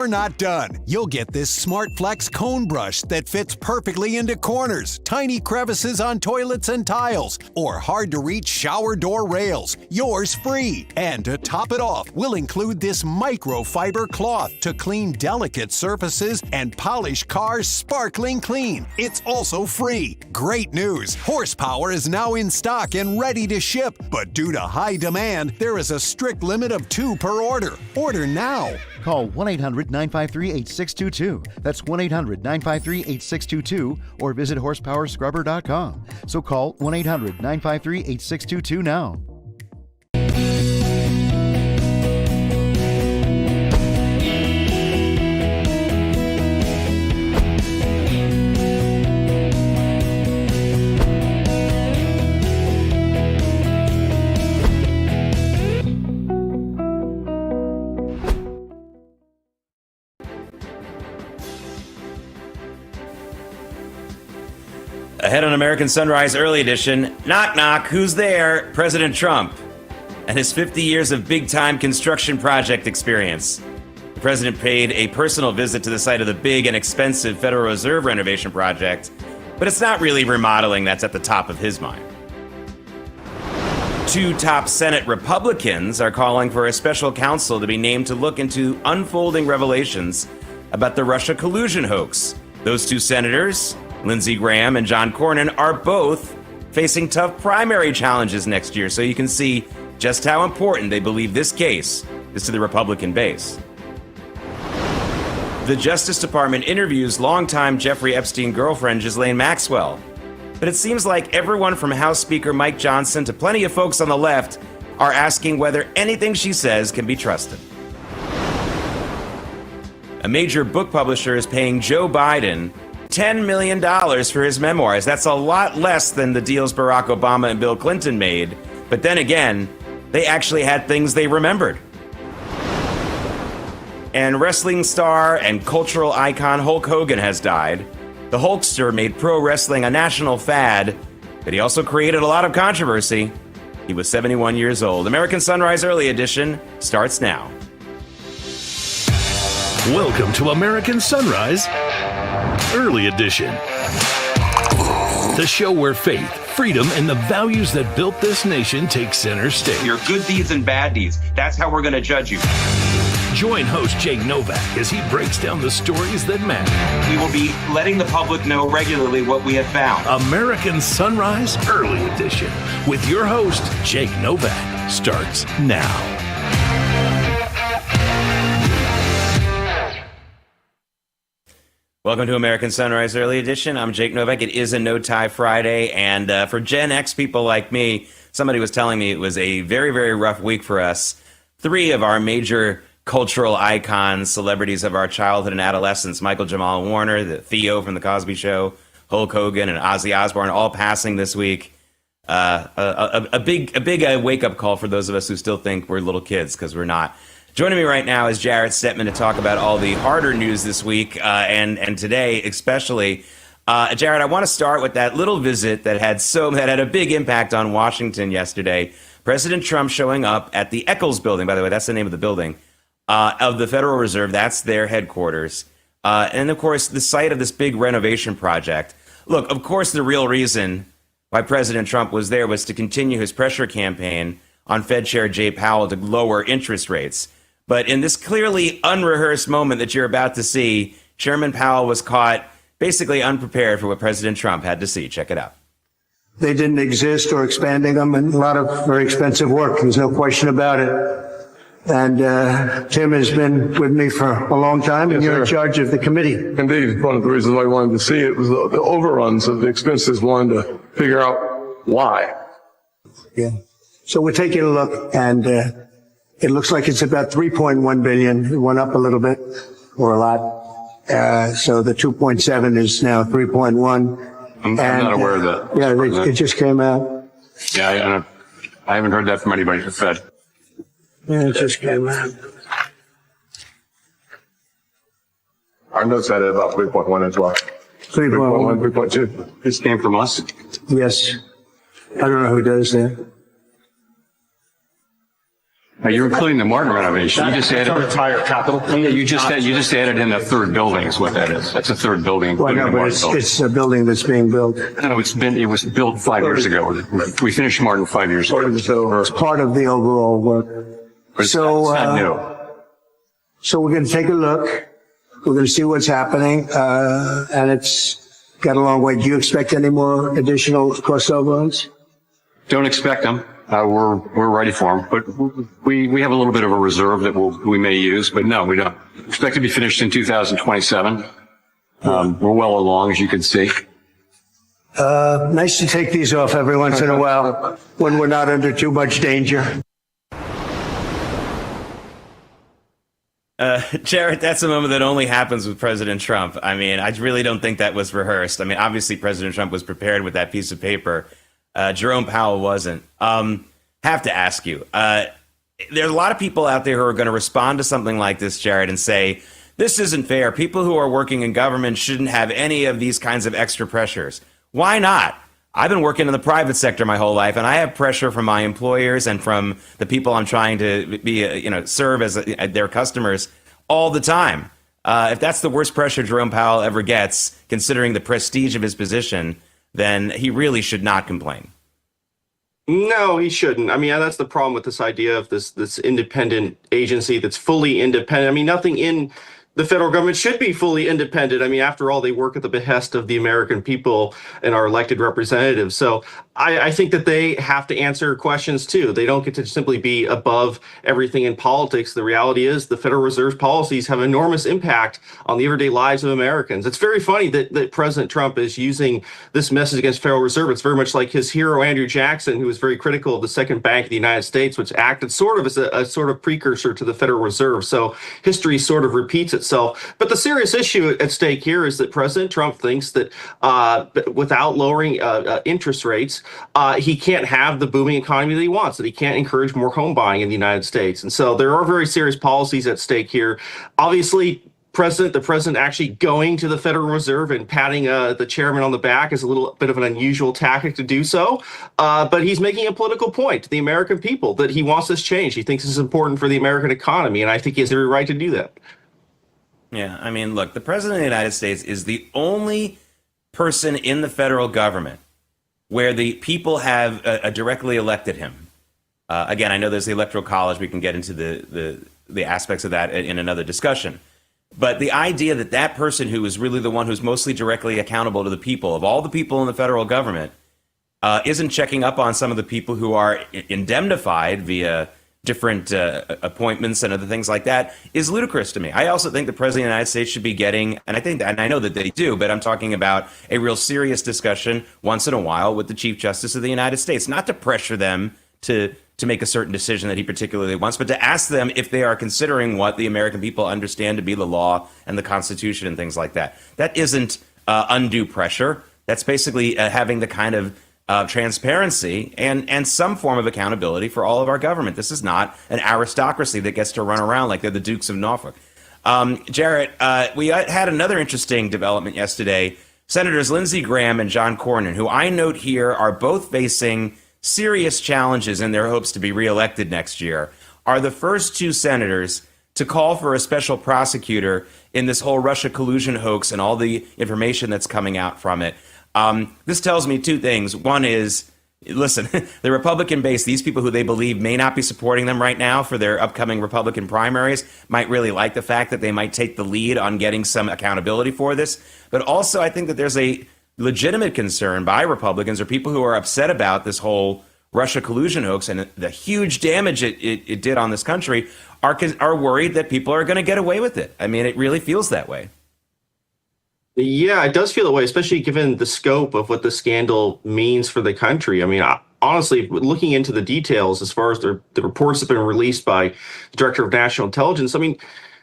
We're not done. You'll get this Smart Flex cone brush that fits perfectly into corners, tiny crevices on toilets and tiles, or hard-to-reach shower door rails. Yours free. And to top it off, we'll include this microfiber cloth to clean delicate surfaces and polish cars sparkling clean. It's also free. Great news. Horsepower is now in stock and ready to ship. But due to high demand, there is a strict limit of 2 per order. Order now. Call 1-800-953-8622. That's 1-800-953-8622 or visit horsepowerscrubber.com. So call 1-800-953-8622 now. Ahead on American Sunrise Early Edition, knock knock, who's there? President Trump and his 50 years of big-time construction project experience. The president paid a personal visit to the site of the big and expensive Federal Reserve renovation project, but it's not really remodeling that's at the top of his mind. 2 top Senate Republicans are calling for a special counsel to be named to look into unfolding revelations about the Russia collusion hoax. Those 2 senators, Lindsey Graham and John Cornyn, are both facing tough primary challenges next year, so you can see just how important they believe this case is to the Republican base. The Justice Department interviews longtime Jeffrey Epstein girlfriend Ghislaine Maxwell, but it seems like everyone from House Speaker Mike Johnson to plenty of folks on the left are asking whether anything she says can be trusted. A major book publisher is paying Joe Biden $10 million for his memoirs. That's a lot less than the deals Barack Obama and Bill Clinton made. But then again, they actually had things they remembered. And wrestling star and cultural icon Hulk Hogan has died. The Hulkster made pro wrestling a national fad, but he also created a lot of controversy. He was 71 years old. American Sunrise Early Edition starts now. Welcome to American Sunrise Early Edition, the show where faith, freedom, and the values that built this nation take center stage. Your good deeds and bad deeds, that's how we're going to judge you. Join host Jake Novak as he breaks down the stories that matter. We will be letting the public know regularly what we have found. American Sunrise Early Edition with your host, Jake Novak, starts now. Welcome to American Sunrise Early Edition. I'm Jake Novak. It is a no-tie Friday, and for Gen X people like me, somebody was telling me it was a very, very rough week for us. 3 of our major cultural icons, celebrities of our childhood and adolescence, Michael Jamal Warner, the Theo from The Cosby Show, Hulk Hogan, and Ozzy Osbourne, all passing this week. A big wake-up call for those of us who still think we're little kids, because we're not. Joining me right now is Jarrett Stepman to talk about all the harder news this week and today especially. Jarrett, I want to start with that little visit that had a big impact on Washington yesterday. President Trump showing up at the Eccles building, by the way, that's the name of the building, of the Federal Reserve. That's their headquarters. And, of course, the site of this big renovation project. Look, of course, the real reason why President Trump was there was to continue his pressure campaign on Fed Chair Jay Powell to lower interest rates. But in this clearly unrehearsed moment that you're about to see, Chairman Powell was caught basically unprepared for what President Trump had to see. Check it out. They didn't exist, or expanding them, and a lot of very expensive work. There's no question about it. And Tim has been with me for a long time, and you're in charge of the committee. Indeed. One of the reasons I wanted to see it was the overruns of the expenses, wanted to figure out why. Yeah. So we're taking a look, and it looks like it's about $3.1 billion. It went up a little bit, or a lot. So the 2.7 is now 3.1. I'm not aware of that. Yeah, it just came out. Yeah, I haven't heard that from anybody at the Fed. Yeah, it just came out. Our notes had it about 3.1 as well. 3.1. 3.2. This came from us? Yes. I don't know who does that. You're including the Martin renovation. You just added entire capital. Yeah, you just added in a third building is what that is. That's a third building. Well, no, but it's a building that's being built. No, it was built 5 years ago. We finished Martin 5 years ago. So it's part of the overall work. So, it's not new. So we're going to take a look. We're going to see what's happening, and it's got a long way. Do you expect any more additional cost overruns? Don't expect them. We're ready for them, but we have a little bit of a reserve that we may use, but no, we don't expect to be finished in 2027. We're well along, as you can see. Nice to take these off every once in a while when we're not under too much danger. Jared, that's a moment that only happens with President Trump. I mean, I really don't think that was rehearsed. I mean, obviously, President Trump was prepared with that piece of paper. Jerome Powell wasn't. Have to ask you, there's a lot of people out there who are going to respond to something like this, Jared, and say, this isn't fair. People who are working in government shouldn't have any of these kinds of extra pressures. Why not? I've been working in the private sector my whole life, and I have pressure from my employers and from the people I'm trying to serve as their customers all the time. If that's the worst pressure Jerome Powell ever gets, considering the prestige of his position, then he really should not complain. No, he shouldn't. I mean, that's the problem with this idea of this independent agency that's fully independent. I mean, nothing in the federal government should be fully independent. I mean, after all, they work at the behest of the American people and our elected representatives. So I think that they have to answer questions, too. They don't get to simply be above everything in politics. The reality is the Federal Reserve's policies have enormous impact on the everyday lives of Americans. It's very funny that President Trump is using this message against Federal Reserve. It's very much like his hero, Andrew Jackson, who was very critical of the second bank of the United States, which acted sort of as a sort of precursor to the Federal Reserve. So history sort of repeats itself. But the serious issue at stake here is that President Trump thinks that without lowering interest rates, he can't have the booming economy that he wants, that he can't encourage more home buying in the United States. And so there are very serious policies at stake here. Obviously, the president actually going to the Federal Reserve and patting the chairman on the back is a little bit of an unusual tactic to do so. But he's making a political point to the American people that he wants this change. He thinks this is important for the American economy, and I think he has every right to do that. Yeah, I mean, look, the president of the United States is the only person in the federal government where the people have directly elected him. Again, I know there's the Electoral College. We can get into the aspects of that in another discussion. But the idea that that person who is really the one who's mostly directly accountable to the people, of all the people in the federal government, isn't checking up on some of the people who are indemnified via different appointments and other things like that is ludicrous to me. I also think the president of the United States should be getting, and I know that they do, but I'm talking about a real serious discussion once in a while with the Chief Justice of the United States, not to pressure them to make a certain decision that he particularly wants, but to ask them if they are considering what the American people understand to be the law and the Constitution and things like that. That isn't undue pressure. That's basically having the kind of transparency and some form of accountability for all of our government. This is not an aristocracy that gets to run around like they're the Dukes of Norfolk. Jarrett, we had another interesting development yesterday. Senators Lindsey Graham and John Cornyn, who I note here are both facing serious challenges in their hopes to be reelected next year, are the first two senators to call for a special prosecutor in this whole Russia collusion hoax and all the information that's coming out from it. This tells me two things. One is, listen, the Republican base, these people who they believe may not be supporting them right now for their upcoming Republican primaries, might really like the fact that they might take the lead on getting some accountability for this. But also, I think that there's a legitimate concern by Republicans or people who are upset about this whole Russia collusion hoax and the huge damage it did on this country are worried that people are going to get away with it. I mean, it really feels that way. Yeah, it does feel that way, especially given the scope of what the scandal means for the country. I mean, honestly, looking into the details as far as the reports that have been released by the Director of National Intelligence, I mean,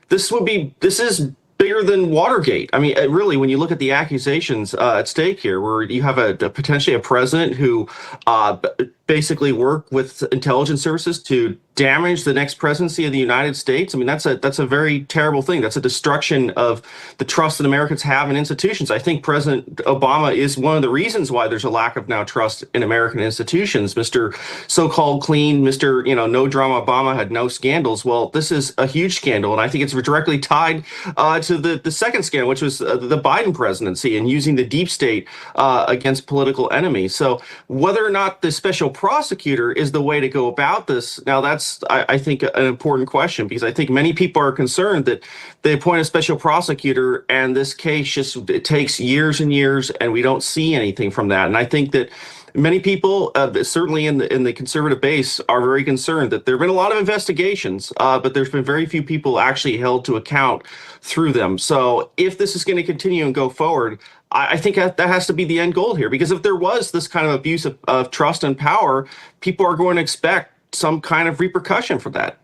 this is bigger than Watergate. I mean, really, when you look at the accusations at stake here, where you have potentially a president who basically work with intelligence services to damage the next presidency of the United States. I mean, that's a very terrible thing. That's a destruction of the trust that Americans have in institutions. I think President Obama is one of the reasons why there's a lack of now trust in American institutions. Mr. So-called clean, Mr. No drama Obama had no scandals. Well, this is a huge scandal, and I think it's directly tied to the second scandal, which was the Biden presidency and using the deep state against political enemies. So whether or not the special prosecutor is the way to go about this, now that's, I think, an important question, because I think many people are concerned that they appoint a special prosecutor and this case it takes years and years and we don't see anything from that. And I think that many people, certainly in the conservative base, are very concerned that there have been a lot of investigations, but there's been very few people actually held to account through them. So if this is going to continue and go forward, I think that has to be the end goal here, because if there was this kind of abuse of trust and power, people are going to expect some kind of repercussion for that.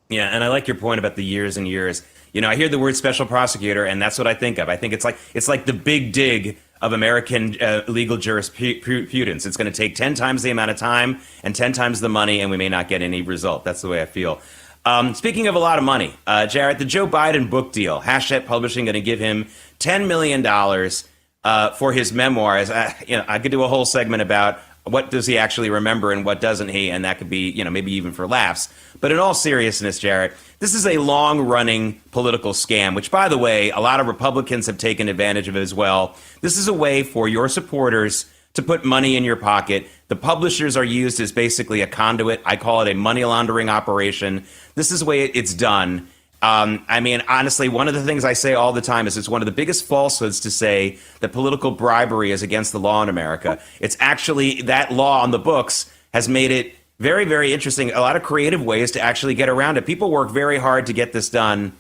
Yeah, and I like your point about the years and years. I hear the word special prosecutor, and that's what I think of. I think it's like the big dig of American legal jurisprudence. It's going to take 10 times the amount of time and 10 times the money, and we may not get any result. That's the way I feel. Speaking of a lot of money, Jarrett, the Joe Biden book deal, Hachette Publishing going to give him $10 million for his memoirs. I could do a whole segment about what does he actually remember and what doesn't he, and that could be, maybe even for laughs. But in all seriousness, Jarrett, this is a long-running political scam, which, by the way, a lot of Republicans have taken advantage of as well. This is a way for your supporters to put money in your pocket. The publishers are used as basically a conduit. I call it a money laundering operation. This is the way it's done. Honestly, one of the things I say all the time is it's one of the biggest falsehoods to say that political bribery is against the law in America. It's actually that law on the books has made it very, very interesting. A lot of creative ways to actually get around it. People work very hard to get this done.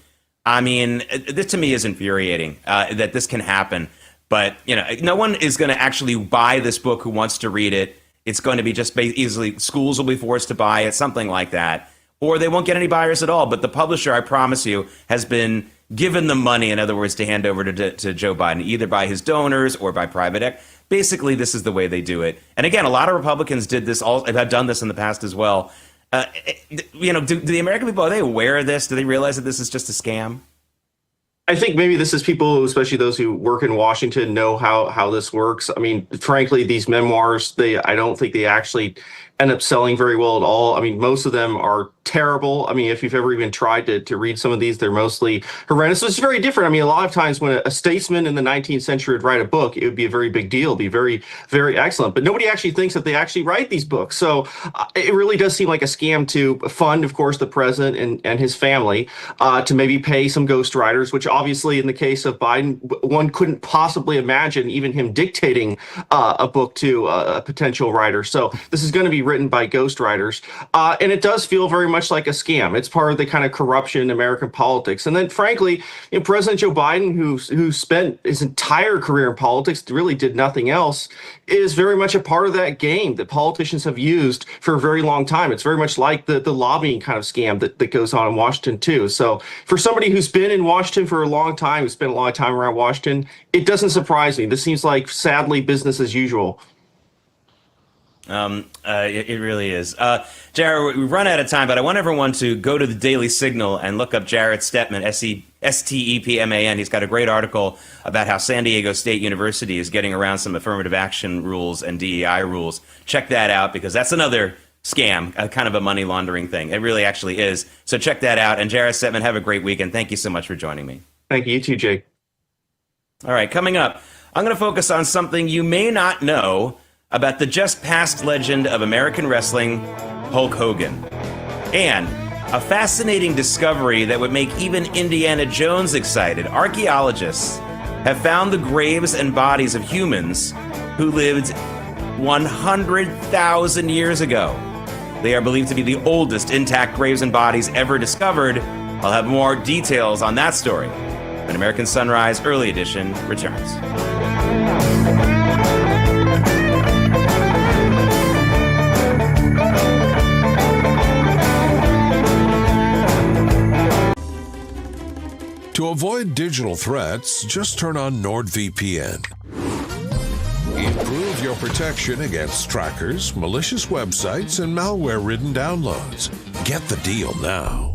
This to me is infuriating that this can happen. But, no one is going to actually buy this book who wants to read it. It's going to be just easily, schools will be forced to buy it, something like that. Or they won't get any buyers at all. But the publisher, I promise you, has been given the money, in other words, to hand over to Joe Biden, either by his donors or by private equity. Basically, this is the way they do it. And again, a lot of Republicans have done this in the past as well. Do the American people, are they aware of this? Do they realize that this is just a scam? I think maybe this is people, especially those who work in Washington, know how this works. Frankly, these memoirs, I don't think they actually end up selling very well at all. Most of them are terrible. If you've ever even tried to read some of these, they're mostly horrendous. So it's very different. A lot of times when a statesman in the 19th century would write a book, it would be a very big deal, be very, very excellent. But nobody actually thinks that they actually write these books. So it really does seem like a scam to fund, of course, the president and his family, to maybe pay some ghostwriters, which obviously in the case of Biden, one couldn't possibly imagine even him dictating a book to a potential writer. So this is going to be written by ghostwriters. And it does feel very much like a scam. It's part of the kind of corruption in American politics. And then, frankly, President Joe Biden, who spent his entire career in politics, really did nothing else, is very much a part of that game that politicians have used for a very long time. It's very much like the lobbying kind of scam that goes on in Washington, too. So for somebody who's been in Washington for a long time, who's spent a lot of time around Washington, it doesn't surprise me. This seems like, sadly, business as usual. It really is. Jared, we've run out of time, but I want everyone to go to the Daily Signal and look up Jared Stepman, Stepman. He's got a great article about how San Diego State University is getting around some affirmative action rules and DEI rules. Check that out, because that's another scam, kind of a money laundering thing. It really actually is. So check that out. And Jared Stepman, have a great weekend. Thank you so much for joining me. Thank you. You too, Jake. All right, coming up, I'm going to focus on something you may not know about the just passed legend of American wrestling, Hulk Hogan, and a fascinating discovery that would make even Indiana Jones excited. Archaeologists have found the graves and bodies of humans who lived 100,000 years ago. They are believed to be the oldest intact graves and bodies ever discovered. I'll have more details on that story when American Sunrise Early Edition returns. To avoid digital threats, just turn on NordVPN. Improve your protection against trackers, malicious websites, and malware-ridden downloads. Get the deal now.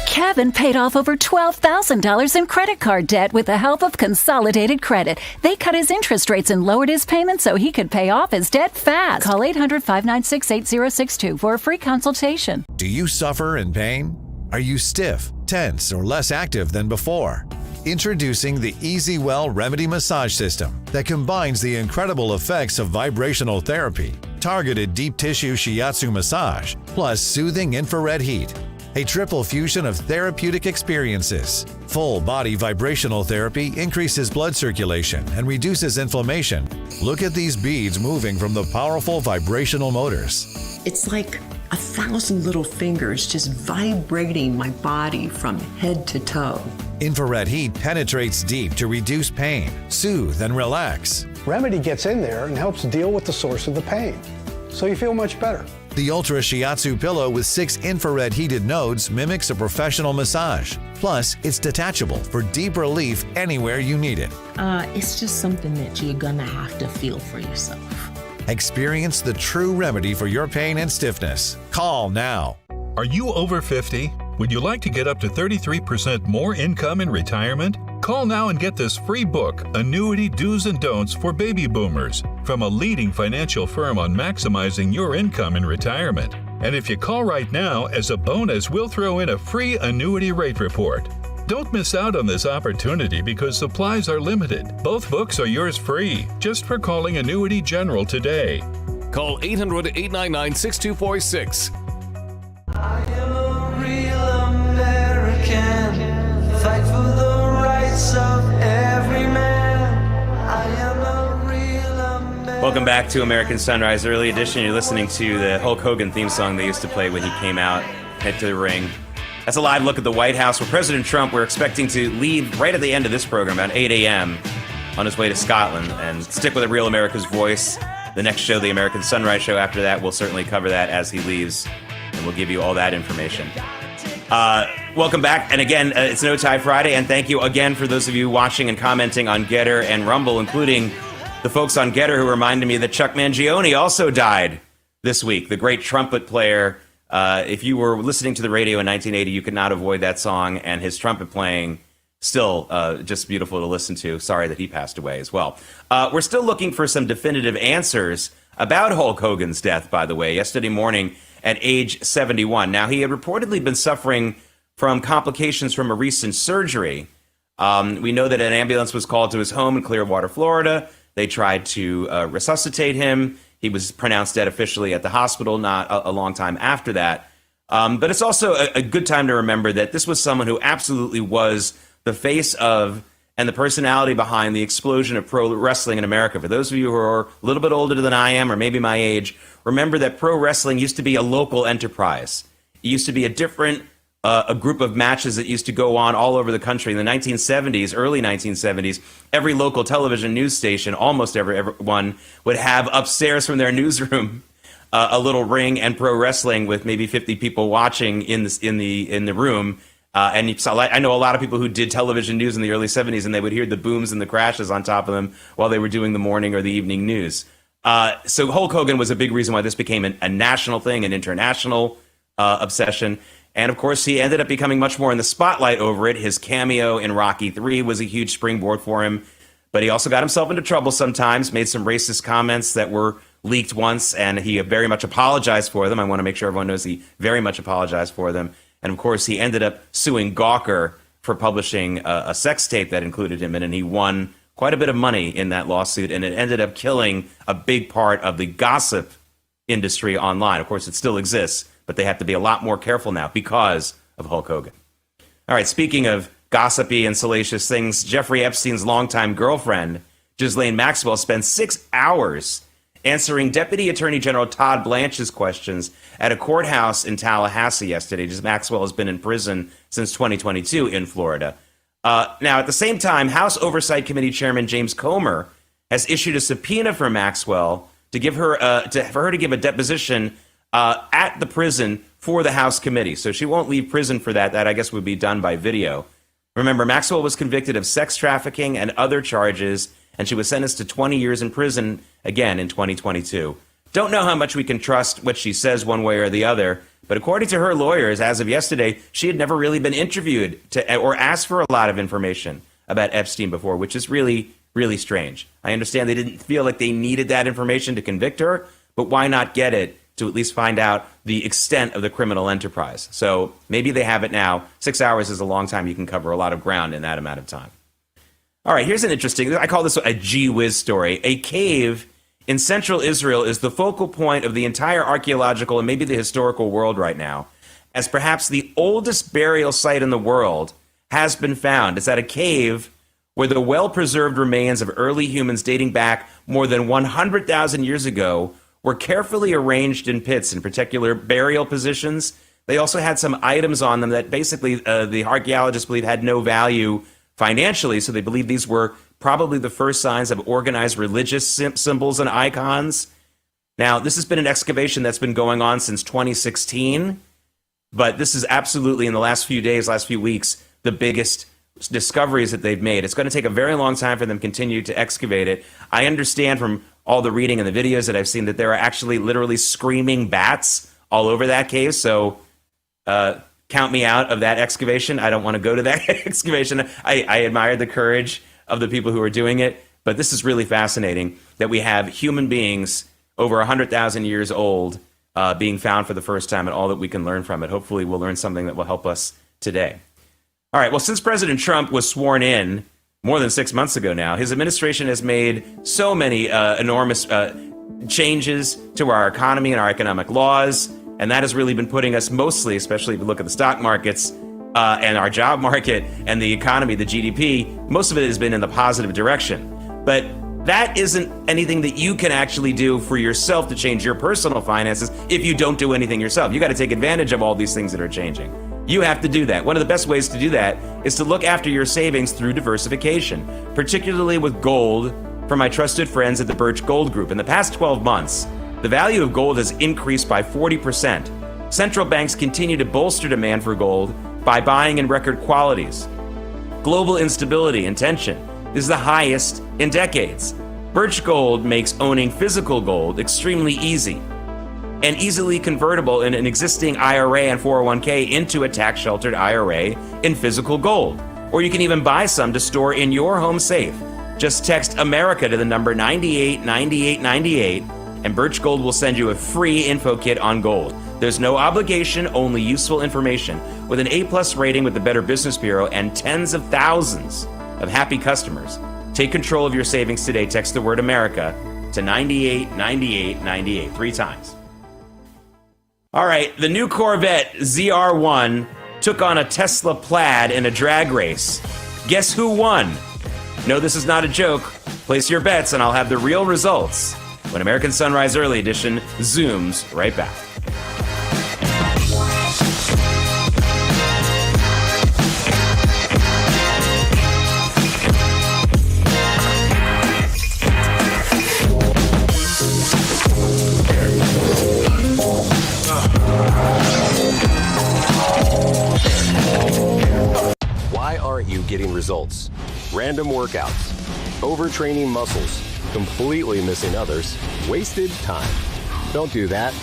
Kevin paid off over $12,000 in credit card debt with the help of Consolidated Credit. They cut his interest rates and lowered his payments so he could pay off his debt fast. Call 800-596-8062 for a free consultation. Do you suffer in pain? Are you stiff, tense, or less active than before? Introducing the EasyWell Remedy Massage System that combines the incredible effects of vibrational therapy, targeted deep tissue shiatsu massage, plus soothing infrared heat. A triple fusion of therapeutic experiences. Full body vibrational therapy increases blood circulation and reduces inflammation. Look at these beads moving from the powerful vibrational motors. It's like 1,000 little fingers just vibrating my body from head to toe. Infrared heat penetrates deep to reduce pain, soothe, and relax. Remedy gets in there and helps deal with the source of the pain, so you feel much better. The Ultra Shiatsu pillow with 6 infrared heated nodes mimics a professional massage. Plus, it's detachable for deep relief anywhere you need it. It's just something that you're gonna have to feel for yourself. Experience the true remedy for your pain and stiffness. Call now. Are you over 50? Would you like to get up to 33% more income in retirement? Call now and get this free book, Annuity Do's and Don'ts for Baby Boomers, from a leading financial firm on maximizing your income in retirement. And if you call right now, as a bonus, we'll throw in a free annuity rate report. Don't miss out on this opportunity because supplies are limited. Both books are yours free, just for calling Annuity General today. Call 800-899-6246. I am a real American. Fight for the rights of every man. I am a real American. Welcome back to American Sunrise Early Edition. You're listening to the Hulk Hogan theme song they used to play when he came out, head to the ring. That's a live look at the White House where President Trump, we're expecting to leave right at the end of this program, at 8 a.m., on his way to Scotland, and stick with a Real America's Voice. The next show, the American Sunrise Show, after that, we'll certainly cover that as he leaves, and we'll give you all that information. Welcome back, and again, it's No Tie Friday, and thank you again for those of you watching and commenting on Getter and Rumble, including the folks on Getter who reminded me that Chuck Mangione also died this week, the great trumpet player. If you were listening to the radio in 1980, you could not avoid that song, and his trumpet playing, still just beautiful to listen to. Sorry that he passed away as well. We're still looking for some definitive answers about Hulk Hogan's death, by the way, yesterday morning at age 71. Now, he had reportedly been suffering from complications from a recent surgery. We know that an ambulance was called to his home in Clearwater, Florida. They tried to resuscitate him. He was pronounced dead officially at the hospital not a long time after that. But it's also a good time to remember that this was someone who absolutely was the face of and the personality behind the explosion of pro wrestling in America. For those of you who are a little bit older than I am, or maybe my age, remember that pro wrestling used to be a local enterprise. It used to be a different a group of matches that used to go on all over the country. In the 1970s, early 1970s, every local television news station, almost everyone, would have upstairs from their newsroom a little ring and pro wrestling with maybe 50 people watching in the room. And you saw, I know a lot of people who did television news in the early 70s, and they would hear the booms and the crashes on top of them while they were doing the morning or the evening news. So Hulk Hogan was a big reason why this became a national thing, an international obsession. And, of course, he ended up becoming much more in the spotlight over it. His cameo in Rocky III was a huge springboard for him. But he also got himself into trouble sometimes, made some racist comments that were leaked once, and he very much apologized for them. I want to make sure everyone knows he very much apologized for them. And, of course, he ended up suing Gawker for publishing a sex tape that included him in it, and he won quite a bit of money in that lawsuit, and it ended up killing a big part of the gossip industry online. Of course, it still exists, but they have to be a lot more careful now because of Hulk Hogan. All right, speaking of gossipy and salacious things, Jeffrey Epstein's longtime girlfriend, Ghislaine Maxwell, spent 6 hours answering Deputy Attorney General Todd Blanche's questions at a courthouse in Tallahassee yesterday. Maxwell has been in prison since 2022 in Florida. Now, at the same time, House Oversight Committee Chairman James Comer has issued a subpoena for Maxwell to give her for her to give a deposition at the prison for the House committee. So she won't leave prison for that. That, I guess, would be done by video. Remember, Maxwell was convicted of sex trafficking and other charges, and she was sentenced to 20 years in prison again in 2022. Don't know how much we can trust what she says one way or the other, but according to her lawyers, as of yesterday, she had never really been interviewed or asked for a lot of information about Epstein before, which is really, really strange. I understand they didn't feel like they needed that information to convict her, but why not get it to at least find out the extent of the criminal enterprise? So maybe they have it now. 6 hours is a long time. You can cover a lot of ground in that amount of time. All right, here's an interesting, I call this a gee whiz story. A cave in central Israel is the focal point of the entire archaeological and maybe the historical world right now, as perhaps the oldest burial site in the world has been found. It's at a cave where the well-preserved remains of early humans dating back more than 100,000 years ago were carefully arranged in pits in particular burial positions. They also had some items on them that basically the archaeologists believe had no value financially, so they believe these were probably the first signs of organized religious symbols and icons. Now, this has been an excavation that's been going on since 2016, but this is absolutely, in the last few days, last few weeks, the biggest discoveries that they've made. It's going to take a very long time for them to continue to excavate it. I understand from all the reading and the videos that I've seen that there are actually literally screaming bats all over that cave, so count me out of that excavation. I don't want to go to that excavation. I admire the courage of the people who are doing it, but this is really fascinating that we have human beings over 100,000 years old being found for the first time, and all that we can learn from it. Hopefully we'll learn something that will help us today. All right, well, since President Trump was sworn in more than 6 months ago now, his administration has made so many enormous changes to our economy and our economic laws, and that has really been putting us mostly, especially if you look at the stock markets and our job market and the economy, the GDP, most of it has been in the positive direction. But that isn't anything that you can actually do for yourself to change your personal finances if you don't do anything yourself. You got to take advantage of all these things that are changing. You have to do that. One of the best ways to do that is to look after your savings through diversification, particularly with gold from my trusted friends at the Birch Gold Group. In the past 12 months, the value of gold has increased by 40%. Central banks continue to bolster demand for gold by buying in record qualities. Global instability and tension is the highest in decades. Birch Gold makes owning physical gold extremely easy and easily convertible in an existing IRA and 401k into a tax-sheltered IRA in physical gold. Or you can even buy some to store in your home safe. Just text America to the number 989898 and Birch Gold will send you a free info kit on gold. There's no obligation, only useful information. With an A+ rating with the Better Business Bureau and tens of thousands of happy customers. Take control of your savings today. Text the word America to 989898 3 times. All right, the new Corvette ZR1 took on a Tesla Plaid in a drag race. Guess who won? No, this is not a joke. Place your bets and I'll have the real results when American Sunrise Early Edition zooms right back. Why aren't you getting results? Random workouts, overtraining muscles, completely missing others, wasted time. Don't do that.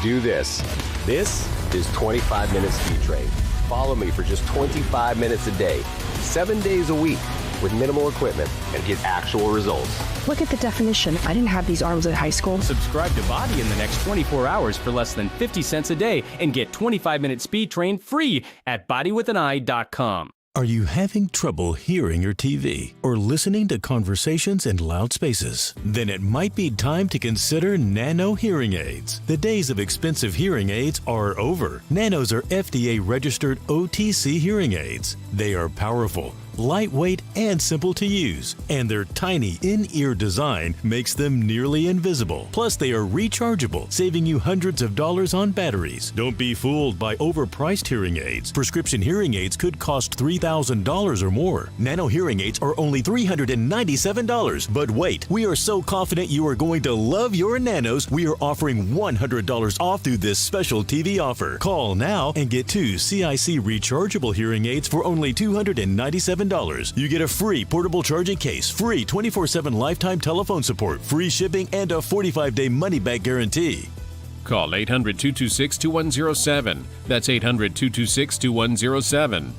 Do this. This is 25 Minute Speed Train. Follow me for just 25 minutes a day, 7 days a week, with minimal equipment, and get actual results. Look at the definition. I didn't have these arms at high school. Subscribe to Body in the next 24 hours for less than 50 cents a day and get 25 Minute Speed Train free at bodywithaneye.com. Are you having trouble hearing your TV or listening to conversations in loud spaces? Then it might be time to consider Nano hearing aids. The days of expensive hearing aids are over. Nanos are FDA-registered OTC hearing aids. They are powerful, lightweight, and simple to use. And their tiny in-ear design makes them nearly invisible. Plus, they are rechargeable, saving you hundreds of dollars on batteries. Don't be fooled by overpriced hearing aids. Prescription hearing aids could cost $3,000 or more. Nano hearing aids are only $397. But wait, we are so confident you are going to love your Nanos, we are offering $100 off through this special TV offer. Call now and get 2 CIC rechargeable hearing aids for only $297. You get a free portable charging case, free 24/7 lifetime telephone support, free shipping, and a 45-day money-back guarantee. Call 800-226-2107. That's 800-226-2107.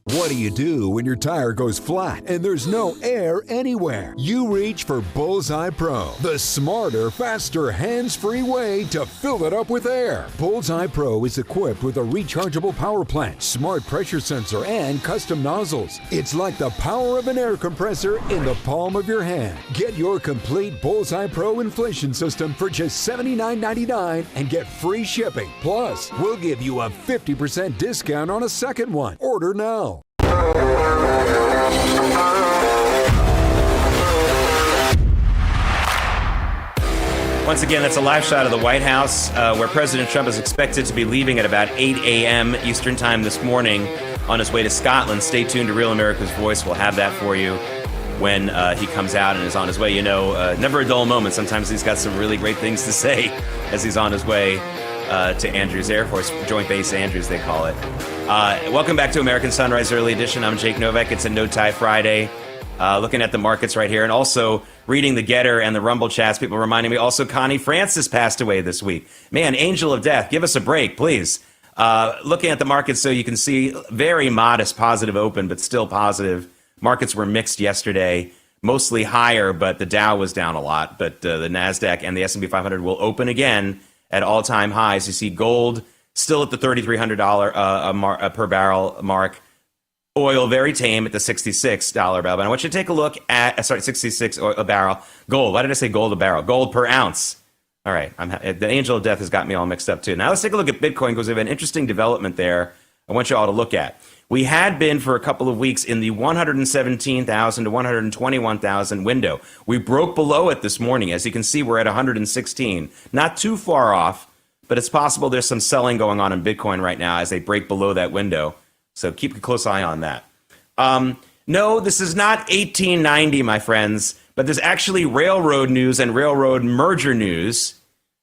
What do you do when your tire goes flat and there's no air anywhere? You reach for Bullseye Pro, the smarter, faster, hands-free way to fill it up with air. Bullseye Pro is equipped with a rechargeable power plant, smart pressure sensor, and custom nozzles. It's like the power of an air compressor in the palm of your hand. Get your complete Bullseye Pro inflation system for just $79.99 and get free shipping. Plus, we'll give you a 50% discount on a second one. Order now. Once again, that's a live shot of the White House, where President Trump is expected to be leaving at about 8 a.m. Eastern Time this morning on his way to Scotland. Stay tuned to Real America's Voice. We'll have that for you when he comes out and is on his way. You know, never a dull moment. Sometimes he's got some really great things to say as he's on his way to Andrews Air Force, Joint Base Andrews, they call it. Welcome back to American Sunrise Early Edition. I'm Jake Novak. It's a No Tie Friday. Looking at the markets right here and also reading the Getter and the Rumble chats. People reminding me also Connie Francis passed away this week. Man, angel of death. Give us a break, please. Looking at the markets so you can see very modest positive open, but still positive. Markets were mixed yesterday, mostly higher, but the Dow was down a lot. But the NASDAQ and the S&P 500 will open again at all-time highs. You see gold still at the $3,300 per barrel mark. Oil very tame at the $66 barrel. But I want you to take a look at, 66 a barrel. Gold. Why did I say gold a barrel? Gold per ounce. All right. The angel of death has got me all mixed up too. Now let's take a look at Bitcoin because we have an interesting development there I want you all to look at. We had been for a couple of weeks in the 117,000 to 121,000 window. We broke below it this morning. As you can see, we're at 116. Not too far off, but it's possible there's some selling going on in Bitcoin right now as they break below that window. So keep a close eye on that. No, this is not 1890, my friends, but there's actually railroad news and railroad merger news.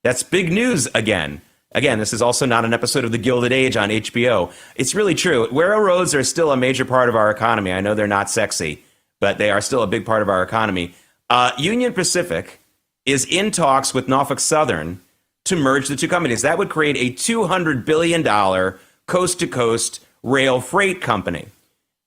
That's big news again. Again, this is also not an episode of The Gilded Age on HBO. It's really true. Railroads are still a major part of our economy. I know they're not sexy, but they are still a big part of our economy. Union Pacific is in talks with Norfolk Southern to merge the two companies. That would create a $200 billion coast-to-coast rail freight company.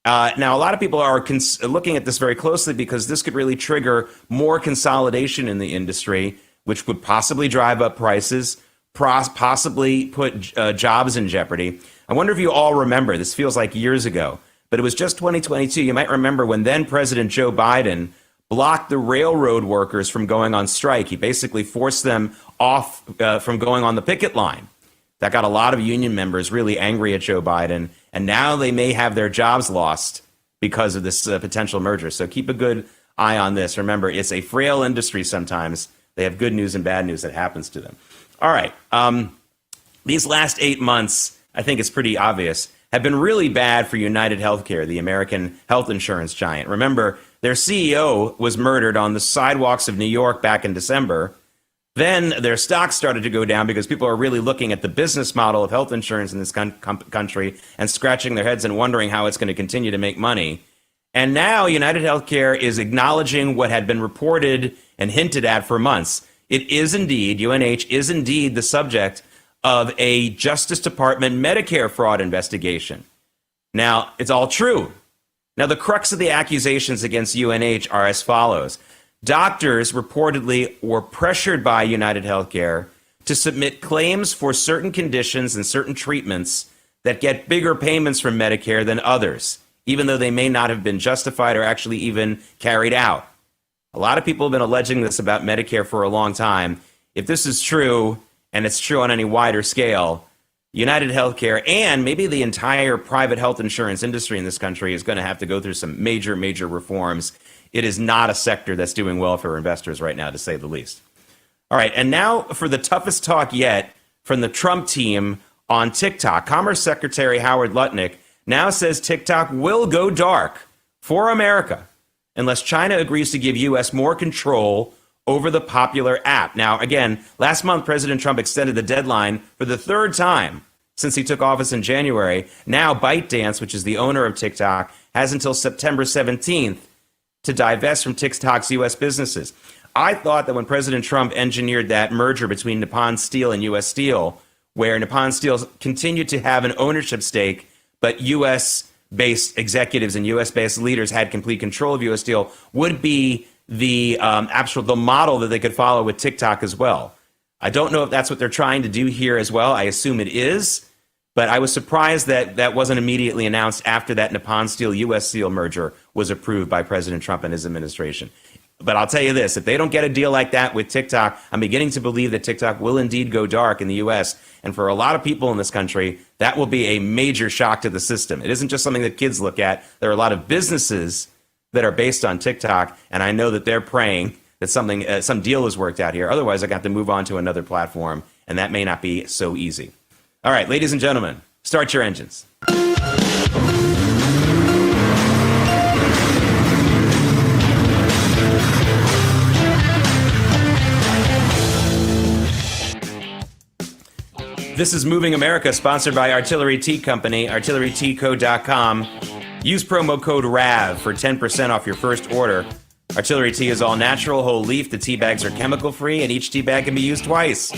Now, a lot of people are looking at this very closely because this could really trigger more consolidation in the industry, which would possibly drive up prices, possibly put jobs in jeopardy. I wonder if you all remember, this feels like years ago, but it was just 2022. You might remember when then President Joe Biden blocked the railroad workers from going on strike. He basically forced them off from going on the picket line. That got a lot of union members really angry at Joe Biden, and now they may have their jobs lost because of this potential merger. So keep a good eye on this. Remember, it's a frail industry sometimes. They have good news and bad news that happens to them. All right. These last 8 months, I think it's pretty obvious, have been really bad for United Healthcare, the American health insurance giant. Remember, their CEO was murdered on the sidewalks of New York back in December. Then their stocks started to go down because people are really looking at the business model of health insurance in this country and scratching their heads and wondering how it's going to continue to make money. And now United Healthcare is acknowledging what had been reported and hinted at for months. It is indeed, UNH is indeed the subject of a Justice Department Medicare fraud investigation. Now, it's all true. Now, the crux of the accusations against UNH are as follows. Doctors reportedly were pressured by United Healthcare to submit claims for certain conditions and certain treatments that get bigger payments from Medicare than others, even though they may not have been justified or actually even carried out. A lot of people have been alleging this about Medicare for a long time. If this is true, and it's true on any wider scale, United Healthcare, and maybe the entire private health insurance industry in this country is going to have to go through some major, major reforms. It is not a sector that's doing well for investors right now, to say the least. All right, and now for the toughest talk yet from the Trump team on TikTok. Commerce Secretary Howard Lutnick now says TikTok will go dark for America unless China agrees to give U.S. more control over the popular app. Now, again, last month, President Trump extended the deadline for the third time since he took office in January. Now, ByteDance, which is the owner of TikTok, has until September 17th to divest from TikTok's U.S. businesses. I thought that when President Trump engineered that merger between Nippon Steel and U.S. Steel, where Nippon Steel continued to have an ownership stake, but U.S.-based executives and U.S.-based leaders had complete control of U.S. Steel, would be the the model that they could follow with TikTok as well. I don't know if that's what they're trying to do here as well. I assume it is, but I was surprised that that wasn't immediately announced after that Nippon Steel U.S. Steel merger was approved by President Trump and his administration. But I'll tell you this, if they don't get a deal like that with TikTok, I'm beginning to believe that TikTok will indeed go dark in the U.S. And for a lot of people in this country, that will be a major shock to the system. It isn't just something that kids look at. There are a lot of businesses that are based on TikTok, and I know that they're praying that some deal is worked out here. Otherwise, I got to move on to another platform, and that may not be so easy. All right, ladies and gentlemen, start your engines. This is Moving America, sponsored by Artillery Tea Company, artilleryteaco.com. Use promo code RAV for 10% off your first order. Artillery tea is all natural, whole leaf. The tea bags are chemical free, and each tea bag can be used twice.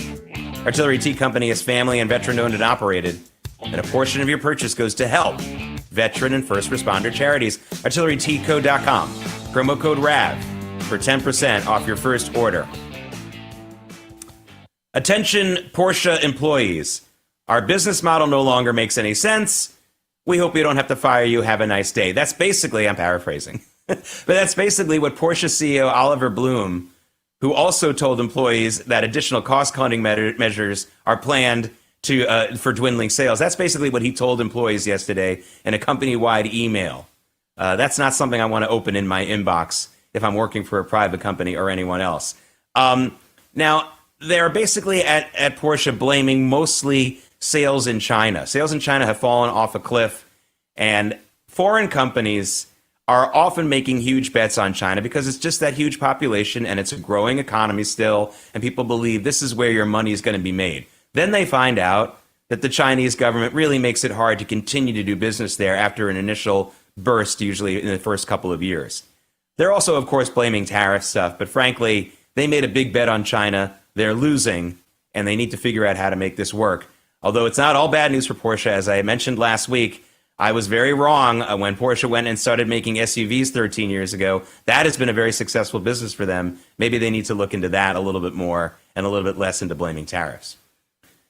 Artillery Tea Company is family and veteran owned and operated, and a portion of your purchase goes to help veteran and first responder charities. Artilleryteaco.com. Promo code RAV for 10% off your first order. Attention Porsche employees. Our business model no longer makes any sense. We hope we don't have to fire you. Have a nice day. That's basically, I'm paraphrasing, but that's basically what Porsche CEO Oliver Bloom, who also told employees that additional cost-cutting measures are planned for dwindling sales. That's basically what he told employees yesterday in a company-wide email. That's not something I want to open in my inbox if I'm working for a private company or anyone else. Now, they're basically at Porsche blaming mostly sales in China. Sales in China have fallen off a cliff, and foreign companies are often making huge bets on China because it's just that huge population and it's a growing economy still, and people believe this is where your money is going to be made. Then they find out that the Chinese government really makes it hard to continue to do business there after an initial burst, usually in the first couple of years. They're also, of course, blaming tariff stuff, but frankly, they made a big bet on China. They're losing, and they need to figure out how to make this work. Although it's not all bad news for Porsche. As I mentioned last week, I was very wrong when Porsche went and started making SUVs 13 years ago. That has been a very successful business for them. Maybe they need to look into that a little bit more and a little bit less into blaming tariffs.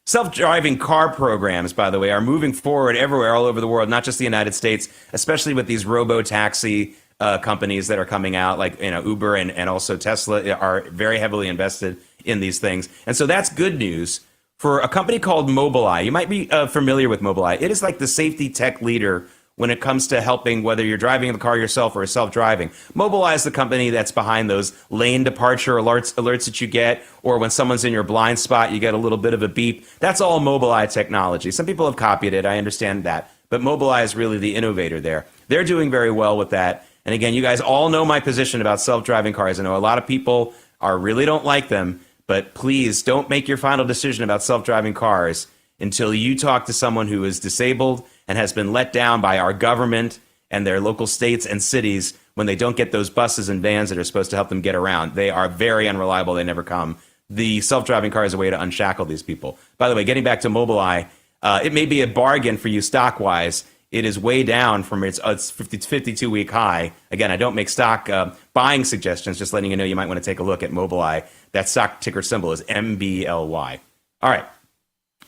Self-driving car programs, by the way, are moving forward everywhere, all over the world, not just the United States, especially with these robo-taxi companies that are coming out, like Uber and also Tesla are very heavily invested in these things. And so that's good news for a company called Mobileye. You might be familiar with Mobileye. It is like the safety tech leader when it comes to helping whether you're driving the car yourself or self-driving. Mobileye is the company that's behind those lane departure alerts that you get, or when someone's in your blind spot, you get a little bit of a beep. That's all Mobileye technology. Some people have copied it. I understand that. But Mobileye is really the innovator there. They're doing very well with that. And again, you guys all know my position about self-driving cars. I know a lot of people really don't like them. But please don't make your final decision about self-driving cars until you talk to someone who is disabled and has been let down by our government and their local states and cities when they don't get those buses and vans that are supposed to help them get around. They are very unreliable. They never come. The self-driving car is a way to unshackle these people. By the way, getting back to Mobileye, it may be a bargain for you stock-wise. It is way down from its 52-week high. Again, I don't make stock buying suggestions, just letting you know you might want to take a look at Mobileye. That stock ticker symbol is MBLY. All right.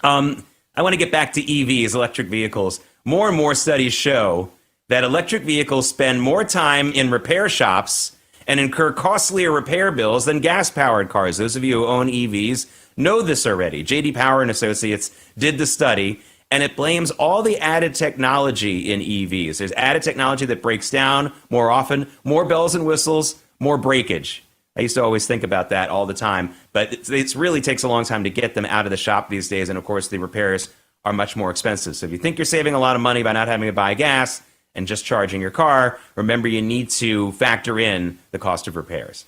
I want to get back to EVs, electric vehicles. More and more studies show that electric vehicles spend more time in repair shops and incur costlier repair bills than gas-powered cars. Those of you who own EVs know this already. J.D. Power and Associates did the study, and it blames all the added technology in EVs. There's added technology that breaks down more often, more bells and whistles, more breakage. I used to always think about that all the time, but it really takes a long time to get them out of the shop these days, and of course the repairs are much more expensive. So if you think you're saving a lot of money by not having to buy gas and just charging your car, remember you need to factor in the cost of repairs.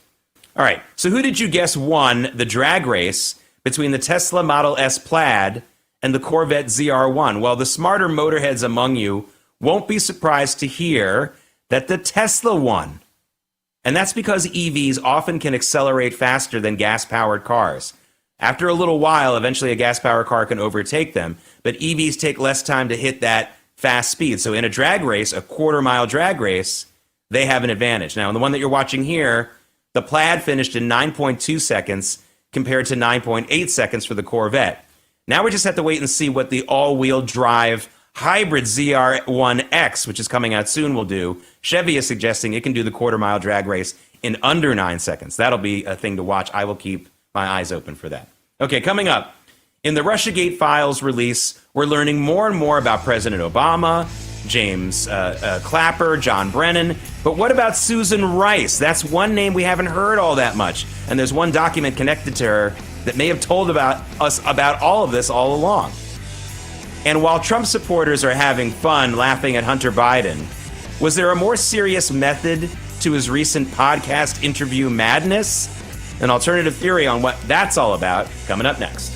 All right, so who did you guess won the drag race between the Tesla Model S Plaid and the Corvette ZR1? Well, the smarter motorheads among you won't be surprised to hear that the Tesla won. And that's because EVs often can accelerate faster than gas-powered cars. After a little while, eventually a gas-powered car can overtake them, but EVs take less time to hit that fast speed. So in a drag race, a quarter-mile drag race, they have an advantage. Now, in the one that you're watching here, the Plaid finished in 9.2 seconds compared to 9.8 seconds for the Corvette. Now we just have to wait and see what the all-wheel drive hybrid ZR1X, which is coming out soon, will do. Chevy is suggesting it can do the quarter-mile drag race in under 9 seconds. That'll be a thing to watch. I will keep my eyes open for that. Okay, coming up, in the Russiagate Files release, we're learning more and more about President Obama, James Clapper, John Brennan. But what about Susan Rice? That's one name we haven't heard all that much. And there's one document connected to her that may have told us about all of this all along. And while Trump supporters are having fun laughing at Hunter Biden, was there a more serious method to his recent podcast interview madness? An alternative theory on what that's all about coming up next.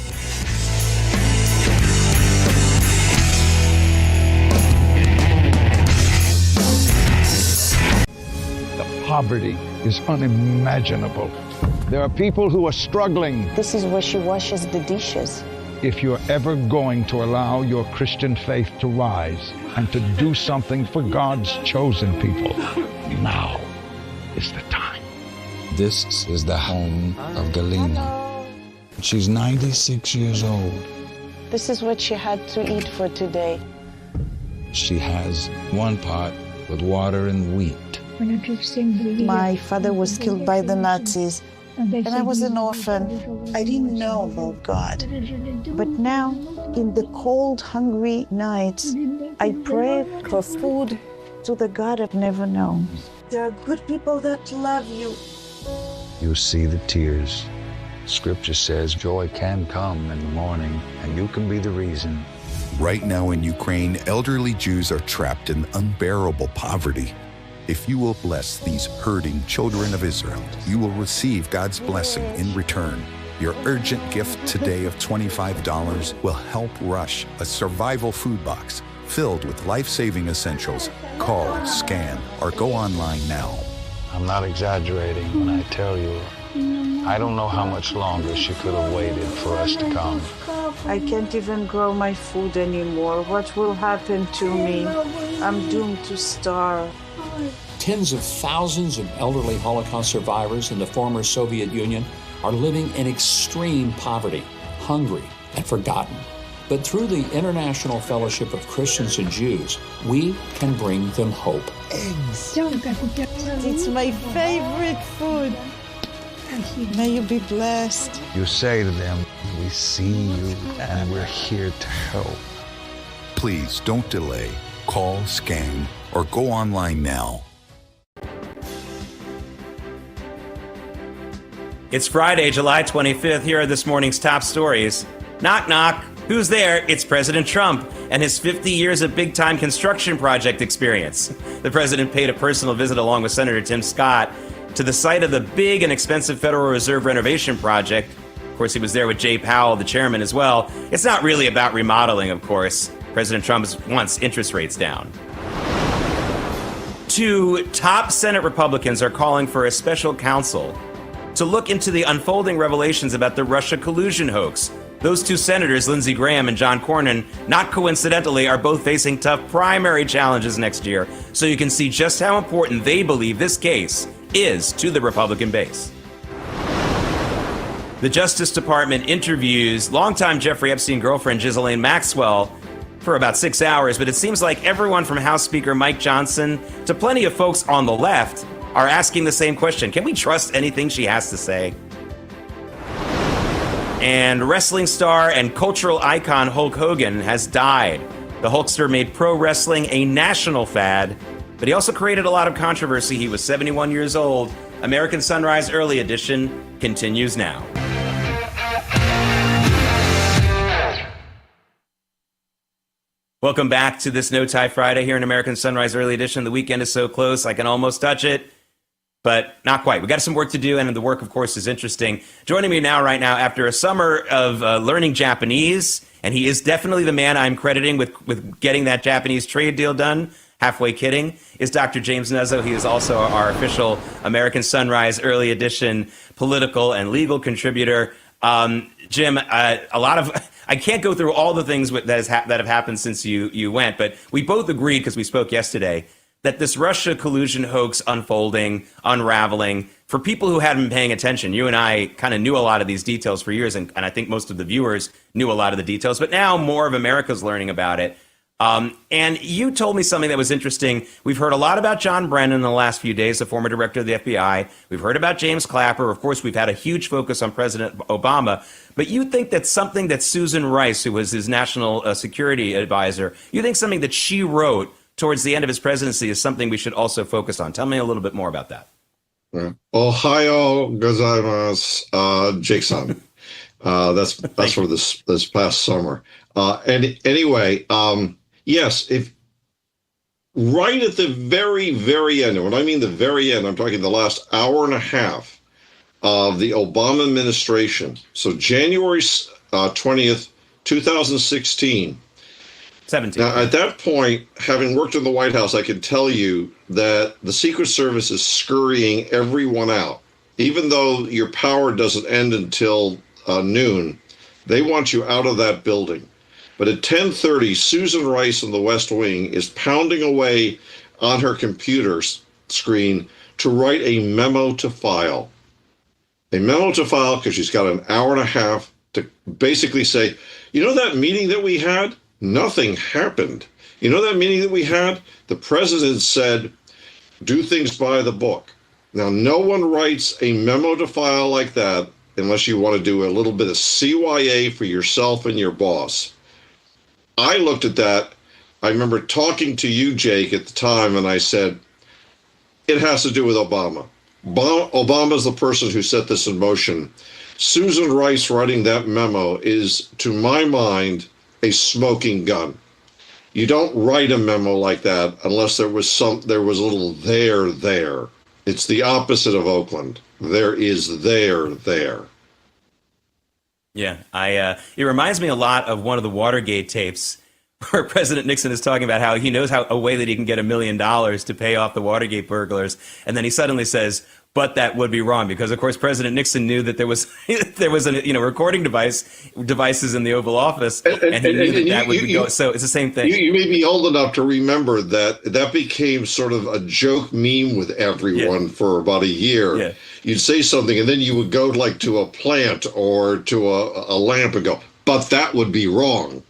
The poverty is unimaginable. There are people who are struggling. This is where she washes the dishes. If you're ever going to allow your Christian faith to rise and to do something for God's chosen people, now is the time. This is the home of Galina. She's 96 years old. This is what she had to eat for today. She has one pot with water and wheat. My father was killed by the Nazis, and I was an orphan. I didn't know about God. But now, in the cold, hungry nights, I pray for food to the God I've never known. There are good people that love you. You see the tears. Scripture says joy can come in the morning, and you can be the reason. Right now in Ukraine, elderly Jews are trapped in unbearable poverty. If you will bless these hurting children of Israel, you will receive God's blessing in return. Your urgent gift today of $25 will help rush a survival food box filled with life-saving essentials. Call, scan, or go online now. I'm not exaggerating when I tell you, I don't know how much longer she could have waited for us to come. I can't even grow my food anymore. What will happen to me? I'm doomed to starve. Tens of thousands of elderly Holocaust survivors in the former Soviet Union are living in extreme poverty, hungry, and forgotten. But through the International Fellowship of Christians and Jews, we can bring them hope. Eggs. It's my favorite food. May you be blessed. You say to them, we see you and we're here to help. Please don't delay. Call, scan, or go online now. It's Friday, July 25th. Here are this morning's top stories. Knock, knock. Who's there? It's President Trump and his 50 years of big-time construction project experience. The president paid a personal visit along with Senator Tim Scott to the site of the big and expensive Federal Reserve renovation project. Of course, he was there with Jay Powell, the chairman, as well. It's not really about remodeling, of course. President Trump wants interest rates down. 2 top Senate Republicans are calling for a special counsel to look into the unfolding revelations about the Russia collusion hoax. Those 2 senators, Lindsey Graham and John Cornyn, not coincidentally, are both facing tough primary challenges next year, so you can see just how important they believe this case is to the Republican base. The Justice Department interviews longtime Jeffrey Epstein girlfriend Ghislaine Maxwell for about 6 hours, but it seems like everyone from House Speaker Mike Johnson to plenty of folks on the left are asking the same question. Can we trust anything she has to say? And wrestling star and cultural icon Hulk Hogan has died. The Hulkster made pro wrestling a national fad, but he also created a lot of controversy. He was 71 years old. American Sunrise Early Edition continues now. Welcome back to this No Tie Friday here in American Sunrise Early Edition. The weekend is so close, I can almost touch it, but not quite. We got some work to do, and the work, of course, is interesting. Joining me right now, after a summer of learning Japanese, and he is definitely the man I'm crediting with getting that Japanese trade deal done, halfway kidding, is Dr. James Nuzzo. He is also our official American Sunrise Early Edition political and legal contributor. Jim, I can't go through all the things that have happened since you went, but we both agreed, because we spoke yesterday, that this Russia collusion hoax unfolding, unraveling, for people who hadn't been paying attention, you and I kind of knew a lot of these details for years, and I think most of the viewers knew a lot of the details, but now more of America's learning about it. And you told me something that was interesting. We've heard a lot about John Brennan in the last few days, the former director of the FBI. We've heard about James Clapper. Of course, we've had a huge focus on President Obama. But you think that something that Susan Rice, who was his national security advisor, you think something that she wrote towards the end of his presidency is something we should also focus on. Tell me a little bit more about that. Ohayo gozaimasu, Jake-san. That's for this past summer. And anyway, yes, if right at the very, very end, and when I mean the very end, I'm talking the last hour and a half of the Obama administration. So January 20th, 2016. 17. Now, at that point, having worked in the White House, I can tell you that the Secret Service is scurrying everyone out. Even though your power doesn't end until noon, they want you out of that building. But at 10:30, Susan Rice in the West Wing is pounding away on her computer screen to write a memo to file. A memo to file, because she's got an hour and a half to basically say, you know that meeting that we had? Nothing happened. You know that meeting that we had? The president said, do things by the book. Now, no one writes a memo to file like that unless you want to do a little bit of CYA for yourself and your boss. I looked at that. I remember talking to you, Jake, at the time, and I said, it has to do with Obama. Obama's the person who set this in motion. Susan Rice writing that memo is, to my mind, a smoking gun. You don't write a memo like that unless there was a little there. It's the opposite of Oakland. There is there. Yeah, it reminds me a lot of one of the Watergate tapes where President Nixon is talking about how he knows a way that he can get $1 million to pay off the Watergate burglars, and then he suddenly says, but that would be wrong, because of course President Nixon knew that there was recording devices in the Oval Office, and he knew that would go. So it's the same thing. You may be old enough to remember that became sort of a joke meme with everyone for about a year. Yeah. You'd say something, and then you would go like to a plant or to a lamp and go, but that would be wrong.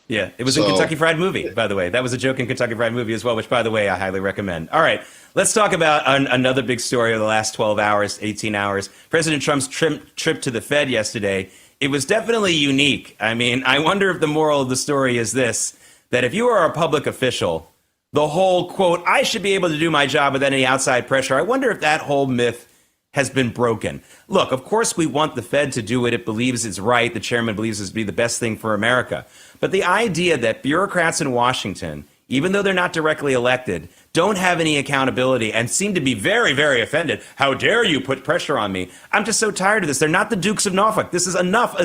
Yeah, it was in Kentucky Fried Movie, by the way. That was a joke in Kentucky Fried Movie as well, which, by the way, I highly recommend. All right, let's talk about another big story of the last 12 hours, 18 hours. President Trump's trip to the Fed yesterday. It was definitely unique. I mean, I wonder if the moral of the story is this, that if you are a public official, the whole, quote, I should be able to do my job without any outside pressure, I wonder if that whole myth has been broken. Look, of course we want the Fed to do what it believes is right. The chairman believes is to be the best thing for America. But the idea that bureaucrats in Washington, even though they're not directly elected, don't have any accountability and seem to be very, very offended. How dare you put pressure on me? I'm just so tired of this. They're not the Dukes of Norfolk. This is enough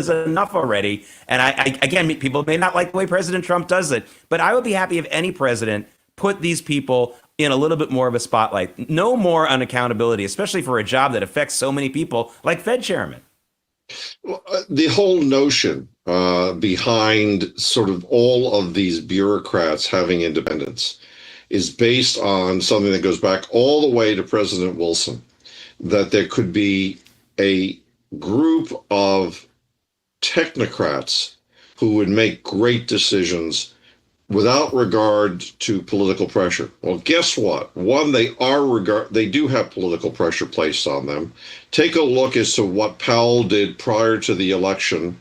already. And again, people may not like the way President Trump does it, but I would be happy if any president put these people in a little bit more of a spotlight. No more unaccountability, especially for a job that affects so many people like Fed chairman. Well, the whole notion behind sort of all of these bureaucrats having independence is based on something that goes back all the way to President Wilson, that there could be a group of technocrats who would make great decisions without regard to political pressure. Well, guess what? One, they do have political pressure placed on them. Take a look as to what Powell did prior to the election,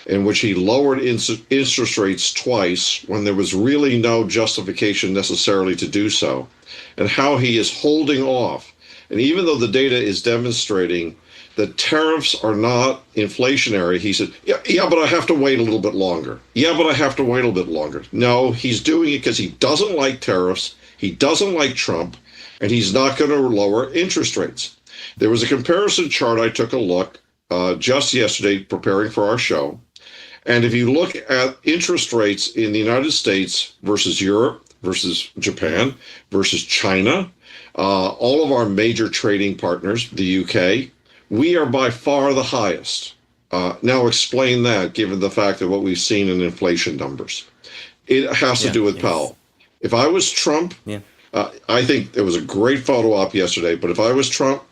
in which he lowered interest rates twice when there was really no justification necessarily to do so, and how he is holding off. And even though the data is demonstrating that tariffs are not inflationary, he said, yeah, but I have to wait a little bit longer. Yeah, but I have to wait a little bit longer. No, he's doing it because he doesn't like tariffs, he doesn't like Trump, and he's not going to lower interest rates. There was a comparison chart I took a look just yesterday preparing for our show. And if you look at interest rates in the United States versus Europe, versus Japan, versus China, all of our major trading partners, the UK, we are by far the highest. Now explain that, given the fact of what we've seen in inflation numbers. It has to do with Powell. If I was Trump, I think there was a great photo op yesterday, but if I was Trump,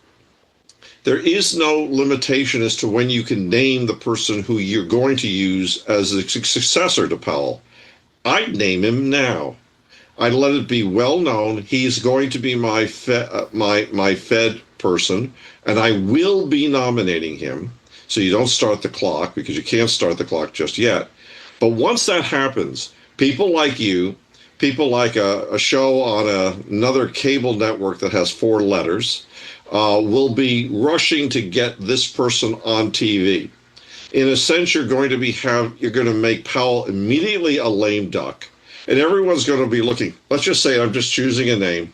there is no limitation as to when you can name the person who you're going to use as a successor to Powell. I'd name him now. I'd let it be well known. He's going to be my Fed person, and I will be nominating him. So you don't start the clock, because you can't start the clock just yet. But once that happens, people like you, people like a show on another cable network that has 4 letters, will be rushing to get this person on TV. In a sense, you're going to make Powell immediately a lame duck, and everyone's going to be looking. Let's just say, I'm just choosing a name,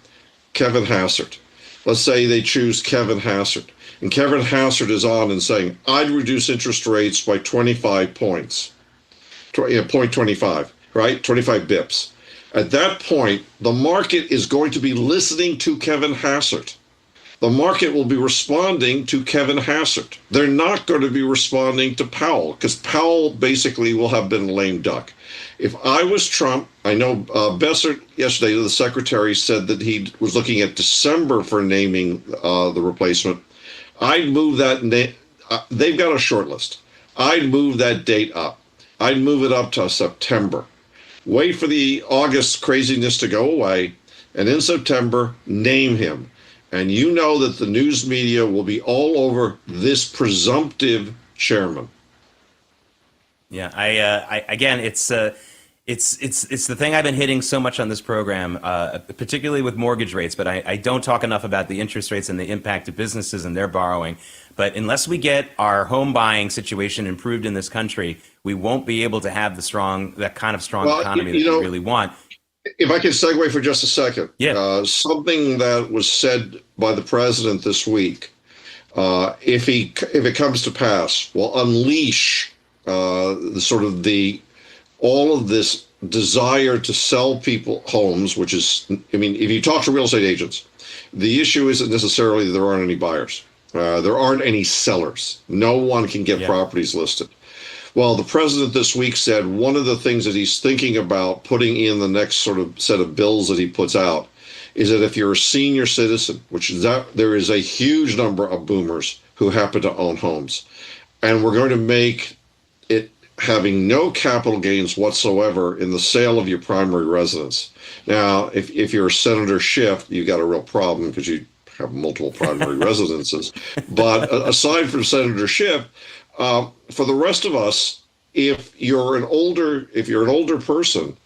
Kevin Hassert. Let's say they choose Kevin Hassert, and Kevin Hassert is on and saying, I'd reduce interest rates by 25 points, 0.25, right? 25 bips. At that point, the market is going to be listening to Kevin Hassert. The market will be responding to Kevin Hassert. They're not going to be responding to Powell, because Powell basically will have been a lame duck. If I was Trump, I know Bessert yesterday, the secretary, said that he was looking at December for naming the replacement. I'd move that. They've got a short list. I'd move that date up. I'd move it up to September. Wait for the August craziness to go away, and in September, name him. And you know that the news media will be all over this presumptive chairman. Yeah, again, it's the thing I've been hitting so much on this program, particularly with mortgage rates. But I don't talk enough about the interest rates and the impact of businesses and their borrowing. But unless we get our home buying situation improved in this country, we won't be able to have that kind of strong economy that we really want. If I can segue for just a second, something that was said by the president this week, if it comes to pass, will unleash all of this desire to sell people homes, which is, I mean, if you talk to real estate agents, the issue isn't necessarily that there aren't any buyers. There aren't any sellers. No one can get properties listed. Well, the president this week said one of the things that he's thinking about putting in the next sort of set of bills that he puts out is that if you're a senior citizen, which is that there is a huge number of boomers who happen to own homes, and we're going to make it having no capital gains whatsoever in the sale of your primary residence. Now, if you're Senator Schiff, you've got a real problem because you have multiple primary residences. But aside from Senator Schiff, for the rest of us, if you're an older person,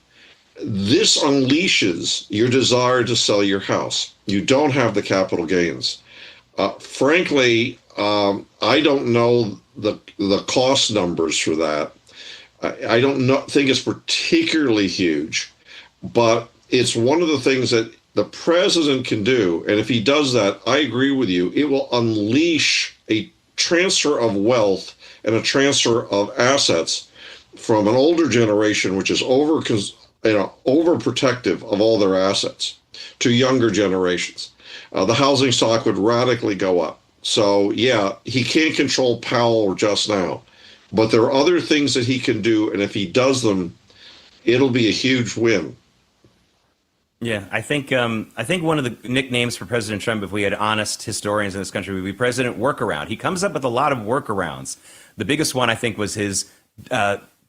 this unleashes your desire to sell your house. You don't have the capital gains. Frankly, I don't know the cost numbers for that. I don't think it's particularly huge, but it's one of the things that the president can do. And if he does that, I agree with you, it will unleash a transfer of wealth and a transfer of assets from an older generation, which is overprotective of all their assets, to younger generations. The housing stock would radically go up. So, yeah, he can't control Powell just now, but there are other things that he can do, and if he does them, it'll be a huge win. Yeah, I think one of the nicknames for President Trump, if we had honest historians in this country, would be President Workaround. He comes up with a lot of workarounds. The biggest one, I think, was his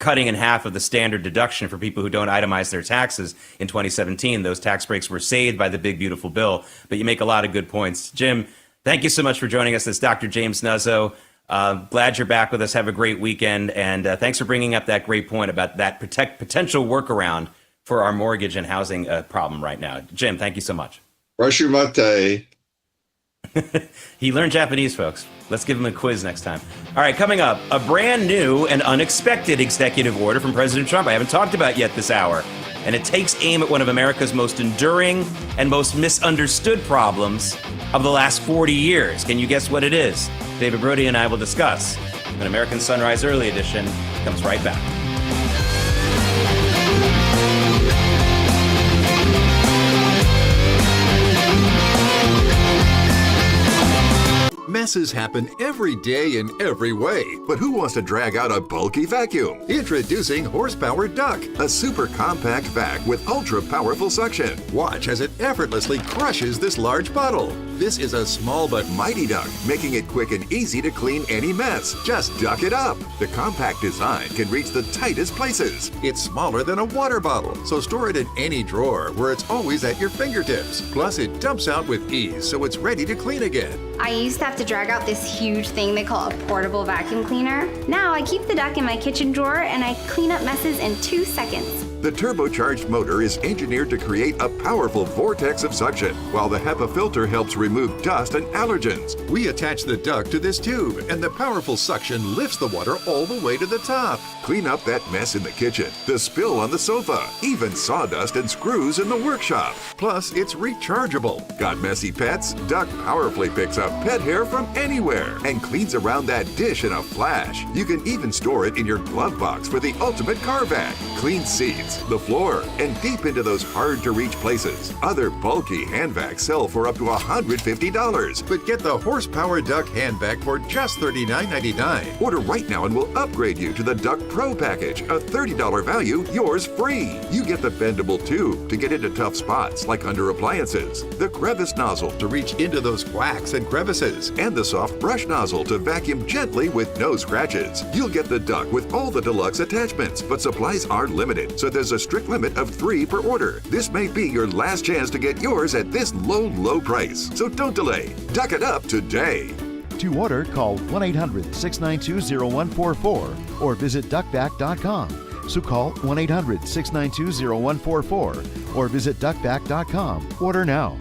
cutting in half of the standard deduction for people who don't itemize their taxes in 2017. Those tax breaks were saved by the big, beautiful bill. But you make a lot of good points. Jim, thank you so much for joining us. This is Dr. James Nuzzo. Glad you're back with us. Have a great weekend. And thanks for bringing up that great point about that potential workaround for our mortgage and housing problem right now. Jim, thank you so much. Rashumate. He learned Japanese, folks. Let's give him a quiz next time. All right, coming up, a brand new and unexpected executive order from President Trump I haven't talked about yet this hour. And it takes aim at one of America's most enduring and most misunderstood problems of the last 40 years. Can you guess what it is? David Brody and I will discuss when American Sunrise Early Edition comes right back. Messes happen every day in every way, but who wants to drag out a bulky vacuum? Introducing Horsepower Duck, a super compact vac with ultra-powerful suction. Watch as it effortlessly crushes this large bottle. This is a small but mighty duck, making it quick and easy to clean any mess. Just duck it up. The compact design can reach the tightest places. It's smaller than a water bottle, so store it in any drawer where it's always at your fingertips. Plus, it dumps out with ease, so it's ready to clean again. I used to have to drag out this huge thing they call a portable vacuum cleaner. Now I keep the duck in my kitchen drawer and I clean up messes in 2 seconds. The turbocharged motor is engineered to create a powerful vortex of suction, while the HEPA filter helps remove dust and allergens. We attach the duck to this tube, and the powerful suction lifts the water all the way to the top. Clean up that mess in the kitchen, the spill on the sofa, even sawdust and screws in the workshop. Plus, it's rechargeable. Got messy pets? Duck powerfully picks up pet hair from anywhere and cleans around that dish in a flash. You can even store it in your glove box for the ultimate car vac. Clean seats, the floor, and deep into those hard-to-reach places. Other bulky hand vacs sell for up to $150, but get the Horsepower Duck hand vac for just $39.99. Order right now and we'll upgrade you to the Duck Pro package, a $30 value, yours free. You get the bendable tube to get into tough spots like under appliances, the crevice nozzle to reach into those quacks and crevices, and the soft brush nozzle to vacuum gently with no scratches. You'll get the Duck with all the deluxe attachments, but supplies are limited, so there's a strict limit of 3 per order. This may be your last chance to get yours at this low price. So don't delay. Duck it up today. To order, call 1-800-692-0144 or visit duckback.com. So call 1-800-692-0144 or visit duckback.com. Order now.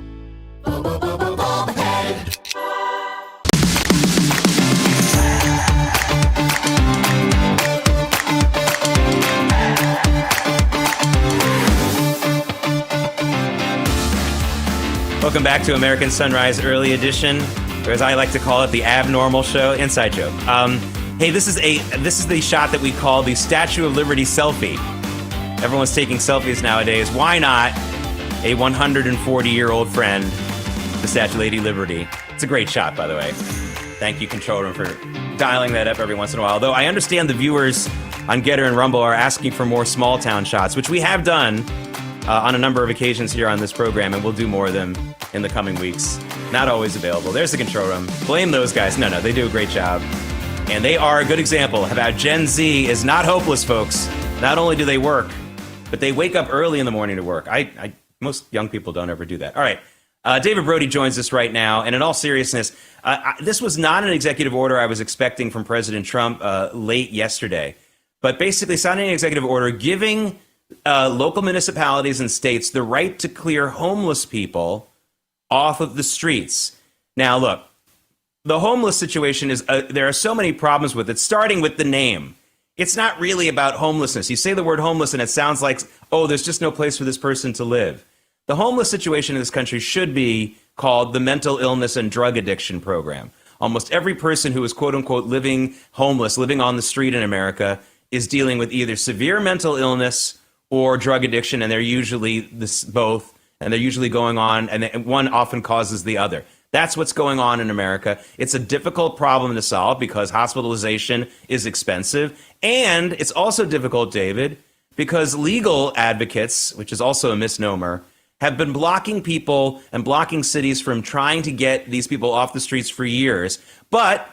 Welcome back to American Sunrise Early Edition, or as I like to call it, the abnormal show. Inside joke. Hey, this is the shot that we call the Statue of Liberty selfie. Everyone's taking selfies nowadays. Why not a 140-year-old friend, the Statue of Lady Liberty? It's a great shot, by the way. Thank you, Control Room, for dialing that up every once in a while. Though I understand the viewers on Getter and Rumble are asking for more small-town shots, which we have done on a number of occasions here on this program, and we'll do more of them in the coming weeks. Not always available. There's the Control Room. Blame those guys. No, they do a great job. And they are a good example of how Gen Z is not hopeless, folks. Not only do they work, but they wake up early in the morning to work. Most young people don't ever do that. All right. David Brody joins us right now. And in all seriousness, this was not an executive order I was expecting from President Trump late yesterday. But basically signing an executive order giving local municipalities and states the right to clear homeless people off of the streets. Now, look, the homeless situation is, there are so many problems with it, starting with the name. It's not really about homelessness. You say the word homeless and it sounds like, oh, there's just no place for this person to live. The homeless situation in this country should be called the Mental Illness and Drug Addiction Program. Almost every person who is, quote unquote, living homeless, living on the street in America, is dealing with either severe mental illness or drug addiction, and they're usually both, and they're usually going on, and one often causes the other. That's what's going on in America. It's a difficult problem to solve because hospitalization is expensive, and it's also difficult, David, because legal advocates, which is also a misnomer, have been blocking people and blocking cities from trying to get these people off the streets for years. But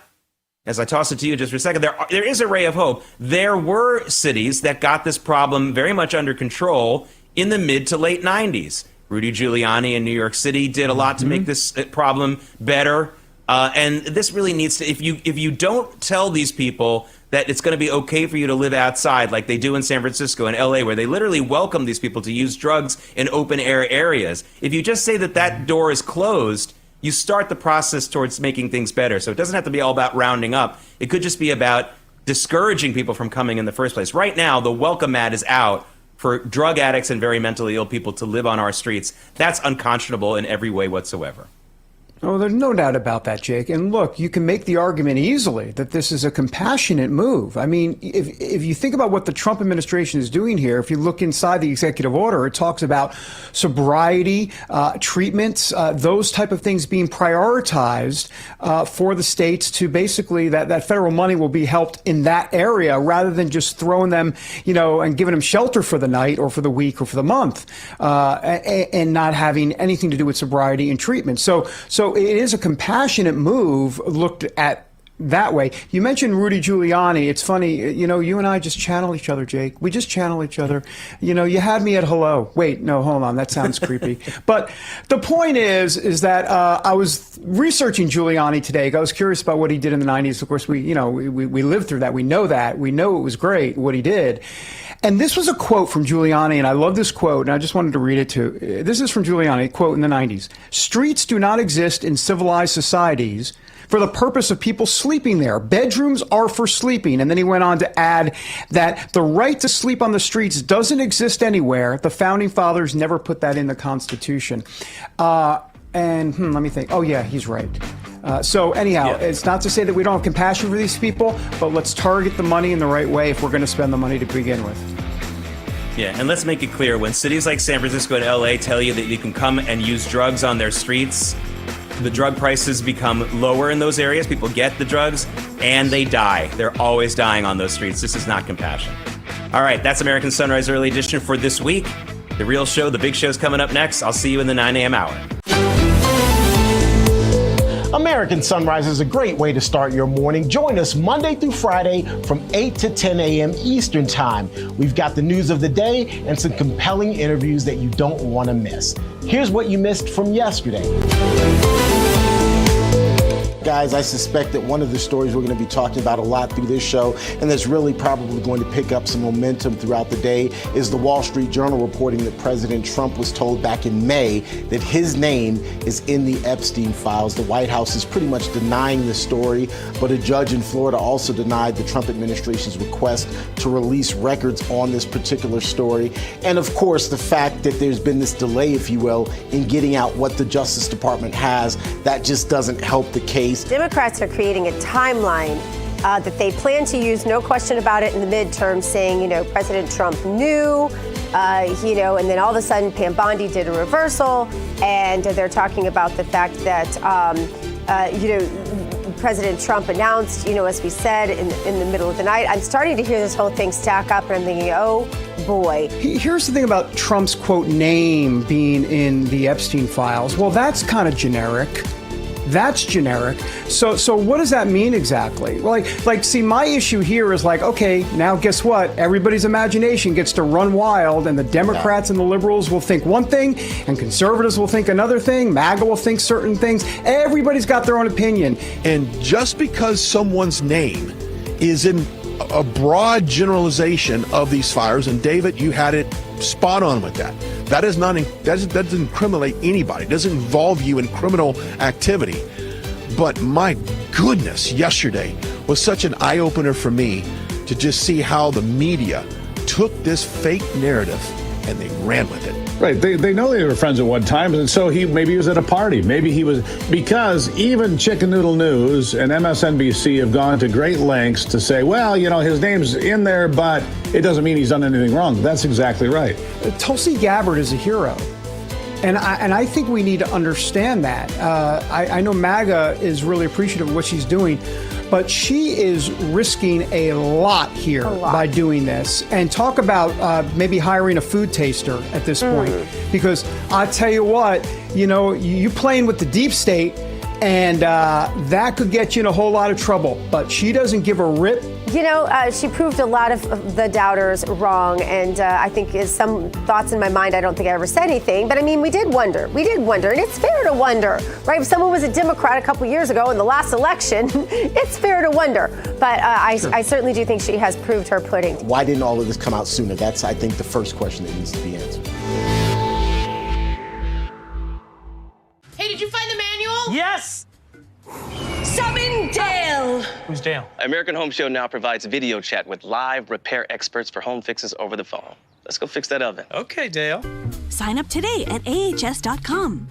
as I toss it to you just for a second, there is a ray of hope. There were cities that got this problem very much under control in the mid to late 90s. Rudy Giuliani in New York City did a lot to make this problem better. And this really needs to, if you don't tell these people that it's going to be okay for you to live outside like they do in San Francisco and LA, where they literally welcome these people to use drugs in open air areas. If you just say that that door is closed, you start the process towards making things better. So it doesn't have to be all about rounding up. It could just be about discouraging people from coming in the first place. Right now, the welcome mat is out for drug addicts and very mentally ill people to live on our streets. That's unconscionable in every way whatsoever. Oh, there's no doubt about that, Jake. And look, you can make the argument easily that this is a compassionate move. I mean, if you think about what the Trump administration is doing here, if you look inside the executive order, it talks about sobriety, treatments, those type of things being prioritized for the states to basically that federal money will be helped in that area rather than just throwing them, and giving them shelter for the night or for the week or for the month and not having anything to do with sobriety and treatment. So it is a compassionate move looked at that way. You mentioned Rudy Giuliani. It's funny, you and I just channel each other, Jake. We just channel each other. You had me at hello. Wait, no, hold on. That sounds creepy. But the point is that I was researching Giuliani today. I was curious about what he did in the 90s. Of course, we lived through that. We know that. We know it was great, what he did. And this was a quote from Giuliani, and I love this quote, and I just wanted to read it too. This is from Giuliani, quote in the 90s. "Streets do not exist in civilized societies for the purpose of people sleeping there. Bedrooms are for sleeping." And then he went on to add that the right to sleep on the streets doesn't exist anywhere. The founding fathers never put that in the Constitution. Let me think. Oh, yeah, he's right. So anyhow, It's not to say that we don't have compassion for these people, but let's target the money in the right way if we're going to spend the money to begin with. Yeah, and let's make it clear, when cities like San Francisco and LA tell you that you can come and use drugs on their streets, the drug prices become lower in those areas. People get the drugs and they die. They're always dying on those streets. This is not compassion. All right, that's American Sunrise Early Edition for this week. The real show, the big show's coming up next. I'll see you in the 9 a.m. hour. American Sunrise is a great way to start your morning. Join us Monday through Friday from 8 to 10 a.m. Eastern Time. We've got the news of the day and some compelling interviews that you don't want to miss. Here's what you missed from yesterday. Guys, I suspect that one of the stories we're going to be talking about a lot through this show, and that's really probably going to pick up some momentum throughout the day, is the Wall Street Journal reporting that President Trump was told back in May that his name is in the Epstein files. The White House is pretty much denying the story, but a judge in Florida also denied the Trump administration's request to release records on this particular story. And of course, the fact that there's been this delay, if you will, in getting out what the Justice Department has, that just doesn't help the case. Democrats are creating a timeline that they plan to use, no question about it, in the midterm, saying, President Trump knew, and then all of a sudden Pam Bondi did a reversal, and they're talking about the fact that, President Trump announced, as we said, in the middle of the night. I'm starting to hear this whole thing stack up, and I'm thinking, oh, boy. Here's the thing about Trump's, quote, name being in the Epstein files. Well, that's kind of generic. That's generic. So what does that mean exactly? Well, see, my issue here is okay, now guess what? Everybody's imagination gets to run wild, and the Democrats and the liberals will think one thing, and conservatives will think another thing, MAGA will think certain things. Everybody's got their own opinion. And just because someone's name is in a broad generalization of these fires, and David, you had it spot on with that. That doesn't incriminate anybody. It doesn't involve you in criminal activity. But my goodness, yesterday was such an eye-opener for me to just see how the media took this fake narrative and they ran with it. Right. They know they were friends at one time, and so maybe he was at a party. Maybe he was, because even Chicken Noodle News and MSNBC have gone to great lengths to say, well, his name's in there, but it doesn't mean he's done anything wrong. That's exactly right. Tulsi Gabbard is a hero. And I think we need to understand that. I know MAGA is really appreciative of what she's doing, but she is risking a lot here by doing this. And talk about maybe hiring a food taster at this point. Because I tell you what, you playing with the deep state, And that could get you in a whole lot of trouble. But she doesn't give a rip. You know, she proved a lot of the doubters wrong. And I think is some thoughts in my mind, I don't think I ever said anything. But I mean, we did wonder. And it's fair to wonder, right? If someone was a Democrat a couple years ago in the last election, it's fair to wonder. But I certainly do think she has proved her pudding. Why didn't all of this come out sooner? That's, I think, the first question that needs to be answered. Hey, did you find the manual? Yes! Summon Dale! Who's Dale? American Home Show now provides video chat with live repair experts for home fixes over the phone. Let's go fix that oven. Okay, Dale. Sign up today at ahs.com.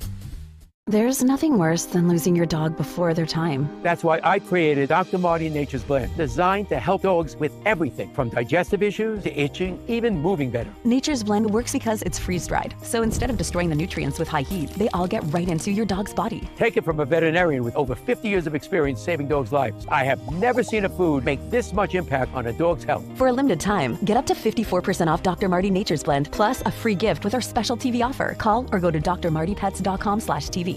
There's nothing worse than losing your dog before their time. That's why I created Dr. Marty Nature's Blend, designed to help dogs with everything from digestive issues to itching, even moving better. Nature's Blend works because it's freeze-dried. So instead of destroying the nutrients with high heat, they all get right into your dog's body. Take it from a veterinarian with over 50 years of experience saving dogs' lives. I have never seen a food make this much impact on a dog's health. For a limited time, get up to 54% off Dr. Marty Nature's Blend, plus a free gift with our special TV offer. Call or go to drmartypets.com/TV.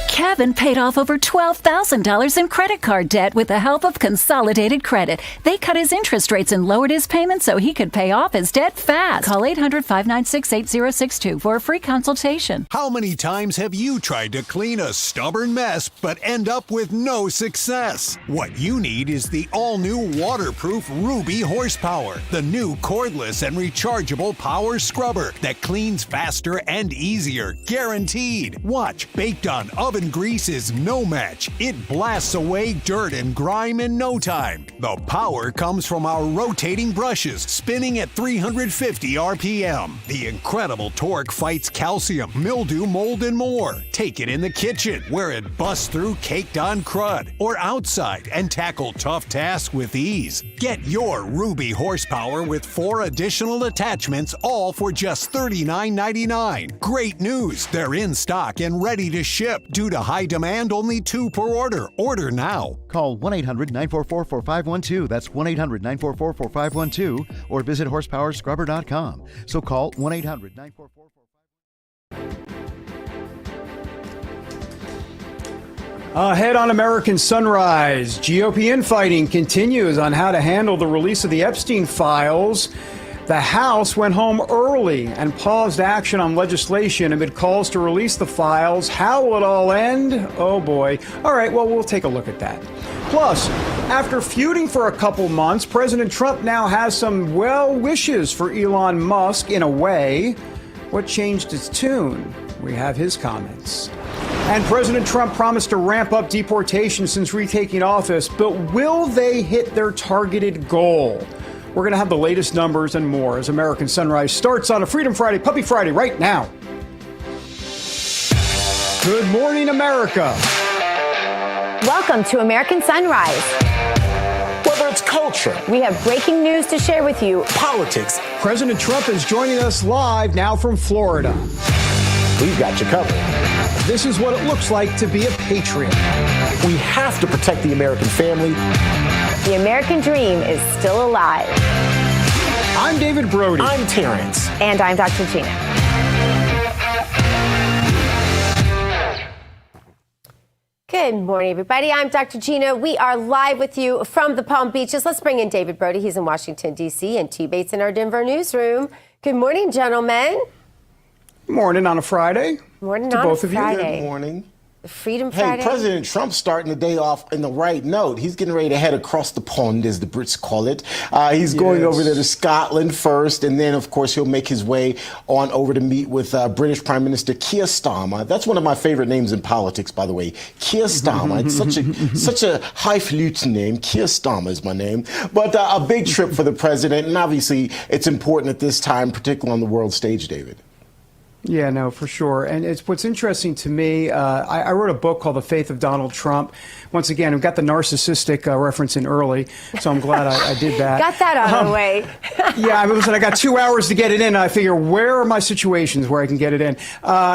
Kevin paid off over $12,000 in credit card debt with the help of Consolidated Credit. They cut his interest rates and lowered his payments so he could pay off his debt fast. Call 800-596-8062 for a free consultation. How many times have you tried to clean a stubborn mess but end up with no success? What you need is the all-new waterproof Ruby Horsepower, the new cordless and rechargeable power scrubber that cleans faster and easier, guaranteed. Watch, baked on oven grease is no match. It blasts away dirt and grime in no time. The power comes from our rotating brushes, spinning at 350 RPM. The incredible torque fights calcium, mildew, mold, and more. Take it in the kitchen, where it busts through caked-on crud, or outside and tackle tough tasks with ease. Get your Ruby Horsepower with 4 additional attachments, all for just $39.99. Great news! They're in stock and ready to ship. Due to high demand, only 2 per order. Order now. Call 1-800-944-4512. That's 1-800-944-4512. Or visit horsepowerscrubber.com. So call 1-800-944-4512. Ahead on American Sunrise, GOP infighting continues on how to handle the release of the Epstein files. The House went home early and paused action on legislation amid calls to release the files. How will it all end? Oh boy. All right, well, we'll take a look at that. Plus, after feuding for a couple months, President Trump now has some well wishes for Elon Musk in a way. What changed its tune? We have his comments. And President Trump promised to ramp up deportation since retaking office, but will they hit their targeted goal? We're going to have the latest numbers and more as American Sunrise starts on a Freedom Friday, Puppy Friday, right now. Good morning, America. Welcome to American Sunrise. Whether it's culture, we have breaking news to share with you. Politics. President Trump is joining us live now from Florida. We've got you covered. This is what it looks like to be a patriot. We have to protect the American family. The American dream is still alive. I'm David Brody. I'm Terrence. And I'm Dr. Gina. Good morning, everybody. I'm Dr. Gina. We are live with you from the Palm Beaches. Let's bring in David Brody. He's in Washington, D.C., and T. Bates in our Denver newsroom. Good morning, gentlemen. Morning on a Friday. Morning to on both a of you. Friday. Good morning. Freedom Friday. Hey, President Trump's starting the day off in the right note. He's getting ready to head across the pond, as the Brits call it. He's going over there to Scotland first, and then, of course, he'll make his way on over to meet with British Prime Minister Keir Starmer. That's one of my favorite names in politics, by the way. Keir Starmer. It's such a highfalutin name. Keir Starmer is my name. But a big trip for the president, and obviously it's important at this time, particularly on the world stage, David. Yeah, no, for sure. And it's what's interesting to me. I wrote a book called The Faith of Donald Trump. Once again, we got the narcissistic reference in early, so I'm glad I did that. Got that out of the way. Yeah, I mean, listen, I got 2 hours to get it in. And I figure, where are my situations where I can get it in?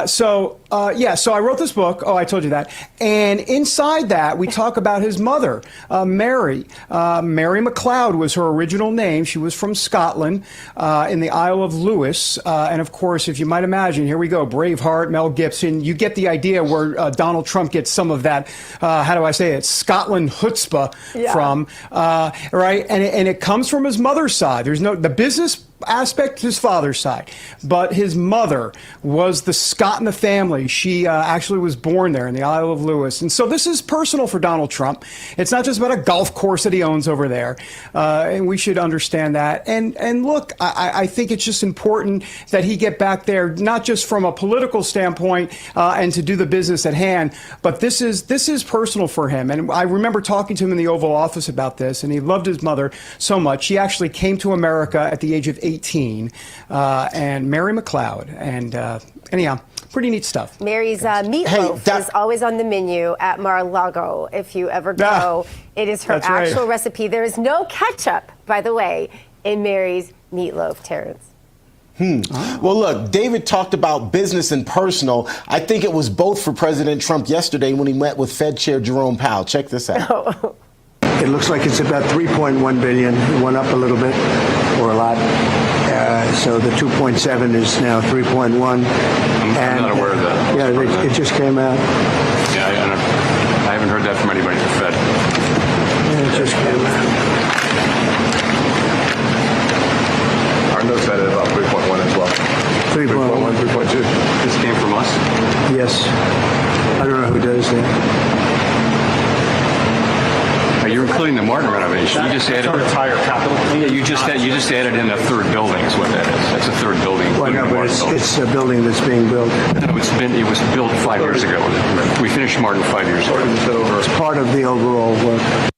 So I wrote this book. Oh, I told you that. And inside that, we talk about his mother, Mary. Mary MacLeod was her original name. She was from Scotland in the Isle of Lewis. And of course, if you might imagine, imagine, here we go, Braveheart, Mel Gibson. You get the idea where Donald Trump gets some of that, how do I say it, Scotland chutzpah from, right? And it comes from his mother's side. There's the business aspect, his father's side, but his mother was the Scot in the family. She actually was born there in the Isle of Lewis, and so this is personal for Donald Trump. It's not just about a golf course that he owns over there, and we should understand that. And look, I think it's just important that he get back there, not just from a political standpoint and to do the business at hand, but this is personal for him. And I remember talking to him in the Oval Office about this, and he loved his mother so much. She actually came to America at the age of 18, and Mary McLeod. And anyhow, pretty neat stuff. Mary's meatloaf is always on the menu at Mar-a-Lago if you ever go. It is her actual recipe. There is no ketchup, by the way, in Mary's meatloaf, Terrence. Well, look, David talked about business and personal. I think it was both for President Trump yesterday when he met with Fed Chair Jerome Powell. Check this out. It looks like it's about 3.1 billion. It went up a little bit, or a lot. So the 2.7 is now 3.1. I'm not aware of that. Yeah, it just came out. Yeah, I haven't heard that from anybody at the Fed. Yeah, it just came out. Our notes had it about 3.1 as well. 3.1, 3.2. This came from us? Yes. I don't know who does that. You're including the Martin renovation. You just added entire capital. Yeah, you just added in a third building. Is what that is. That's a third building. Well, no, but it's a building that's being built. No, it was built 5 years ago. We finished Martin 5 years ago. It's part of the overall work.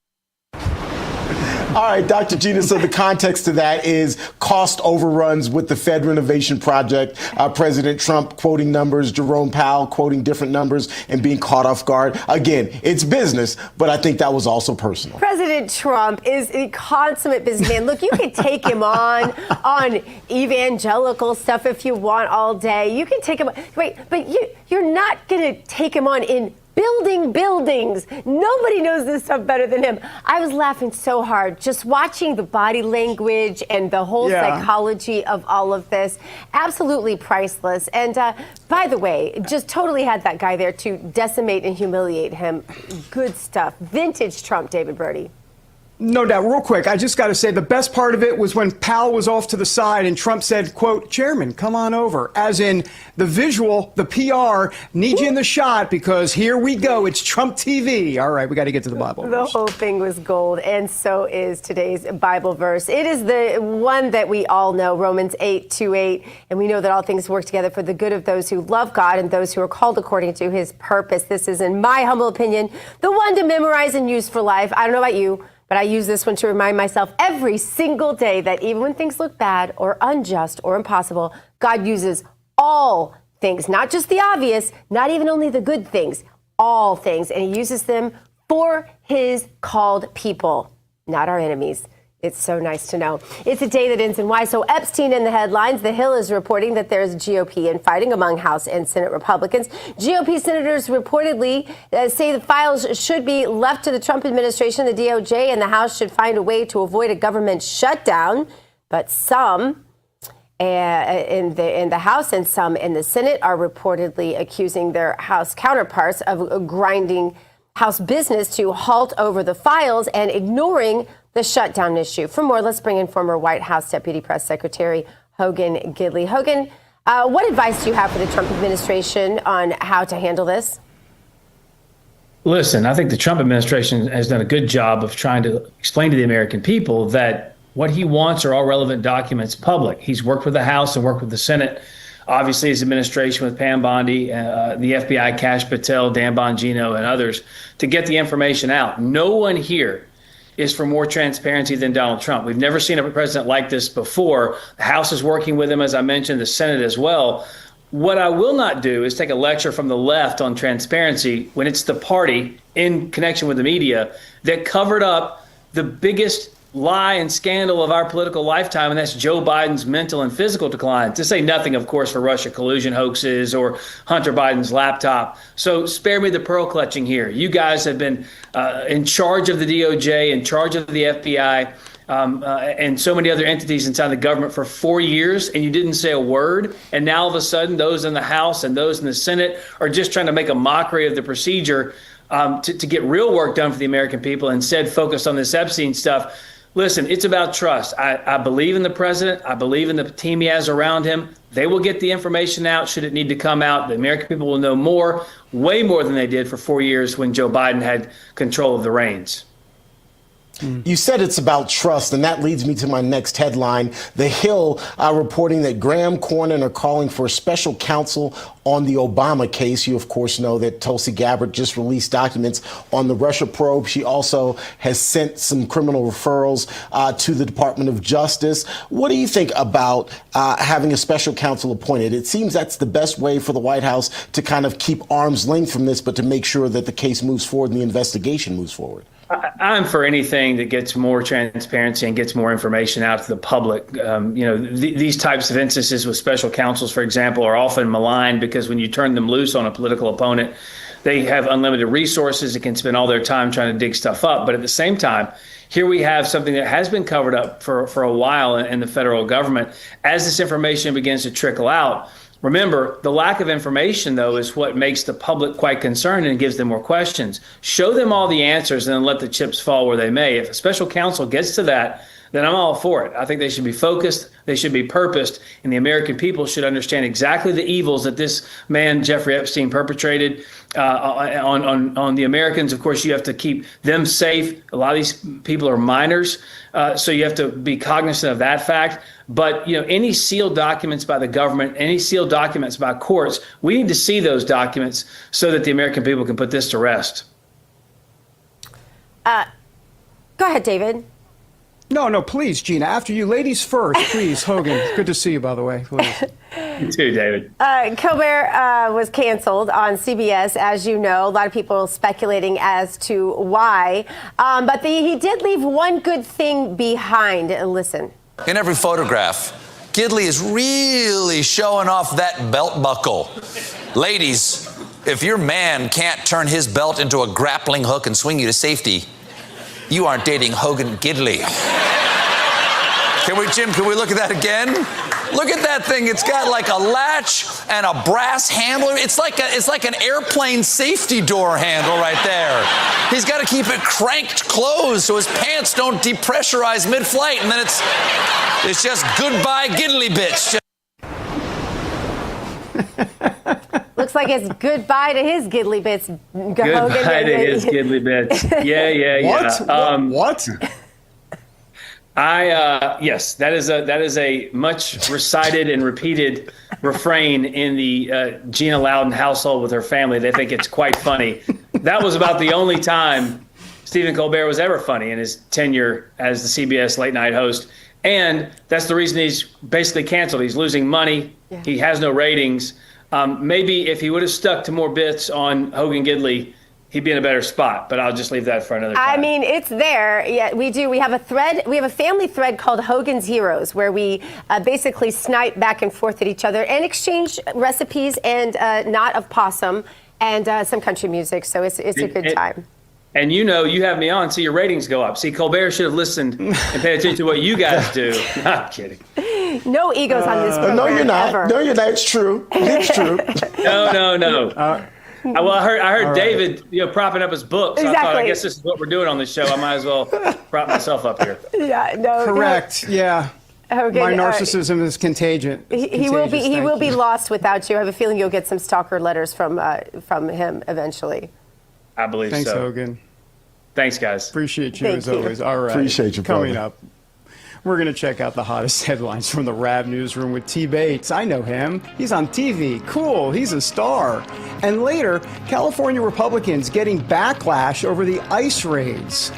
All right, Dr. Gina, so the context to that is cost overruns with the Fed renovation project. President Trump quoting numbers, Jerome Powell quoting different numbers, and being caught off guard. Again, it's business, but I think that was also personal. President Trump is a consummate businessman. Look, you can take him on evangelical stuff if you want all day. You can take him on. Wait, but you're not going to take him on in building buildings. Nobody knows this stuff better than him. I was laughing so hard just watching the body language and the whole psychology of all of this. Absolutely priceless. And by the way, just totally had that guy there to decimate and humiliate him. Good stuff. Vintage Trump, David Brody. No doubt. Real quick, I just got to say the best part of it was when Powell was off to the side and Trump said, quote, "Chairman, come on over." As in the visual, the PR, need you in the shot because here we go. It's Trump TV. All right, we got to get to the Bible verse. The whole thing was gold, and so is today's Bible verse. It is the one that we all know, Romans 8:28, and we know that all things work together for the good of those who love God and those who are called according to his purpose. This is, in my humble opinion, the one to memorize and use for life. I don't know about you, but I use this one to remind myself every single day that even when things look bad or unjust or impossible, God uses all things, not just the obvious, not even only the good things, all things. And he uses them for his called people, not our enemies. It's so nice to know. It's a day that ends in Y. So Epstein in the headlines. The Hill is reporting that there's GOP infighting among House and Senate Republicans. GOP senators reportedly say the files should be left to the Trump administration, the DOJ, and the House should find a way to avoid a government shutdown. But some in the House and some in the Senate are reportedly accusing their House counterparts of grinding House business to halt over the files and ignoring the shutdown issue. For more, let's bring in former White House Deputy Press Secretary Hogan Gidley. Hogan, what advice do you have for the Trump administration on how to handle this? Listen, I think the Trump administration has done a good job of trying to explain to the American people that what he wants are all relevant documents public. He's worked with the House and worked with the Senate. Obviously, his administration with Pam Bondi, the FBI, Kash Patel, Dan Bongino, and others to get the information out. No one here is for more transparency than Donald Trump. We've never seen a president like this before. The House is working with him, as I mentioned, the Senate as well. What I will not do is take a lecture from the left on transparency when it's the party in connection with the media that covered up the biggest lie and scandal of our political lifetime, and that's Joe Biden's mental and physical decline. To say nothing, of course, for Russia collusion hoaxes or Hunter Biden's laptop. So spare me the pearl clutching here. You guys have been in charge of the DOJ, in charge of the FBI. and so many other entities inside the government for 4 years, and you didn't say a word. And now all of a sudden, those in the House and those in the Senate are just trying to make a mockery of the procedure to get real work done for the American people, instead focused on this Epstein stuff. Listen, it's about trust. I believe in the president. I believe in the team he has around him. They will get the information out should it need to come out. The American people will know more, way more than they did for 4 years when Joe Biden had control of the reins. You said it's about trust, and that leads me to my next headline. The Hill reporting that Graham Cornyn are calling for a special counsel on the Obama case. You, of course, know that Tulsi Gabbard just released documents on the Russia probe. She also has sent some criminal referrals to the Department of Justice. What do you think about having a special counsel appointed? It seems that's the best way for the White House to kind of keep arm's length from this, but to make sure that the case moves forward and the investigation moves forward. I'm for anything that gets more transparency and gets more information out to the public. These types of instances with special counsels, for example, are often maligned because when you turn them loose on a political opponent, they have unlimited resources and can spend all their time trying to dig stuff up. But at the same time, here we have something that has been covered up for a while in the federal government. As this information begins to trickle out, remember, the lack of information, though, is what makes the public quite concerned and gives them more questions. Show them all the answers and then let the chips fall where they may. If a special counsel gets to that, then I'm all for it. I think they should be focused, they should be purposed, and the American people should understand exactly the evils that this man, Jeffrey Epstein, perpetrated on the Americans. Of course, you have to keep them safe. A lot of these people are minors, so you have to be cognizant of that fact. But any sealed documents by the government, any sealed documents by courts, we need to see those documents so that the American people can put this to rest. Go ahead, David. No, please, Gina. After you, ladies first, please. Hogan, good to see you, by the way. Please. You too, David. Colbert was canceled on CBS, as you know. A lot of people speculating as to why. But he did leave one good thing behind. Listen. In every photograph, Gidley is really showing off that belt buckle. Ladies, if your man can't turn his belt into a grappling hook and swing you to safety, you aren't dating Hogan Gidley. Can we look at that again? Look at that thing. It's got like a latch and a brass handle. It's like an airplane safety door handle right there. He's got to keep it cranked closed so his pants don't depressurize mid-flight, and then it's just goodbye Gidley bitch. Looks like it's goodbye to his Gidley bits. Goodbye to his Gidley bits. Yeah. What? Yes, that is a much recited and repeated refrain in the Gina Loudon household with her family. They think it's quite funny. That was about the only time Stephen Colbert was ever funny in his tenure as the CBS late night host. And that's the reason he's basically canceled. He's losing money. Yeah. He has no ratings. Maybe if he would have stuck to more bits on Hogan Gidley, he'd be in a better spot, but I'll just leave that for another time. I mean, it's there. Yeah, we do. We have a thread. We have a family thread called Hogan's Heroes, where we basically snipe back and forth at each other and exchange recipes and not of possum and some country music. So it's a good time. And you have me on, so your ratings go up. See, Colbert should have listened and paid attention to what you guys do. I'm kidding. No egos on this program. No, you're not. Ever. No, you're not. It's true. It's true. No. Well, I heard David, propping up his book. So Exactly. I thought, I guess this is what we're doing on this show. I might as well prop myself up here. Yeah, no. Correct. Yeah. Hogan, my narcissism is contagious. He will be lost without you. I have a feeling you'll get some stalker letters from him eventually. I believe Thanks, so. Thanks, Hogan. Thanks, guys. Appreciate you Thank as you. always. All right. Appreciate you, Coming brother. up, we're going to check out the hottest headlines from the Rab Newsroom with T. Bates. I know him. He's on TV. Cool. He's a star. And later, California Republicans getting backlash over the ICE raids.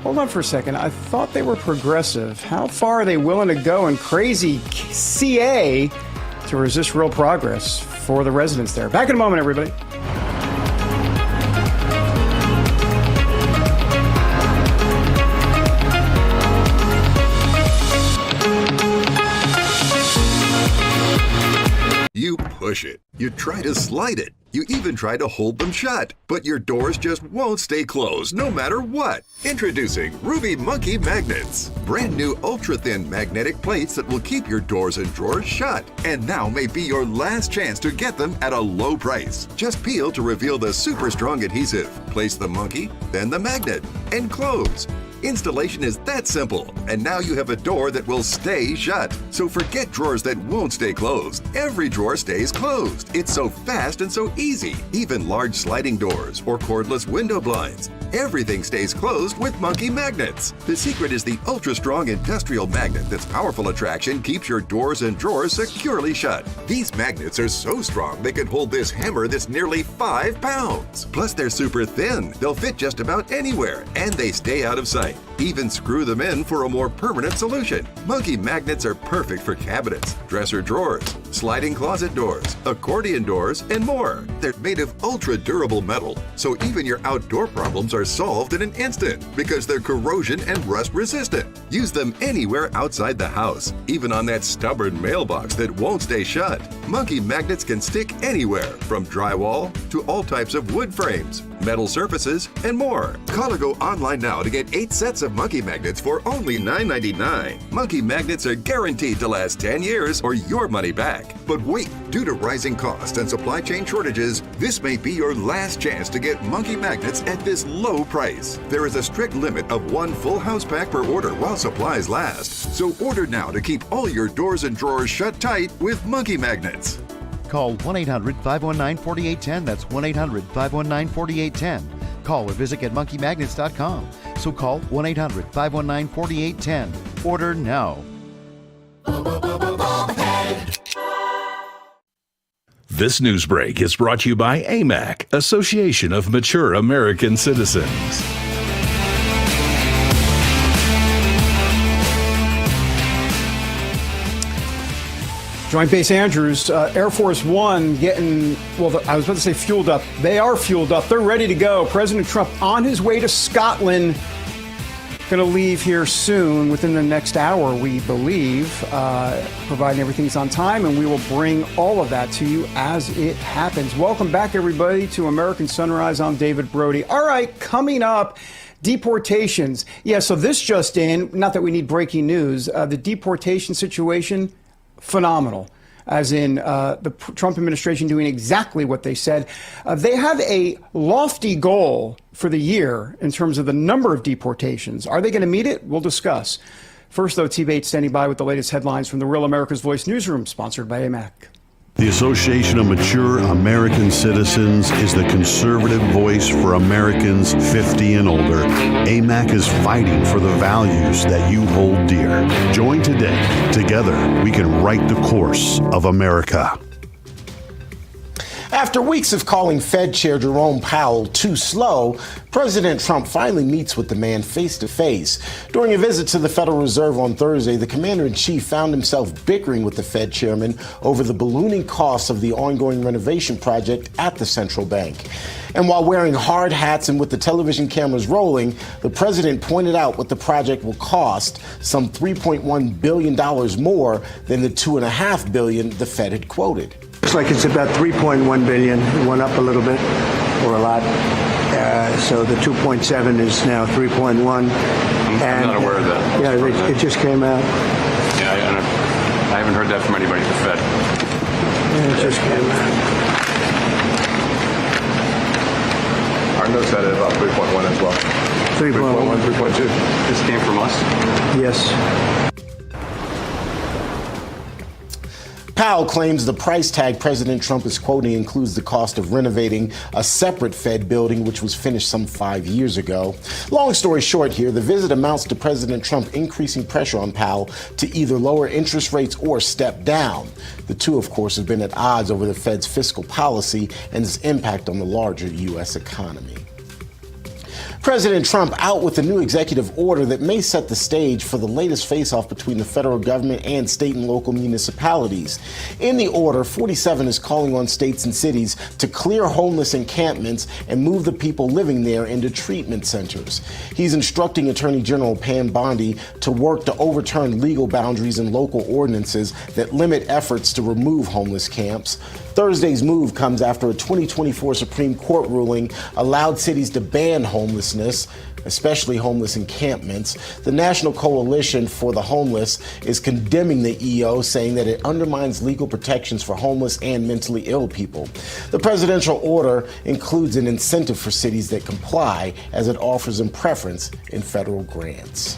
Hold on for a second. I thought they were progressive. How far are they willing to go in crazy CA to resist real progress for the residents there? Back in a moment, everybody. You push it. You try to slide it. You even try to hold them shut, but your doors just won't stay closed no matter what. Introducing Ruby Monkey Magnets. Brand new ultra-thin magnetic plates that will keep your doors and drawers shut. And now may be your last chance to get them at a low price. Just peel to reveal the super strong adhesive. Place the monkey, then the magnet, and close. Installation is that simple, and now you have a door that will stay shut. So forget drawers that won't stay closed. Every drawer stays closed. It's so fast and so easy. Even large sliding doors or cordless window blinds. Everything stays closed with Monkey Magnets. The secret is the ultra-strong industrial magnet that's powerful attraction keeps your doors and drawers securely shut. These magnets are so strong they can hold this hammer that's nearly 5 pounds. Plus they're super thin. They'll fit just about anywhere, and they stay out of sight. Even screw them in for a more permanent solution. Monkey Magnets are perfect for cabinets, dresser drawers, sliding closet doors, accordion doors, and more. They're made of ultra-durable metal, so even your outdoor problems are solved in an instant because they're corrosion and rust resistant. Use them anywhere outside the house, even on that stubborn mailbox that won't stay shut. Monkey Magnets can stick anywhere, from drywall to all types of wood frames, metal surfaces, and more. Call or go online now to get 8 sets of Monkey Magnets for only $9.99. Monkey Magnets are guaranteed to last 10 years or your money back. But wait, due to rising costs and supply chain shortages, this may be your last chance to get Monkey Magnets at this low price. There is a strict limit of 1 full house pack per order while supplies last. So order now to keep all your doors and drawers shut tight with Monkey Magnets. Call 1-800-519-4810. That's 1-800-519-4810. Call or visit getmonkeymagnets.com. So call 1-800-519-4810. Order now. This news break is brought to you by AMAC, Association of Mature American Citizens. Joint Base Andrews, Air Force One getting, well, I was about to say fueled up. They are fueled up. They're ready to go. President Trump on his way to Scotland. Going to leave here soon, within the next hour, we believe, providing everything's on time, and we will bring all of that to you as it happens. Welcome back, everybody, to American Sunrise. I'm David Brody. All right, coming up, deportations. Yeah, so this just in, not that we need breaking news, the deportation situation, phenomenal, as in the Trump administration doing exactly what they said. They have a lofty goal for the year in terms of the number of deportations. Are they going to meet it? We'll discuss. First, though, T. Bates standing by with the latest headlines from the Real America's Voice newsroom, sponsored by AMAC. The Association of Mature American Citizens is the conservative voice for Americans 50 and older. AMAC is fighting for the values that you hold dear. Join today. Together, we can write the course of America. After weeks of calling Fed Chair Jerome Powell too slow, President Trump finally meets with the man face to face. During a visit to the Federal Reserve on Thursday, the commander-in-chief found himself bickering with the Fed chairman over the ballooning costs of the ongoing renovation project at the central bank. And while wearing hard hats and with the television cameras rolling, the president pointed out what the project will cost, some $3.1 billion more than the $2.5 billion the Fed had quoted. Looks like it's about 3.1 billion. It went up a little bit, or a lot. So the 2.7 is now 3.1. I'm not aware of that. Yeah, it just came out. Yeah, I haven't heard that from anybody at the Fed. Yeah, it just came out. Our notes had it about 3.1 as well. 3.1, 3.2. This came from us? Yes. Powell claims the price tag President Trump is quoting includes the cost of renovating a separate Fed building, which was finished some 5 years ago. Long story short here, the visit amounts to President Trump increasing pressure on Powell to either lower interest rates or step down. The two, of course, have been at odds over the Fed's fiscal policy and its impact on the larger U.S. economy. President Trump out with a new executive order that may set the stage for the latest face-off between the federal government and state and local municipalities. In the order, 47 is calling on states and cities to clear homeless encampments and move the people living there into treatment centers. He's instructing Attorney General Pam Bondi to work to overturn legal boundaries and local ordinances that limit efforts to remove homeless camps. Thursday's move comes after a 2024 Supreme Court ruling allowed cities to ban homelessness, especially homeless encampments. The National Coalition for the Homeless is condemning the EO, saying that it undermines legal protections for homeless and mentally ill people. The presidential order includes an incentive for cities that comply, as it offers them preference in federal grants.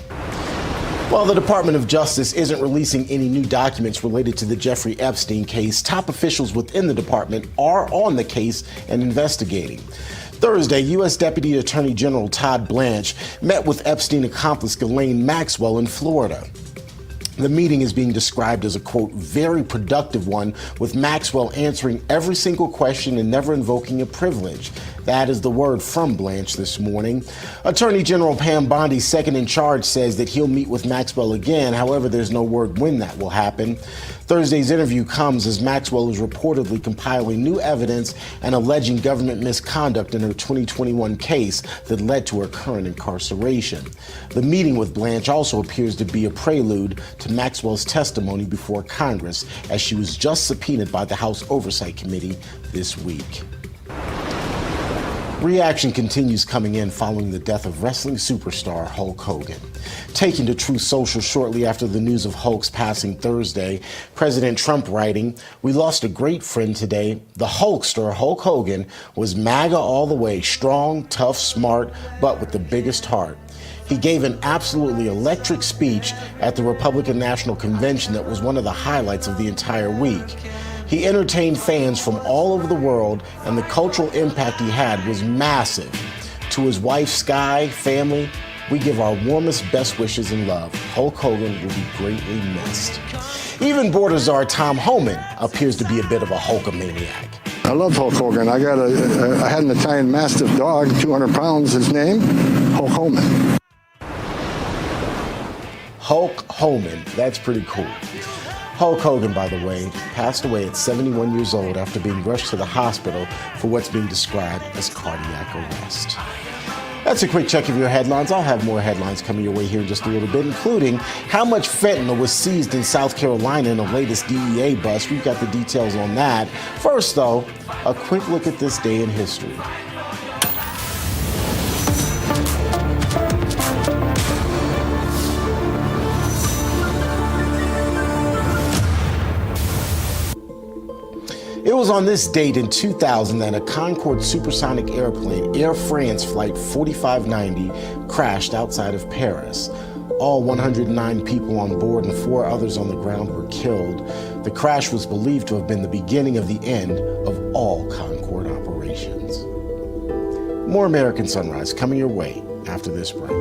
While the Department of Justice isn't releasing any new documents related to the Jeffrey Epstein case, top officials within the department are on the case and investigating. Thursday, U.S. Deputy Attorney General Todd Blanche met with Epstein accomplice Ghislaine Maxwell in Florida. The meeting is being described as a, quote, very productive one, with Maxwell answering every single question and never invoking a privilege. That is the word from Blanche this morning. Attorney General Pam Bondi, second in charge, says that he'll meet with Maxwell again. However, there's no word when that will happen. Thursday's interview comes as Maxwell is reportedly compiling new evidence and alleging government misconduct in her 2021 case that led to her current incarceration. The meeting with Blanche also appears to be a prelude to Maxwell's testimony before Congress, as she was just subpoenaed by the House Oversight Committee this week. Reaction continues coming in following the death of wrestling superstar Hulk Hogan. Taking to Truth Social shortly after the news of Hulk's passing Thursday, President Trump writing, "We lost a great friend today. The Hulkster, Hulk Hogan, was MAGA all the way, strong, tough, smart, but with the biggest heart. He gave an absolutely electric speech at the Republican National Convention that was one of the highlights of the entire week. He entertained fans from all over the world, and the cultural impact he had was massive. To his wife, Sky, family, we give our warmest, best wishes and love. Hulk Hogan will be greatly missed." Even border czar Tom Homan appears to be a bit of a Hulkamaniac. I love Hulk Hogan. I had an Italian Mastiff dog, 200 pounds, his name, Hulk Homan. Hulk Homan, that's pretty cool. Hulk Hogan, by the way, passed away at 71 years old after being rushed to the hospital for what's being described as cardiac arrest. That's a quick check of your headlines. I'll have more headlines coming your way here in just a little bit, including how much fentanyl was seized in South Carolina in the latest DEA bust. We've got the details on that. First, though, a quick look at this day in history. It was on this date in 2000 that a Concorde supersonic airplane, Air France Flight 4590, crashed outside of Paris. All 109 people on board and 4 others on the ground were killed. The crash was believed to have been the beginning of the end of all Concorde operations. More American Sunrise coming your way after this break.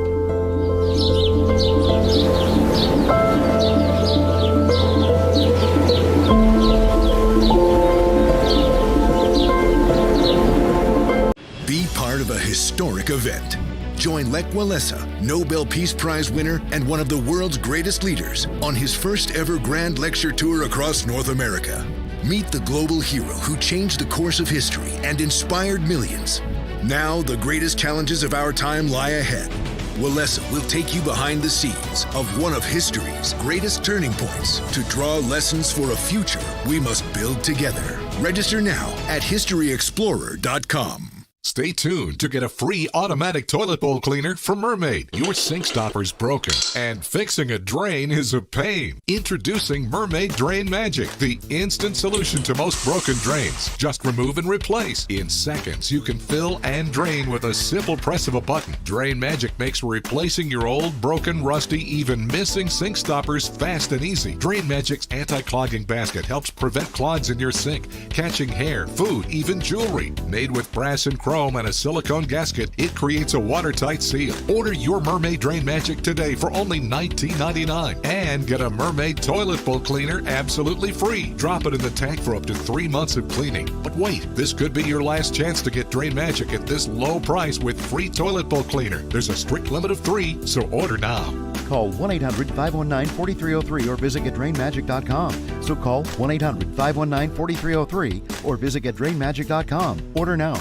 Be part of a historic event. Join Lech Walesa, Nobel Peace Prize winner and one of the world's greatest leaders, on his first ever grand lecture tour across North America. Meet the global hero who changed the course of history and inspired millions. Now, the greatest challenges of our time lie ahead. Walesa will take you behind the scenes of one of history's greatest turning points to draw lessons for a future we must build together. Register now at historyexplorer.com. Stay tuned to get a free automatic toilet bowl cleaner from Mermaid. Your sink stopper's broken, and fixing a drain is a pain. Introducing Mermaid Drain Magic, the instant solution to most broken drains. Just remove and replace. In seconds, you can fill and drain with a simple press of a button. Drain Magic makes replacing your old, broken, rusty, even missing sink stoppers fast and easy. Drain Magic's anti-clogging basket helps prevent clogs in your sink, catching hair, food, even jewelry. Made with brass and chrome, chrome and a silicone gasket, it creates a watertight seal. Order your Mermaid Drain Magic today for only $19.99 and get a Mermaid Toilet Bowl Cleaner absolutely free. Drop it in the tank for up to 3 months of cleaning. But wait, this could be your last chance to get Drain Magic at this low price with free toilet bowl cleaner. There's a strict limit of 3, so order now. Call 1-800-519-4303 or visit GetDrainMagic.com. So call 1-800-519-4303 or visit GetDrainMagic.com. Order now.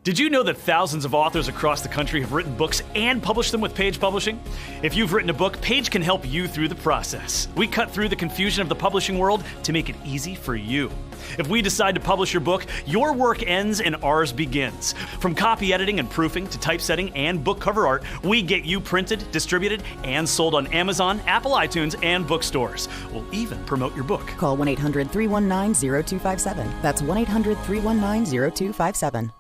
Did you know that thousands of authors across the country have written books and published them with Page Publishing? If you've written a book, Page can help you through the process. We cut through the confusion of the publishing world to make it easy for you. If we decide to publish your book, your work ends and ours begins. From copy editing and proofing to typesetting and book cover art, we get you printed, distributed, and sold on Amazon, Apple iTunes, and bookstores. We'll even promote your book. Call 1-800-319-0257. That's 1-800-319-0257.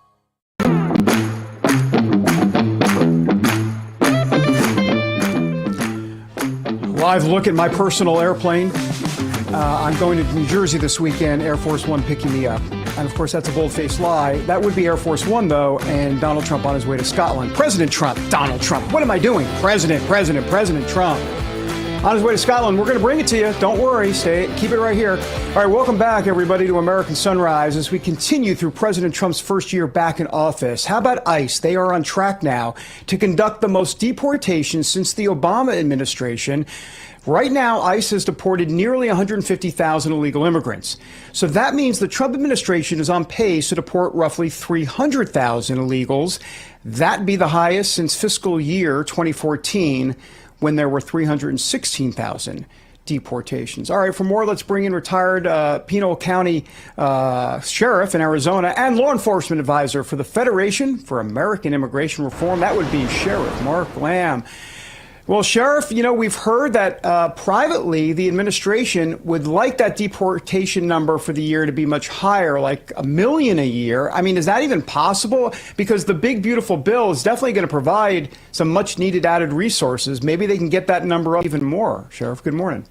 Live look at my personal airplane. I'm going to New Jersey this weekend, Air Force One picking me up. And of course, that's a bold-faced lie. That would be Air Force One, though, and Donald Trump on his way to Scotland. President Trump, Donald Trump. What am I doing? President Trump. On his way to Scotland. We're going to bring it to you. Don't worry. Keep it right here. All right, welcome back, everybody, to American Sunrise as we continue through President Trump's first year back in office. How about ICE? They are on track now to conduct the most deportations since the Obama administration. Right now, ICE has deported nearly 150,000 illegal immigrants. So that means the Trump administration is on pace to deport roughly 300,000 illegals. That'd be the highest since fiscal year 2014, when there were 316,000 deportations. All right, for more, let's bring in retired Pinal County Sheriff in Arizona and law enforcement advisor for the Federation for American Immigration Reform. That would be Sheriff Mark Lamb. Well, Sheriff, we've heard that privately the administration would like that deportation number for the year to be much higher, like 1 million a year. I mean, is that even possible? Because the big, beautiful bill is definitely going to provide some much needed added resources. Maybe they can get that number up even more. Sheriff, good morning.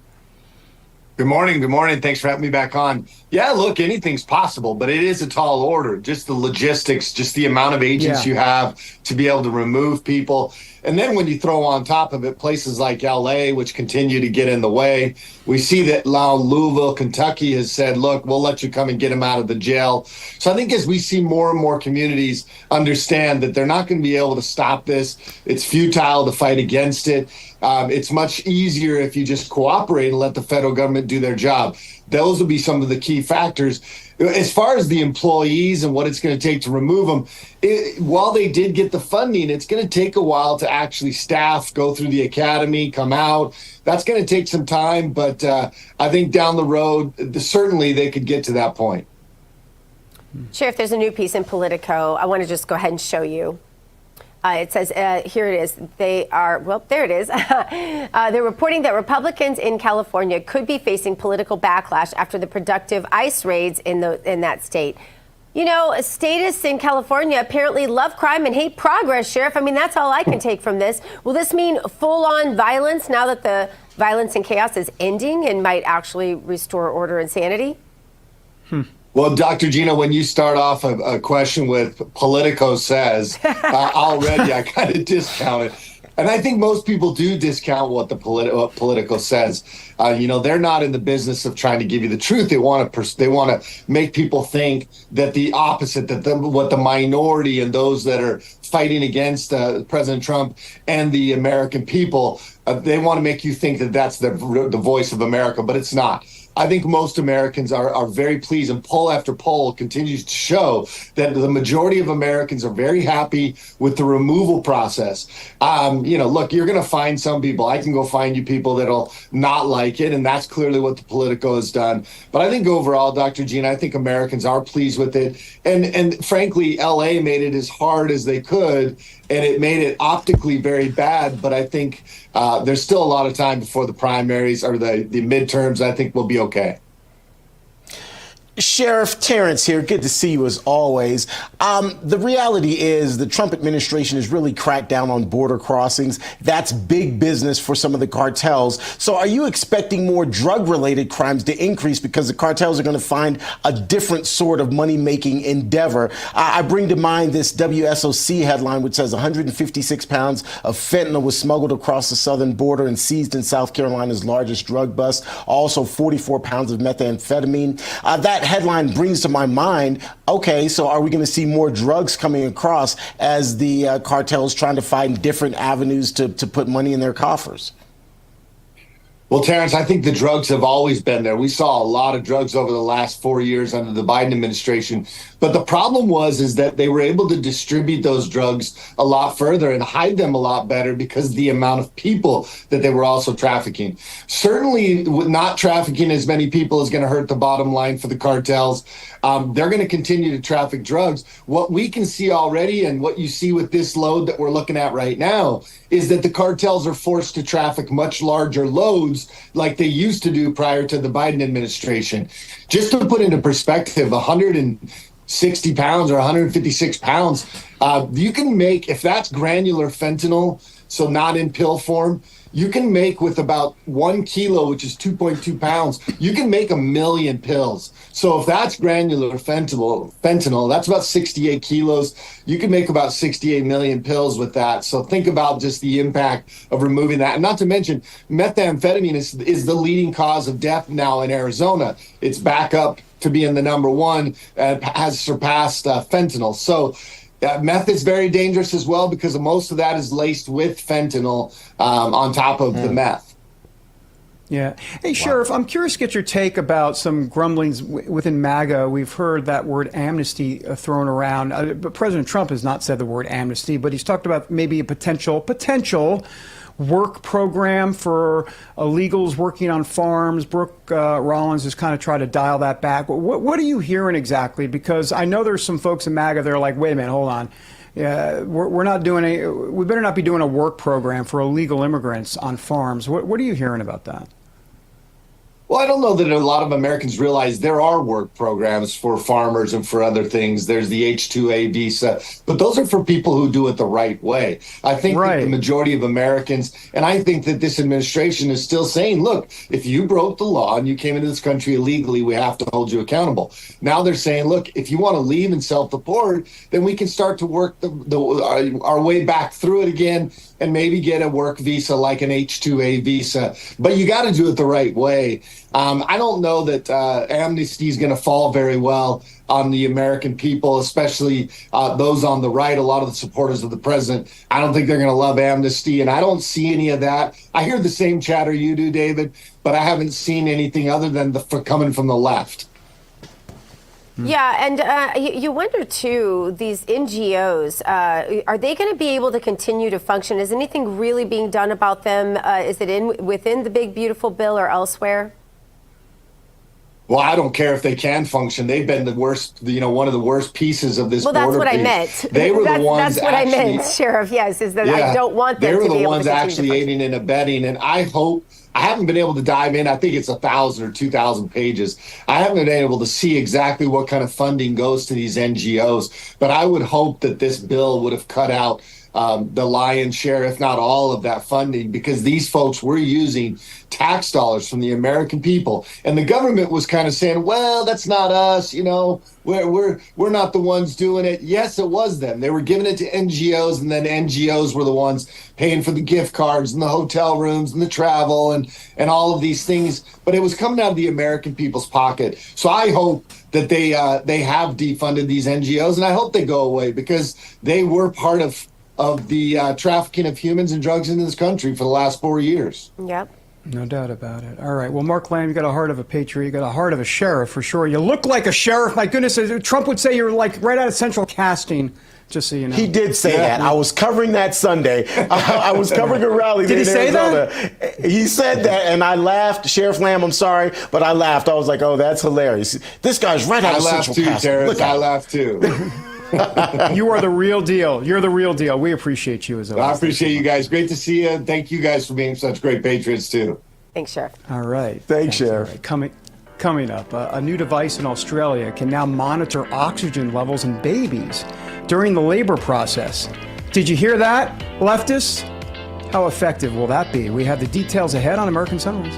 Good morning. Good morning. Thanks for having me back on. Yeah, look, anything's possible, but it is a tall order. Just the logistics, just the amount of agents you have to be able to remove people. And then when you throw on top of it places like LA, which continue to get in the way, we see that now Louisville, Kentucky has said, look, we'll let you come and get them out of the jail. So I think as we see more and more communities understand that they're not going to be able to stop this, it's futile to fight against it. It's much easier if you just cooperate and let the federal government do their job. Those will be some of the key factors. As far as the employees and what it's going to take to remove them, while they did get the funding, it's going to take a while to actually staff, go through the academy, come out. That's going to take some time, but I think down the road, certainly they could get to that point. Sheriff, there's a new piece in Politico. I want to just go ahead and show you. It says, here it is. There it is. They're reporting that Republicans in California could be facing political backlash after the productive ICE raids in that state. Statists in California apparently love crime and hate progress, Sheriff. I mean, that's all I can take from this. Will this mean full-on violence now that the violence and chaos is ending and might actually restore order and sanity? Well, Dr. Gina, when you start off a question with Politico says, already I kind of discount it. And I think most people do discount what Politico says. They're not in the business of trying to give you the truth. They want to make people think that the opposite, what the minority and those that are fighting against President Trump and the American people, they want to make you think that that's the voice of America, but it's not. I think most Americans are very pleased, and poll after poll continues to show that the majority of Americans are very happy with the removal process. Look, you're going to find some people. I can go find you people that'll not like it, and that's clearly what the Politico has done. But I think overall, Dr. Gina, I think Americans are pleased with it. And frankly, LA made it as hard as they could, and it made it optically very bad. But I think there's still a lot of time before the primaries or the midterms. I think we'll be okay. Sheriff Terrence here. Good to see you as always. The reality is the Trump administration has really cracked down on border crossings. That's big business for some of the cartels. So are you expecting more drug-related crimes to increase because the cartels are going to find a different sort of money-making endeavor? I bring to mind this WSOC headline which says 156 pounds of fentanyl was smuggled across the southern border and seized in South Carolina's largest drug bust. Also 44 pounds of methamphetamine. That headline brings to my mind, okay, so are we going to see more drugs coming across as the cartels trying to find different avenues to put money in their coffers? Well, Terrence, I think the drugs have always been there. We saw a lot of drugs over the last 4 years under the Biden administration. But the problem is that they were able to distribute those drugs a lot further and hide them a lot better because of the amount of people that they were also trafficking. Certainly not trafficking as many people is going to hurt the bottom line for the cartels. They're going to continue to traffic drugs. What we can see already and what you see with this load that we're looking at right now is that the cartels are forced to traffic much larger loads like they used to do prior to the Biden administration. Just to put into perspective, 160 pounds or 156 pounds, you can make, if that's granular fentanyl, so not in pill form, you can make with about 1 kilo, which is 2.2 pounds, you can make 1 million pills. So if that's granular fentanyl, that's about 68 kilos. You can make about 68 million pills with that. So think about just the impact of removing that. And not to mention, methamphetamine is the leading cause of death now in Arizona. It's back up to being the number one and has surpassed fentanyl. So meth is very dangerous as well because most of that is laced with fentanyl on top of the meth. Yeah. Hey, Sheriff, I'm curious to get your take about some grumblings within MAGA. We've heard that word amnesty thrown around, but President Trump has not said the word amnesty, but he's talked about maybe a potential work program for illegals working on farms. Brooke Rollins has kind of tried to dial that back. What are you hearing exactly? Because I know there's some folks in MAGA that are like, wait a minute, hold on. We're not doing we better not be doing a work program for illegal immigrants on farms. What are you hearing about that? Well, I don't know that a lot of Americans realize there are work programs for farmers and for other things. There's the H-2A visa, but those are for people who do it the right way. I think that the majority of Americans, and I think that this administration is still saying, look, if you broke the law and you came into this country illegally, we have to hold you accountable. Now they're saying, look, if you want to leave and self-deport, then we can start to work our way back through it again and maybe get a work visa like an H-2A visa. But you got to do it the right way. I don't know that amnesty is going to fall very well on the American people, especially those on the right, a lot of the supporters of the president. I don't think they're going to love amnesty, and I don't see any of that. I hear the same chatter you do, David, but I haven't seen anything other than coming from the left. Yeah, and you wonder, too, these NGOs, are they going to be able to continue to function? Is anything really being done about them? Is it within the big, beautiful bill or elsewhere? Well, I don't care if they can function. They've been the worst, one of the worst pieces of this border. Well, that's what piece. I meant. They were the ones That's what I meant, Sheriff, yes, is that I don't want them to be able to They were the ones continue actually to function. aiding and abetting, and I haven't been able to dive in. I think it's 1,000 or 2,000 pages. I haven't been able to see exactly what kind of funding goes to these NGOs, but I would hope that this bill would have cut out the lion's share, if not all of that funding, because these folks were using tax dollars from the American people. And the government was kind of saying, well, that's not us, we're not the ones doing it. Yes, it was them. They were giving it to NGOs, and then NGOs were the ones paying for the gift cards and the hotel rooms and the travel and all of these things. But it was coming out of the American people's pocket. So I hope that they have defunded these NGOs, and I hope they go away because they were part of the trafficking of humans and drugs into this country for the last 4 years. Yep. No doubt about it. All right. Well, Mark Lamb, you got a heart of a patriot. You got a heart of a sheriff for sure. You look like a sheriff. My goodness, Trump would say you're like right out of Central Casting. Just so you know. He did say that. I was covering that Sunday. I was covering a rally. Did he say that? He said that, and I laughed. Sheriff Lamb, I'm sorry, but I laughed. I was like, oh, that's hilarious. This guy's right out of Central Casting. I laughed too. You are the real deal. You're the real deal. We appreciate you as always. I appreciate you guys. Great to see you. Thank you guys for being such great patriots too. Thanks, Sheriff. All right. Thanks, Sheriff. All right. Coming up, a new device in Australia can now monitor oxygen levels in babies during the labor process. Did you hear that, leftists? How effective will that be? We have the details ahead on American Sunrise.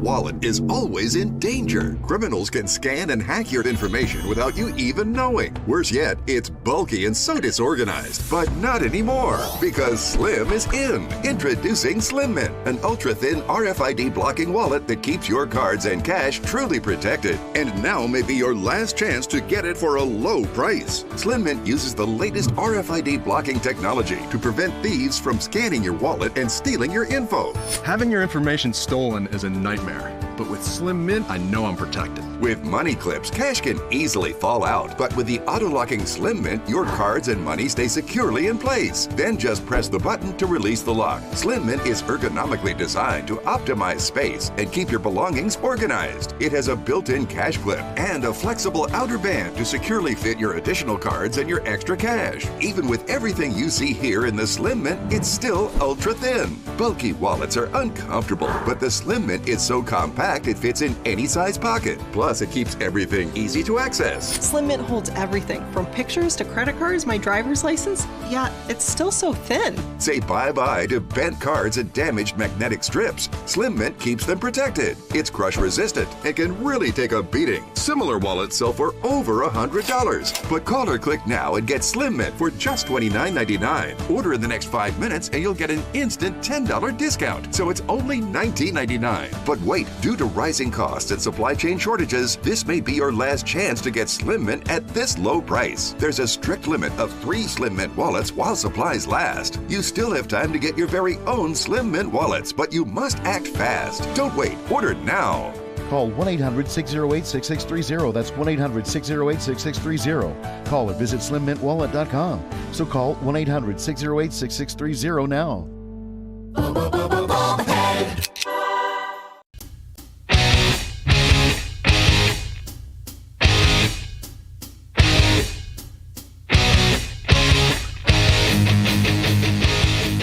Wallet is always in danger. Criminals can scan and hack your information without you even knowing. Worse yet, it's bulky and so disorganized. But not anymore, because Slim is in. Introducing Slim Mint, an ultra-thin RFID blocking wallet that keeps your cards and cash truly protected. And now may be your last chance to get it for a low price. Slim Mint uses the latest RFID blocking technology to prevent thieves from scanning your wallet and stealing your info. Having your information stolen is a nightmare. But with Slim Mint, I know I'm protected. With money clips, cash can easily fall out. But with the auto-locking Slim Mint, your cards and money stay securely in place. Then just press the button to release the lock. Slim Mint is ergonomically designed to optimize space and keep your belongings organized. It has a built-in cash clip and a flexible outer band to securely fit your additional cards and your extra cash. Even with everything you see here in the Slim Mint, it's still ultra-thin. Bulky wallets are uncomfortable, but the Slim Mint is so compact it fits in any size pocket. Plus, it keeps everything easy to access. Slim Mint holds everything from pictures to credit cards, my driver's license. Yeah, it's still so thin. Say bye-bye to bent cards and damaged magnetic strips. Slim Mint keeps them protected. It's crush resistant and can really take a beating. Similar wallets sell for over $100. But call or click now and get Slim Mint for just $29.99. Order in the next 5 minutes and you'll get an instant $10 discount. So it's only $19.99. But wait, due to rising costs and supply chain shortages, this may be your last chance to get Slim Mint at this low price. There's a strict limit of 3 Slim Mint wallets while supplies last. You still have time to get your very own Slim Mint wallets, but you must act fast. Don't wait. Order now. Call 1-800-608-6630. That's 1-800-608-6630. Call or visit slimmintwallet.com. So call 1-800-608-6630 now.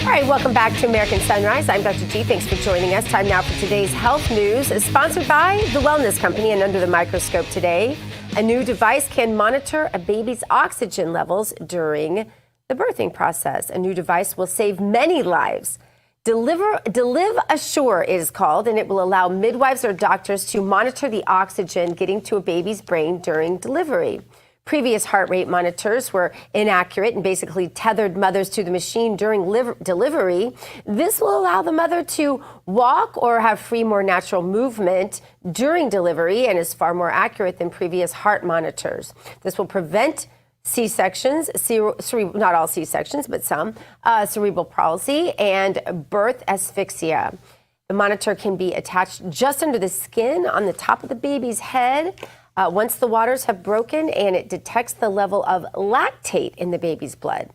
All right, welcome back to American Sunrise. I'm Dr. G. Thanks for joining us. Time now for today's health news, sponsored by the Wellness Company and Under the Microscope today. A new device can monitor a baby's oxygen levels during the birthing process. A new device will save many lives. Deliv Assure is called, and it will allow midwives or doctors to monitor the oxygen getting to a baby's brain during delivery. Previous heart rate monitors were inaccurate and basically tethered mothers to the machine during delivery. This will allow the mother to walk or have free, more natural movement during delivery and is far more accurate than previous heart monitors. This will prevent C-sections, not all C-sections, but some, cerebral palsy and birth asphyxia. The monitor can be attached just under the skin on the top of the baby's head. Once the waters have broken, and it detects the level of lactate in the baby's blood.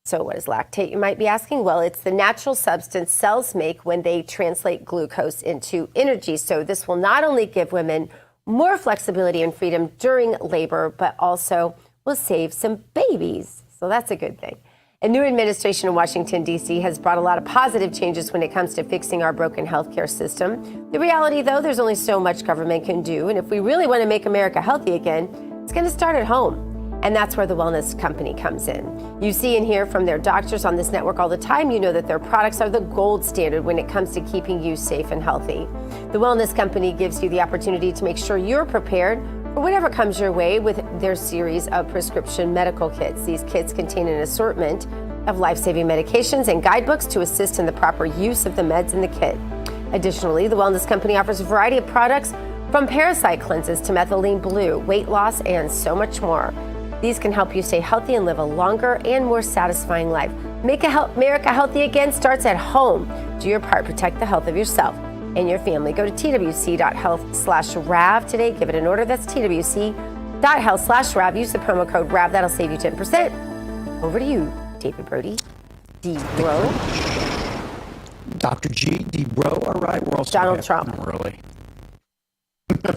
So what is lactate, you might be asking? Well, it's the natural substance cells make when they translate glucose into energy. So this will not only give women more flexibility and freedom during labor, but also will save some babies. So that's a good thing. A new administration in Washington, D.C. has brought a lot of positive changes when it comes to fixing our broken healthcare system. The reality, though, there's only so much government can do. And if we really want to make America healthy again, it's going to start at home. And that's where the Wellness Company comes in. You see and hear from their doctors on this network all the time. You know that their products are the gold standard when it comes to keeping you safe and healthy. The Wellness Company gives you the opportunity to make sure you're prepared for whatever comes your way with their series of prescription medical kits. These kits contain an assortment of life-saving medications and guidebooks to assist in the proper use of the meds in the kit. Additionally, the Wellness Company offers a variety of products from parasite cleanses to methylene blue, weight loss, and so much more. These can help you stay healthy and live a longer and more satisfying life. Make America healthy again starts at home. Do your part, protect the health of yourself and your family. Go to twc.health/RAV today. Give it an order. That's twc.health/RAV. Use the promo code RAV. That'll save you 10%. Over to you, David Brody. D. Bro. Dr. G. D. Bro, all right. We're also Donald Trump. Not really.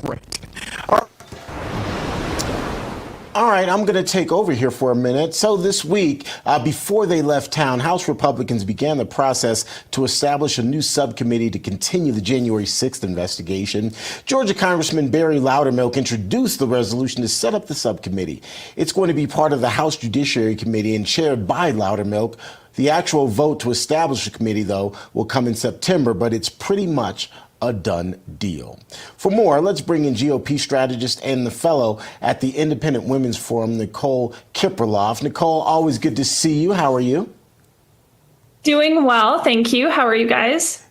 Right. All right, I'm going to take over here for a minute. So this week, before they left town, House Republicans began the process to establish a new subcommittee to continue the January 6th investigation. Georgia Congressman Barry Loudermilk introduced the resolution to set up the subcommittee. It's going to be part of the House Judiciary Committee and chaired by Loudermilk. The actual vote to establish the committee, though, will come in September, but it's pretty much a done deal. For more, let's bring in GOP strategist and the fellow at the Independent Women's Forum, Nicole Kipraloff. Nicole, always good to see you. How are you? Doing well, thank you. How are you guys?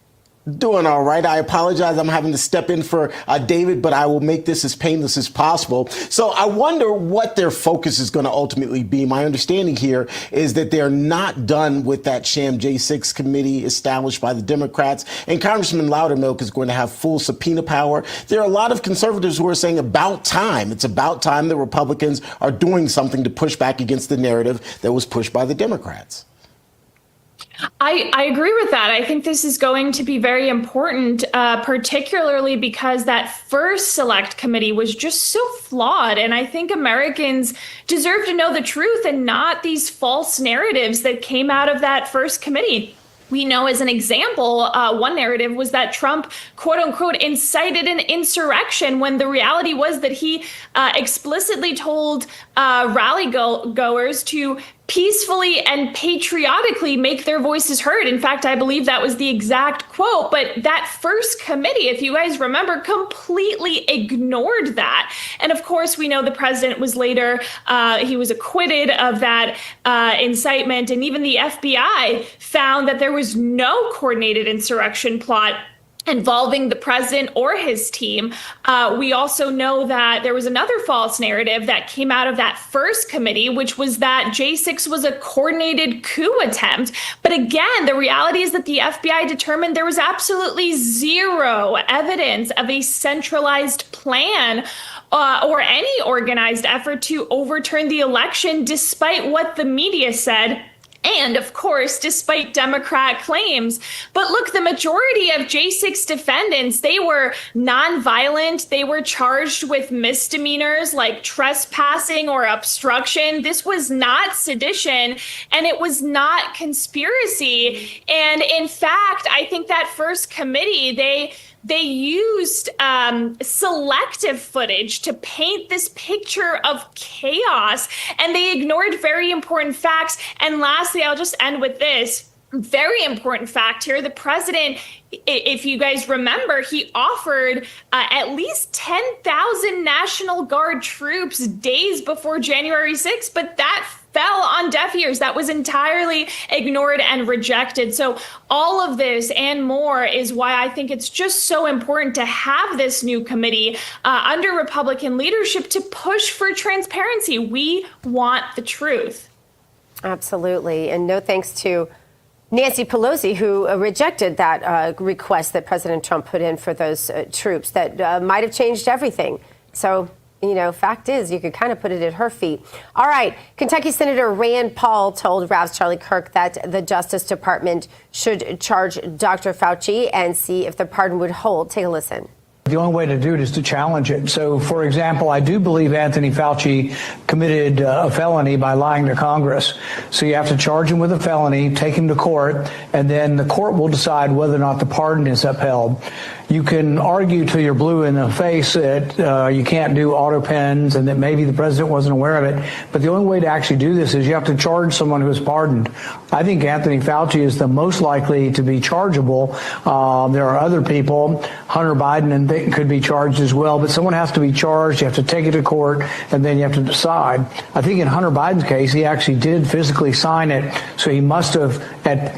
Doing all right. I apologize. I'm having to step in for David, but I will make this as painless as possible. So I wonder what their focus is going to ultimately be. My understanding here is that they're not done with that sham J6 committee established by the Democrats, and Congressman Loudermilk is going to have full subpoena power. There are a lot of conservatives who are saying about time. It's about time the Republicans are doing something to push back against the narrative that was pushed by the Democrats. I agree with that. I think this is going to be very important, particularly because that first select committee was just so flawed. And I think Americans deserve to know the truth and not these false narratives that came out of that first committee. We know, as an example, one narrative was that Trump, quote unquote, incited an insurrection, when the reality was that he explicitly told rally goers to peacefully and patriotically make their voices heard. In fact, I believe that was the exact quote. But that first committee, if you guys remember, completely ignored that. And of course, we know the president was later, he was acquitted of that incitement. And even the FBI found that there was no coordinated insurrection plot involving the president or his team. We also know that there was another false narrative that came out of that first committee, which was that J6 was a coordinated coup attempt. But again, the reality is that the FBI determined there was absolutely zero evidence of a centralized plan or any organized effort to overturn the election, despite what the media said. And of course, despite Democrat claims. But look, the majority of J6 defendants, they were nonviolent. They were charged with misdemeanors like trespassing or obstruction. This was not sedition, and it was not conspiracy. And in fact, I think that first committee, they used selective footage to paint this picture of chaos, and they ignored very important facts. And lastly, I'll just end with this very important fact here. The president, if you guys remember, he offered at least 10,000 National Guard troops days before January 6th, but that fell on deaf ears. That was entirely ignored and rejected. So all of this and more is why I think it's just so important to have this new committee under Republican leadership to push for transparency. We want the truth. Absolutely. And no thanks to Nancy Pelosi, who rejected that request that President Trump put in for those troops that might have changed everything. So, you know, fact is, you could kind of put it at her feet. All right. Kentucky Senator Rand Paul told Rav's Charlie Kirk that the Justice Department should charge Dr. Fauci and see if the pardon would hold. Take a listen. The only way to do it is to challenge it. So, for example, I do believe Anthony Fauci committed a felony by lying to Congress. So you have to charge him with a felony, take him to court, and then the court will decide whether or not the pardon is upheld. You can argue till you're blue in the face that you can't do auto pens and that maybe the president wasn't aware of it. But the only way to actually do this is you have to charge someone who is pardoned. I think Anthony Fauci is the most likely to be chargeable. There are other people, Hunter Biden, and they could be charged as well. But someone has to be charged. You have to take it to court, and then you have to decide. I think in Hunter Biden's case, he actually did physically sign it. So he must have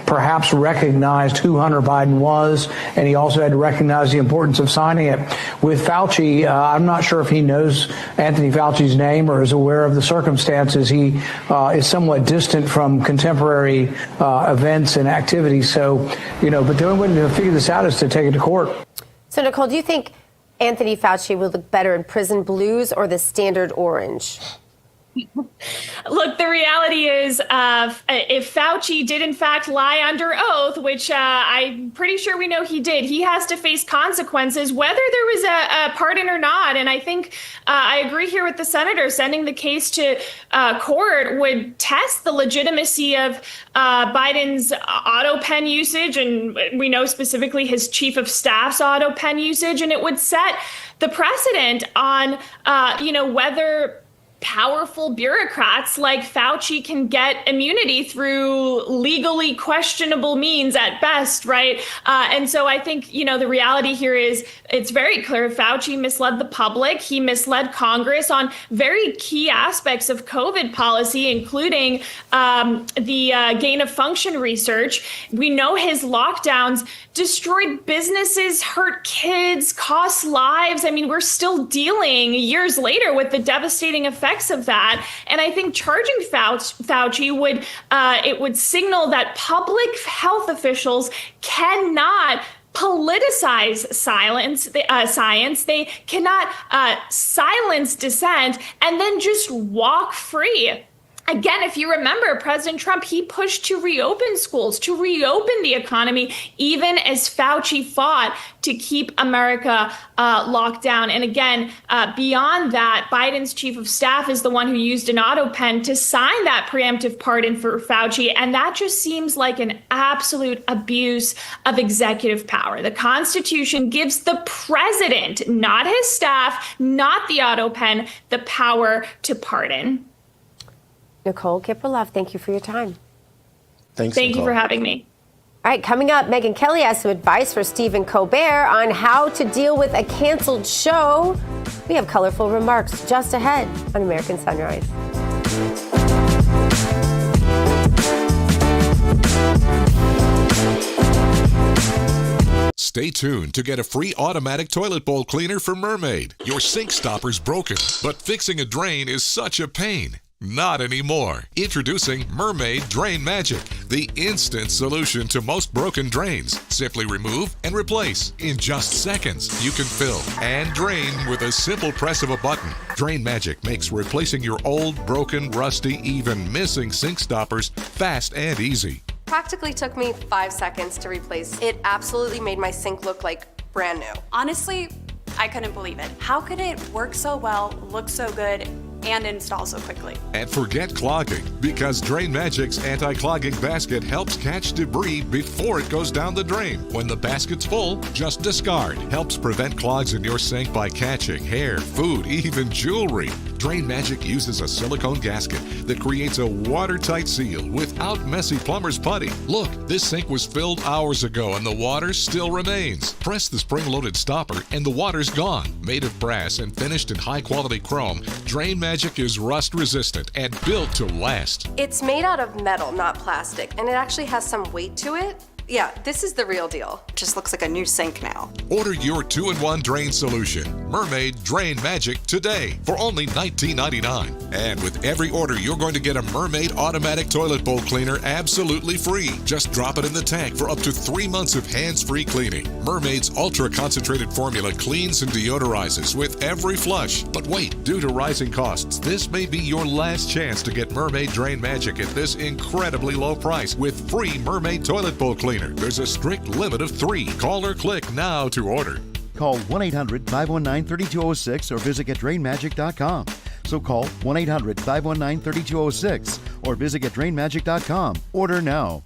perhaps recognized who Hunter Biden was, and he also had to recognize the importance of signing it. With Fauci, I'm not sure if he knows Anthony Fauci's name or is aware of the circumstances. He is somewhat distant from contemporary events and activities. So, you know, but the only way to figure this out is to take it to court. So, Nicole, do you think Anthony Fauci will look better in prison blues or the standard orange? Look, the reality is if Fauci did in fact lie under oath, which I'm pretty sure we know he did, he has to face consequences, whether there was a pardon or not. And I think I agree here with the senator. Sending the case to court would test the legitimacy of Biden's auto pen usage. And we know specifically his chief of staff's auto pen usage. And it would set the precedent on, whether powerful bureaucrats like Fauci can get immunity through legally questionable means at best, right? And so I think, the reality here is it's very clear Fauci misled the public. He misled Congress on very key aspects of COVID policy, including the gain of function research. We know his lockdowns destroyed businesses, hurt kids, cost lives. I mean, we're still dealing years later with the devastating effects of that. And I think charging Fauci would signal that public health officials cannot politicize science. They cannot silence dissent and then just walk free. Again, if you remember, President Trump, he pushed to reopen schools, to reopen the economy, even as Fauci fought to keep America locked down. And again, beyond that, Biden's chief of staff is the one who used an auto pen to sign that preemptive pardon for Fauci. And that just seems like an absolute abuse of executive power. The Constitution gives the president, not his staff, not the auto pen, the power to pardon. Nicole Kipralov, thank you for your time. Thank you for having me. All right, coming up, Megyn Kelly has some advice for Stephen Colbert on how to deal with a canceled show. We have colorful remarks just ahead on American Sunrise. Stay tuned to get a free automatic toilet bowl cleaner from Mermaid. Your sink stopper's broken, but fixing a drain is such a pain. Not anymore. Introducing Mermaid Drain Magic, the instant solution to most broken drains. Simply remove and replace. In just seconds, you can fill and drain with a simple press of a button. Drain Magic makes replacing your old, broken, rusty, even missing sink stoppers fast and easy. Practically took me 5 seconds to replace. It absolutely made my sink look like brand new. Honestly, I couldn't believe it. How could it work so well, look so good, and install so quickly? And forget clogging, because Drain Magic's anti-clogging basket helps catch debris before it goes down the drain. When the basket's full, just discard. Helps prevent clogs in your sink by catching hair, food, even jewelry. Drain Magic uses a silicone gasket that creates a watertight seal without messy plumber's putty. Look, this sink was filled hours ago and the water still remains. Press the spring-loaded stopper and the water's gone. Made of brass and finished in high-quality chrome, Drain Magic is rust-resistant and built to last. It's made out of metal, not plastic, and it actually has some weight to it. Yeah, this is the real deal. Just looks like a new sink now. Order your 2-in-1 drain solution, Mermaid Drain Magic, today for only $19.99. And with every order, you're going to get a Mermaid automatic toilet bowl cleaner absolutely free. Just drop it in the tank for up to 3 months of hands-free cleaning. Mermaid's ultra-concentrated formula cleans and deodorizes with every flush. But wait, due to rising costs, this may be your last chance to get Mermaid Drain Magic at this incredibly low price with free Mermaid toilet bowl cleaner. There's a strict limit of 3. Call or click now to order. Call 1-800-519-3206 or visit GetDrainMagic.com. So call 1-800-519-3206 or visit GetDrainMagic.com. Order now.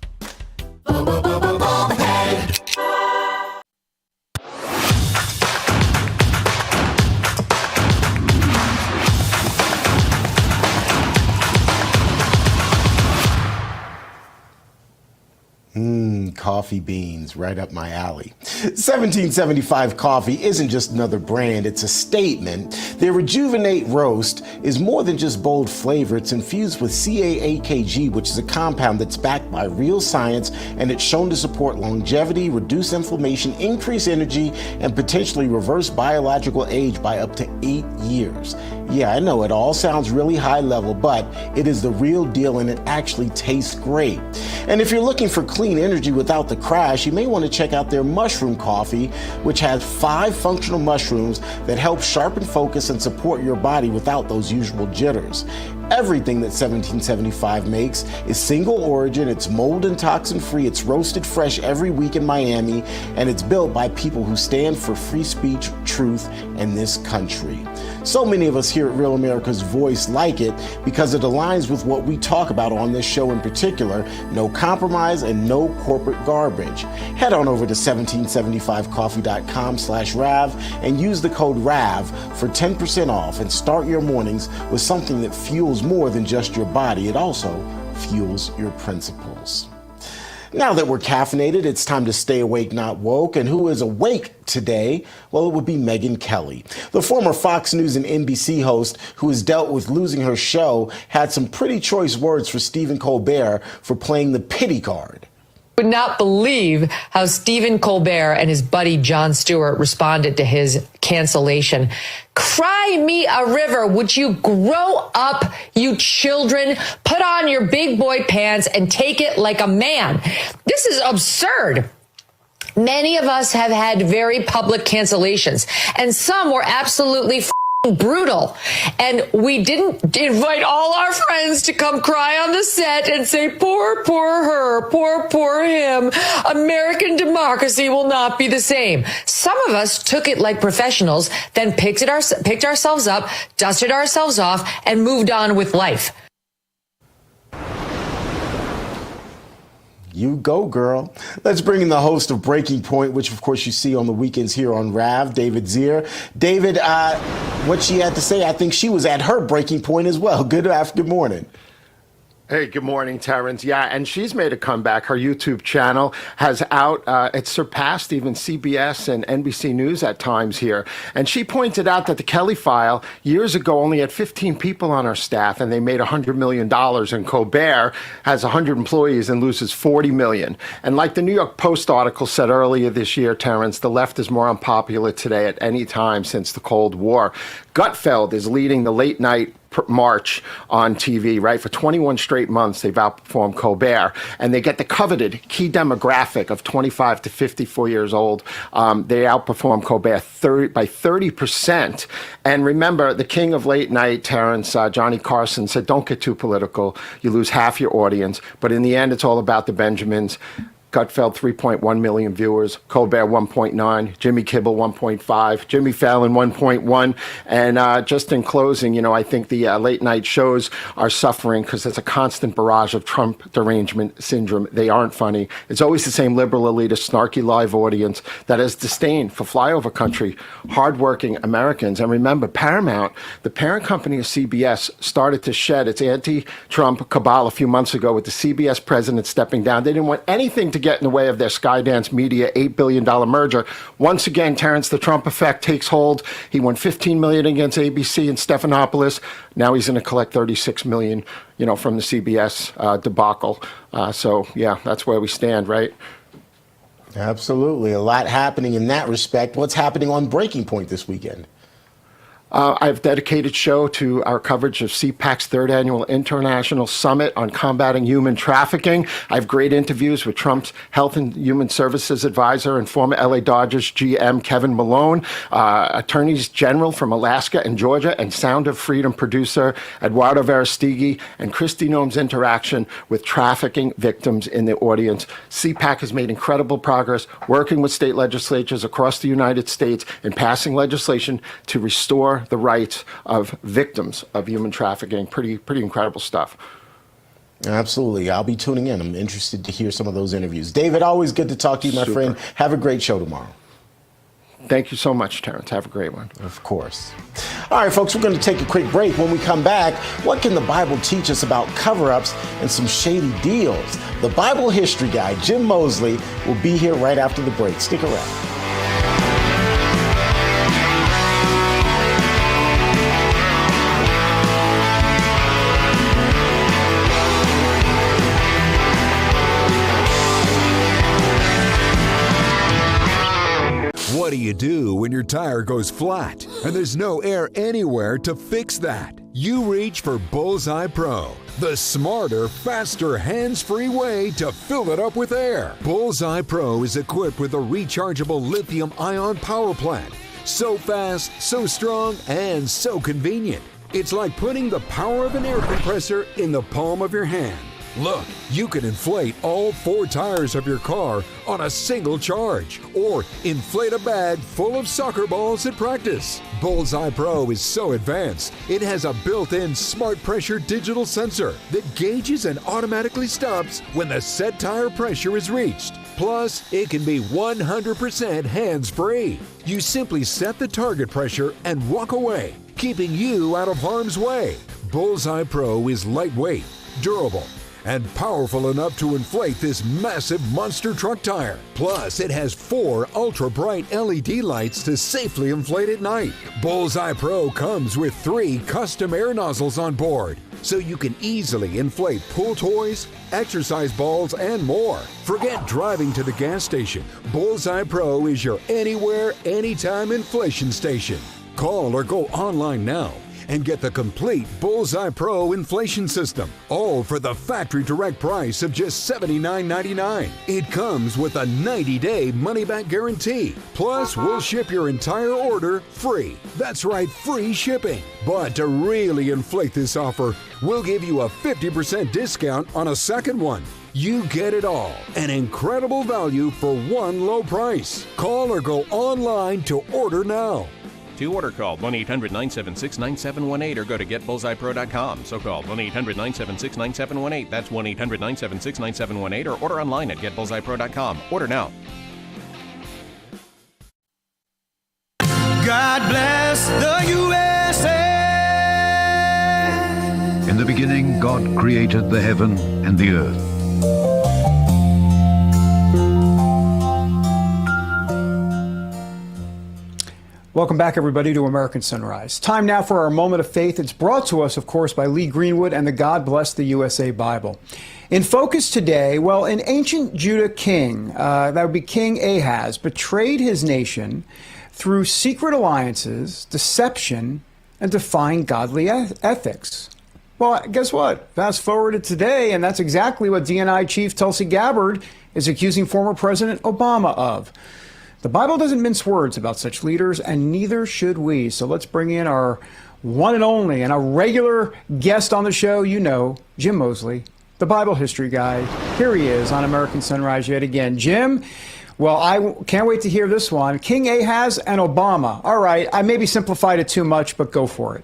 Coffee beans, right up my alley. 1775 Coffee isn't just another brand, it's a statement. Their Rejuvenate Roast is more than just bold flavor. It's infused with CAAKG, which is a compound that's backed by real science, and it's shown to support longevity, reduce inflammation, increase energy, and potentially reverse biological age by up to 8 years. Yeah, I know it all sounds really high level, but it is the real deal and it actually tastes great. And if you're looking for clean energy without the crash, you may want to check out their mushroom coffee, which has 5 functional mushrooms that help sharpen focus and support your body without those usual jitters. Everything that 1775 makes is single origin, it's mold and toxin free, it's roasted fresh every week in Miami, and it's built by people who stand for free speech, truth, in this country. So many of us here at Real America's Voice like it because it aligns with what we talk about on this show in particular: no compromise and no corporate garbage. Head on over to 1775coffee.com/RAV and use the code RAV for 10% off and start your mornings with something that fuels more than just your body. It also fuels your principles. Now that we're caffeinated, it's time to stay awake, not woke. And who is awake today? Well, it would be Megyn Kelly. The former Fox News and NBC host who has dealt with losing her show had some pretty choice words for Stephen Colbert for playing the pity card. Would not believe how Stephen Colbert and his buddy Jon Stewart responded to his cancellation. Cry me a river. Would you grow up, you children? Put on your big boy pants and take it like a man. This is absurd. Many of us have had very public cancellations, and some were absolutely brutal. And we didn't invite all our friends to come cry on the set and say, poor, poor her, poor him. American democracy will not be the same. Some of us took it like professionals, then picked ourselves up, dusted ourselves off, and moved on with life. You go, girl. Let's bring in the host of Breaking Point, which, of course, you see on the weekends here on RAV, David Zier. David, what she had to say, I think she was at her breaking point as well. Good morning. Hey, good morning, Terrence. Yeah, and she's made a comeback. Her YouTube channel has it's surpassed even CBS and NBC News at times here. And she pointed out that the Kelly File years ago only had 15 people on our staff, and they made $100 million. And Colbert has 100 employees and loses $40 million. And like the New York Post article said earlier this year, Terrence, the left is more unpopular today at any time since the Cold War. Gutfeld is leading the late night march on TV, right? For 21 straight months, they've outperformed Colbert, and they get the coveted key demographic of 25 to 54 years old. They outperform Colbert by 30%. And remember, the king of late night, Terrence, Johnny Carson, said, don't get too political. You lose half your audience. But in the end, it's all about the Benjamins. Gutfeld, 3.1 million viewers. Colbert, 1.9. Jimmy Kimmel, 1.5. Jimmy Fallon, 1.1. And just in closing, I think the late night shows are suffering because there's a constant barrage of Trump derangement syndrome. They aren't funny. It's always the same liberal elitist, snarky live audience that has disdain for flyover country, hardworking Americans. And remember, Paramount, the parent company of CBS, started to shed its anti-Trump cabal a few months ago with the CBS president stepping down. They didn't want anything to get in the way of their Skydance Media $8 billion merger. Once again, Terrence, the Trump effect takes hold. He won $15 million against ABC and Stephanopoulos. Now he's going to collect $36 million, from the CBS debacle. So, yeah, that's where we stand, right? Absolutely. A lot happening in that respect. What's happening on Breaking Point this weekend? I have a dedicated show to our coverage of CPAC's third annual International Summit on Combating Human Trafficking. I have great interviews with Trump's Health and Human Services advisor and former LA Dodgers GM Kevin Malone, attorneys general from Alaska and Georgia, and Sound of Freedom producer Eduardo Verastegui, and Kristi Noem's interaction with trafficking victims in the audience. CPAC has made incredible progress working with state legislatures across the United States in passing legislation to restore the rights of victims of human trafficking. Pretty incredible stuff. Absolutely. I'll be tuning in. I'm interested to hear some of those interviews. David, always good to talk to you, my friend. Have a great show tomorrow. Thank you so much, Terrence. Have a great one. Of course. All right, folks, we're going to take a quick break. When we come back, what can the Bible teach us about cover-ups and some shady deals? The Bible history guy, Jim Mosley, will be here right after the break. Stick around. What do you do when your tire goes flat and there's no air anywhere to fix that? You reach for Bullseye Pro, the smarter, faster, hands-free way to fill it up with air. Bullseye Pro is equipped with a rechargeable lithium-ion power plant. So fast, so strong, and so convenient. It's like putting the power of an air compressor in the palm of your hand. Look, you can inflate all 4 tires of your car on a single charge, or inflate a bag full of soccer balls at practice. Bullseye Pro is so advanced, it has a built-in smart pressure digital sensor that gauges and automatically stops when the set tire pressure is reached. Plus, it can be 100% hands-free. You simply set the target pressure and walk away, keeping you out of harm's way. Bullseye Pro is lightweight, durable, and powerful enough to inflate this massive monster truck tire. Plus, it has 4 ultra-bright LED lights to safely inflate at night. Bullseye Pro comes with 3 custom air nozzles on board, so you can easily inflate pool toys, exercise balls, and more. Forget driving to the gas station. Bullseye Pro is your anywhere, anytime inflation station. Call or go online now and get the complete Bullseye Pro inflation system, all for the factory direct price of just $79.99. It comes with a 90-day money-back guarantee. Plus, we'll ship your entire order free. That's right, free shipping. But to really inflate this offer, we'll give you a 50% discount on a second one. You get it all. An incredible value for one low price. Call or go online to order now. To order, call 1-800-976-9718 or go to getbullseyepro.com. So call 1-800-976-9718. That's 1-800-976-9718 or order online at getbullseyepro.com. Order now. God bless the USA. In the beginning, God created the heaven and the earth. Welcome back, everybody, to American Sunrise. Time now for our moment of faith. It's brought to us, of course, by Lee Greenwood and the God Bless the USA Bible. In focus today, well, an ancient Judah king, that would be King Ahaz, betrayed his nation through secret alliances, deception, and defying godly ethics. Well, guess what? Fast forward to today, and that's exactly what DNI Chief Tulsi Gabbard is accusing former President Obama of. The Bible doesn't mince words about such leaders, and neither should we. So let's bring in our one and only and a regular guest on the show, you know, Jim Mosley, the Bible history guy. Here he is on American Sunrise yet again. Jim, well, I can't wait to hear this one. King Ahaz and Obama. All right, I maybe simplified it too much, but go for it.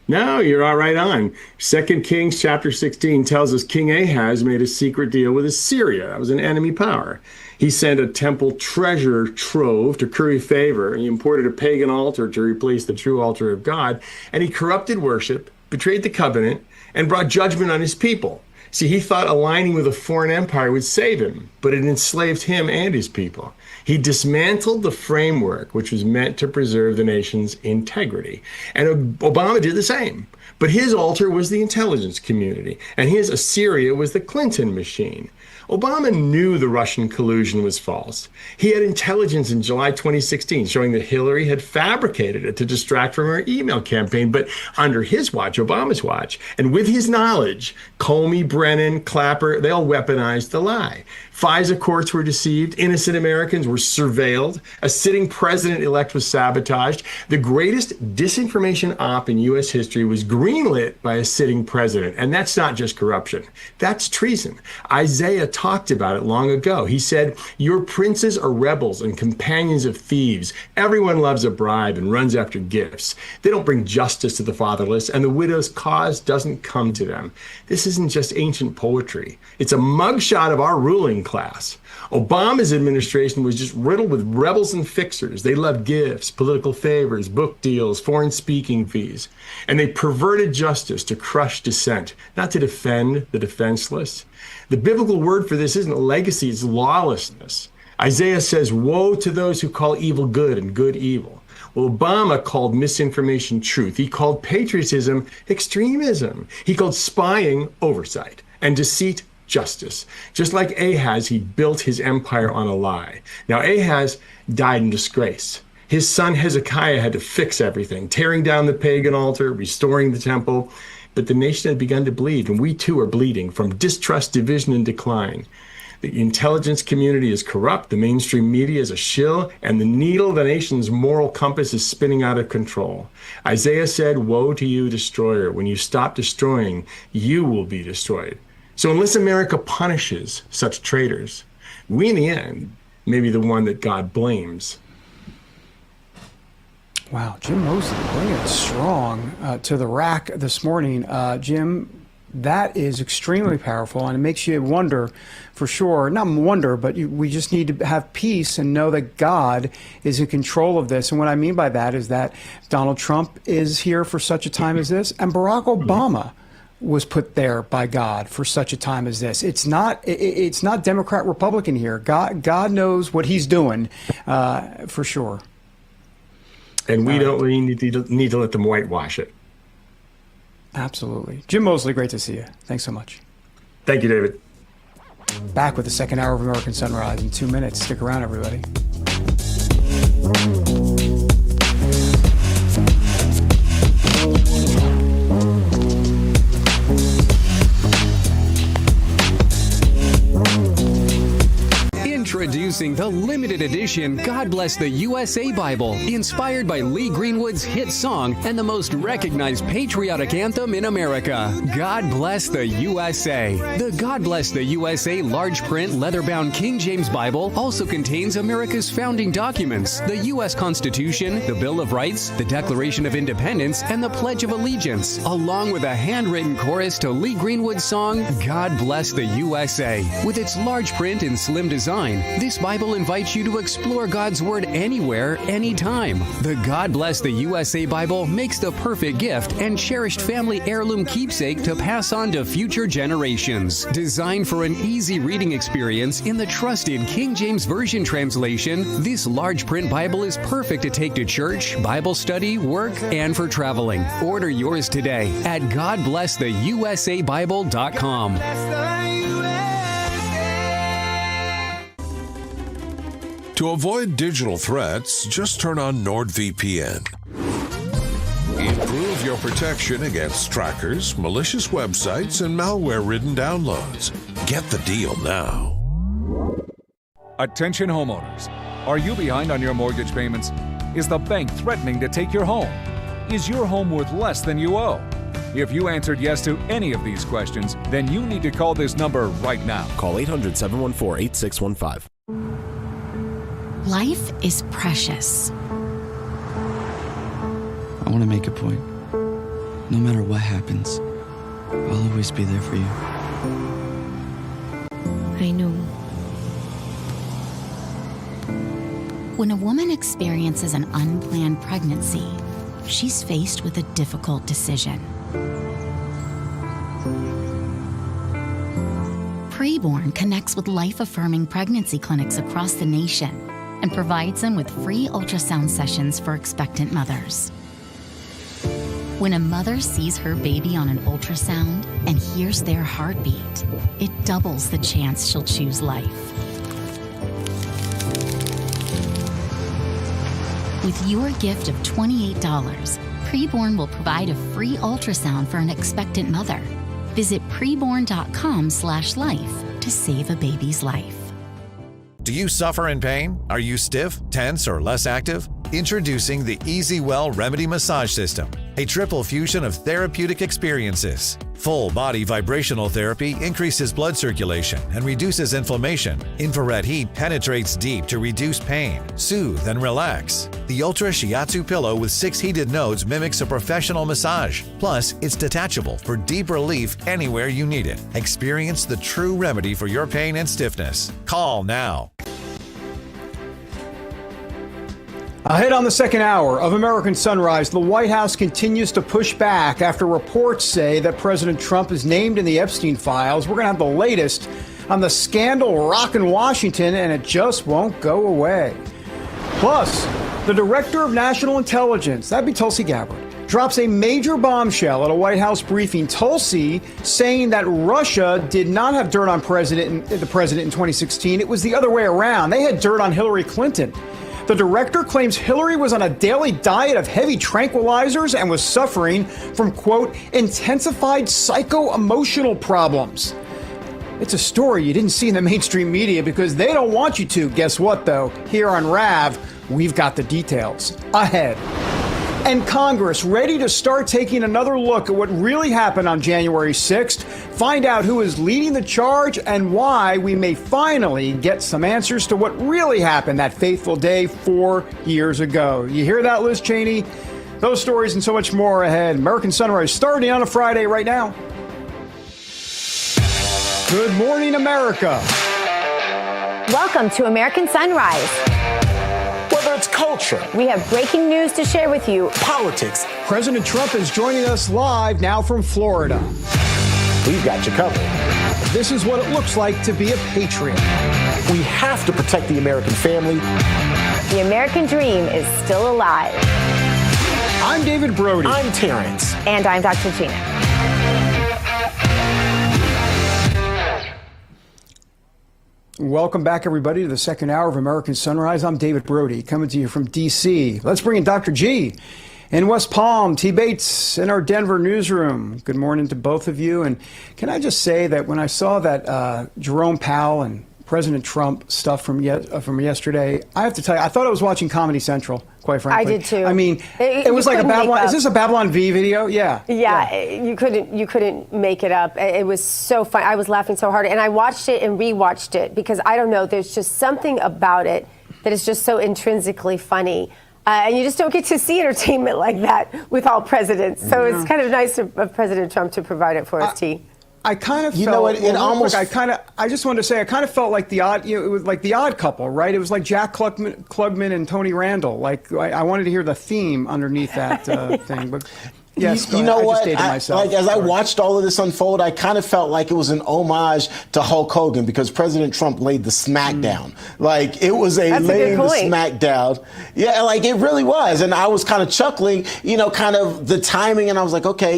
No, you're all right on. 2 Kings chapter 16 tells us King Ahaz made a secret deal with Assyria. That was an enemy power. He sent a temple treasure trove to curry favor. He imported a pagan altar to replace the true altar of God. And he corrupted worship, betrayed the covenant, and brought judgment on his people. See, he thought aligning with a foreign empire would save him, but it enslaved him and his people. He dismantled the framework which was meant to preserve the nation's integrity. And Obama did the same. But his altar was the intelligence community, and his Assyria was the Clinton machine. Obama knew the Russian collusion was false. He had intelligence in July 2016 showing that Hillary had fabricated it to distract from her email campaign. But under his watch, Obama's watch, and with his knowledge, Comey, Brennan, Clapper, they all weaponized the lie. FISA courts were deceived. Innocent Americans were surveilled. A sitting president-elect was sabotaged. The greatest disinformation op in U.S. history was greenlit by a sitting president. And that's not just corruption. That's treason. Isaiah talked about it long ago. He said, "Your princes are rebels and companions of thieves. Everyone loves a bribe and runs after gifts. They don't bring justice to the fatherless, and the widow's cause doesn't come to them." This isn't just ancient poetry. It's a mugshot of our ruling class. Obama's administration was just riddled with rebels and fixers. They loved gifts, political favors, book deals, foreign speaking fees. And they perverted justice to crush dissent, not to defend the defenseless. The biblical word for this isn't legacy, it's lawlessness. Isaiah says, "Woe to those who call evil good and good evil." Well, Obama called misinformation truth. He called patriotism extremism. He called spying oversight and deceit justice. Just like Ahaz, he built his empire on a lie. Now, Ahaz died in disgrace. His son Hezekiah had to fix everything, tearing down the pagan altar, restoring the temple. But the nation had begun to bleed, and we too are bleeding from distrust, division, and decline. The intelligence community is corrupt, the mainstream media is a shill, and the needle of the nation's moral compass is spinning out of control. Isaiah said, "Woe to you, destroyer. When you stop destroying, you will be destroyed." So unless America punishes such traitors, we in the end may be the one that God blames. Wow, Jim Moseley bringing it strong to the rack this morning. Jim, that is extremely powerful, and it makes you wonder for sure. Not wonder, but we just need to have peace and know that God is in control of this. And what I mean by that is that Donald Trump is here for such a time as this, and Barack Obama was put there by God for such a time as this. It's not Democrat Republican here. God knows what he's doing for sure. And we don't really need to let them whitewash it. Absolutely. Jim Moseley, great to see you. Thanks so much. Thank you, David. Back with the second hour of American Sunrise in 2 minutes. Stick around, everybody. Introducing the limited edition God Bless the USA Bible, inspired by Lee Greenwood's hit song and the most recognized patriotic anthem in America, God Bless the USA. The God Bless the USA large print leather-bound King James Bible also contains America's founding documents, the U.S. Constitution, the Bill of Rights, the Declaration of Independence, and the Pledge of Allegiance, along with a handwritten chorus to Lee Greenwood's song, God Bless the USA. With its large print and slim design, this Bible invites you to explore God's Word anywhere, anytime. The God Bless the USA Bible makes the perfect gift and cherished family heirloom keepsake to pass on to future generations. Designed for an easy reading experience in the trusted King James Version translation, this large print Bible is perfect to take to church, Bible study, work, and for traveling. Order yours today at GodBlessTheUSABible.com. To avoid digital threats, just turn on NordVPN. Improve your protection against trackers, malicious websites, and malware-ridden downloads. Get the deal now. Attention homeowners. Are you behind on your mortgage payments? Is the bank threatening to take your home? Is your home worth less than you owe? If you answered yes to any of these questions, then you need to call this number right now. Call 800-714-8615. Life is precious. I want to make a point. No matter what happens, I'll always be there for you. I know. When a woman experiences an unplanned pregnancy, she's faced with a difficult decision. Preborn connects with life-affirming pregnancy clinics across the nation and provides them with free ultrasound sessions for expectant mothers. When a mother sees her baby on an ultrasound and hears their heartbeat, it doubles the chance she'll choose life. With your gift of $28, Preborn will provide a free ultrasound for an expectant mother. Visit preborn.com/life to save a baby's life. Do you suffer in pain? Are you stiff, tense, or less active? Introducing the Easy Well Remedy Massage System, a triple fusion of therapeutic experiences. Full body vibrational therapy increases blood circulation and reduces inflammation. Infrared heat penetrates deep to reduce pain, soothe, and relax. The Ultra Shiatsu pillow with 6 heated nodes mimics a professional massage. Plus, it's detachable for deep relief anywhere you need it. Experience the true remedy for your pain and stiffness. Call now. Ahead on the second hour of American Sunrise, the White House continues to push back after reports say that President Trump is named in the Epstein files. We're going to have the latest on the scandal rocking Washington, and it just won't go away. Plus, the Director of National Intelligence, that'd be Tulsi Gabbard, drops a major bombshell at a White House briefing. Tulsi saying that Russia did not have dirt on the president in 2016. It was the other way around. They had dirt on Hillary Clinton. The director claims Hillary was on a daily diet of heavy tranquilizers and was suffering from, quote, intensified psycho-emotional problems. It's a story you didn't see in the mainstream media because they don't want you to. Guess what, though? Here on RAV, we've got the details. Ahead. And Congress ready to start taking another look at what really happened on January 6th, find out who is leading the charge and why we may finally get some answers to what really happened that fateful day 4 years ago. You hear that, Liz Cheney? Those stories and so much more ahead. American Sunrise starting on a Friday right now. Good morning, America. Welcome to American Sunrise. Whether it's culture, we have breaking news to share with you. Politics. President Trump is joining us live now from Florida. We've got you covered. This is what it looks like to be a patriot. We have to protect the American family. The American dream is still alive. I'm David Brody. I'm Terrence. And I'm Dr. Gina. Welcome back, everybody, to the second hour of American Sunrise. I'm David Brody, coming to you from D.C. Let's bring in Dr. G in West Palm, T. Bates in our Denver newsroom. Good morning to both of you. And can I just say that when I saw that Jerome Powell and President Trump stuff from yesterday, I have to tell you, I thought I was watching Comedy Central, quite frankly. I did too. I mean, it was like a Babylon. Is this a Babylon V video? Yeah. You couldn't make it up. It was so fun. I was laughing so hard, and I watched it and rewatched it because I don't know. There's just something about it that is just so intrinsically funny. And you just don't get to see entertainment like that with all presidents. So it's kind of nice of President Trump to provide it for us, T. I kind of felt, you know what, it almost. I just wanted to say, I kind of felt like it was like the Odd Couple, right? It was like Jack Klugman and Tony Randall. Like I wanted to hear the theme underneath that thing, but. Yes, you know what? As I watched all of this unfold, I kind of felt like it was an homage to Hulk Hogan because President Trump laid the smackdown. Like it was laying the smackdown. Yeah, like it really was. And I was kind of chuckling, kind of the timing. And I was like, okay,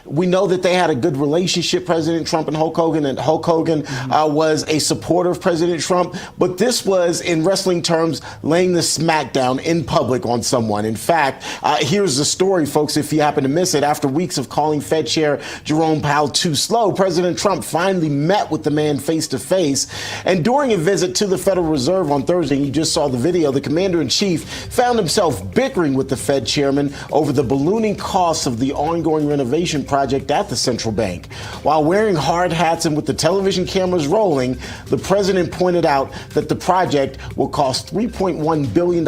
we know that they had a good relationship, President Trump and Hulk Hogan. And Hulk Hogan was a supporter of President Trump. But this was, in wrestling terms, laying the smackdown in public on someone. In fact, here's the story, folks, if you happen to miss it. After weeks of calling Fed Chair Jerome Powell too slow, President Trump finally met with the man face to face. And during a visit to the Federal Reserve on Thursday, you just saw the video, the commander-in-chief found himself bickering with the Fed chairman over the ballooning costs of the ongoing renovation project at the central bank. While wearing hard hats and with the television cameras rolling, the president pointed out that the project will cost $3.1 billion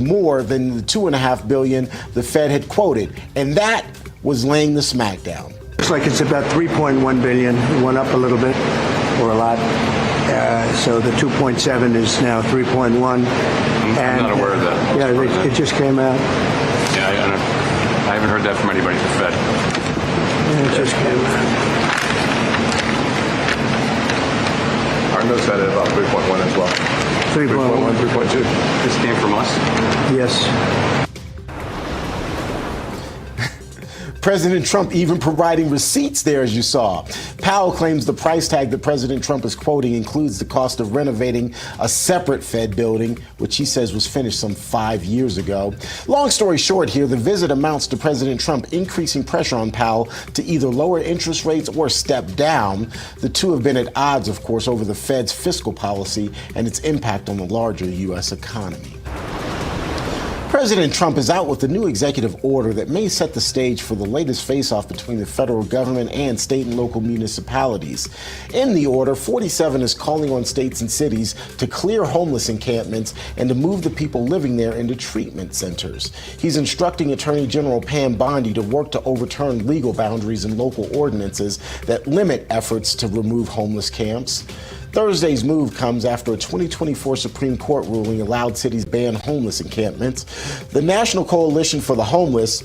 more than the $2.5 billion the Fed had quoted. And that was laying the smackdown. Looks like it's about $3.1 billion. It went up a little bit, or a lot. So the 2.7 is now 3.1. I'm not aware of that. Yeah, it just came out. Yeah, I haven't heard that from anybody at the Fed. Yeah, it just came out. Our notes had it about 3.1 as well. 3.1, 3.2. This came from us? Yes. President Trump even providing receipts there, as you saw. Powell claims the price tag that President Trump is quoting includes the cost of renovating a separate Fed building, which he says was finished some 5 years ago. Long story short here, the visit amounts to President Trump increasing pressure on Powell to either lower interest rates or step down. The two have been at odds, of course, over the Fed's fiscal policy and its impact on the larger U.S. economy. President Trump is out with a new executive order that may set the stage for the latest face-off between the federal government and state and local municipalities. In the order, 47 is calling on states and cities to clear homeless encampments and to move the people living there into treatment centers. He's instructing Attorney General Pam Bondi to work to overturn legal boundaries and local ordinances that limit efforts to remove homeless camps. Thursday's move comes after a 2024 Supreme Court ruling allowed cities ban homeless encampments. The National Coalition for the Homeless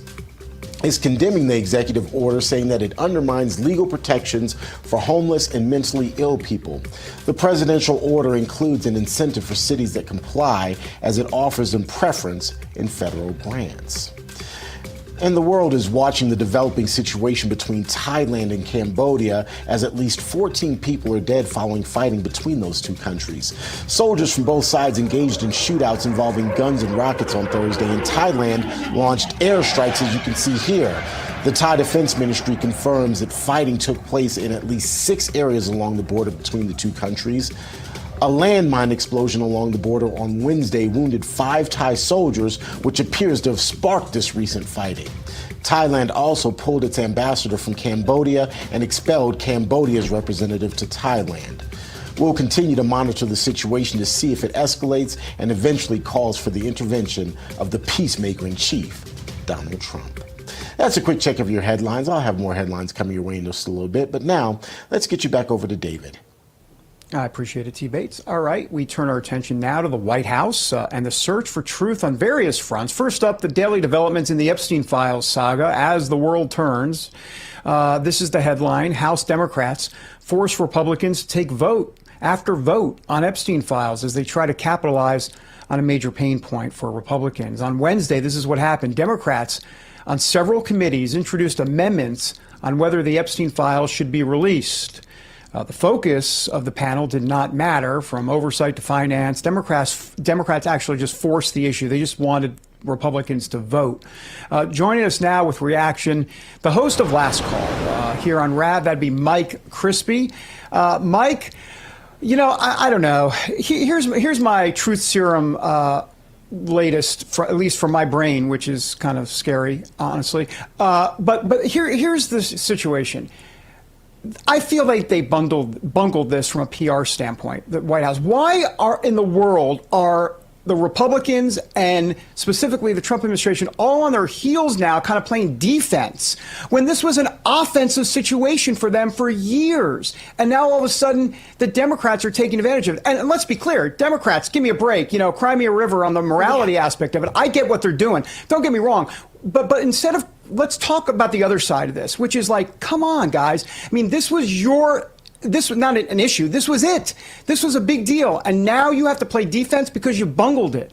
is condemning the executive order, saying that it undermines legal protections for homeless and mentally ill people. The presidential order includes an incentive for cities that comply, as it offers them preference in federal grants. And the world is watching the developing situation between Thailand and Cambodia as at least 14 people are dead following fighting between those two countries. Soldiers from both sides engaged in shootouts involving guns and rockets on Thursday, and Thailand launched airstrikes, as you can see here. The Thai Defense Ministry confirms that fighting took place in at least 6 areas along the border between the two countries. A landmine explosion along the border on Wednesday wounded 5 Thai soldiers, which appears to have sparked this recent fighting. Thailand also pulled its ambassador from Cambodia and expelled Cambodia's representative to Thailand. We'll continue to monitor the situation to see if it escalates and eventually calls for the intervention of the peacemaker-in-chief, Donald Trump. That's a quick check of your headlines. I'll have more headlines coming your way in just a little bit, but now let's get you back over to David. I appreciate it, T. Bates. All right, we turn our attention now to the White House and the search for truth on various fronts. First up, the daily developments in the Epstein files saga as the world turns. This is the headline: House Democrats force Republicans to take vote after vote on Epstein files as they try to capitalize on a major pain point for Republicans. On Wednesday, this is what happened. Democrats on several committees introduced amendments on whether the Epstein files should be released. The focus of the panel did not matter, from oversight to finance. Democrats actually just forced the issue. They just wanted Republicans to vote. Joining us now with reaction, the host of Last Call here on RAV, that'd be Mike Crispy. Mike, you know, I don't know. Here's my truth serum latest, at least for my brain, which is kind of scary, honestly. But here's the situation. I feel like they bungled this from a PR standpoint, the White House. Why in the world are the Republicans and specifically the Trump administration all on their heels now, kind of playing defense, when this was an offensive situation for them for years? And now all of a sudden the Democrats are taking advantage of it. And let's be clear, Democrats, give me a break, you know, cry me a river on the morality aspect of it. I get what they're doing. Don't get me wrong. But instead of, let's talk about the other side of this, which is like, come on, guys. I mean, this was not an issue. This was it. This was a big deal. And now you have to play defense because you bungled it.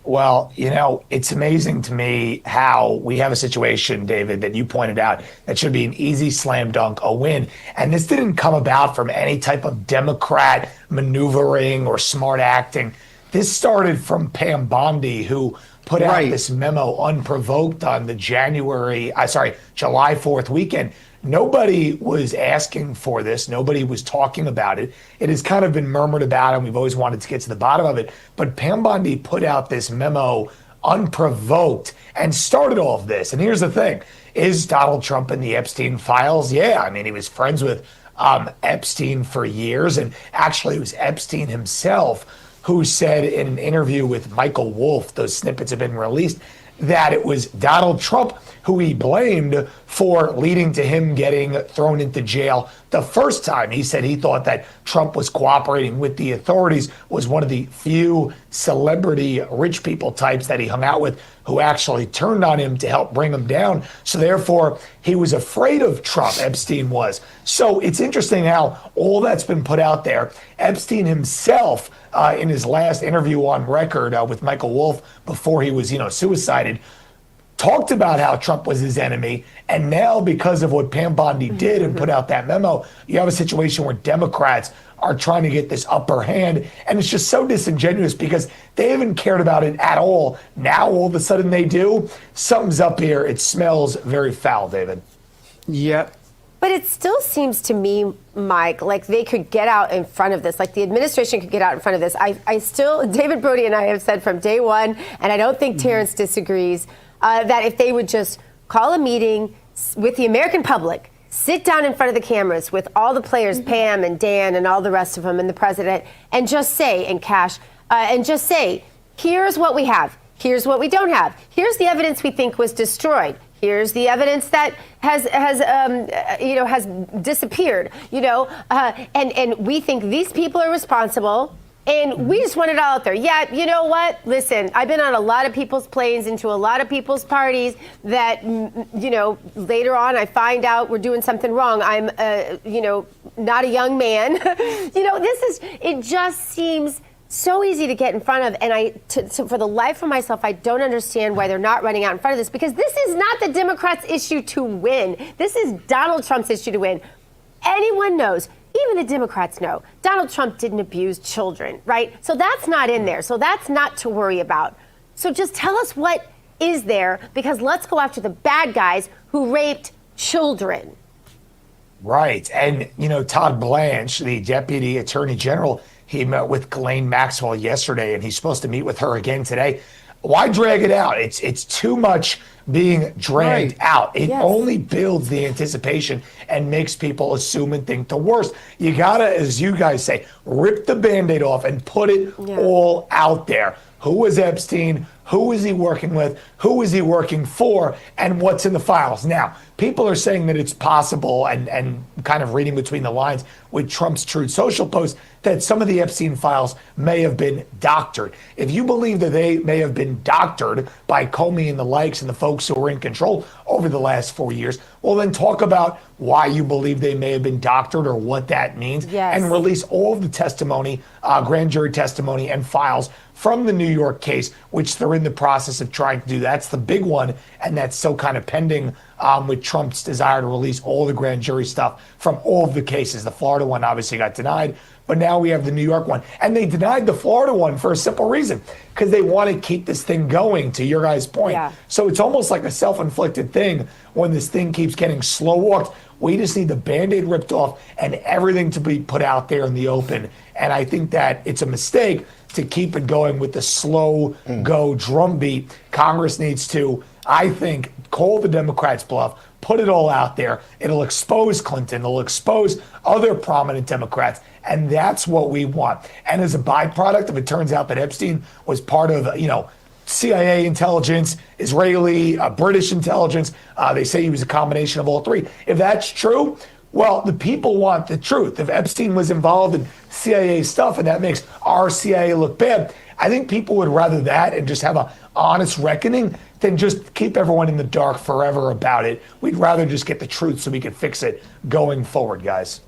Well, you know, it's amazing to me how we have a situation, David, that you pointed out that should be an easy slam dunk, a win. And this didn't come about from any type of Democrat maneuvering or smart acting. This started from Pam Bondi, who put out this memo unprovoked on the July 4th weekend. Nobody was asking for this. Nobody was talking about it. It has kind of been murmured about, and we've always wanted to get to the bottom of it. But Pam Bondi put out this memo unprovoked and started all of this. And here's the thing. Is Donald Trump in the Epstein files? Yeah, I mean, he was friends with Epstein for years. And actually, it was Epstein himself who said in an interview with Michael Wolff, those snippets have been released, that it was Donald Trump who he blamed for leading to him getting thrown into jail the first time. He said he thought that Trump was cooperating with the authorities, was one of the few celebrity rich people types that he hung out with who actually turned on him to help bring him down. So therefore, he was afraid of Trump, Epstein was. So it's interesting how all that's been put out there. Epstein himself, in his last interview on record with Michael Wolff before he was, suicided, talked about how Trump was his enemy. And now, because of what Pam Bondi did and put out that memo, you have a situation where Democrats are trying to get this upper hand. And it's just so disingenuous because they haven't cared about it at all. Now, all of a sudden they do. Something's up here. It smells very foul, David. Yep. But it still seems to me, Mike, like they could get out in front of this, like the administration could get out in front of this. David Brody and I have said from day one, and I don't think Terrence disagrees, that if they would just call a meeting with the American public, sit down in front of the cameras with all the players, Pam and Dan and all the rest of them and the president, and just say, here's what we have. Here's what we don't have. Here's the evidence we think was destroyed. Here's the evidence that has disappeared. And we think these people are responsible, and we just want it all out there. Yeah, you know what? Listen, I've been on a lot of people's planes, into a lot of people's parties that, later on I find out we're doing something wrong. I'm, not a young man. It just seems so easy to get in front of. And for the life of myself, I don't understand why they're not running out in front of this, because this is not the Democrats' issue to win. This is Donald Trump's issue to win. Anyone knows, even the Democrats know, Donald Trump didn't abuse children, right? So that's not in there. So that's not to worry about. So just tell us what is there, because let's go after the bad guys who raped children. Right. And, Todd Blanche, the Deputy Attorney General, he met with Ghislaine Maxwell yesterday, and he's supposed to meet with her again today. Why drag it out? It's too much being dragged out. It only builds the anticipation and makes people assume and think the worst. You gotta, as you guys say, rip the Band-Aid off and put it all out there. Who was Epstein? Who was he working with? Who was he working for? And what's in the files? Now, people are saying that it's possible, and kind of reading between the lines with Trump's Truth Social post, that some of the Epstein files may have been doctored. If you believe that they may have been doctored by Comey and the likes and the folks who were in control over the last 4 years, well, then talk about why you believe they may have been doctored or what that means, and release all of the testimony, grand jury testimony and files from the New York case, which they're in the process of trying to do. That's the big one, and that's still kind of pending with Trump's desire to release all the grand jury stuff from all of the cases. The Florida one obviously got denied, but now we have the New York one. And they denied the Florida one for a simple reason, because they want to keep this thing going, to your guys' point. So it's almost like a self-inflicted thing when this thing keeps getting slow walked. We just need the Band-Aid ripped off and everything to be put out there in the open. And I think that it's a mistake to keep it going with the slow go drumbeat. Congress needs to, I think, call the Democrats' bluff, put it all out there. It'll expose Clinton. It'll expose other prominent Democrats. And that's what we want. And as a byproduct, if it turns out that Epstein was part of, CIA intelligence, Israeli, British intelligence, they say he was a combination of all three. If that's true, well, the people want the truth. If Epstein was involved in CIA stuff and that makes our CIA look bad, I think people would rather that and just have an honest reckoning than just keep everyone in the dark forever about it. We'd rather just get the truth so we can fix it going forward, guys.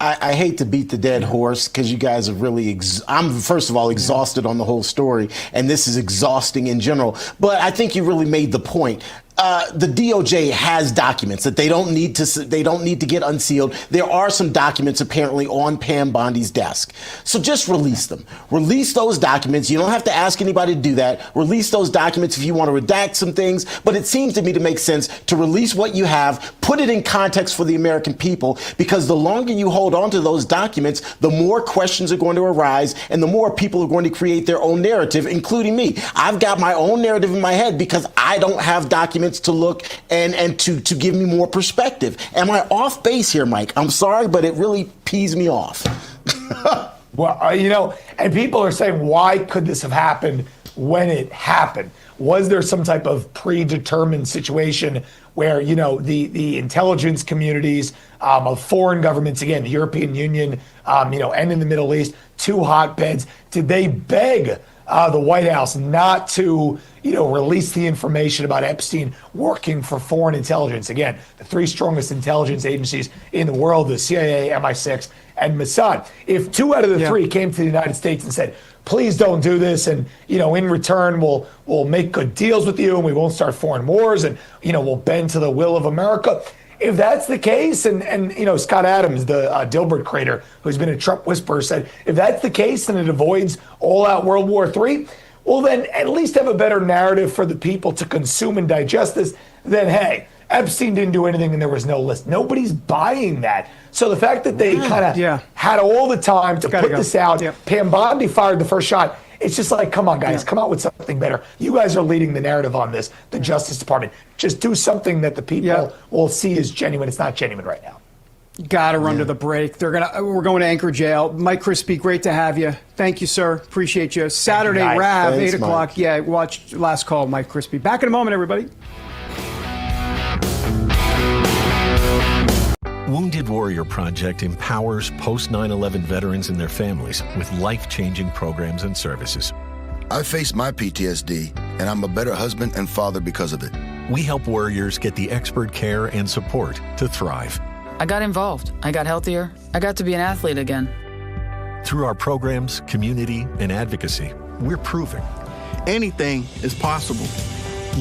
I hate to beat the dead horse, because you guys are really, I'm first of all exhausted on the whole story, and this is exhausting in general. But I think you really made the point. The DOJ has documents that they don't need to get unsealed. There are some documents apparently on Pam Bondi's desk. So just release them. Release those documents. You don't have to ask anybody to do that. Release those documents if you want to redact some things. But it seems to me to make sense to release what you have, put it in context for the American people, because the longer you hold on to those documents, the more questions are going to arise and the more people are going to create their own narrative, including me. I've got my own narrative in my head because I don't have documents to look and to give me more perspective. Am I off base here, Mike? I'm sorry, but it really pees me off. Well, and people are saying, why could this have happened when it happened? Was there some type of predetermined situation where, the intelligence communities of foreign governments, again, the European Union, and in the Middle East, two hotbeds, did they beg the White House not to, release the information about Epstein working for foreign intelligence? Again, the three strongest intelligence agencies in the world, the CIA, MI6, and Mossad. If two out of the three came to the United States and said, please don't do this, and, in return, we'll make good deals with you, and we won't start foreign wars, and, we'll bend to the will of America. If that's the case, and Scott Adams, the Dilbert creator, who's been a Trump whisperer, said, if that's the case and it avoids all-out World War III, well, then at least have a better narrative for the people to consume and digest this than, hey, Epstein didn't do anything and there was no list. Nobody's buying that. So the fact that they kind of had all the time to put this out, Pam Bondi fired the first shot. It's just like, come on, guys, come out with something better. You guys are leading the narrative on this, the Justice Department. Just do something that the people will see as genuine. It's not genuine right now. Got to run to the break. We're going to Anchor Jail. Mike Crispy, great to have you. Thank you, sir. Appreciate you. Saturday, Rav, 8 o'clock. Mike. Yeah, watch Last Call, Mike Crispy. Back in a moment, everybody. Wounded Warrior Project empowers post-9/11 veterans and their families with life-changing programs and services. I faced my PTSD, and I'm a better husband and father because of it. We help warriors get the expert care and support to thrive. I got involved. I got healthier. I got to be an athlete again. Through our programs, community, and advocacy, we're proving anything is possible.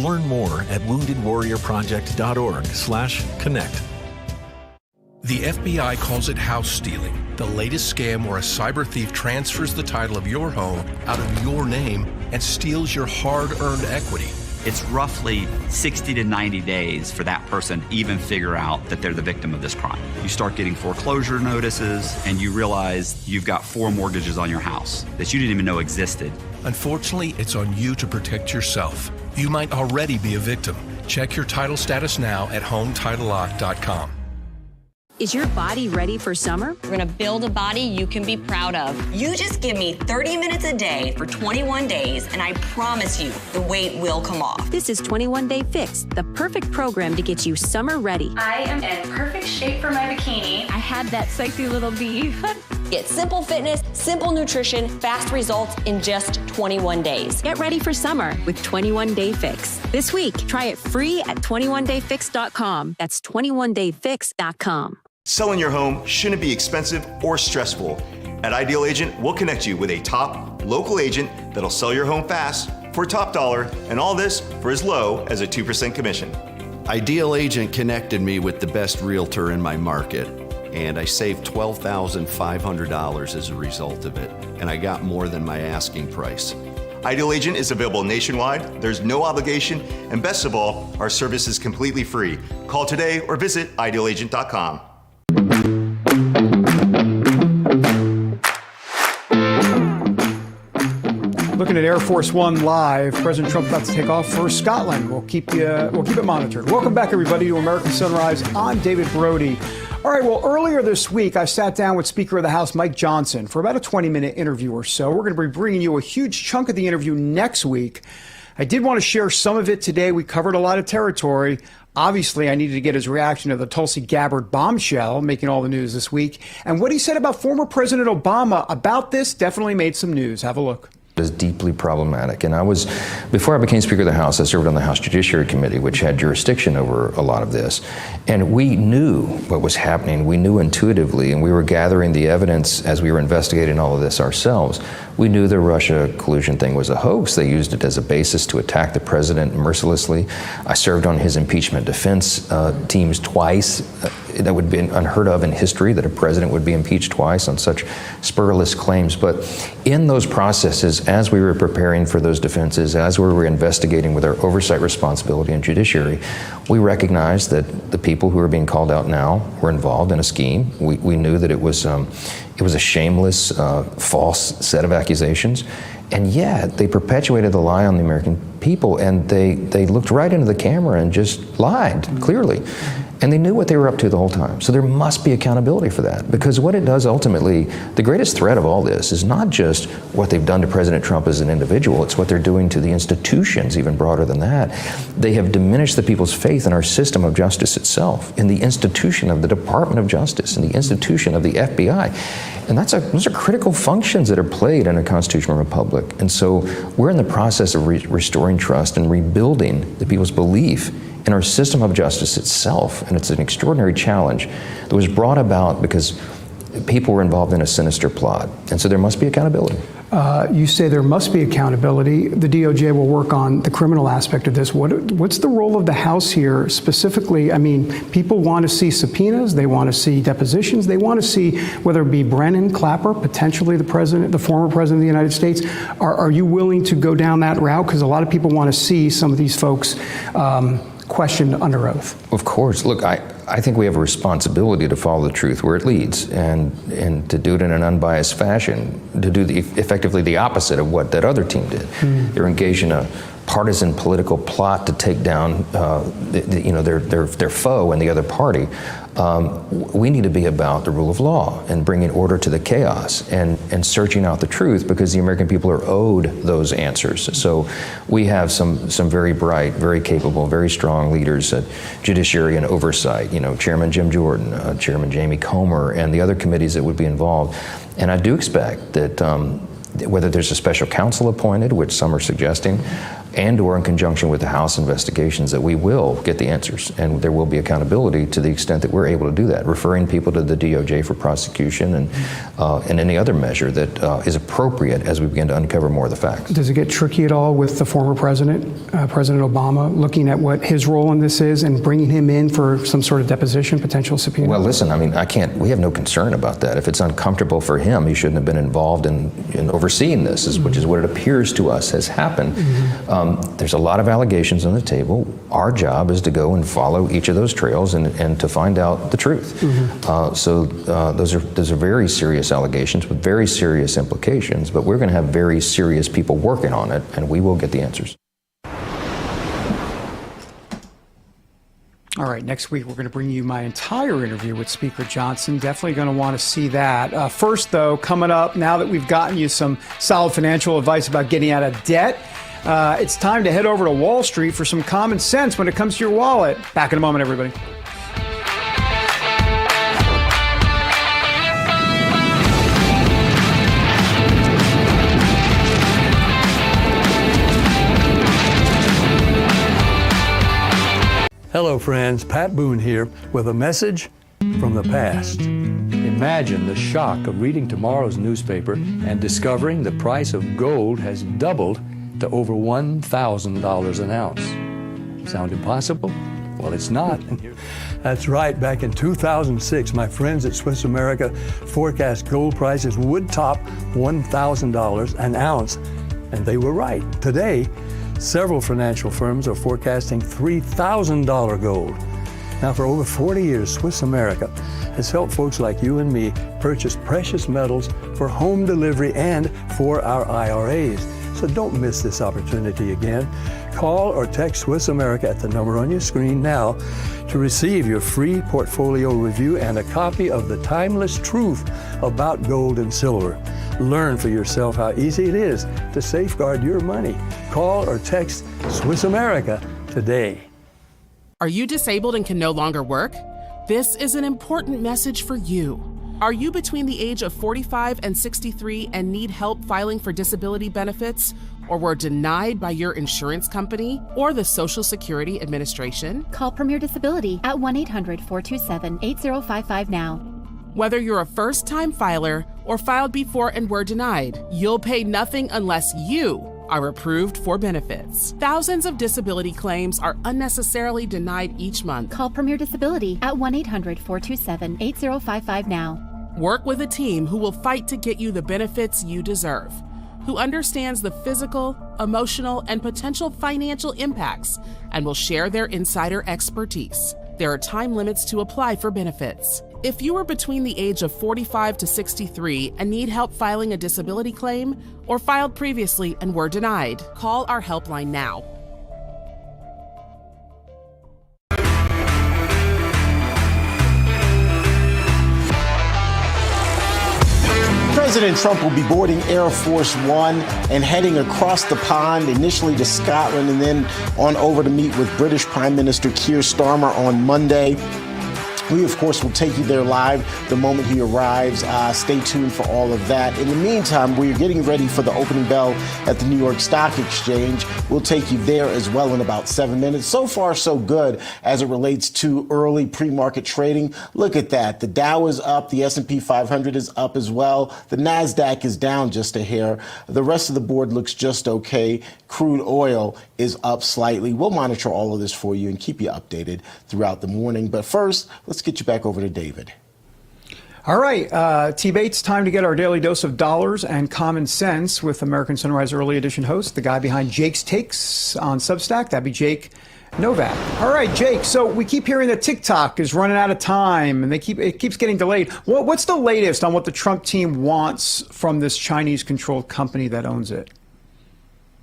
Learn more at woundedwarriorproject.org/connect. The FBI calls it house stealing, the latest scam where a cyber thief transfers the title of your home out of your name and steals your hard-earned equity. It's roughly 60 to 90 days for that person to even figure out that they're the victim of this crime. You start getting foreclosure notices and you realize you've got 4 mortgages on your house that you didn't even know existed. Unfortunately, it's on you to protect yourself. You might already be a victim. Check your title status now at HomeTitleLock.com. Is your body ready for summer? We're gonna build a body you can be proud of. You just give me 30 minutes a day for 21 days, and I promise you, the weight will come off. This is 21 Day Fix, the perfect program to get you summer ready. I am in perfect shape for my bikini. I had that sexy little beef. Get simple fitness, simple nutrition, fast results in just 21 days. Get ready for summer with 21 Day Fix. This week, try it free at 21dayfix.com. That's 21dayfix.com. Selling your home shouldn't be expensive or stressful. At Ideal Agent, we'll connect you with a top local agent that'll sell your home fast for top dollar, and all this for as low as a 2% commission. Ideal Agent connected me with the best realtor in my market, and I saved $12,500 as a result of it, and I got more than my asking price. Ideal Agent is available nationwide, there's no obligation, and best of all, our service is completely free. Call today or visit idealagent.com. Looking at Air Force One live, President Trump about to take off for Scotland. We'll keep it monitored. Welcome back, everybody, to American Sunrise. I'm David Brody. All right, well, earlier this week, I sat down with Speaker of the House Mike Johnson for about a 20-minute interview or so. We're going to be bringing you a huge chunk of the interview next week. I did want to share some of it today. We covered a lot of territory. Obviously, I needed to get his reaction to the Tulsi Gabbard bombshell making all the news this week. And what he said about former President Obama about this definitely made some news. Have a look. Is deeply problematic. And before I became Speaker of the House, I served on the House Judiciary Committee, which had jurisdiction over a lot of this. And we knew what was happening. We knew intuitively, and we were gathering the evidence as we were investigating all of this ourselves. We knew the Russia collusion thing was a hoax. They used it as a basis to attack the president mercilessly. I served on his impeachment defense teams twice. That would be unheard of in history, that a president would be impeached twice on such spurless claims. But in those processes, as we were preparing for those defenses, as we were investigating with our oversight responsibility and judiciary, we recognized that the people who are being called out now were involved in a scheme. We knew that it was a shameless, false set of accusations. And yet they perpetuated the lie on the American people, and they looked right into the camera and just lied clearly. And they knew what they were up to the whole time. So there must be accountability for that, because what it does ultimately, the greatest threat of all this is not just what they've done to President Trump as an individual, it's what they're doing to the institutions, even broader than that. They have diminished the people's faith in our system of justice itself, in the institution of the Department of Justice, in the institution of the FBI. And those are critical functions that are played in a constitutional republic. And so we're in the process of restoring trust and rebuilding the people's belief in our system of justice itself. And it's an extraordinary challenge that was brought about because people were involved in a sinister plot. And so there must be accountability. You say there must be accountability. The DOJ will work on the criminal aspect of this. What's the role of the House here specifically? I mean, people want to see subpoenas. They want to see depositions. They want to see whether it be Brennan, Clapper, potentially the former president of the United States. Are you willing to go down that route? Because a lot of people want to see some of these folks questioned under oath. Of course. Look, I think we have a responsibility to follow the truth where it leads, and to do it in an unbiased fashion, to do effectively the opposite of what that other team did. They're engaged in a partisan political plot to take down their foe and the other party. We need to be about the rule of law and bringing order to the chaos and searching out the truth, because the American people are owed those answers. So we have some very bright, very capable, very strong leaders at Judiciary and Oversight, Chairman Jim Jordan, Chairman Jamie Comer, and the other committees that would be involved. And I do expect that whether there's a special counsel appointed, which some are suggesting, and or in conjunction with the House investigations, that we will get the answers, and there will be accountability to the extent that we're able to do that, referring people to the DOJ for prosecution and any other measure that is appropriate as we begin to uncover more of the facts. Does it get tricky at all with the former president, President Obama, looking at what his role in this is and bringing him in for some sort of deposition, potential subpoena? Well, listen, I mean, we have no concern about that. If it's uncomfortable for him, he shouldn't have been involved in overseeing this, which is what it appears to us has happened. There's a lot of allegations on the table. Our job is to go and follow each of those trails and to find out the truth. So those are very serious allegations with very serious implications, but we're going to have very serious people working on it, and we will get the answers. All right, next week we're going to bring you my entire interview with Speaker Johnson. Definitely going to want to see that. First, though, coming up, now that we've gotten you some solid financial advice about getting out of debt, it's time to head over to Wall Street for some common sense when it comes to your wallet. Back in a moment, everybody. Hello friends, Pat Boone here with a message from the past. Imagine the shock of reading tomorrow's newspaper and discovering the price of gold has doubled to over $1,000 an ounce. Sound impossible? Well, it's not. That's right. Back in 2006, my friends at Swiss America forecast gold prices would top $1,000 an ounce, and they were right. Today, several financial firms are forecasting $3,000 gold. Now, for over 40 years, Swiss America has helped folks like you and me purchase precious metals for home delivery and for our IRAs. So don't miss this opportunity again. Call or text Swiss America at the number on your screen now to receive your free portfolio review and a copy of The Timeless Truth About Gold and Silver. Learn for yourself how easy it is to safeguard your money. Call or text Swiss America today. Are you disabled and can no longer work? This is an important message for you. Are you between the age of 45 and 63 and need help filing for disability benefits, or were denied by your insurance company or the Social Security Administration? Call Premier Disability at 1-800-427-8055 now. Whether you're a first-time filer or filed before and were denied, you'll pay nothing unless you are approved for benefits. Thousands of disability claims are unnecessarily denied each month. Call Premier Disability at 1-800-427-8055 now. Work with a team who will fight to get you the benefits you deserve, who understands the physical, emotional, and potential financial impacts, and will share their insider expertise. There are time limits to apply for benefits. If you are between the age of 45 to 63 and need help filing a disability claim, or filed previously and were denied, call our helpline now. President Trump will be boarding Air Force One and heading across the pond, initially to Scotland and then on over to meet with British Prime Minister Keir Starmer on Monday. We, of course, will take you there live the moment he arrives. Stay tuned for all of that. In the meantime, we're getting ready for the opening bell at the New York Stock Exchange. We'll take you there as well in about 7 minutes. So far, so good as it relates to early pre-market trading. Look at that. The Dow is up. The S&P 500 is up as well. The NASDAQ is down just a hair. The rest of the board looks just okay. Crude oil is up slightly. We'll monitor all of this for you and keep you updated throughout the morning. But first, let's get you back over to David. All right, T-Bates, time to get our daily dose of dollars and common sense with American Sunrise Early Edition host, the guy behind Jake's Takes on Substack. That'd be Jake Novak. All right, Jake, so we keep hearing that TikTok is running out of time and it keeps getting delayed. What's the latest on what the Trump team wants from this Chinese-controlled company that owns it?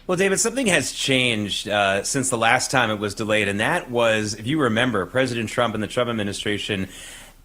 Well, David, something has changed since the last time it was delayed, and that was, if you remember, President Trump and the Trump administration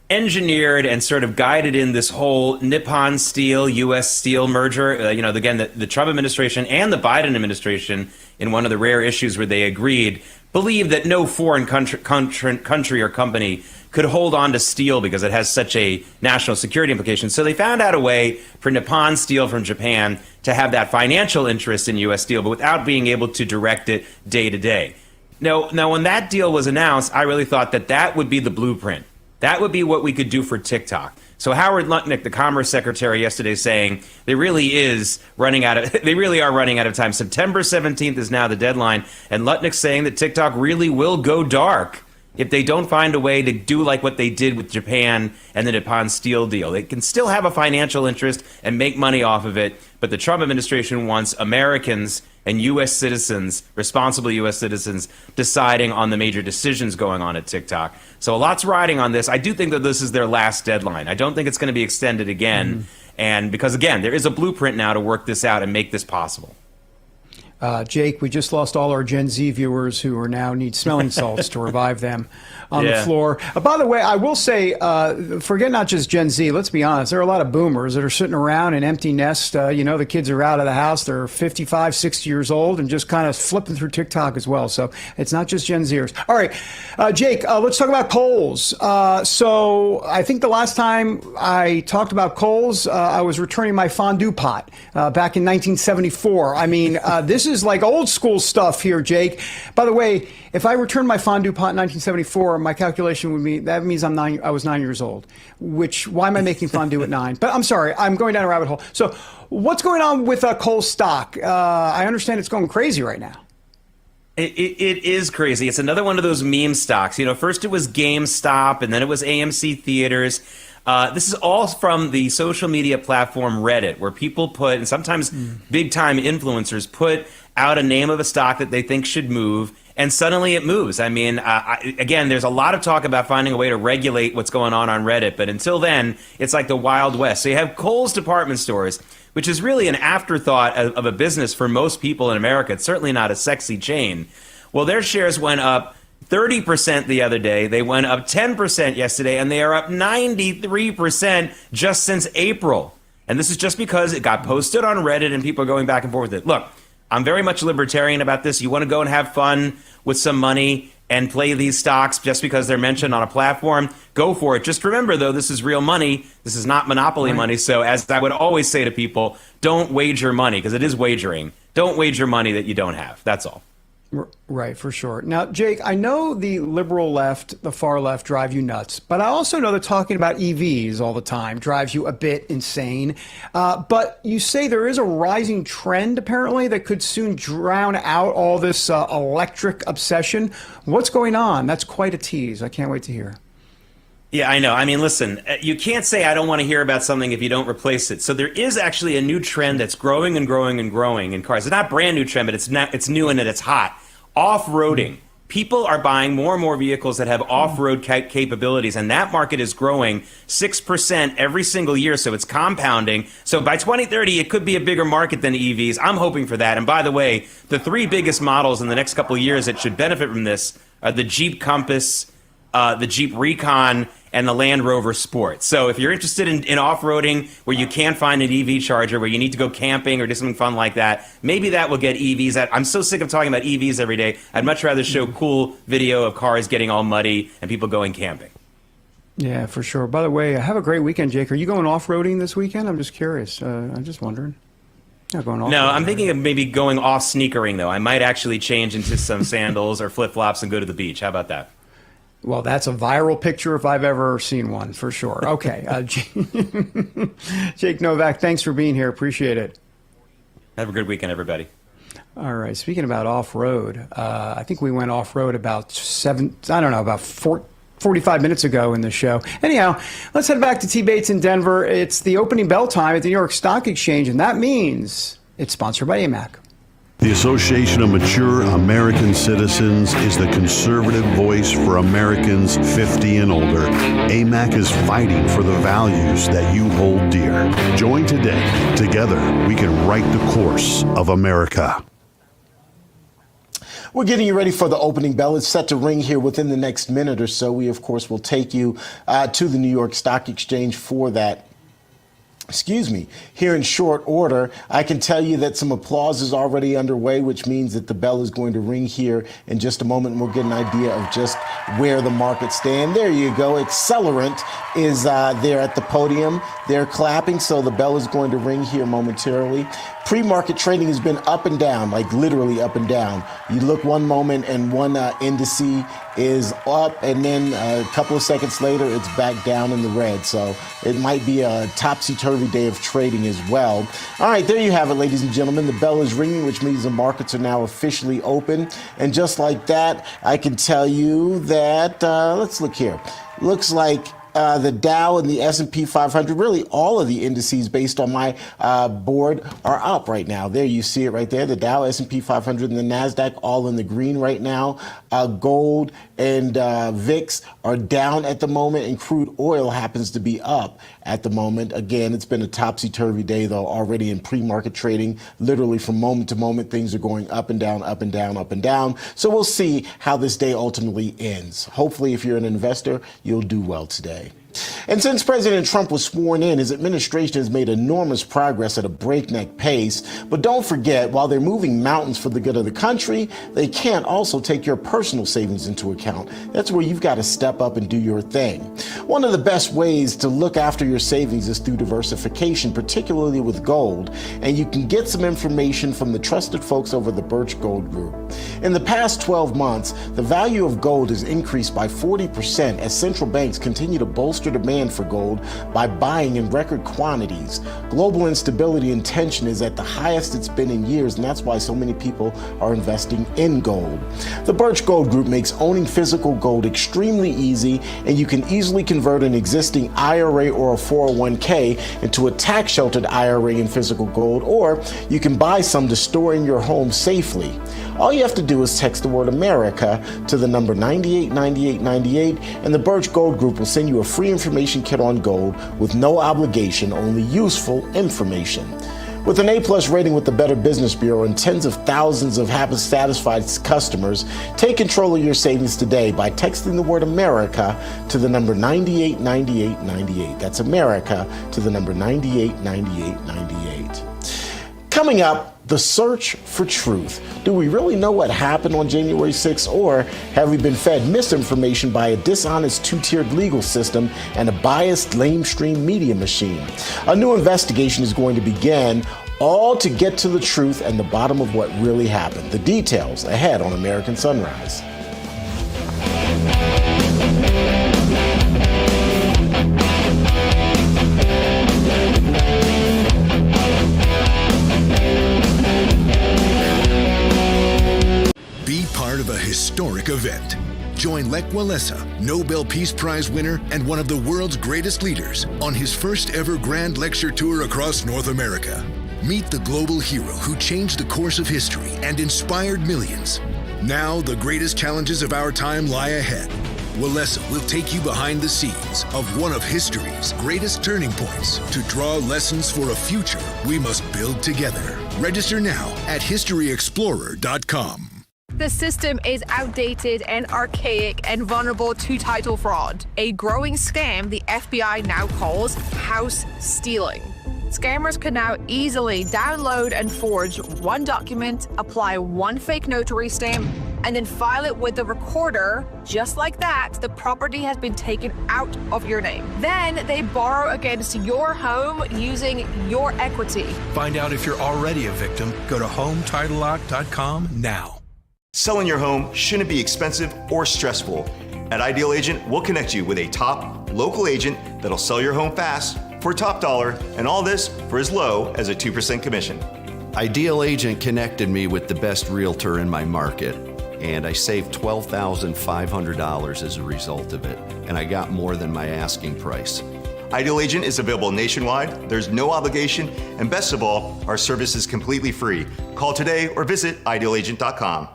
engineered and sort of guided in this whole Nippon Steel, U.S. Steel merger. Again, the Trump administration and the Biden administration, in one of the rare issues where they agreed, believed that no foreign country or company could hold on to steel because it has such a national security implication. So they found out a way for Nippon Steel from Japan to have that financial interest in U.S. Steel, but without being able to direct it day to day. Now, when that deal was announced, I really thought that that would be the blueprint. That would be what we could do for TikTok. So Howard Lutnick, the Commerce Secretary, yesterday saying they really are running out of time. September 17th is now the deadline, and Lutnick saying that TikTok really will go dark if they don't find a way to do like what they did with Japan and the Nippon Steel deal. They can still have a financial interest and make money off of it, but the Trump administration wants Americans and U.S. citizens, responsible U.S. citizens, deciding on the major decisions going on at TikTok. So a lot's riding on this. I do think that this is their last deadline. I don't think it's going to be extended again. And because, again, there is a blueprint now to work this out and make this possible. Jake, we just lost all our Gen Z viewers who are now need smelling salts to revive them on the floor. By the way, I will say, forget not just Gen Z. Let's be honest. There are a lot of boomers that are sitting around in empty nest. The kids are out of the house. They're 55, 60 years old and just kind of flipping through TikTok as well. So it's not just Gen Zers. All right, Jake, let's talk about Kohl's. So I think the last time I talked about Kohl's, I was returning my fondue pot back in 1974. I mean, this is like old school stuff here, Jake. By the way, if I returned my fondue pot in 1974, my calculation would be that means I was 9 years old. Why am I making fondue at 9? But I'm sorry, I'm going down a rabbit hole. So, what's going on with Kohl's stock? I understand it's going crazy right now. It is crazy. It's another one of those meme stocks. First it was GameStop, and then it was AMC Theaters. This is all from the social media platform Reddit, where people put, and sometimes big-time influencers put out a name of a stock that they think should move, and suddenly it moves. I mean, again, there's a lot of talk about finding a way to regulate what's going on Reddit, but until then, it's like the Wild West. So you have Kohl's department stores, which is really an afterthought of a business for most people in America. It's certainly not a sexy chain. Well, their shares went up 30% the other day. They went up 10% yesterday, and they are up 93% just since April. And this is just because it got posted on Reddit and people are going back and forth with it. Look, I'm very much libertarian about this. You want to go and have fun with some money and play these stocks just because they're mentioned on a platform, go for it. Just remember, though, this is real money. This is not monopoly money. So as I would always say to people, don't wager money, because it is wagering. Don't wager money that you don't have. That's all. Right, for sure. Now, Jake, I know the liberal left, the far left drive you nuts, but I also know that talking about EVs all the time drives you a bit insane. But you say there is a rising trend, apparently, that could soon drown out all this electric obsession. What's going on? That's quite a tease. I can't wait to hear. Yeah, I know. I mean, listen, you can't say I don't want to hear about something if you don't replace it. So there is actually a new trend that's growing and growing and growing in cars. It's not a brand new trend, but it's new and it's hot. Off-roading. People are buying more and more vehicles that have off-road capabilities, and that market is growing 6% every single year, so it's compounding. So by 2030, it could be a bigger market than EVs. I'm hoping for that. And by the way, the three biggest models in the next couple of years that should benefit from this are the Jeep Compass, the Jeep Recon, and the Land Rover Sport. So if you're interested in off-roading where you can't find an EV charger, where you need to go camping or do something fun like that, maybe that will get EVs. I'm so sick of talking about EVs every day. I'd much rather show cool video of cars getting all muddy and people going camping. Yeah, for sure. By the way, have a great weekend, Jake. Are you going off-roading this weekend? I'm just curious. I'm just wondering. Not going off. No, I'm thinking of maybe going off sneakering, though. I might actually change into some sandals or flip-flops and go to the beach. How about that? Well, that's a viral picture if I've ever seen one, for sure. Okay. Jake Novak, thanks for being here. Appreciate it. Have a good weekend, everybody. All right. Speaking about off-road, I think we went off-road about 45 minutes ago in the show. Anyhow, let's head back to T. Bates in Denver. It's the opening bell time at the New York Stock Exchange, and that means it's sponsored by AMAC. The Association of Mature American Citizens is the conservative voice for Americans 50 and older. AMAC is fighting for the values that you hold dear. Join today. Together, we can write the course of America. We're getting you ready for the opening bell. It's set to ring here within the next minute or so. We, of course, will take you to the New York Stock Exchange for that. here in short order. I can tell you that some applause is already underway, which means that the bell is going to ring here in just a moment, and we'll get an idea of just where the markets stand. There you go. Accelerant is there at the podium. They're clapping, so the bell is going to ring here momentarily. Pre-market trading has been up and down, like literally up and down. You look one moment and one indice is up, and then a couple of seconds later, it's back down in the red. So it might be a topsy-turvy day of trading as well. All right, there you have it, ladies and gentlemen. The bell is ringing, which means the markets are now officially open. And just like that, I can tell you that, let's look here. Looks like the Dow and the S&P 500, really all of the indices based on my board are up right now. There you see it right there. The Dow, S&P 500, and the NASDAQ all in the green right now. Gold and VIX are down at the moment, and crude oil happens to be up at the moment. Again, it's been a topsy-turvy day, though, already in pre-market trading. Literally from moment to moment, things are going up and down, up and down, up and down. So we'll see how this day ultimately ends. Hopefully, if you're an investor, you'll do well today. And since President Trump was sworn in, his administration has made enormous progress at a breakneck pace. But don't forget, while they're moving mountains for the good of the country, they can't also take your personal savings into account. That's where you've got to step up and do your thing. One of the best ways to look after your savings is through diversification, particularly with gold. And you can get some information from the trusted folks over the Birch Gold Group. In the past 12 months, the value of gold has increased by 40% as central banks continue to bolster demand for gold by buying in record quantities. Global instability and tension is at the highest it's been in years, and that's why so many people are investing in gold. The Birch Gold Group makes owning physical gold extremely easy, and you can easily convert an existing IRA or a 401k into a tax-sheltered IRA in physical gold, or you can buy some to store in your home safely. All you have to do is text the word America to the number 989898, and the Birch Gold Group will send you a free information kit on gold with no obligation, only useful information. With an A+ rating with the Better Business Bureau and tens of thousands of happy, satisfied customers, take control of your savings today by texting the word America to the number 989898. That's America to the number 989898. Coming up, the search for truth. Do we really know what happened on January 6th, or have we been fed misinformation by a dishonest two-tiered legal system and a biased lamestream media machine? A new investigation is going to begin, all to get to the truth and the bottom of what really happened. The details ahead on American Sunrise. Of a historic event. Join Lech Walesa, Nobel Peace Prize winner and one of the world's greatest leaders, on his first ever grand lecture tour across North America. Meet the global hero who changed the course of history and inspired millions. Now, the greatest challenges of our time lie ahead. Walesa will take you behind the scenes of one of history's greatest turning points to draw lessons for a future we must build together. Register now at historyexplorer.com. The system is outdated and archaic and vulnerable to title fraud, a growing scam the FBI now calls house stealing. Scammers can now easily download and forge one document, apply one fake notary stamp, and then file it with the recorder. Just like that, the property has been taken out of your name. Then they borrow against your home using your equity. Find out if you're already a victim. Go to HomeTitleLock.com now. Selling your home shouldn't be expensive or stressful. At Ideal Agent, we'll connect you with a top local agent that'll sell your home fast for top dollar, and all this for as low as a 2% commission. Ideal Agent connected me with the best realtor in my market, and I saved $12,500 as a result of it, and I got more than my asking price. Ideal Agent is available nationwide, there's no obligation, and best of all, our service is completely free. Call today or visit idealagent.com.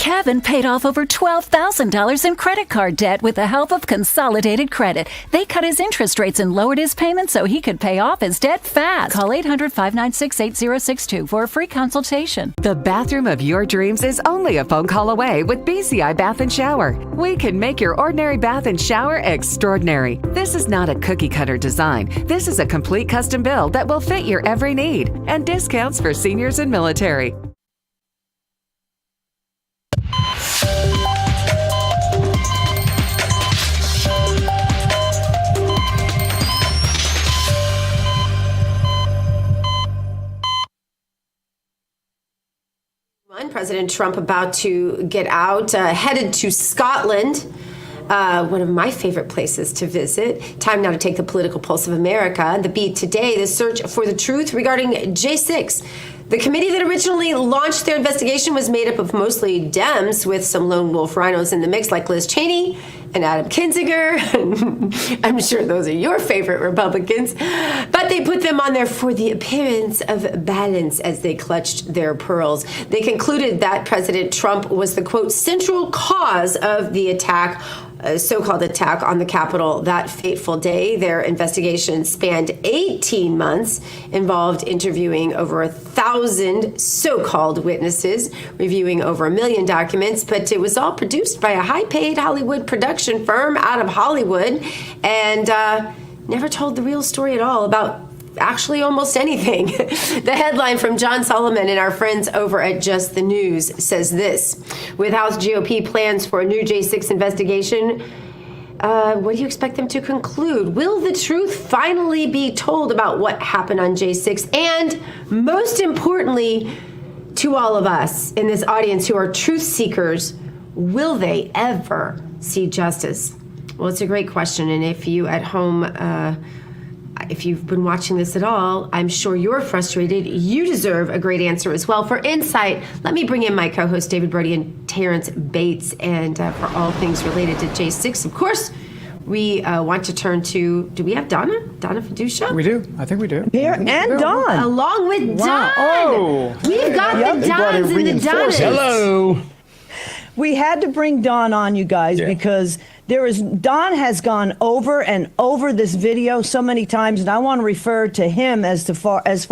Kevin paid off over $12,000 in credit card debt with the help of Consolidated Credit. They cut his interest rates and lowered his payments so he could pay off his debt fast. Call 800-596-8062 for a free consultation. The bathroom of your dreams is only a phone call away with BCI Bath and Shower. We can make your ordinary bath and shower extraordinary. This is not a cookie cutter design. This is a complete custom build that will fit your every need, and discounts for seniors and military. President Trump about to get out, headed to Scotland, one of my favorite places to visit. Time now to take the political pulse of America. The Beat today, the search for the truth regarding J6. The committee that originally launched their investigation was made up of mostly Dems with some lone wolf rhinos in the mix like Liz Cheney and Adam Kinzinger. I'm sure those are your favorite Republicans. But they put them on there for the appearance of balance as they clutched their pearls. They concluded that President Trump was the, quote, central cause of the attack, so-called attack on the Capitol that fateful day. Their investigation spanned 18 months, involved interviewing over 1,000 so-called witnesses, reviewing over 1 million documents, but it was all produced by a high-paid Hollywood production firm out of Hollywood, and never told the real story at all about actually almost anything. The headline from John Solomon and our friends over at Just the News says this: with House GOP plans for a new J6 investigation, what do you expect them to conclude? Will the truth finally be told about what happened on J6? And most importantly, to all of us in this audience who are truth seekers, will they ever see justice? Well, it's a great question. And if you at home, if you've been watching this at all, I'm sure you're frustrated. You deserve a great answer as well. For insight, let me bring in my co-hosts David Brody and Terrence Bates. And for all things related to J6, of course, we want to turn to, do we have Donna Fiducia? We do. I think we do. Here and Dawn. Along with Don. Oh. We've got the Dons and the Donnas. Hello. We had to bring Don on, you guys, because Don has gone over and over this video so many times, and I want to refer to him as far as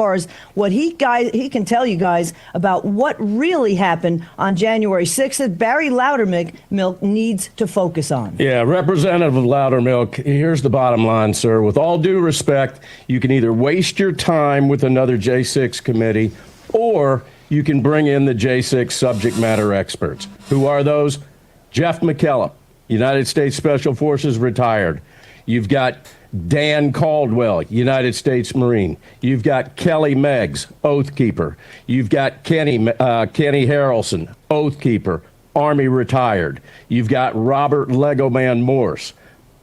what he can tell you guys about what really happened on January 6th that Barry Loudermilk needs to focus on. Yeah, Representative Loudermilk, here's the bottom line, sir. With all due respect, you can either waste your time with another J6 committee, or you can bring in the J6 subject matter experts. Who are those? Jeff McKellop, United States Special Forces, retired. You've got Dan Caldwell, United States Marine. You've got Kelly Meggs, Oath Keeper. You've got Kenny Harrelson, Oath Keeper, Army retired. You've got Robert Legoman Morse,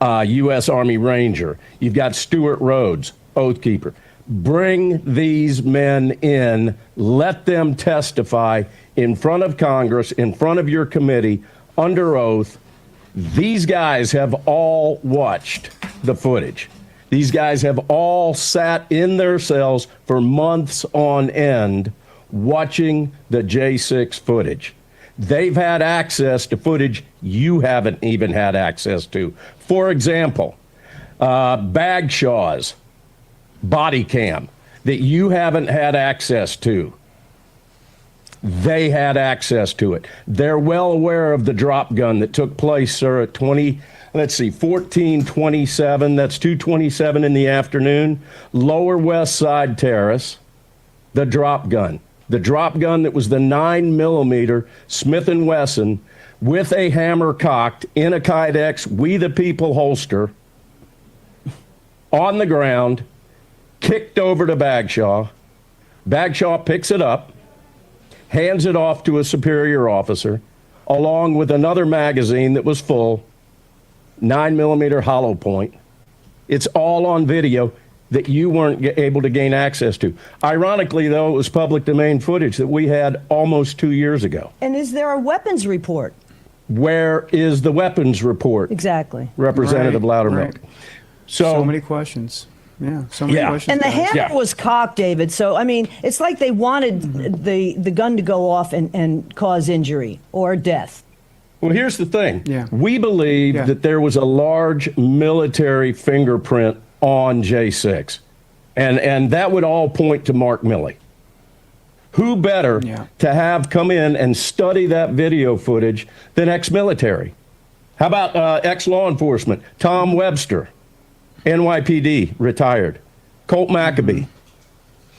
U.S. Army Ranger. You've got Stuart Rhodes, Oath Keeper. Bring these men in, let them testify in front of Congress, in front of your committee, under oath. These guys have all watched the footage. These guys have all sat in their cells for months on end watching the J6 footage. They've had access to footage you haven't even had access to. For example, Bagshaw's body cam that you haven't had access to. They had access to it. They're well aware of the drop gun that took place, sir, at 1427. That's 2:27 in the afternoon. Lower West Side Terrace. The drop gun. The drop gun that was the 9mm Smith & Wesson with a hammer cocked in a Kydex We the People holster on the ground, kicked over to Bagshaw. Bagshaw picks it up, hands it off to a superior officer, along with another magazine that was full, 9mm hollow point. It's all on video that you weren't able to gain access to. Ironically, though, it was public domain footage that we had almost 2 years ago. And is there a weapons report? Where is the weapons report? Exactly. Representative Loudermilk. Right. So many questions. Yeah, so many questions. And the guys. hammer was cocked, David. So, I mean, it's like they wanted the gun to go off and cause injury or death. Well, here's the thing. We believe that there was a large military fingerprint on J6. And that would all point to Mark Milley. Who better to have come in and study that video footage than ex-military? How about ex-law enforcement? Tom Webster, NYPD, retired. Colt Maccabee.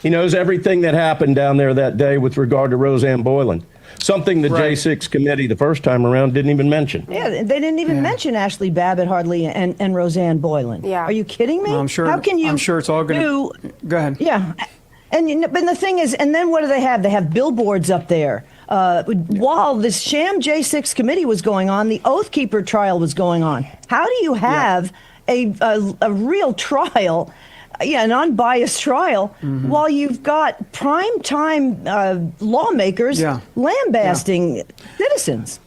He knows everything that happened down there that day with regard to Roseanne Boyland. Something the J6 committee the first time around didn't even mention. Yeah, they didn't even mention Ashley Babbitt hardly and Roseanne Boyland. Yeah. Are you kidding me? Well, I'm sure. How can you? I'm sure it's all going to. Go ahead. Yeah, but the thing is, and then what do they have? They have billboards up there. While this sham J6 committee was going on, the Oath Keeper trial was going on. How do you have a real trial? An unbiased trial, while you've got prime-time lawmakers lambasting citizens.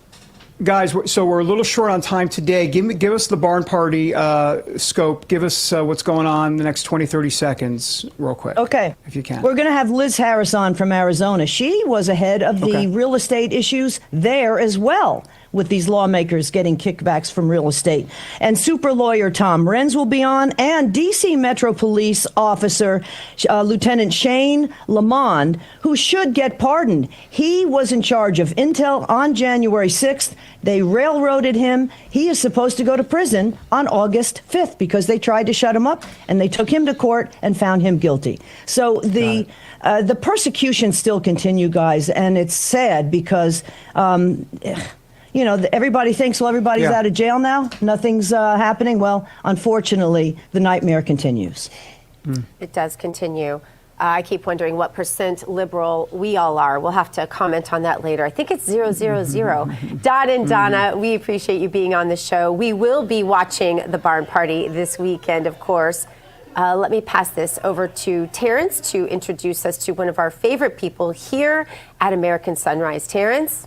Guys, so we're a little short on time today. Give us the barn party scope. Give us what's going on in the next 20, 30 seconds real quick. Okay. If you can. We're going to have Liz Harris on from Arizona. She was ahead of the real estate issues there as well, with these lawmakers getting kickbacks from real estate. And super lawyer Tom Renz will be on, and D.C. Metro Police Officer Lieutenant Shane Lamond, who should get pardoned. He was in charge of Intel on January 6th. They railroaded him. He is supposed to go to prison on August 5th because they tried to shut him up, and they took him to court and found him guilty. So the persecution still continue, guys, and it's sad because everybody thinks, well, everybody's out of jail now. Nothing's happening. Well, unfortunately, the nightmare continues. It does continue. I keep wondering what % liberal we all are. We'll have to comment on that later. I think it's 000. Don and Donna, we appreciate you being on the show. We will be watching the barn party this weekend, of course. Let me pass this over to Terrence to introduce us to one of our favorite people here at American Sunrise. Terrence?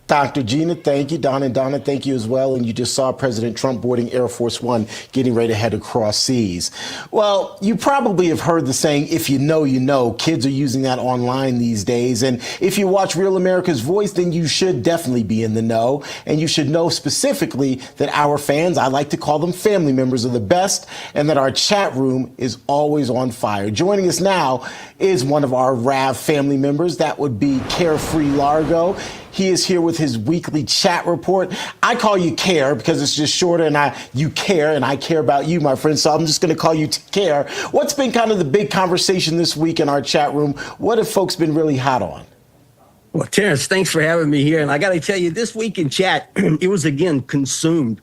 Dr. Gina, thank you. Don and Donna, thank you as well. And you just saw President Trump boarding Air Force One, getting ready to head across seas. Well, you probably have heard the saying, if you know, you know. Kids are using that online these days. And if you watch Real America's Voice, then you should definitely be in the know. And you should know specifically that our fans, I like to call them family members, are the best, and that our chat room is always on fire. Joining us now is one of our RAV family members. That would be Carefree Largo. He is here with his weekly chat report. I call you Care because it's just shorter, and you care, and I care about you, my friend. So I'm just going to call you Care. What's been kind of the big conversation this week in our chat room? What have folks been really hot on? Well, Terrence, thanks for having me here. And I got to tell you, this week in chat, it was again consumed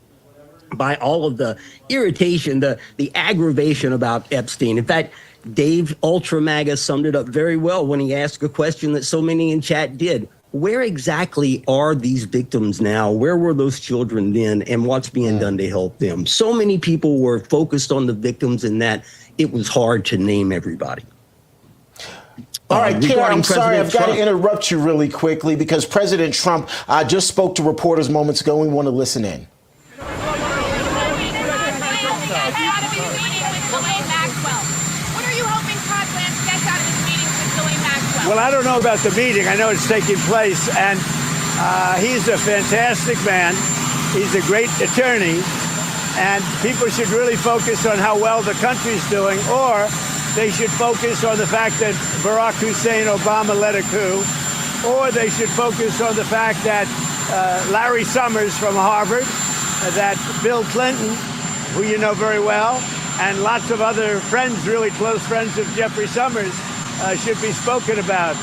by all of the irritation, the aggravation about Epstein. In fact, Dave Ultra MAGA summed it up very well when he asked a question that so many in chat did. Where exactly are these victims now? Where were those children then? And what's being done to help them? So many people were focused on the victims in that it was hard to name everybody. All right, Kara, I'm sorry, I've got Trump. to interrupt you really quickly because President Trump just spoke to reporters moments ago. We want to listen in. Well, I don't know about the meeting. I know it's taking place, and he's a fantastic man. He's a great attorney, and people should really focus on how well the country's doing, or they should focus on the fact that Barack Hussein Obama led a coup, or they should focus on the fact that Larry Summers from Harvard, that Bill Clinton, who you know very well, and lots of other friends, really close friends of Jeffrey Summers, should be spoken about,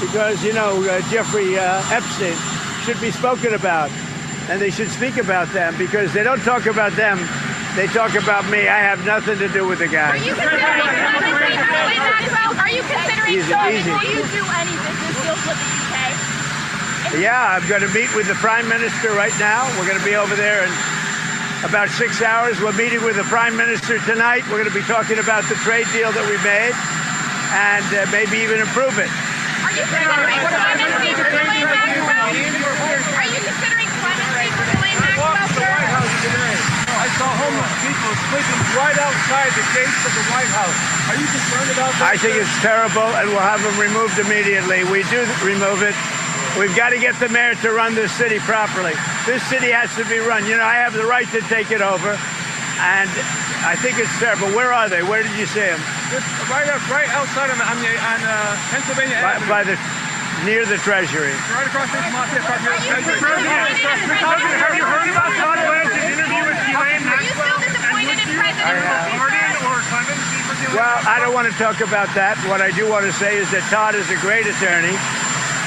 because, Jeffrey Epstein should be spoken about, and they should speak about them, because they don't talk about them, they talk about me. I have nothing to do with the guy. Are you considering will you do any business deals with the UK? Yeah, I'm going to meet with the Prime Minister right now. We're going to be over there in about 6 hours. We're meeting with the Prime Minister tonight. We're going to be talking about the trade deal that we made, and maybe even improve it. Are you considering clemency for Ghislaine Maxwell? Are you considering clemency for Ghislaine Maxwell, sir? I saw homeless people sleeping right outside the gates of the White House. Are you concerned about that? I think it's terrible, and we'll have them removed immediately. We do remove it. We've got to get the mayor to run this city properly. This city has to be run. You know, I have the right to take it over, and I think it's terrible. Where are they? Where did you see them? Just right outside on Pennsylvania Avenue. Near the Treasury. Right across the Mafia Park near the Treasury. President, have you heard about Todd Blanchard's interview with Ghislaine Maxwell? And would you Biden or Clemens? Well, I don't want to talk about that. What I do want to say is that Todd is a great attorney,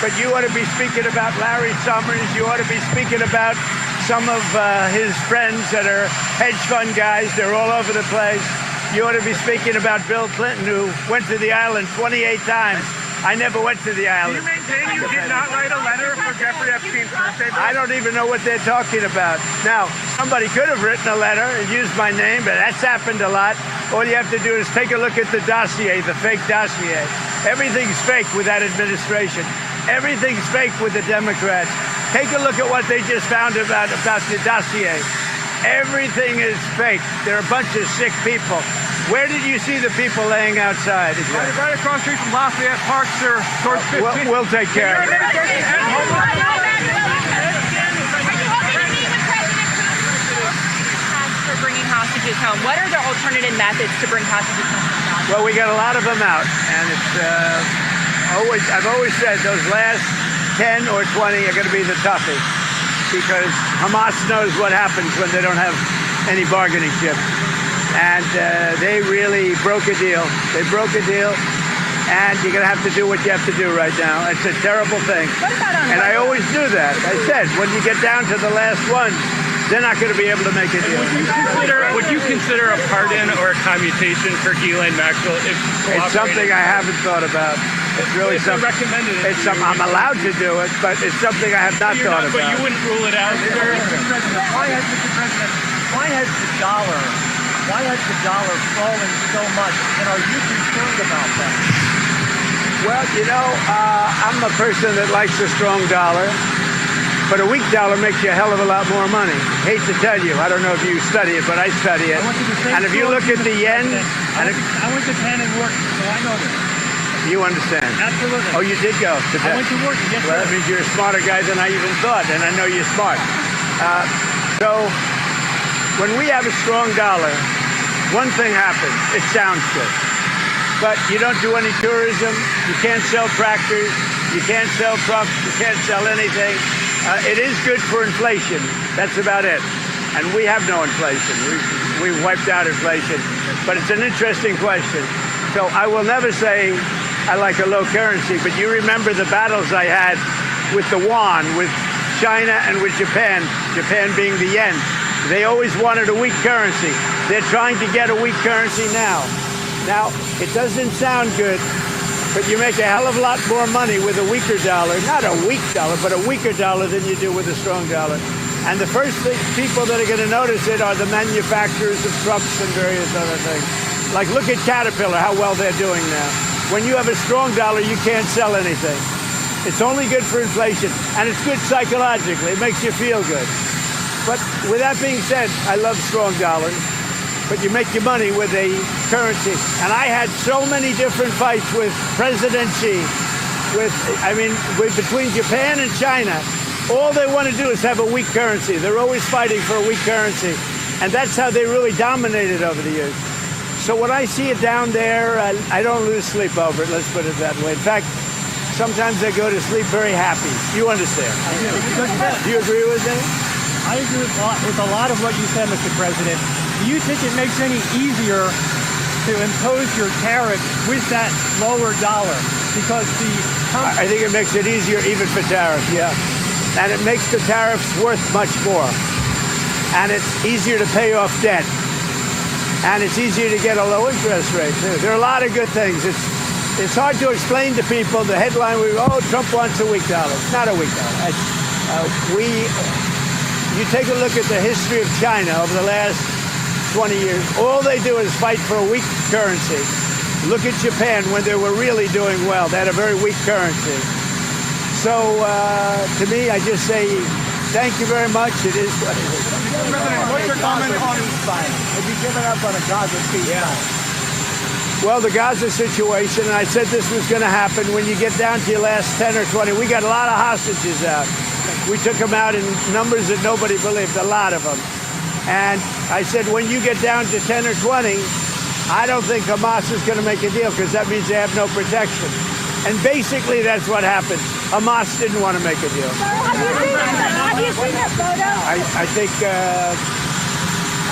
but you ought to be speaking about Larry Summers. You ought to be speaking about some of his friends that are hedge fund guys. They're all over the place. You ought to be speaking about Bill Clinton, who went to the island 28 times. I never went to the island. Do you maintain you did not write a letter for Jeffrey Epstein's birthday? I don't even know what they're talking about. Now, somebody could have written a letter and used my name, but that's happened a lot. All you have to do is take a look at the dossier, the fake dossier. Everything's fake with that administration. Everything's fake with the Democrats. Take a look at what they just found about the dossier. Everything is fake. They're a bunch of sick people. Where did you see the people laying outside? Right across the street from Lafayette Park, sir, towards 15th. We'll take care of it. For bringing hostages home. What are the alternative methods to bring hostages home? Well, we got a lot of them out, and it's I've always said those last 10 or 20 are going to be the toughest, because Hamas knows what happens when they don't have any bargaining chips. And they really broke a deal. They broke a deal, and you're going to have to do what you have to do right now. It's a terrible thing. And I always do that. I said, when you get down to the last one, they're not going to be able to make a deal. Would you consider a pardon or a commutation for Ghislaine Maxwell? It's something I haven't thought about. It's really something. I'm allowed to do it, but it's something I have not thought about. But you wouldn't rule it out, sir? Why has the dollar fallen so much, and are you concerned about that? Well, you know, I'm a person that likes a strong dollar, but a weak dollar makes you a hell of a lot more money. Hate to tell you, I don't know if you study it, but I study it. And if you look at the yen, I went to Penn and worked, so I know this. You understand? Absolutely. Oh, you did go to Penn. I went to work. Yes, well, that means you're a smarter guy than I even thought, and I know you're smart. So when we have a strong dollar, one thing happens. It sounds good. But you don't do any tourism. You can't sell tractors. You can't sell trucks. You can't sell anything. It is good for inflation. That's about it. And we have no inflation. We've wiped out inflation. But it's an interesting question. So I will never say I like a low currency, but you remember the battles I had with the yuan, with China and with Japan, Japan being the yen. They always wanted a weak currency. They're trying to get a weak currency now. Now, it doesn't sound good, but you make a hell of a lot more money with a weaker dollar. Not a weak dollar, but a weaker dollar than you do with a strong dollar. And the first people that are going to notice it are the manufacturers of trucks and various other things. Like, look at Caterpillar, how well they're doing now. When you have a strong dollar, you can't sell anything. It's only good for inflation, and it's good psychologically. It makes you feel good. But with that being said, I love strong dollars, but you make your money with a currency. And I had so many different fights with President Xi, between Japan and China. All they want to do is have a weak currency. They're always fighting for a weak currency. And that's how they really dominated over the years. So when I see it down there, I don't lose sleep over it, let's put it that way. In fact, sometimes I go to sleep very happy. You understand? Do you agree with that? I agree with a lot of what you said, Mr. President. Do you think it makes any easier to impose your tariffs with that lower dollar? Because I think it makes it easier even for tariffs, yeah. And it makes the tariffs worth much more. And it's easier to pay off debt. And it's easier to get a low interest rate, too. There are a lot of good things. It's hard to explain to people the headline, Trump wants a weak dollar. It's not a weak dollar. You take a look at the history of China over the last 20 years. All they do is fight for a weak currency. Look at Japan when they were really doing well. They had a very weak currency. So to me, I just say thank you very much. It is what it is. President, what's your comment on giving up on a Gaza ceasefire. Well, the Gaza situation, and I said this was going to happen when you get down to your last 10 or 20. We got a lot of hostages out. We took them out in numbers that nobody believed, a lot of them. And I said, when you get down to 10 or 20, I don't think Hamas is going to make a deal because that means they have no protection. And basically, that's what happened. Hamas didn't want to make a deal. Have you seen that photo?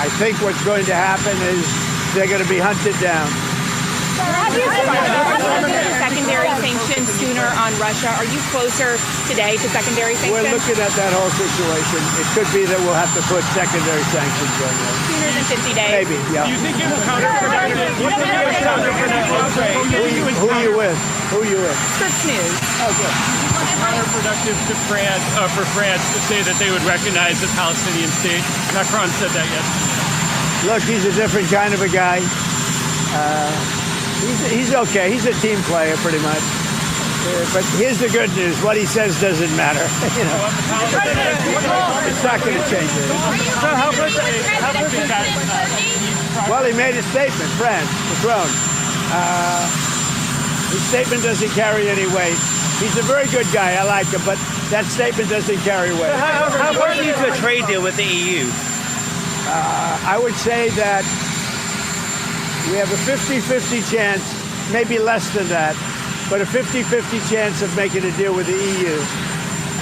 I think what's going to happen is they're going to be hunted down. Secondary sanctions sooner on Russia. Are you closer today to secondary sanctions? We're looking at that whole situation. It could be that we'll have to put secondary sanctions on there. Sooner than 50 days? Maybe, yeah. Do you think it's counterproductive? Who are you with? Who are you with? Kirk News. Oh, good. It's counterproductive to France, for France to say that they would recognize the Palestinian state. Macron said that yesterday. Look, he's a different kind of a guy. He's okay. He's a team player, pretty much. But here's the good news: what he says doesn't matter. You know, it's not going to change it. Well, he made a statement. France, Macron. His statement doesn't carry any weight. He's a very good guy. I like him, but that statement doesn't carry weight. How important is the trade deal with the EU? I would say that we have a 50-50 chance, maybe less than that, but a 50-50 chance of making a deal with the EU.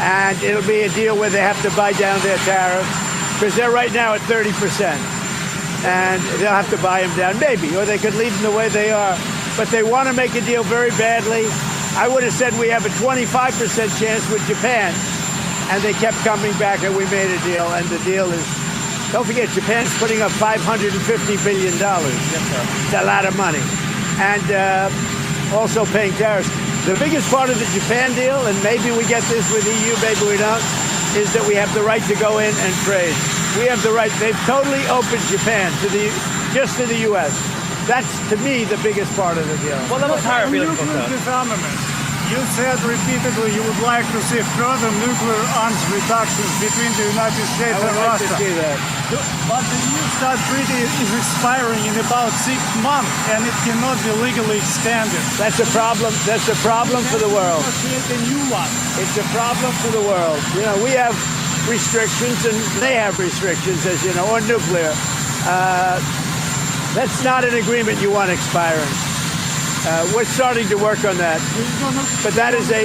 And it'll be a deal where they have to buy down their tariffs, because they're right now at 30%. And they'll have to buy them down, maybe, or they could leave them the way they are. But they want to make a deal very badly. I would have said we have a 25% chance with Japan. And they kept coming back, and we made a deal, and the deal is, don't forget, Japan's putting up $550 billion. It's a lot of money. And also paying tariffs. The biggest part of the Japan deal, and maybe we get this with EU, maybe we don't, is that we have the right to go in and trade. We have the right. They've totally opened Japan just to the U.S. That's, to me, the biggest part of the deal. Well, that was hard, really. You said repeatedly you would like to see further nuclear arms reductions between the United States and Russia. I would like to see that. But the New START treaty is expiring in about 6 months, and it cannot be legally extended. That's a problem. That's a problem for the world. Create a new one. It's a problem for the world. You know, we have restrictions, and they have restrictions, as you know, on nuclear. That's not an agreement you want expiring. We're starting to work on that, but that is a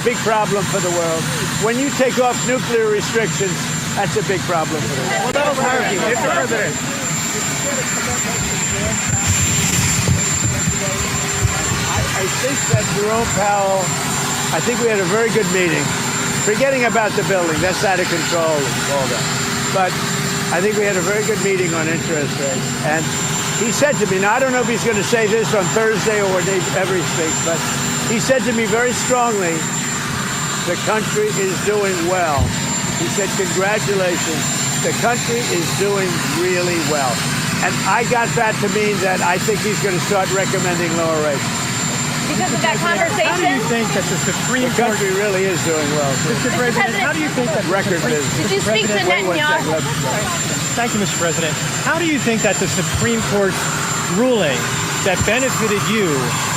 big problem for the world. When you take off nuclear restrictions, that's a big problem for the world. Well, that was hard, Mr. President. I think that Jerome Powell, I think we had a very good meeting. Forgetting about the building, that's out of control and all that. But I think we had a very good meeting on interest rates. And he said to me, now I don't know if he's going to say this on Thursday or whenever he speaks, but he said to me very strongly, the country is doing well. He said, congratulations, the country is doing really well. And I got that to mean that I think he's going to start recommending lower rates. Because of that conversation? How do you think that the Supreme Court... The country really is doing well. Mr. President, how do you think that... Record business. Did you speak to Netanyahu? Thank you, Mr. President. How do you think that the Supreme Court's ruling that benefited you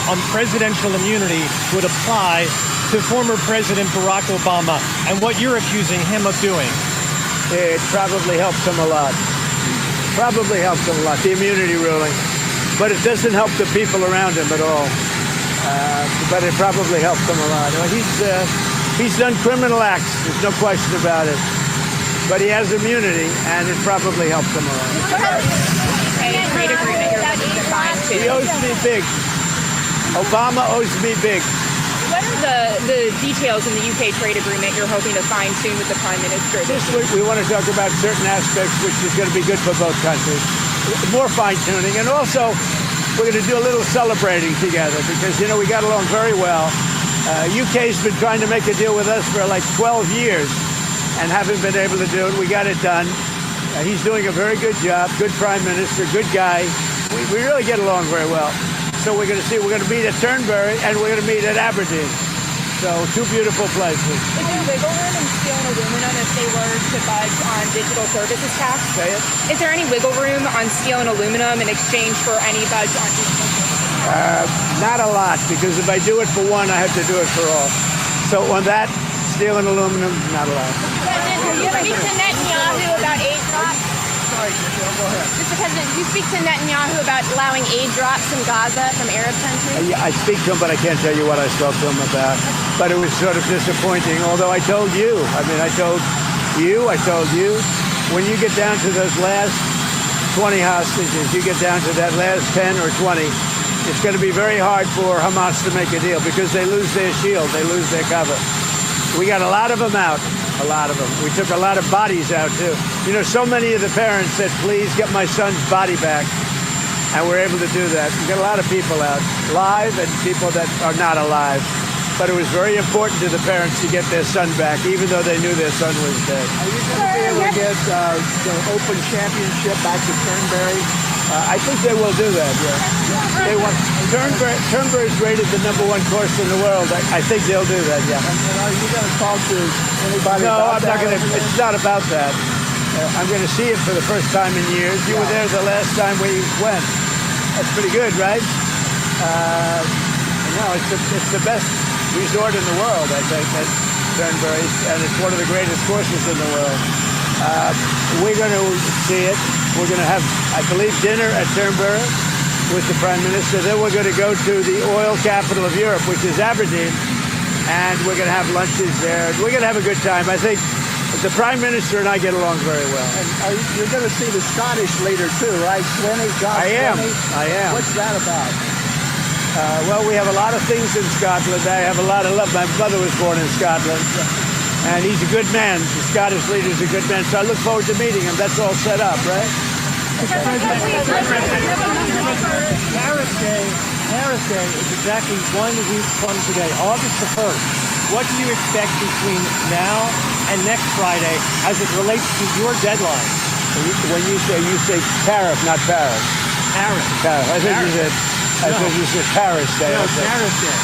on presidential immunity would apply to former President Barack Obama and what you're accusing him of doing? It probably helps him a lot. Probably helps him a lot, the immunity ruling. But it doesn't help the people around him at all. But it probably helps him a lot. He's done criminal acts. There's no question about it. But he has immunity, and it probably helps him a lot. Trade agreement you're looking to find too. He owes me big. Obama owes me big. What are the details in the UK trade agreement you're hoping to find soon with the Prime Minister? This week we want to talk about certain aspects which is going to be good for both countries. More fine-tuning, and also we're going to do a little celebrating together because, you know, we got along very well. UK's been trying to make a deal with us for like 12 years and haven't been able to do it. We got it done. He's doing a very good job, good prime minister, good guy. We really get along very well. So we're going to meet at Turnberry and we're going to meet at Aberdeen. So 2 beautiful places. Is there wiggle room in steel and aluminum if they were to budge on digital services tax? Say it. Is there any wiggle room on steel and aluminum in exchange for any budge on digital services? Not a lot, because if I do it for one, I have to do it for all. So on that, steel and aluminum, not a lot. President, you speak to Netanyahu about aid drops? Sorry, go ahead. Mr. President, do you speak to Netanyahu about allowing aid drops in Gaza from Arab countries? Yeah, I speak to him, but I can't tell you what I spoke to him about. But it was sort of disappointing, although I told you. I told you, when you get down to those last 20 hostages, you get down to that last 10 or 20, it's going to be very hard for Hamas to make a deal because they lose their shield, they lose their cover. We got a lot of them out, a lot of them. We took a lot of bodies out, too. You know, so many of the parents said, please get my son's body back. And we're able to do that. We got a lot of people out, live and people that are not alive. But it was very important to the parents to get their son back, even though they knew their son was dead. Are you going to be able to get the Open Championship back to Turnberry? I think they will do that, yeah. They want Turnberry is rated the #1 course in the world. I think they'll do that, yeah. And are you going to talk to anybody about that? No, I'm not going to. It's not about that. I'm going to see it for the first time in years. You were there the last time we went. That's pretty good, right? No, it's the best resort in the world, I think, at Turnberry, and it's one of the greatest courses in the world. We're going to see it. We're going to have, I believe, dinner at Turnberry with the Prime Minister. Then we're going to go to the oil capital of Europe, which is Aberdeen, and we're going to have lunches there. We're going to have a good time. I think the Prime Minister and I get along very well. And you're going to see the Scottish leader, too, right? Swinney, Josh Swinney? I am. What's that about? Well, we have a lot of things in Scotland. I have a lot of love. My brother was born in Scotland, and he's a good man. The Scottish leader's a good man, so I look forward to meeting him. That's all set up, right? Harris Day is exactly 1 week from today, August the 1st. What do you expect between now and next Friday as it relates to your deadline? When you say tariff, not Paris. Tariff. I think you said Paris Day. No, Paris Day.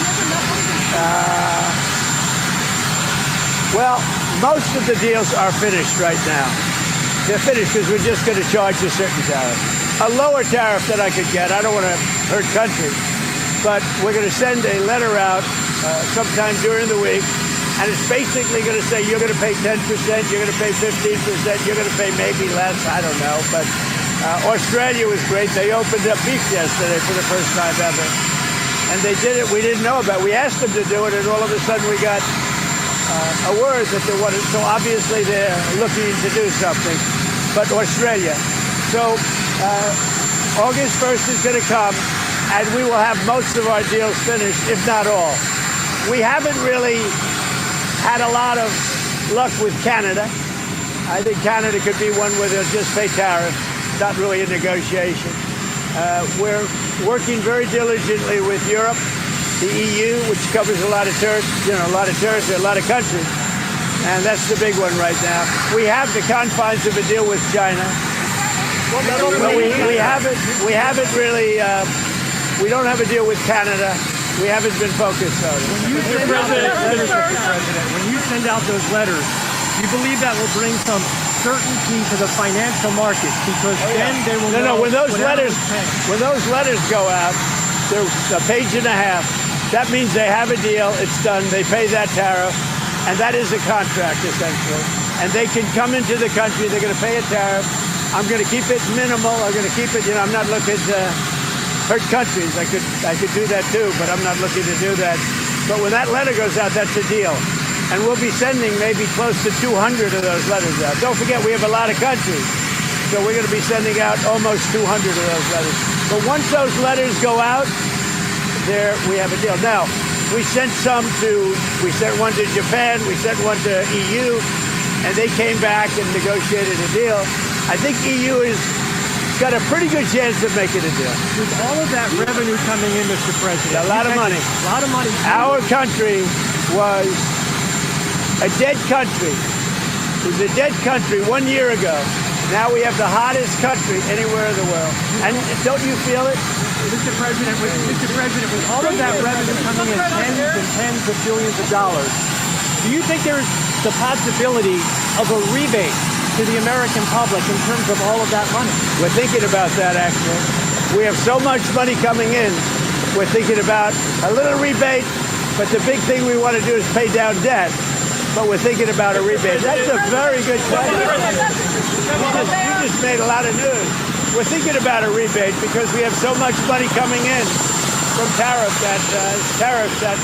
Well, most of the deals are finished right now. They're finished because we're just going to charge a certain tariff. A lower tariff that I could get. I don't want to hurt countries. But we're going to send a letter out sometime during the week. And it's basically going to say you're going to pay 10%, you're going to pay 15%, you're going to pay maybe less. I don't know. But Australia was great. They opened up beef yesterday for the first time ever. And they did it. We didn't know about it. We asked them to do it, and all of a sudden we got a word that they wanted. So obviously they're looking to do something. But Australia. So August 1st is going to come, and we will have most of our deals finished, if not all. We haven't really had a lot of luck with Canada. I think Canada could be one where they'll just pay tariff, not really a negotiation. We're working very diligently with Europe, the EU, which covers a lot of territory, a lot of countries. And that's the big one right now. We have the confines of a deal with China. But we haven't really, we don't have a deal with Canada. We haven't been focused on it. When you send out those letters, you believe that will bring some certainty to the financial markets because then they will know. When those letters go out, they're a page and a half. That means they have a deal. It's done. They pay that tariff, and that is a contract essentially. And they can come into the country. They're going to pay a tariff. I'm going to keep it minimal. I'm going to keep it. I'm not looking to hurt countries. I could do that too, but I'm not looking to do that. But when that letter goes out, that's a deal. And we'll be sending maybe close to 200 of those letters out. Don't forget, we have a lot of countries. So we're going to be sending out almost 200 of those letters. But once those letters go out, there we have a deal. Now, we sent one to Japan, we sent one to EU, and they came back and negotiated a deal. I think EU has got a pretty good chance of making a deal. With all of that revenue coming in, Mr. President. A lot of money. A lot of money. Our country was a dead country. It was a dead country 1 year ago. Now we have the hottest country anywhere in the world. And don't you feel it? Mr. President, with all of that revenue coming in tens and tens of billions of dollars, do you think there's the possibility of a rebate to the American public in terms of all of that money? We're thinking about that, actually. We have so much money coming in. We're thinking about a little rebate, but the big thing we want to do is pay down debt. But we're thinking about a rebate. That's a very good question. You just made a lot of news. We're thinking about a rebate because we have so much money coming in from tariffs that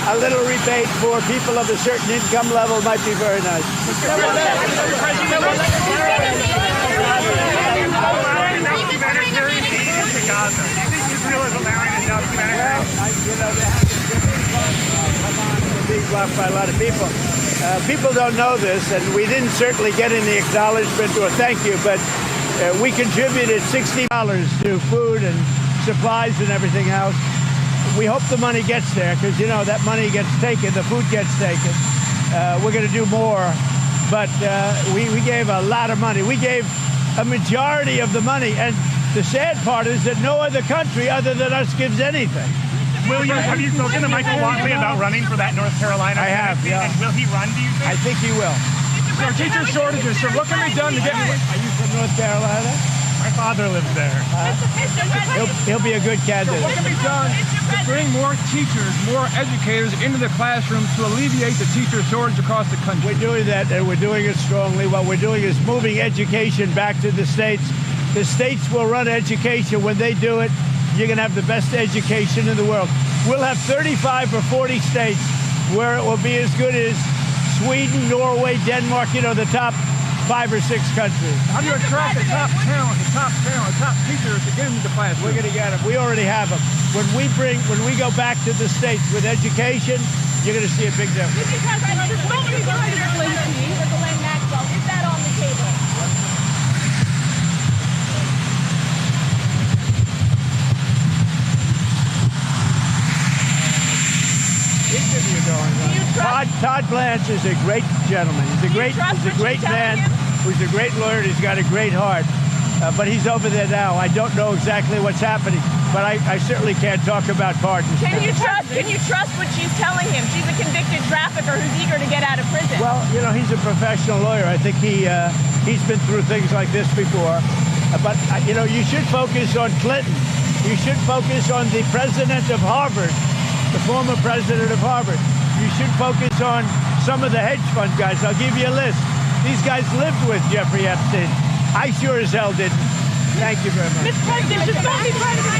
a little rebate for people of a certain income level might be very nice. Being blocked by a lot of people. People don't know this, and we didn't certainly get any acknowledgement or thank you, but we contributed $60 to food and supplies and everything else. We hope the money gets there because, you know, that money gets taken, the food gets taken. We're going to do more, but we gave a lot of money. We gave a majority of the money, and the sad part is that no other country other than us gives anything. Have you spoken to Michael Watley about running for that North Carolina? I have, yeah. And will he run, do you think? I think he will. There are teacher shortages, so what can be done to get... Are you from North Carolina? My father lives there. He'll be a good candidate. What can be done to bring more teachers, more educators into the classroom to alleviate the teacher shortage across the country? We're doing that, and we're doing it strongly. What we're doing is moving education back to the states. The states will run education. When they do it, you're going to have the best education in the world. We'll have 35 or 40 states where it will be as good as Sweden, Norway, Denmark, you know, the top 5 or 6 countries. How do you attract the top talent, the top teachers to get them into class? We're going to get them. We already have them. When we go back to the states with education, you're going to see a big difference. Mr. President, there's so many Ghislaine Maxwell. Is that on the table? Todd Blanche is a great gentleman. He's a great man. He's a great lawyer. He's got a great heart. But he's over there now. I don't know exactly what's happening, but I certainly can't talk about pardons. Can you trust what she's telling him? She's a convicted trafficker who's eager to get out of prison. Well, you know, he's a professional lawyer. I think he's been through things like this before. But you know, you should focus on Clinton. You should focus on the president of Harvard, the former president of Harvard. You should focus on some of the hedge fund guys. I'll give you a list. These guys lived with Jeffrey Epstein. I sure as hell didn't. Thank you very much. Mr. President, should some be part of the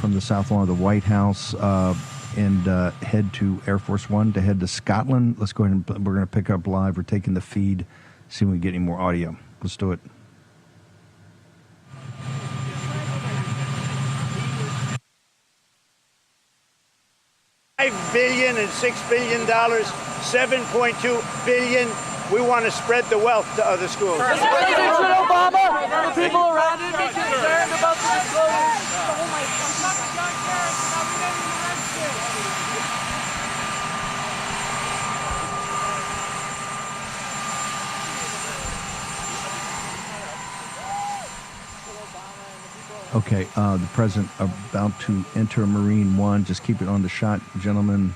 From the south lawn of the White House. and head to Air Force One to head to Scotland. Let's go ahead and we're going to pick up live. We're taking the feed, see if we can get any more audio. Let's do it. $5 billion and $6 billion, $7.2 billion. We want to spread the wealth to other schools. Mr. President Obama, the people around you be concerned about the disclosure. Okay, the president about to enter Marine One. Just keep it on the shot, gentlemen.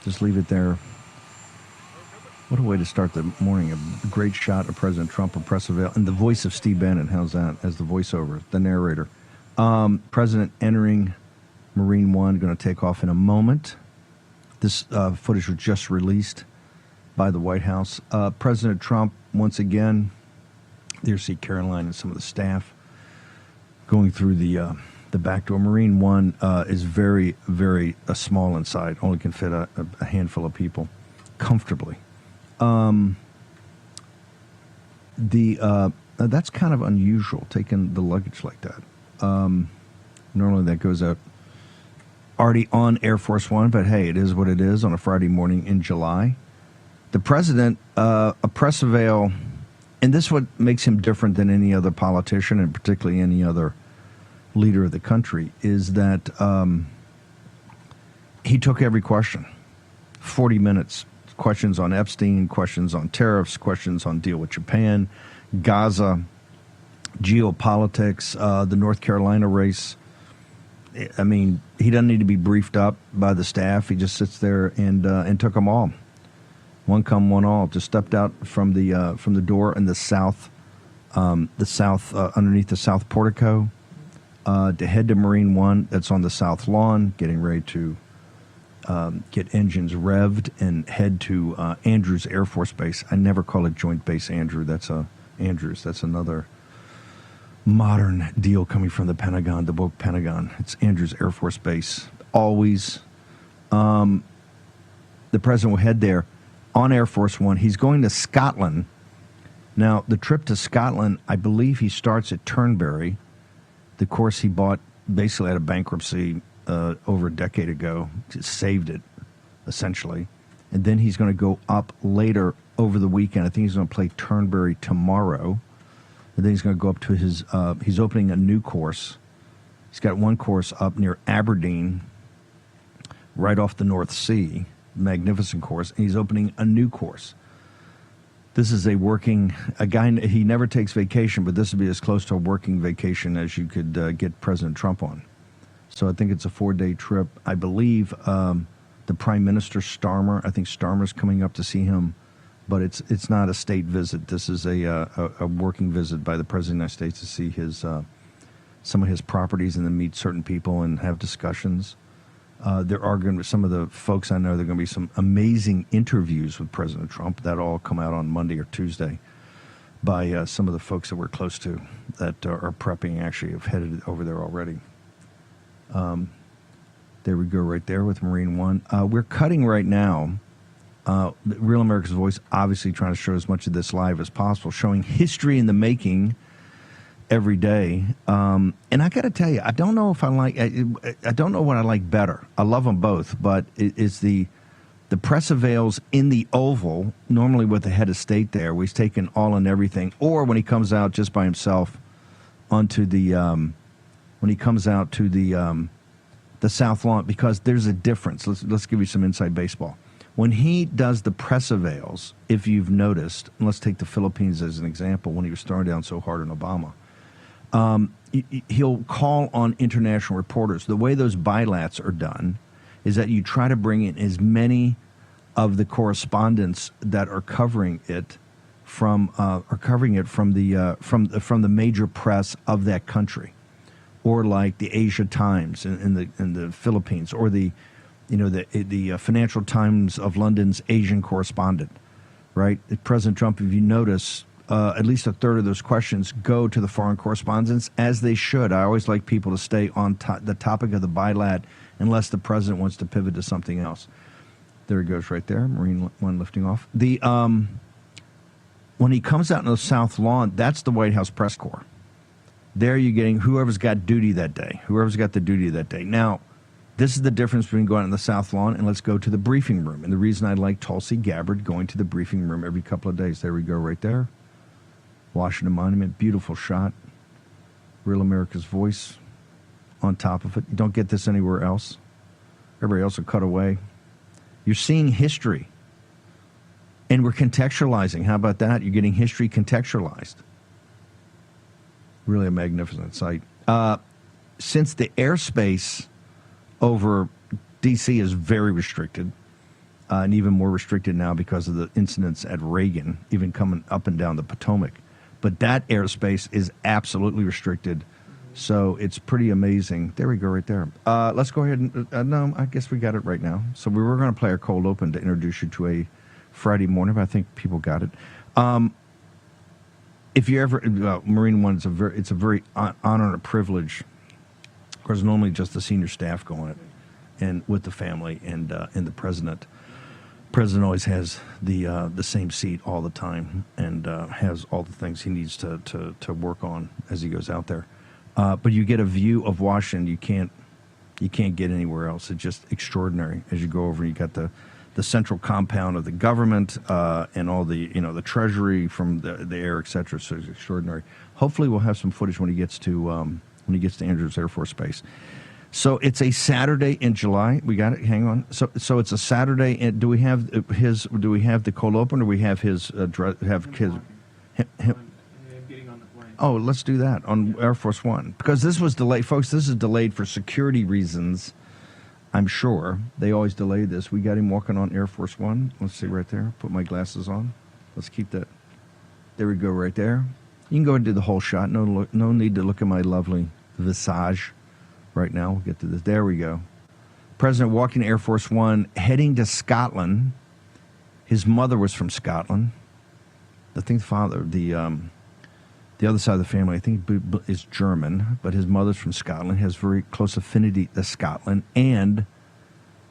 Just leave it there. What a way to start the morning. A great shot of President Trump, a press avail, and the voice of Steve Bannon. How's that as the voiceover, the narrator? President entering Marine One, going to take off in a moment. This footage was just released by the White House. President Trump, once again, there see Caroline and some of the staff going through the back door. Marine One is very, very small inside. Only can fit a handful of people comfortably. That's kind of unusual, taking the luggage like that. Normally that goes out already on Air Force One, but hey, it is what it is on a Friday morning in July. The president, a press avail, and this is what makes him different than any other politician, and particularly any other leader of the country, is that he took every question. 40 minutes. Questions on Epstein, questions on tariffs, questions on deal with Japan, Gaza, geopolitics, the North Carolina race. I mean, he doesn't need to be briefed up by the staff. He just sits there and took them all. One come, one all. Just stepped out from the door in the south underneath the south portico to head to Marine One. That's on the south lawn, getting ready to get engines revved and head to Andrews Air Force Base. I never call it Joint Base Andrews. That's another modern deal coming from the Pentagon, the woke Pentagon. It's Andrews Air Force Base. Always. The president will head there on Air Force One. He's going to Scotland. Now, the trip to Scotland, I believe he starts at Turnberry, the course he bought basically out of bankruptcy over a decade ago. Just saved it, essentially. And then he's going to go up later over the weekend. I think he's going to play Turnberry tomorrow. And then he's going to go up to his, he's opening a new course. He's got one course up near Aberdeen, right off the North Sea. Magnificent course. And he's opening a new course. This is a guy, he never takes vacation, but this would be as close to a working vacation as you could get President Trump on. So I think it's a 4-day trip. I believe the Prime Minister Starmer, I think Starmer's coming up to see him, but it's not a state visit. This is a working visit by the President of the United States to see his some of his properties and then meet certain people and have discussions. There are going to be some of the folks I know, there are going to be some amazing interviews with President Trump. That'll all come out on Monday or Tuesday by some of the folks that we're close to that are prepping, actually have headed over there already. There we go right there with Marine One. We're cutting right now. Real America's Voice, obviously trying to show as much of this live as possible, showing history in the making every day. And I got to tell you, I don't know if I don't know what I like better. I love them both, but it's the press avails in the Oval, normally with the head of state there, where he's taken all and everything, or when he comes out just by himself onto the when he comes out to the South Lawn, because there's a difference. Let's give you some inside baseball. When he does the press avails, if you've noticed, and let's take the Philippines as an example, when he was throwing down so hard on Obama, he'll call on international reporters. The way those bilats are done is that you try to bring in as many of the correspondents that are covering it from the major press of that country, or like the Asia Times in the Philippines, or the Financial Times of London's Asian correspondent, right? President Trump, if you notice, at least a third of those questions go to the foreign correspondents, as they should. I always like people to stay on the topic of the bilat unless the president wants to pivot to something else. There he goes right there, Marine One lifting off. When he comes out in the South Lawn, that's the White House press corps. There you're getting whoever's got duty that day, whoever's got the duty that day. Now, this is the difference between going out in the South Lawn and let's go to the briefing room. And the reason I like Tulsi Gabbard going to the briefing room every couple of days. There we go right there. Washington Monument, beautiful shot. Real America's Voice on top of it. You don't get this anywhere else. Everybody else will cut away. You're seeing history. And we're contextualizing. How about that? You're getting history contextualized. Really a magnificent sight. Since the airspace over D.C. is very restricted, and even more restricted now because of the incidents at Reagan, even coming up and down the Potomac. But that airspace is absolutely restricted, so it's pretty amazing. There we go right there. Let's go ahead and, no, I guess we got it right now. So we were going to play our cold open to introduce you to a Friday morning, but I think people got it. If you ever, Marine One, it's a very honor and a privilege. Of course, normally just the senior staff go on it, and with the family and the president. President always has the same seat all the time and has all the things he needs to work on as he goes out there. But you get a view of Washington you can't get anywhere else. It's just extraordinary as you go over. You got the central compound of the government and all the the Treasury from the air, etc. So it's extraordinary. Hopefully, we'll have some footage when he gets to Andrews Air Force Base. So it's a Saturday in July. We got it. Hang on. So it's a Saturday. And do we have the cold open, or we have his him? Oh, let's do that on Air Force One, because this was delayed, folks. This is delayed for security reasons. I'm sure they always delay this. We got him walking on Air Force One. Let's see right there. Put my glasses on. Let's keep that. There we go right there. You can go and do the whole shot. No need to look at my lovely visage right now. We'll get to this. There we go. President walking Air Force One, heading to Scotland. His mother was from Scotland. I think the other side of the family, I think, is German, but his mother's from Scotland, has very close affinity to Scotland. And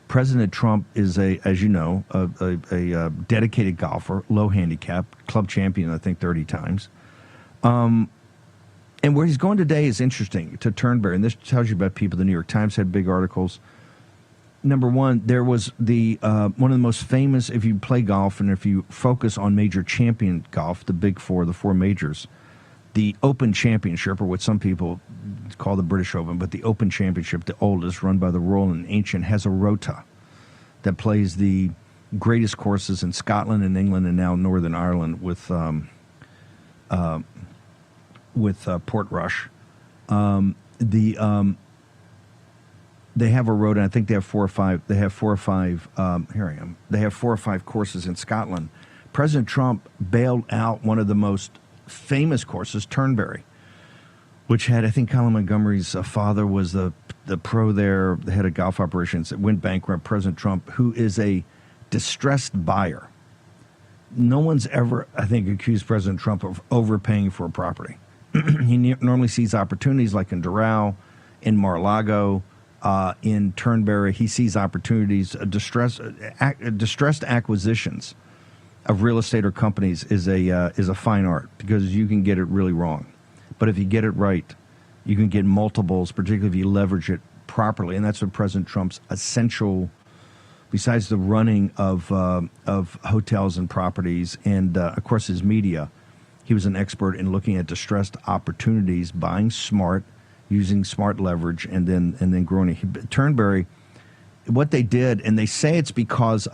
President Trump is as you know, a dedicated golfer, low handicap, club champion, I think, 30 times. And where he's going today is interesting to Turnberry, and this tells you about people. The New York Times had big articles. Number one, there was one of the most famous, if you play golf and if you focus on major champion golf, the big four, the four majors, the Open Championship, or what some people call the British Open, but the Open Championship, the oldest, run by the Royal and Ancient, has a rota that plays the greatest courses in Scotland and England and now Northern Ireland with Portrush. They have a road, and I think they have four or five. Here I am. They have 4 or 5 courses in Scotland. President Trump bailed out one of the most famous courses, Turnberry, which had, I think, Colin Montgomery's father was the pro there, the head of golf operations. It went bankrupt. President Trump, who is a distressed buyer. No one's ever, I think, accused President Trump of overpaying for a property. He normally sees opportunities like in Doral, in Mar-a-Lago, in Turnberry. He sees opportunities. Distressed acquisitions of real estate or companies is a fine art because you can get it really wrong. But if you get it right, you can get multiples, particularly if you leverage it properly. And that's what President Trump's essential, besides the running of hotels and properties and, of course, his media. He was an expert in looking at distressed opportunities, buying smart, using smart leverage, and then growing it. Turnberry, what they did, and they say it's because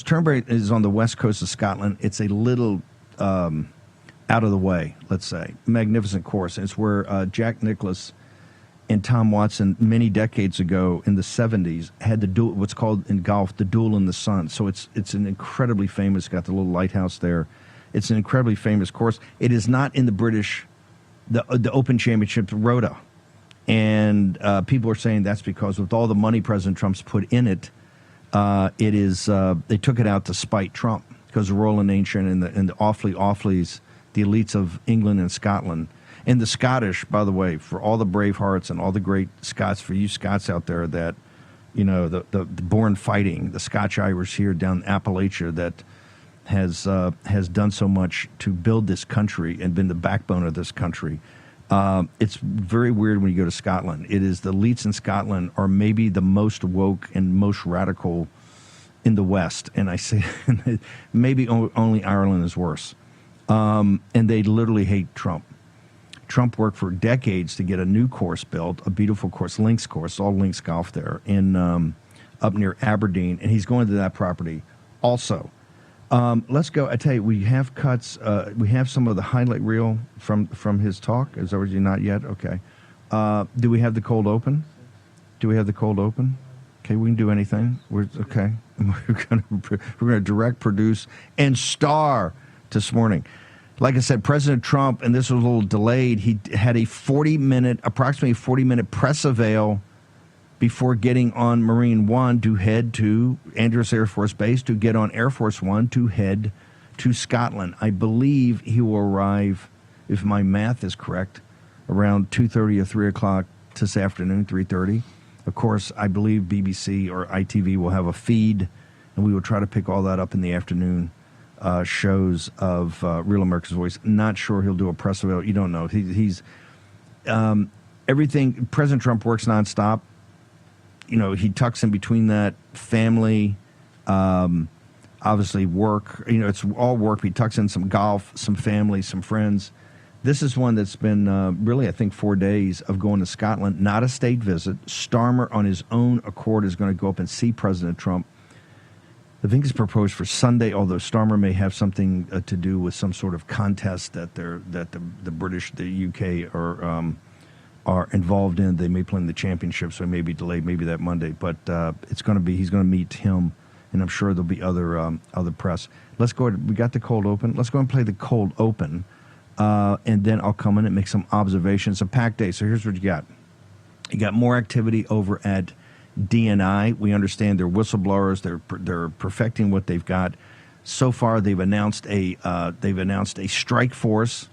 Turnberry is on the west coast of Scotland. It's a little out of the way, let's say. Magnificent course. It's where Jack Nicklaus and Tom Watson many decades ago in the 70s had the duel, what's called in golf the duel in the sun. So it's an incredibly famous, got the little lighthouse there. It's an incredibly famous course. It is not in the British, the Open Championship rota. And people are saying that's because with all the money President Trump's put in it, they took it out to spite Trump. because the Royal and Ancient and the Awfleys, the elites of England and Scotland. And the Scottish, by the way, for all the brave hearts and all the great Scots, for you Scots out there that, the born fighting, the Scotch-Irish here down Appalachia that has done so much to build this country and been the backbone of this country. It's very weird when you go to Scotland. It is the elites in Scotland are maybe the most woke and most radical in the West. And I say maybe only Ireland is worse. And they literally hate Trump. Trump worked for decades to get a new course built, a beautiful course, links course, all links golf there, in up near Aberdeen, and he's going to that property also. Let's go. I tell you, we have cuts. We have some of the highlight reel from his talk. Is that not yet? Okay. Do we have the cold open? Okay, we can do anything. We're gonna direct, produce, and star this morning. Like I said, President Trump, and this was a little delayed, he had a approximately 40-minute press avail before getting on Marine One to head to Andrews Air Force Base, to get on Air Force One to head to Scotland. I believe he will arrive, if my math is correct, around 2:30 or 3 o'clock this afternoon, 3:30. Of course, I believe BBC or ITV will have a feed, and we will try to pick all that up in the afternoon shows of Real America's Voice. Not sure he'll do a press avail. You don't know. He's everything. President Trump works nonstop. He tucks in between that family, obviously work. It's all work. He tucks in some golf, some family, some friends. This is one that's been really, I think, 4 days of going to Scotland, not a state visit. Starmer, on his own accord, is going to go up and see President Trump. I think it's proposed for Sunday, although Starmer may have something to do with some sort of contest that the British, the UK are involved in. They may play in the championship, so it may be delayed, maybe that Monday. But he's going to meet him, and I'm sure there'll be other press. Let's go ahead. We got the cold open. Let's go and play the cold open, and then I'll come in and make some observations. It's a packed day, so here's what you got. You got more activity over at DNI. We understand they're whistleblowers. They're perfecting what they've got. So far, they've announced a strike force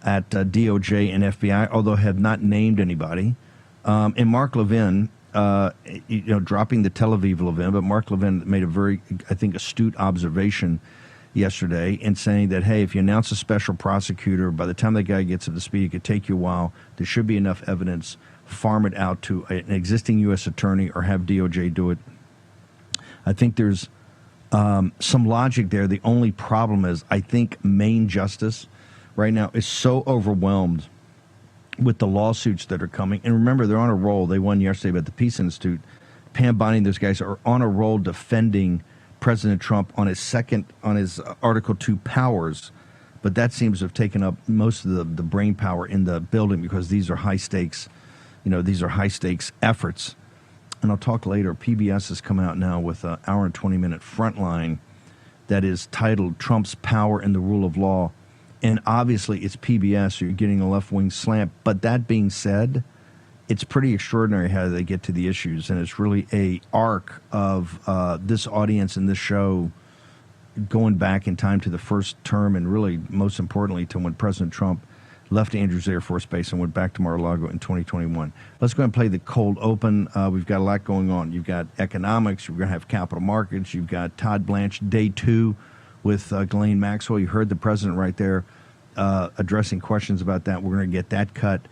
at DOJ and FBI, although have not named anybody. And Mark Levin, dropping the Tel Aviv Levin, but Mark Levin made a very, I think, astute observation yesterday in saying that, hey, if you announce a special prosecutor, by the time that guy gets up to speed, it could take you a while. There should be enough evidence. Farm it out to an existing U.S. attorney or have DOJ do it. I think there's some logic there. The only problem is I think Maine justice right now is so overwhelmed with the lawsuits that are coming. And remember, they're on a roll. They won yesterday about the Peace Institute. Pam Bondi, those guys are on a roll defending President Trump on his Article 2 powers. But that seems to have taken up most of the brain power in the building because these are high stakes. These are high-stakes efforts. And I'll talk later. PBS has come out now with an hour and 20-minute frontline that is titled Trump's Power and the Rule of Law. And obviously it's PBS, so you're getting a left-wing slant. But that being said, it's pretty extraordinary how they get to the issues. And it's really a arc of this audience and this show going back in time to the first term and really, most importantly, to when President Trump left Andrews Air Force Base and went back to Mar-a-Lago in 2021. Let's go ahead and play the cold open. We've got a lot going on. You've got economics. You're going to have capital markets. You've got Todd Blanche, day 2 with Ghislaine Maxwell. You heard the president right there addressing questions about that. We're going to get that cut.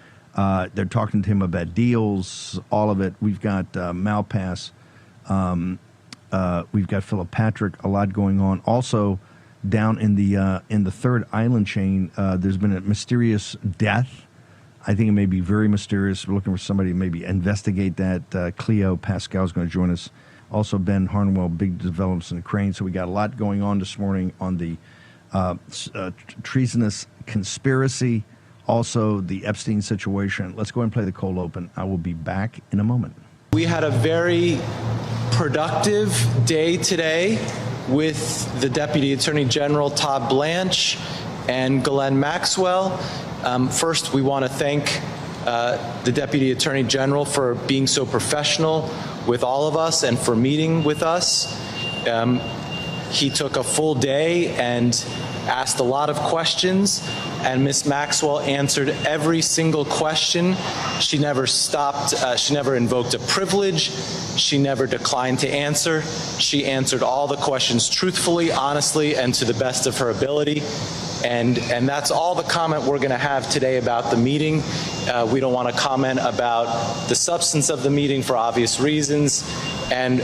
They're talking to him about deals, all of it. We've got Malpass. We've got Philip Patrick, a lot going on. Also, down in the third island chain, there's been a mysterious death. I think it may be very mysterious. We're looking for somebody to maybe investigate that. Cleo Pascal is going to join us. Also, Ben Harnwell, big developments in Ukraine. So we got a lot going on this morning on the treasonous conspiracy, also the Epstein situation. Let's go ahead and play the cold open. I will be back in a moment. We had a very productive day today with the Deputy Attorney General Todd Blanche and Ghislaine Maxwell. First, we want to thank the Deputy Attorney General for being so professional with all of us and for meeting with us. He took a full day and asked a lot of questions, and Ms. Maxwell answered every single question. She never stopped, she never invoked a privilege. She never declined to answer. She answered all the questions truthfully, honestly, and to the best of her ability. And that's all the comment we're going to have today about the meeting. We don't want to comment about the substance of the meeting for obvious reasons, and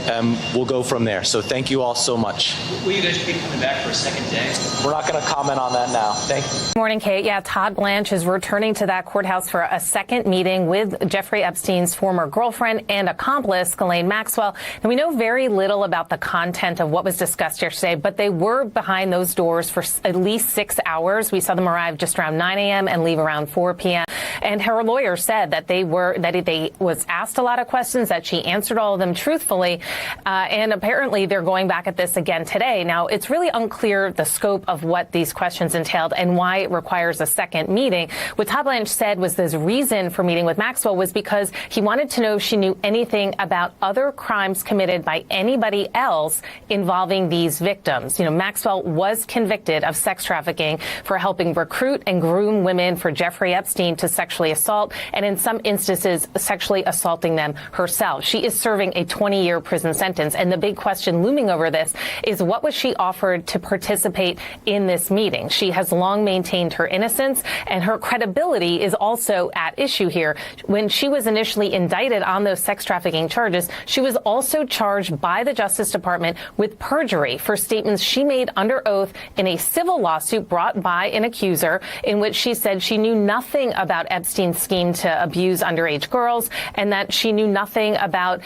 we'll go from there. So thank you all so much. Will you guys be coming back for a second day? We're not going to comment on that now. Thank you. Good morning, Kate. Yeah, Todd Blanche is returning to that courthouse for a second meeting with Jeffrey Epstein's former girlfriend and accomplice, Ghislaine Maxwell. And we know very little about the content of what was discussed yesterday, but they were behind those doors for at least 6 hours. We saw them arrive just around 9 a.m. and leave around 4 p.m. And her lawyer said that they was asked a lot of questions, that she answered all of them truthfully, and apparently they're going back at this again today. Now, it's really unclear the scope of what these questions entailed and why it requires a second meeting. What Todd Blanche said was his reason for meeting with Maxwell was because he wanted to know if she knew anything about other crimes committed by anybody else involving these victims. You know, Maxwell was convicted of sex trafficking for helping recruit and groom women for Jeffrey Epstein to sexually assault, and in some instances, sexually assaulting them herself. She is serving a 20-year prison sentence. And the big question looming over this is, what was she offered to participate in this meeting? She has long maintained her innocence, and her credibility is also at issue here. When she was initially indicted on those sex trafficking charges, she was also charged by the Justice Department with perjury for statements she made under oath in a civil lawsuit brought by an accuser, in which she said she knew nothing about Epstein's scheme to abuse underage girls and that she knew nothing about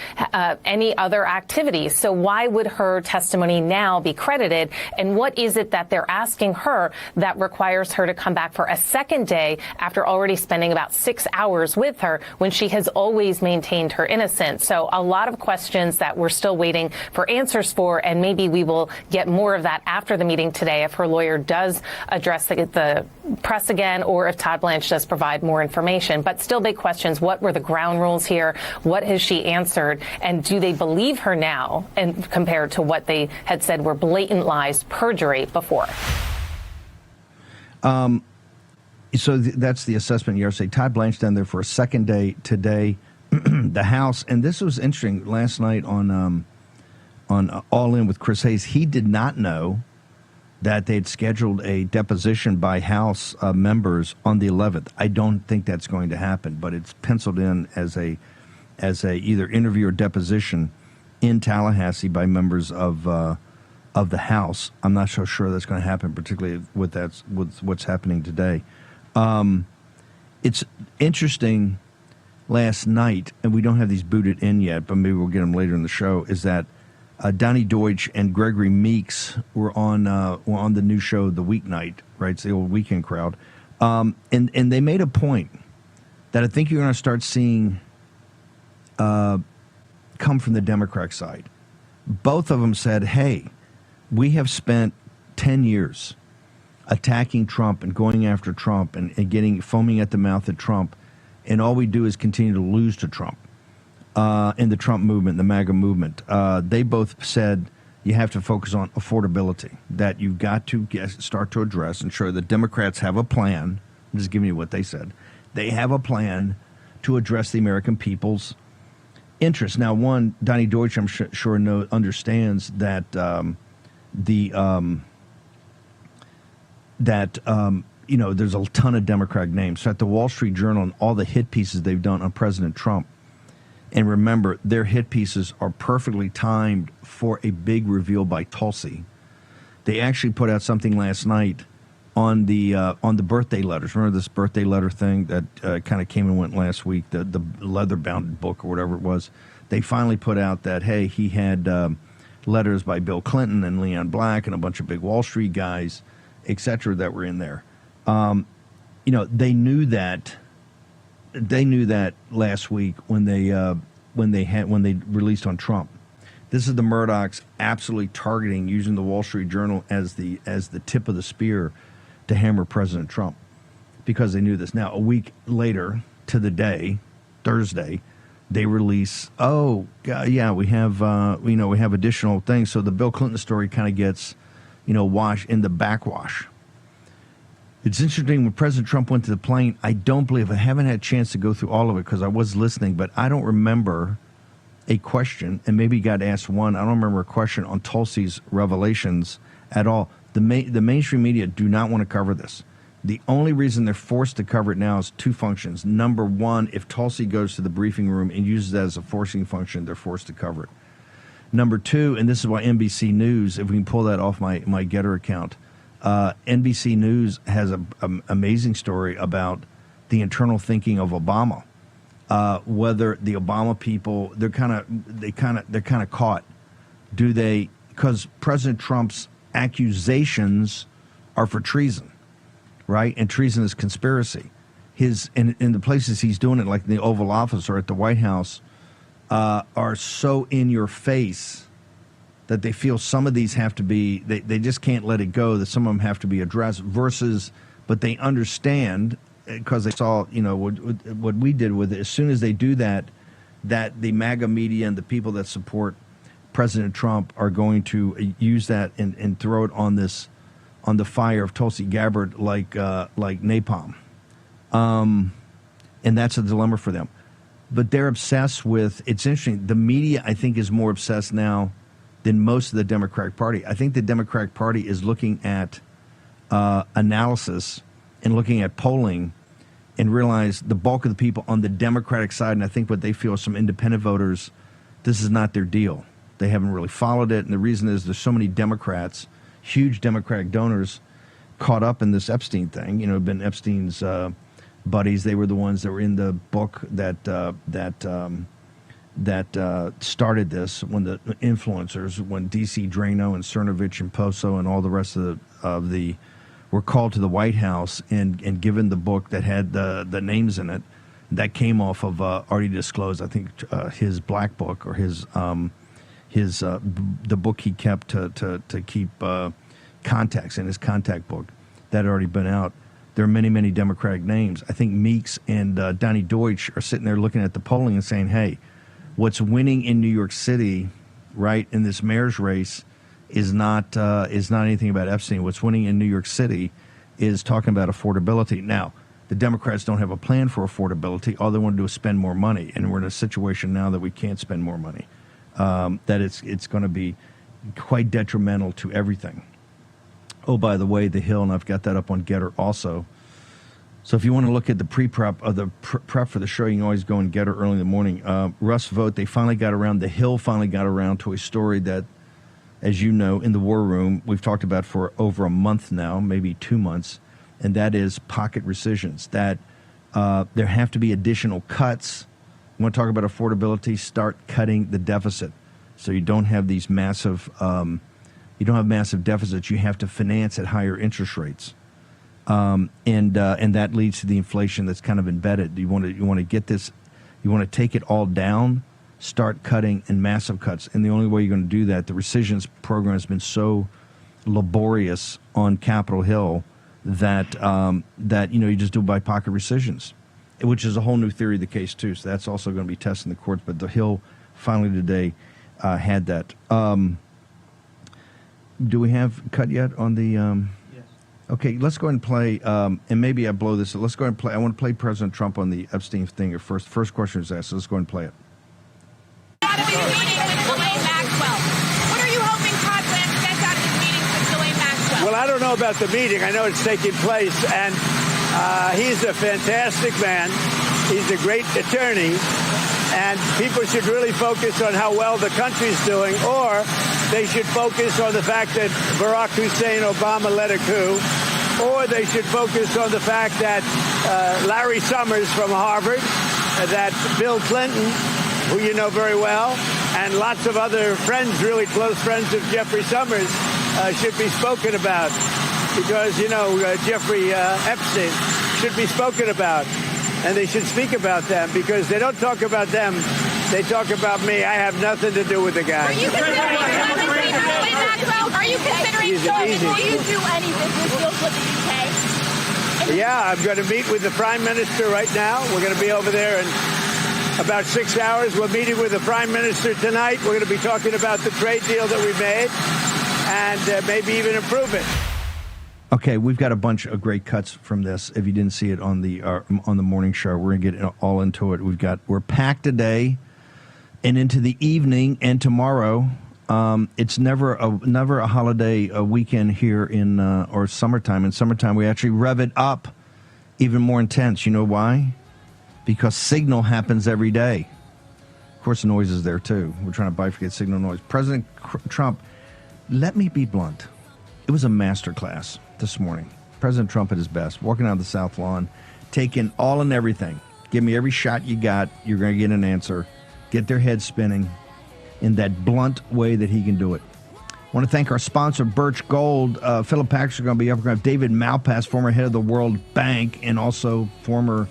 any other activities. So why would her testimony now be credited? And what is it that they're asking her that requires her to come back for a second day after already spending about 6 hours with her when she has always maintained her innocence? So a lot of questions that we're still waiting for answers for, and maybe we will get more of that after the meeting today if her lawyer does address the press again, or if Todd Blanche does provide more information. But still big questions. What were the ground rules here? What has she answered? And do they believe her now, and compared to what they had said were blatant lies, perjury before? So that's the assessment yesterday. Todd Blanche down there for a second day today. The House, and this was interesting last night on All In with Chris Hayes. He did not know that they'd scheduled a deposition by House members on the 11th. I don't think that's going to happen, but it's penciled in as a either interview or deposition in Tallahassee by members of the House. I'm not so sure that's going to happen, particularly with what's happening today. It's interesting. Last night, and we don't have these booted in yet, but maybe we'll get them later in the show, is that Donnie Deutsch and Gregory Meeks were on the new show, The Weeknight, right? It's the old Weekend Crowd. And they made a point that I think you're going to start seeing come from the Democratic side. Both of them said, hey, we have spent 10 years attacking Trump and going after Trump and getting foaming at the mouth at Trump, and all we do is continue to lose to Trump. In the Trump movement, the MAGA movement, they both said you have to focus on affordability, that you've got to start to address and show that Democrats have a plan. I'm just giving you what they said. They have a plan to address the American people's interests. Now, one, Donnie Deutsch, I'm sure understands that there's a ton of Democratic names. So at the Wall Street Journal and all the hit pieces they've done on President Trump, and remember, their hit pieces are perfectly timed for a big reveal by Tulsi. They actually put out something last night on the birthday letters. Remember this birthday letter thing that kind of came and went last week, the leather-bound book or whatever it was? They finally put out that, hey, he had letters by Bill Clinton and Leon Black and a bunch of big Wall Street guys, et cetera, that were in there. They knew that. They knew that last week when they released on Trump. This is the Murdochs absolutely targeting, using the Wall Street Journal as the tip of the spear to hammer President Trump, because they knew this. Now, a week later to the day, Thursday, they release, we have we have additional things. So the Bill Clinton story kind of gets, washed in the backwash. It's interesting, when President Trump went to the plane, I haven't had a chance to go through all of it because I was listening, but I don't remember a question, and maybe he got asked one. I don't remember a question on Tulsi's revelations at all. The mainstream media do not want to cover this. The only reason they're forced to cover it now is two functions. Number one, if Tulsi goes to the briefing room and uses that as a forcing function, they're forced to cover it. Number two, and this is why NBC News, if we can pull that off my Getter account, NBC News has an amazing story about the internal thinking of Obama. Whether the Obama people, they're kind of caught. Do they? Because President Trump's accusations are for treason, right? And treason is conspiracy. In the places he's doing it, like in the Oval Office or at the White House, are so in your face that they feel some of these have to be, they just can't let it go, that some of them have to be addressed but they understand, because they saw, what we did with it. As soon as they do that the MAGA media and the people that support President Trump are going to use that and throw it on the fire of Tulsi Gabbard like napalm. And that's a dilemma for them. But they're obsessed with, it's interesting, the media, I think, is more obsessed now than most of the Democratic Party. I think the Democratic Party is looking at analysis and looking at polling and realize the bulk of the people on the Democratic side, and I think what they feel is some independent voters, this is not their deal. They haven't really followed it, and the reason is there's so many Democrats, huge Democratic donors, caught up in this Epstein thing. Been Epstein's buddies. They were the ones that were in the book that started this, when the influencers, when D.C. Drano and Cernovich and Poso and all the rest of the were called to the White House and given the book that had the names in it. That came off of already disclosed, I think, his black book, or his the book he kept to keep contacts in his contact book that had already been out. There are many, many Democratic names. I think Meeks and Donnie Deutsch are sitting there looking at the polling and saying, hey, what's winning in New York City, right, in this mayor's race is not anything about Epstein. What's winning in New York City is talking about affordability. Now, the Democrats don't have a plan for affordability. All they want to do is spend more money, and we're in a situation now that we can't spend more money. That it's going to be quite detrimental to everything. Oh, by the way, The Hill, and I've got that up on Getter also. So if you want to look at the prep for the show, you can always go and Getter early in the morning. Russ Vogt, The Hill finally got around to a story that, as you know, in the War Room, we've talked about for over a month now, maybe 2 months, and that is pocket rescissions, that there have to be additional cuts. You want to talk about affordability, start cutting the deficit. So you don't have these massive deficits. You have to finance at higher interest rates. And that leads to the inflation that's kind of embedded. You want to get this, you want to take it all down, start cutting in massive cuts. And the only way you're going to do that, the rescissions program has been so laborious on Capitol Hill that you just do by pocket rescissions, which is a whole new theory of the case too. So that's also going to be tested in the courts. But the Hill finally today had that. Do we have cut yet on the? Yes. Okay, let's go ahead and play. And maybe I blow this. Let's go ahead and play. I want to play President Trump on the Epstein thing. First question is asked. So let's go ahead and play it. What are you hoping Todd Blanche gets out of his meetings with Ghislaine Maxwell? Well, I don't know about the meeting. I know it's taking place, and he's a fantastic man. He's a great attorney, and people should really focus on how well the country's doing, or they should focus on the fact that Barack Hussein Obama led a coup, or they should focus on the fact that Larry Summers from Harvard, that Bill Clinton, who you know very well, and lots of other friends, really close friends of Jeffrey Summers, should be spoken about. Because, Jeffrey Epstein should be spoken about. And they should speak about them, because they don't talk about them. They talk about me. I have nothing to do with the guy. Are you considering will you do any business deals with the UK? Yeah, I'm going to meet with the Prime Minister right now. We're going to be over there in about 6 hours. We're meeting with the Prime Minister tonight. We're going to be talking about the trade deal that we made and maybe even improve it. Okay, we've got a bunch of great cuts from this. If you didn't see it on the morning show, we're gonna get all into it. We're packed today and into the evening and tomorrow. It's never a holiday weekend here in or summertime. In summertime, we actually rev it up even more intense. You know why? Because signal happens every day. Of course, noise is there too. We're trying to bifurcate signal noise. President Trump, let me be blunt. It was a masterclass this morning. President Trump at his best, walking down the South Lawn, taking all and everything. Give me every shot you got. You're going to get an answer. Get their heads spinning in that blunt way that he can do it. I want to thank our sponsor, Birch Gold. Philip Patrick is going to be up. We're going to have David Malpass, former head of the World Bank and also former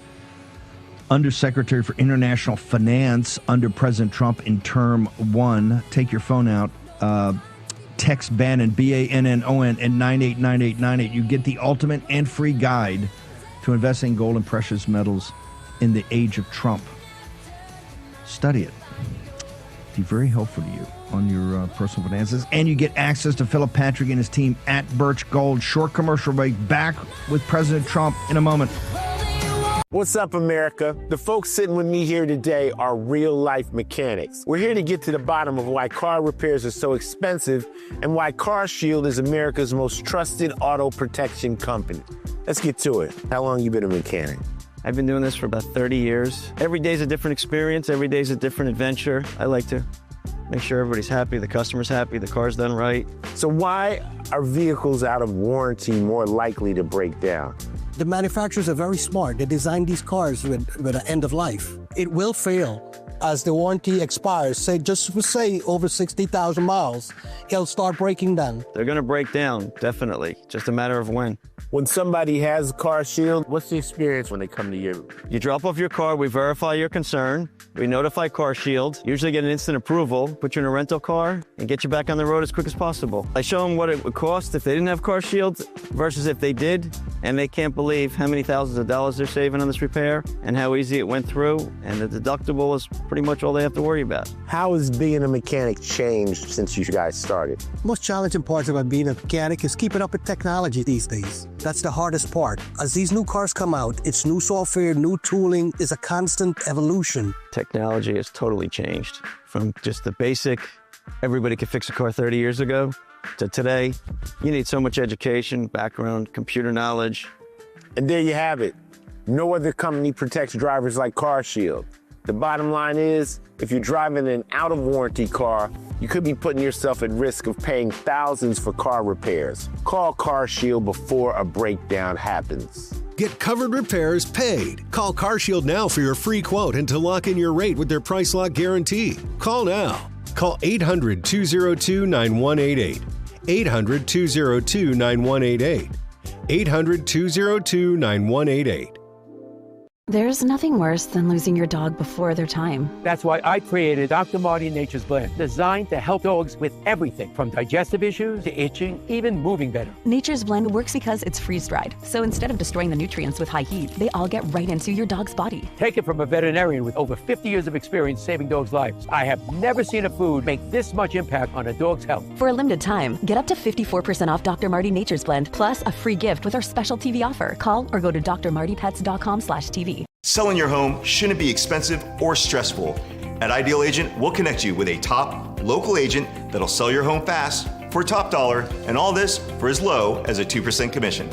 Undersecretary for International Finance under President Trump in Term 1. Take your phone out. Text Bannon, Bannon, at 989898. You get the ultimate and free guide to investing in gold and precious metals in the age of Trump. Study it. Be very helpful to you on your personal finances. And you get access to Philip Patrick and his team at Birch Gold. Short commercial break. Back with President Trump in a moment. What's up, America? The folks sitting with me here today are real-life mechanics. We're here to get to the bottom of why car repairs are so expensive and why CarShield is America's most trusted auto protection company. Let's get to it. How long you been a mechanic? I've been doing this for about 30 years. Every day's a different experience. Every day's a different adventure. I like to make sure everybody's happy, the customer's happy, the car's done right. So why are vehicles out of warranty more likely to break down? The manufacturers are very smart. They designed these cars with an end of life. It will fail as the warranty expires. Say over 60,000 miles, it'll start breaking down. They're going to break down, definitely. Just a matter of when. When somebody has CarShield, what's the experience when they come to you? You drop off your car, we verify your concern, we notify CarShield, usually get an instant approval, put you in a rental car, and get you back on the road as quick as possible. I show them what it would cost if they didn't have CarShield versus if they did, and they can't believe how many thousands of dollars they're saving on this repair and how easy it went through, and the deductible is pretty much all they have to worry about. How has being a mechanic changed since you guys started? Most challenging parts about being a mechanic is keeping up with technology these days. That's the hardest part. As these new cars come out, it's new software, new tooling, is a constant evolution. Technology has totally changed from just the basic, everybody could fix a car 30 years ago, to today. You need so much education, background, computer knowledge. And there you have it. No other company protects drivers like CarShield. The bottom line is, if you're driving an out-of-warranty car, you could be putting yourself at risk of paying thousands for car repairs. Call CarShield before a breakdown happens. Get covered repairs paid. Call CarShield now for your free quote and to lock in your rate with their price lock guarantee. Call now. Call 800-202-9188. 800-202-9188. 800-202-9188. There's nothing worse than losing your dog before their time. That's why I created Dr. Marty Nature's Blend, designed to help dogs with everything from digestive issues to itching, even moving better. Nature's Blend works because it's freeze-dried. So instead of destroying the nutrients with high heat, they all get right into your dog's body. Take it from a veterinarian with over 50 years of experience saving dogs' lives. I have never seen a food make this much impact on a dog's health. For a limited time, get up to 54% off Dr. Marty Nature's Blend, plus a free gift with our special TV offer. Call or go to drmartypets.com/TV. Selling your home shouldn't be expensive or stressful. At Ideal Agent, we'll connect you with a top local agent that'll sell your home fast for top dollar, and all this for as low as a 2% commission.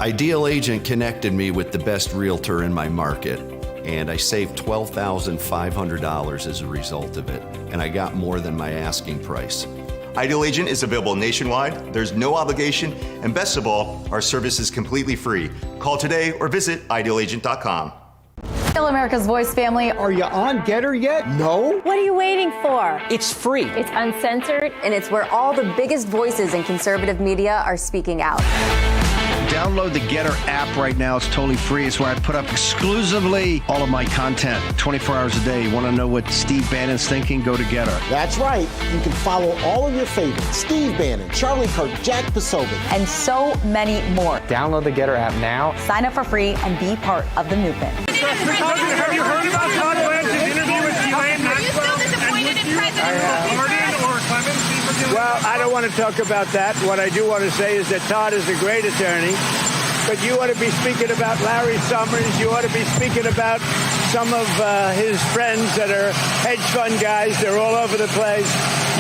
Ideal Agent connected me with the best realtor in my market, and I saved $12,500 as a result of it, and I got more than my asking price. Ideal Agent is available nationwide, there's no obligation, and best of all, our service is completely free. Call today or visit idealagent.com. Hello, America's Voice family. Are you on Getter yet? No? What are you waiting for? It's free. It's uncensored, and it's where all the biggest voices in conservative media are speaking out. Download the Getter app right now. It's totally free. It's where I put up exclusively all of my content 24 hours a day. You want to know what Steve Bannon's thinking? Go to Getter. That's right. You can follow all of your favorites. Steve Bannon, Charlie Kirk, Jack Posobiec, and so many more. Download the Getter app now. Sign up for free and be part of the movement. Have you heard about Todd Blanche's interview with Ghislaine Maxwell? Are you still disappointed in President Biden or Clemens? Well, I don't want to talk about that. What I do want to say is that Todd is a great attorney. But you ought to be speaking about Larry Summers. You ought to be speaking about some of his friends that are hedge fund guys. They're all over the place.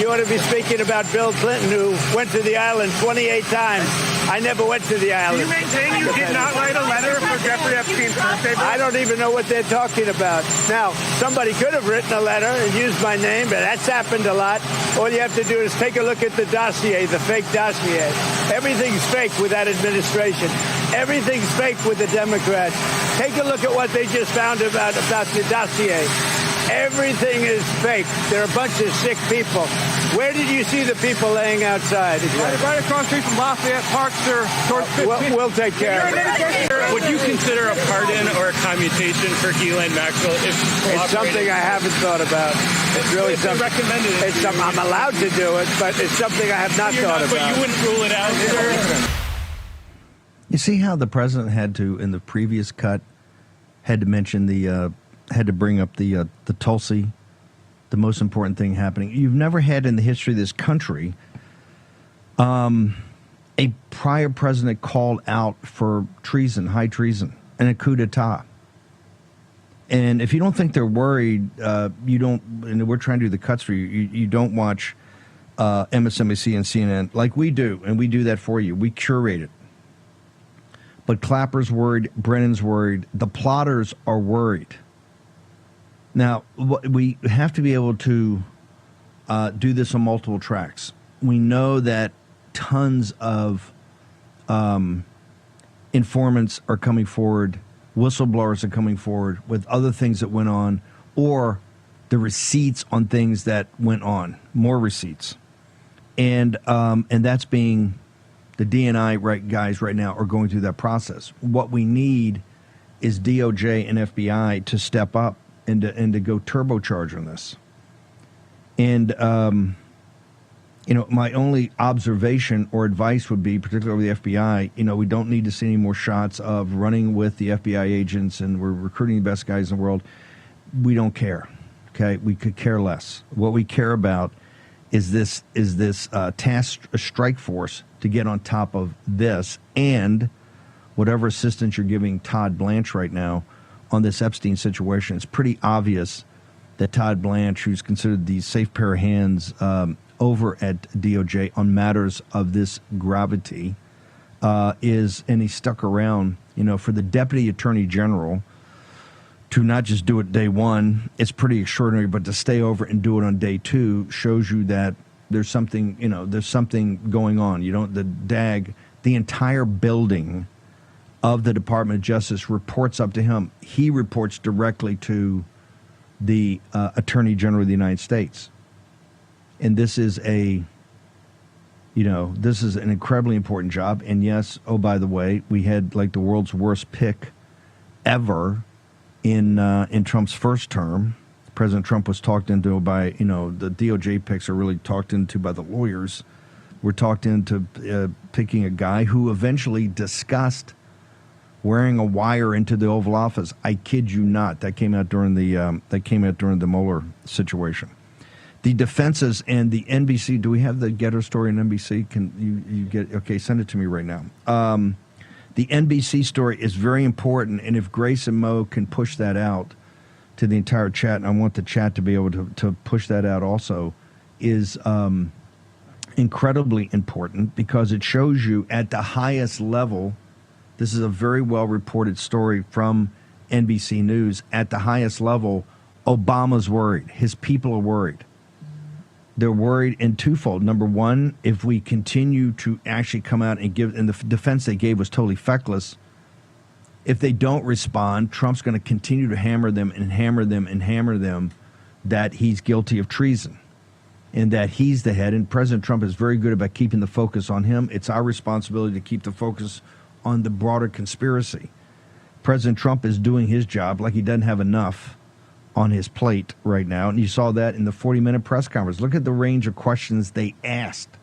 You ought to be speaking about Bill Clinton, who went to the island 28 times. I never went to the island. Do you maintain you did not write a letter for Jeffrey Epstein's birthday? I don't even know what they're talking about. Now, somebody could have written a letter and used my name, but that's happened a lot. All you have to do is take a look at the dossier, the fake dossier. Everything's fake with that administration. Everything's fake with the Democrats. Take a look at what they just found about the dossier. Everything is fake. They're a bunch of sick people. Where did you see the people laying outside? Right across the street from Lafayette Park, sir. We'll take care of it. Would you consider a pardon or a commutation for Ghislaine Maxwell? It's something I haven't thought about. It's really something. It's something I'm allowed to do it, but it's something I have not thought about. But you wouldn't rule it out, sir? You see how the president had to, in the previous cut, had to mention had to bring up the Tulsi, the most important thing happening. You've never had in the history of this country a prior president called out for treason, high treason, and a coup d'etat. And if you don't think they're worried, you don't. And we're trying to do the cuts for you. You don't watch MSNBC and CNN like we do, and we do that for you. We curate it. But Clapper's worried, Brennan's worried, the plotters are worried. Now, we have to be able to do this on multiple tracks. We know that tons of informants are coming forward, whistleblowers are coming forward with other things that went on, or the receipts on things that went on, more receipts. And that's being... The DNI guys right now are going through that process. What we need is DOJ and FBI to step up and to go turbocharge on this. And, my only observation or advice would be, particularly with the FBI, we don't need to see any more shots of running with the FBI agents and we're recruiting the best guys in the world. We don't care, okay? We could care less. What we care about is this task strike force to get on top of this, and whatever assistance you're giving Todd Blanche right now on this Epstein situation. It's pretty obvious that Todd Blanche, who's considered the safe pair of hands over at DOJ on matters of this gravity, and he stuck around, for the Deputy Attorney General to not just do it day one, it's pretty extraordinary, but to stay over and do it on day two shows you that there's something, there's something going on. The entire building of the Department of Justice reports up to him. He reports directly to the Attorney General of the United States. And this is an incredibly important job. And yes, oh, by the way, we had like the world's worst pick ever in Trump's first term. President Trump was talked into by, the DOJ picks are really talked into by the lawyers. We're talked into picking a guy who eventually discussed wearing a wire into the Oval Office. I kid you not. That came out during the Mueller situation. The defenses and the NBC. Do we have the Getter story in NBC? Can you get? Okay, send it to me right now. The NBC story is very important, and if Grace and Mo can push that out to the entire chat, and I want the chat to be able to push that out also, is incredibly important because it shows you at the highest level. This is a very well-reported story from NBC News. At the highest level, Obama's worried. His people are worried. They're worried in twofold. Number one, if we continue to actually come out and give, and the defense they gave was totally feckless, if they don't respond, Trump's going to continue to hammer them and hammer them and hammer them that he's guilty of treason and that he's the head. And President Trump is very good about keeping the focus on him. It's our responsibility to keep the focus on the broader conspiracy. President Trump is doing his job like he doesn't have enough on his plate right now, and you saw that in the 40-minute press conference. Look at the range of questions they asked.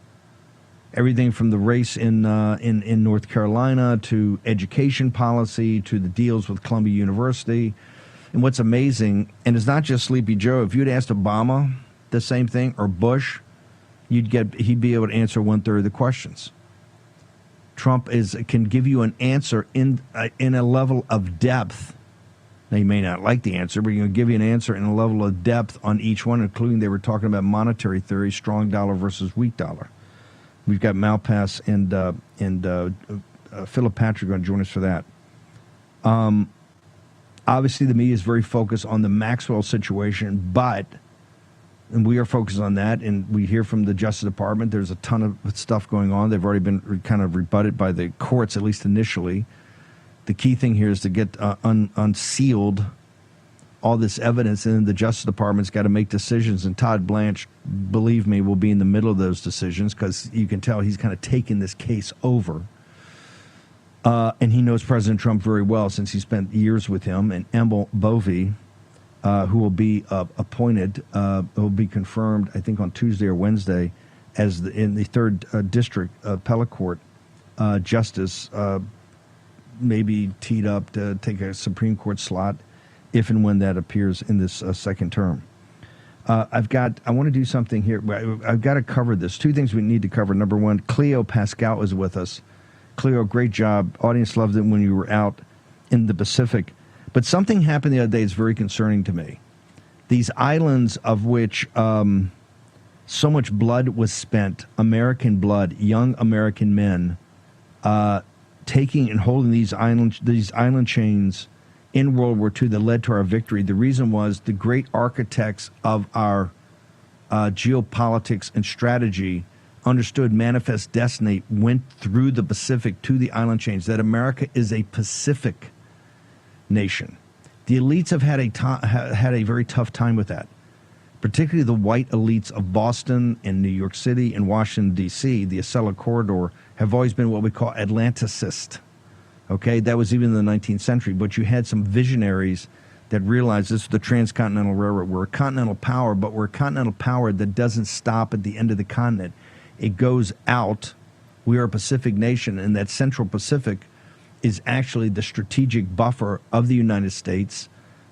Everything from the race in North Carolina to education policy to the deals with Columbia University. And what's amazing, and it's not just Sleepy Joe, if you'd asked Obama the same thing or Bush, he'd be able to answer 1/3 of the questions. Trump can give you an answer in a level of depth. Now, you may not like the answer, but he's going to give you an answer in a level of depth on each one, including they were talking about monetary theory, strong dollar versus weak dollar. We've got Malpass and Philip Patrick going to join us for that. Obviously, the media is very focused on the Maxwell situation, and we are focused on that, and we hear from the Justice Department. There's a ton of stuff going on. They've already been kind of rebutted by the courts, at least initially. The key thing here is to get unsealed all this evidence, and then the Justice Department's got to make decisions. And Todd Blanche, believe me, will be in the middle of those decisions because you can tell he's kind of taken this case over. And he knows President Trump very well since he spent years with him. And Emil Bovee, who will be appointed, will be confirmed, I think, on Tuesday or Wednesday as in the 3rd District Appellate Court Justice, maybe teed up to take a Supreme Court slot if and when that appears in this second term. I want to do something here. I've got to cover this. 2 things we need to cover. Number one, Cleo Pascal is with us. Cleo, great job. Audience loved it when you were out in the Pacific. But something happened the other day that's very concerning to me. These islands of which so much blood was spent, American blood, young American men, taking and holding these island chains in World War II that led to our victory. The reason was the great architects of our geopolitics and strategy understood manifest destiny, went through the Pacific to the island chains, that America is a Pacific nation. The elites have had a very tough time with that, particularly the white elites of Boston and New York City and Washington, D.C., the Acela Corridor, have always been what we call Atlanticist. Okay, that was even in the 19th century, but you had some visionaries that realized this was the Transcontinental Railroad. We're a continental power, but we're a continental power that doesn't stop at the end of the continent. It goes out. We are a Pacific nation, and that Central Pacific is actually the strategic buffer of the United States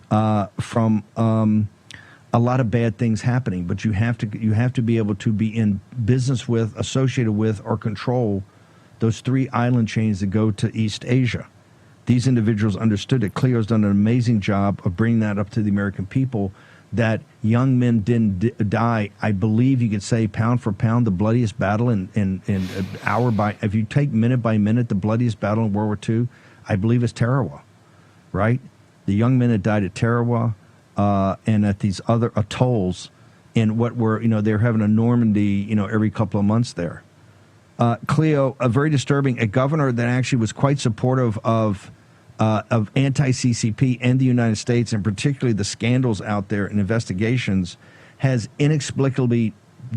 from a lot of bad things happening. But you have to be able to be in business with, associated with, or control those 3 island chains that go to East Asia. These individuals understood it. Cleo's done an amazing job of bringing that up to the American people, that young men didn't die. I believe you could say pound for pound, the bloodiest battle in hour by, if you take minute by minute, the bloodiest battle in World War II, I believe is Tarawa, right? The young men that died at Tarawa and at these other atolls in what were, they're having a Normandy, every couple of months there. Cleo, very disturbing, a governor that actually was quite supportive of anti-CCP and the United States, and particularly the scandals out there and investigations, has inexplicably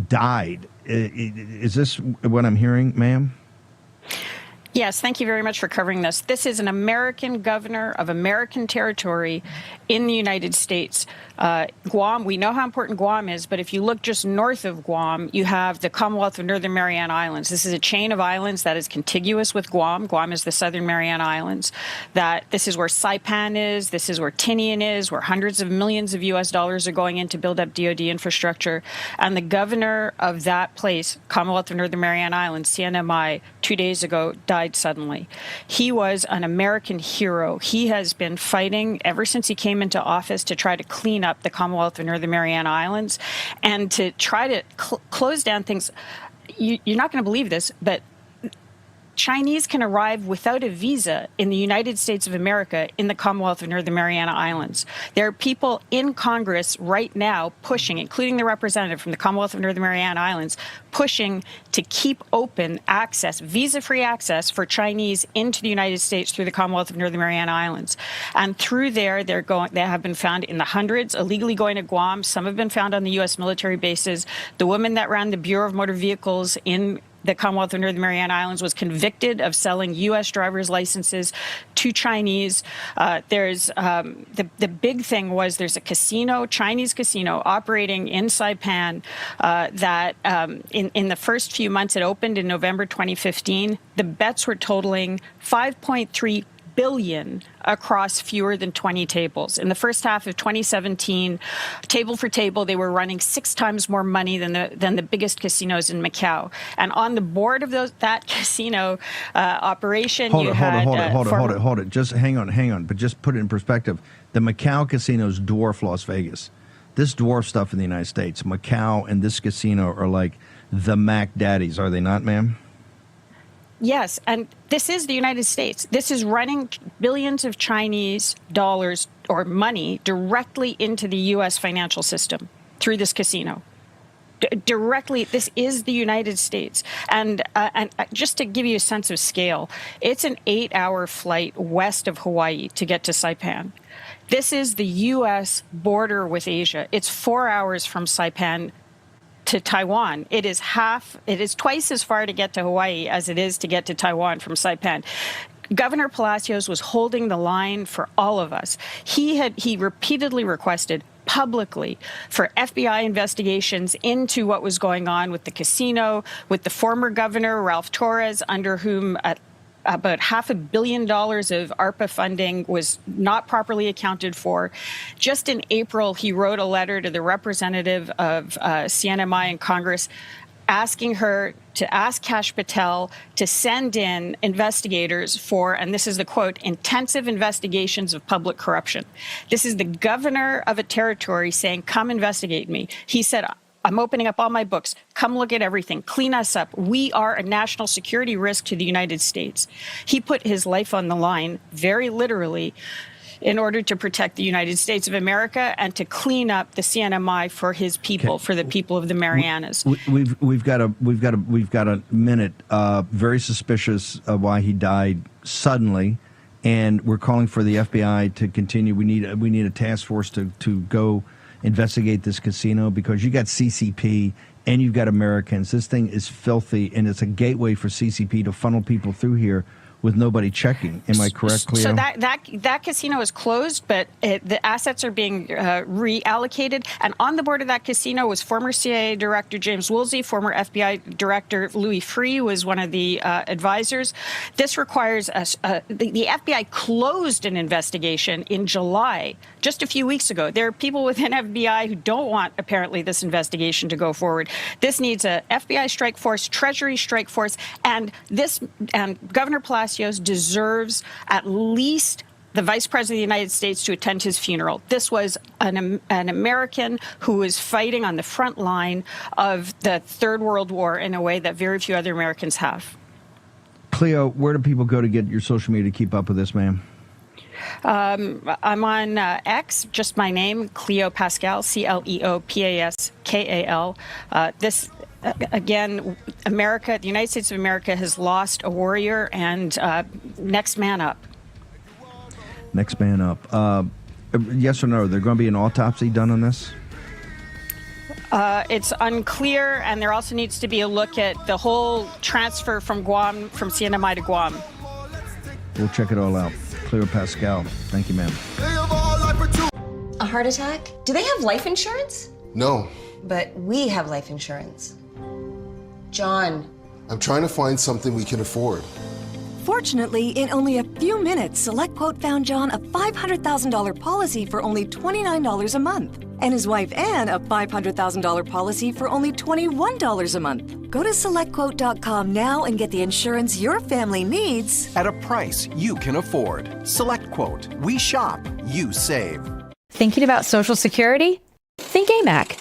died. Is this what I'm hearing, ma'am? Yes, thank you very much for covering this. This is an American governor of American territory in the United States. Guam, we know how important Guam is, but if you look just north of Guam, you have the Commonwealth of Northern Mariana Islands. This is a chain of islands that is contiguous with Guam. Guam is the Southern Mariana Islands. This is where Saipan is. This is where Tinian is, where hundreds of millions of U.S. dollars are going in to build up DoD infrastructure. And the governor of that place, Commonwealth of Northern Mariana Islands, CNMI, 2 days ago, died suddenly. He was an American hero. He has been fighting ever since he came into office to try to clean up the Commonwealth of Northern Mariana Islands and to try to close down things. You're not going to believe this, but Chinese can arrive without a visa in the United States of America in the Commonwealth of Northern Mariana Islands. There are people in Congress right now pushing, including the representative from the Commonwealth of Northern Mariana Islands, pushing to keep open access, visa-free access for Chinese into the United States through the Commonwealth of Northern Mariana Islands. And through there, they have been found in the hundreds, illegally going to Guam. Some have been found on the U.S. military bases. The woman that ran the Bureau of Motor Vehicles in the Commonwealth of Northern Mariana Islands was convicted of selling U.S. driver's licenses to Chinese. There's the big thing was there's a casino, Chinese casino, operating in Saipan that in the first few months it opened in November 2015. The bets were totaling $5.3 billion across fewer than 20 tables. In the first half of 2017, table for table, they were running 6 times more money than the biggest casinos in Macau. And on the board of that casino operation, Hold it. Just hang on. But just put it in perspective. The Macau casinos dwarf Las Vegas. This dwarf stuff in the United States. Macau and this casino are like the Mac Daddies, are they not, ma'am? Yes, and this is the United States. This is running billions of Chinese dollars or money directly into the U.S. financial system through this casino. Directly, this is the United States. And just to give you a sense of scale, it's an 8-hour flight west of Hawaii to get to Saipan. This is the U.S. border with Asia. It's 4 hours from Saipan to Taiwan. It is twice as far to get to Hawaii as it is to get to Taiwan from Saipan. Governor Palacios was holding the line for all of us. He repeatedly requested publicly for FBI investigations into what was going on with the casino, with the former governor, Ralph Torres, under whom about $500 million of ARPA funding was not properly accounted for. Just in April, he wrote a letter to the representative of CNMI in Congress asking her to ask Kash Patel to send in investigators for, and this is the quote, intensive investigations of public corruption. This is the governor of a territory saying, come investigate me. He said, I'm opening up all my books. Come look at everything. Clean us up. We are a national security risk to the United States. He put his life on the line, very literally, in order to protect the United States of America and to clean up the CNMI for his people, for the people of the Marianas. We've got a minute. Very suspicious of why he died suddenly, and we're calling for the FBI to continue. We need a task force to go investigate this casino, because you got CCP and you've got Americans. This thing is filthy, and it's a gateway for CCP to funnel people through here with nobody checking. Am I correct, Cleo? So that casino is closed, but the assets are being reallocated. And on the board of that casino was former CIA Director James Woolsey, former FBI Director Louis Freeh was one of the advisors. This requires the FBI closed an investigation in July, just a few weeks ago. There are people within FBI who don't want, apparently, this investigation to go forward. This needs a FBI strike force, Treasury strike force, and Governor Palacios deserves at least the Vice President of the United States to attend his funeral. This was an American who was fighting on the front line of the Third World War in a way that very few other Americans have. Cleo, where do people go to get your social media to keep up with this, ma'am? I'm on X, just my name, Cleo Pascal, CleoPaskal. This, again, America, the United States of America has lost a warrior, and next man up. Next man up. Yes or no? There's going to be an autopsy done on this? It's unclear, and there also needs to be a look at the whole transfer from Guam, from CNMI to Guam. We'll check it all out. Cleo Pascal. Thank you, ma'am. A heart attack? Do they have life insurance? No. But we have life insurance. John. I'm trying to find something we can afford. Fortunately, in only a few minutes, SelectQuote found John a $500,000 policy for only $29 a month. And his wife Anne a $500,000 policy for only $21 a month. Go to SelectQuote.com now and get the insurance your family needs at a price you can afford. SelectQuote. We shop, you save. Thinking about Social Security? Think AMAC.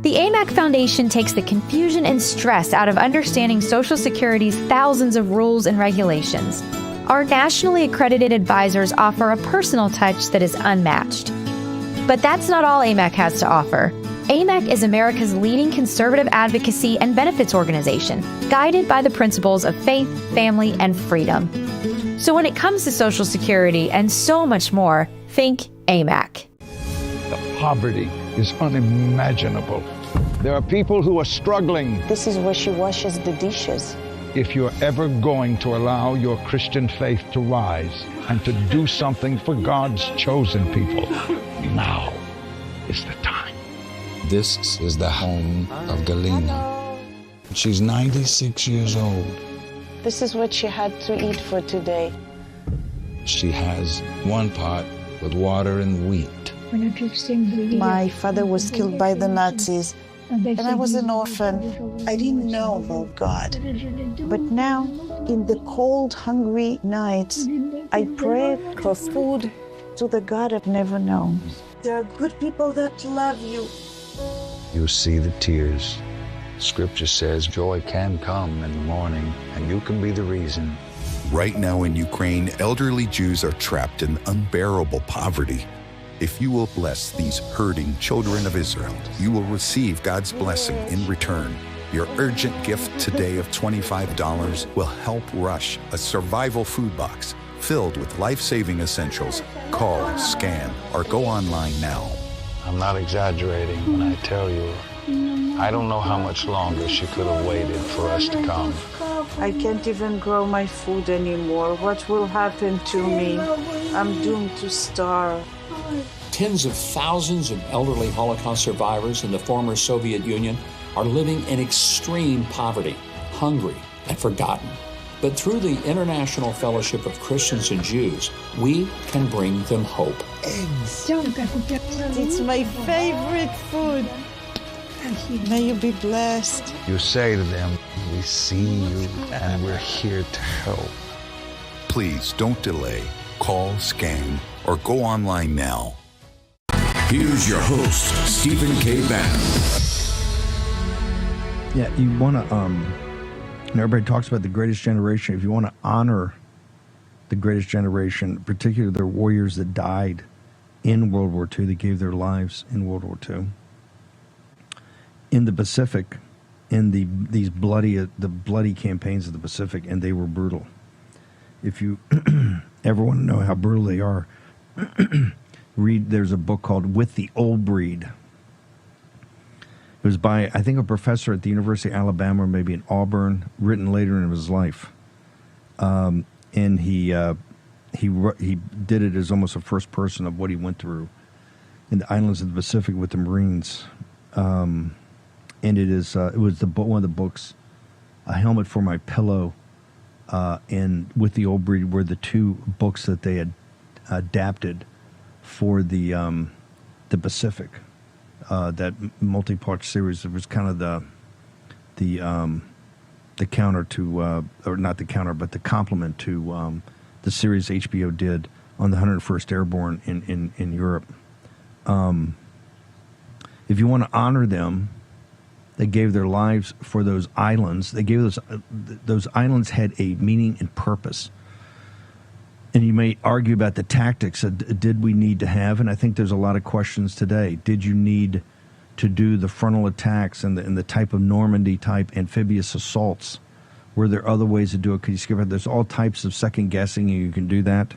The AMAC Foundation takes the confusion and stress out of understanding Social Security's thousands of rules and regulations. Our nationally accredited advisors offer a personal touch that is unmatched. But that's not all AMAC has to offer. AMAC is America's leading conservative advocacy and benefits organization, guided by the principles of faith, family, and freedom. So when it comes to Social Security and so much more, think AMAC. The poverty is unimaginable. There are people who are struggling. This is where she washes the dishes. If you're ever going to allow your Christian faith to rise and to do something for God's chosen people, now is the time. This is the home of Galina. She's 96 years old. This is what she had to eat for today. She has one pot with water and wheat. My father was killed by the Nazis, and I was an orphan. I didn't know about God. But now, in the cold, hungry nights, I pray for food to the God I've never known. There are good people that love you. You see the tears. Scripture says joy can come in the morning, and you can be the reason. Right now in Ukraine, elderly Jews are trapped in unbearable poverty. If you will bless these hurting children of Israel, you will receive God's blessing in return. Your urgent gift today of $25 will help rush a survival food box filled with life-saving essentials. Call, scan, or go online now. I'm not exaggerating when I tell you, I don't know how much longer she could have waited for us to come. I can't even grow my food anymore. What will happen to me? I'm doomed to starve. Tens of thousands of elderly Holocaust survivors in the former Soviet Union are living in extreme poverty, hungry, and forgotten. But through the International Fellowship of Christians and Jews, we can bring them hope. Eggs. It's my favorite food. May you be blessed. You say to them, we see you and we're here to help. Please don't delay. Call, scan, or go online now. Here's your host, Stephen K. Bannon. Yeah, you want to, everybody talks about the greatest generation. If you want to honor the greatest generation, particularly the warriors that died in World War II, that gave their lives in World War II, in the Pacific, in the bloody campaigns of the Pacific, and they were brutal. If you ever want to know how brutal they are, there's a book called With the Old Breed. It was by, I think, a professor at the University of Alabama, or maybe in Auburn, written later in his life. And he did it as almost a first person of what he went through in the islands of the Pacific with the Marines. And it was one of the books, A Helmet for My Pillow, and With the Old Breed were the two books that they had adapted for the Pacific. That multi-part series. It was kind of the counter to, or not the counter, but the complement to the series HBO did on the 101st Airborne in Europe. If you want to honor them, they gave their lives for those islands. They gave those islands had a meaning and purpose. And you may argue about the tactics. Did we need to have? And I think there's a lot of questions today. Did you need to do the frontal attacks and the type of Normandy type amphibious assaults? Were there other ways to do it? Could you skip it? There's all types of second guessing, and you can do that.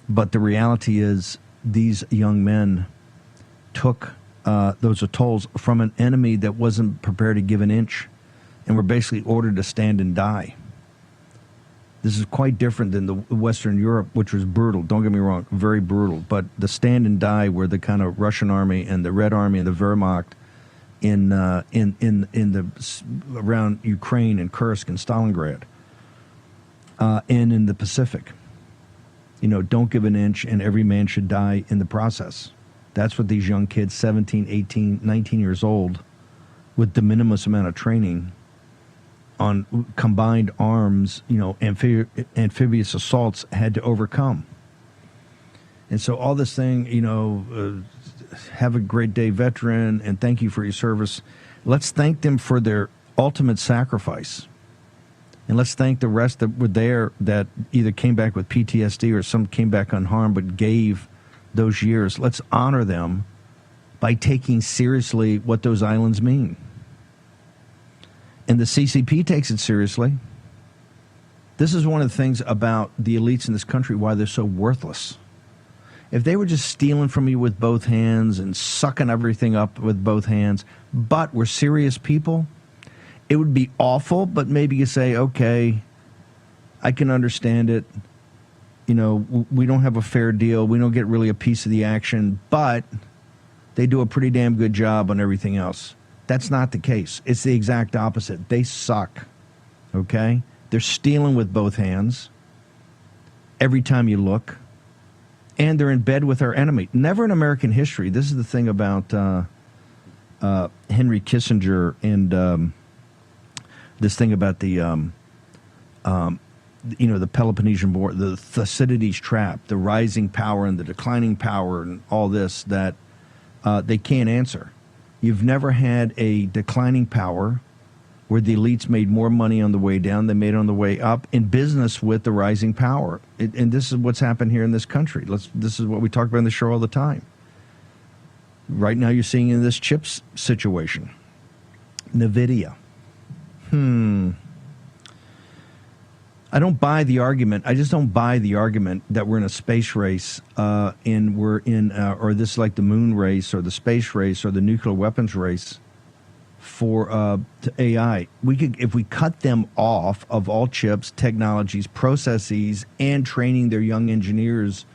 But the reality is, these young men took those atolls from an enemy that wasn't prepared to give an inch, and were basically ordered to stand and die. This is quite different than the Western Europe, which was brutal. Don't get me wrong, very brutal. But the stand and die were the kind of Russian army and the Red Army and the Wehrmacht in the around Ukraine and Kursk and Stalingrad, and in the Pacific. You know, don't give an inch, and every man should die in the process. That's what these young kids, 17, 18, 19 years old, with de minimis amount of training on combined arms, you know, amphibious assaults had to overcome. And so all this thing, you know, have a great day, veteran, and thank you for your service. Let's thank them for their ultimate sacrifice. And let's thank the rest that were there that either came back with PTSD or some came back unharmed but gave those years. Let's honor them by taking seriously what those islands mean. And the CCP takes it seriously. This is one of the things about the elites in this country, why they're so worthless. if they were just stealing from you with both hands and sucking everything up with both hands, but were serious people, it would be awful, but maybe you say, okay, I can understand it. You know, we don't have a fair deal. We don't get really a piece of the action, but they do a pretty damn good job on everything else. That's not the case. It's the exact opposite. They suck, okay? They're stealing with both hands every time you look, and they're in bed with our enemy. Never in American history. This is the thing about Henry Kissinger and this thing about the the Peloponnesian War, the Thucydides trap, the rising power and the declining power and all this that they can't answer. You've never had a declining power where the elites made more money on the way down than they made on the way up in business with the rising power. And this is what's happened here in this country. This is what we talk about in the show all the time. Right now you're seeing in this chips situation. NVIDIA. I don't buy the argument. I just don't buy the argument that we're in a space race and we're in, or this is like the moon race or the space race or the nuclear weapons race for AI. We could, if we cut them off of all chips, technologies, processes, and training their young engineers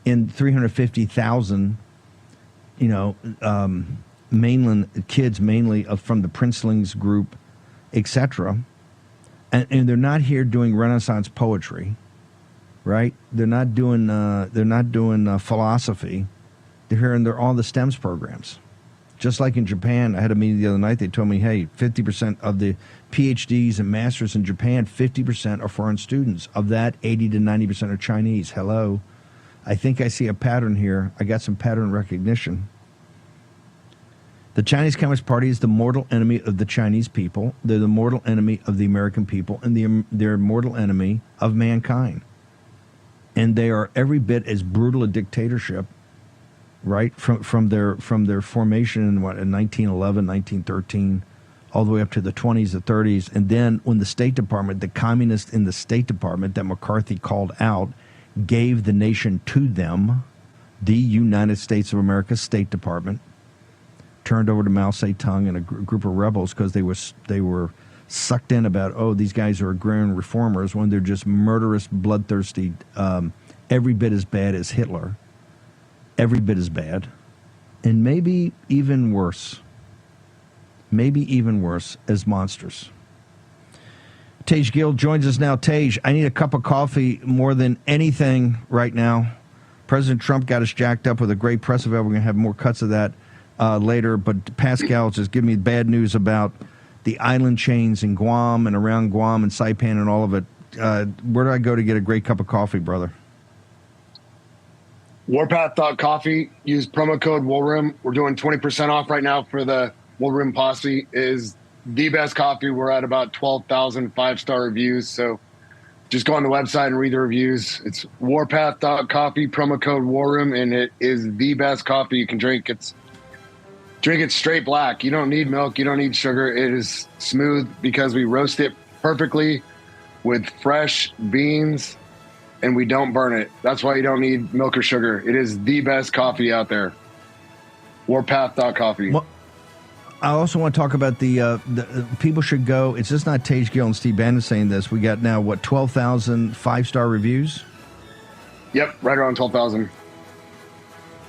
in 350,000, mainland kids, mainly from the Princelings group, etc. And they're not here doing Renaissance poetry, right? They're not doing philosophy. They're here and they're all the STEMS programs. Just like in Japan, I had a meeting the other night. They told me, hey, 50% of the PhDs and masters in Japan, 50% are foreign students. Of that, 80 to 90% are Chinese. Hello. I think I see a pattern here. I got some pattern recognition. The Chinese Communist Party is the mortal enemy of the Chinese people. They're the mortal enemy of the American people, and they're mortal enemy of mankind. And they are every bit as brutal a dictatorship, right, from their formation in 1911, 1913, all the way up to the 20s, the 30s. And then when the State Department, the communists in the State Department that McCarthy called out, gave the nation to them, the United States of America State Department, turned over to Mao Zedong and a group of rebels because they were sucked in about, oh, these guys are agrarian reformers when they're just murderous, bloodthirsty, every bit as bad as Hitler, every bit as bad, and maybe even worse as monsters. Tage Gill joins us now. Tage, I need a cup of coffee more than anything right now. President Trump got us jacked up with a great press event. We're going to have more cuts of that later, but Pascal just give me bad news about the island chains in Guam and around Guam and Saipan and all of it. Where do I go to get a great cup of coffee, brother? Warpath.coffee. Use promo code WOOLROOM. We're doing 20% off right now for the Wool Room Posse. It is the best coffee. We're at about 12,000 5-star reviews, so just go on the website and read the reviews. It's warpath.coffee, promo code WARROOM, and it is the best coffee you can drink. Drink it straight black. You don't need milk. You don't need sugar. It is smooth because we roast it perfectly with fresh beans, and we don't burn it. That's why you don't need milk or sugar. It is the best coffee out there. Warpath.coffee. Well, I also want to talk about the people should go. It's just not Tage Gill and Steve Bannon saying this. We got now, 12,000 5-star reviews? Yep, right around 12,000.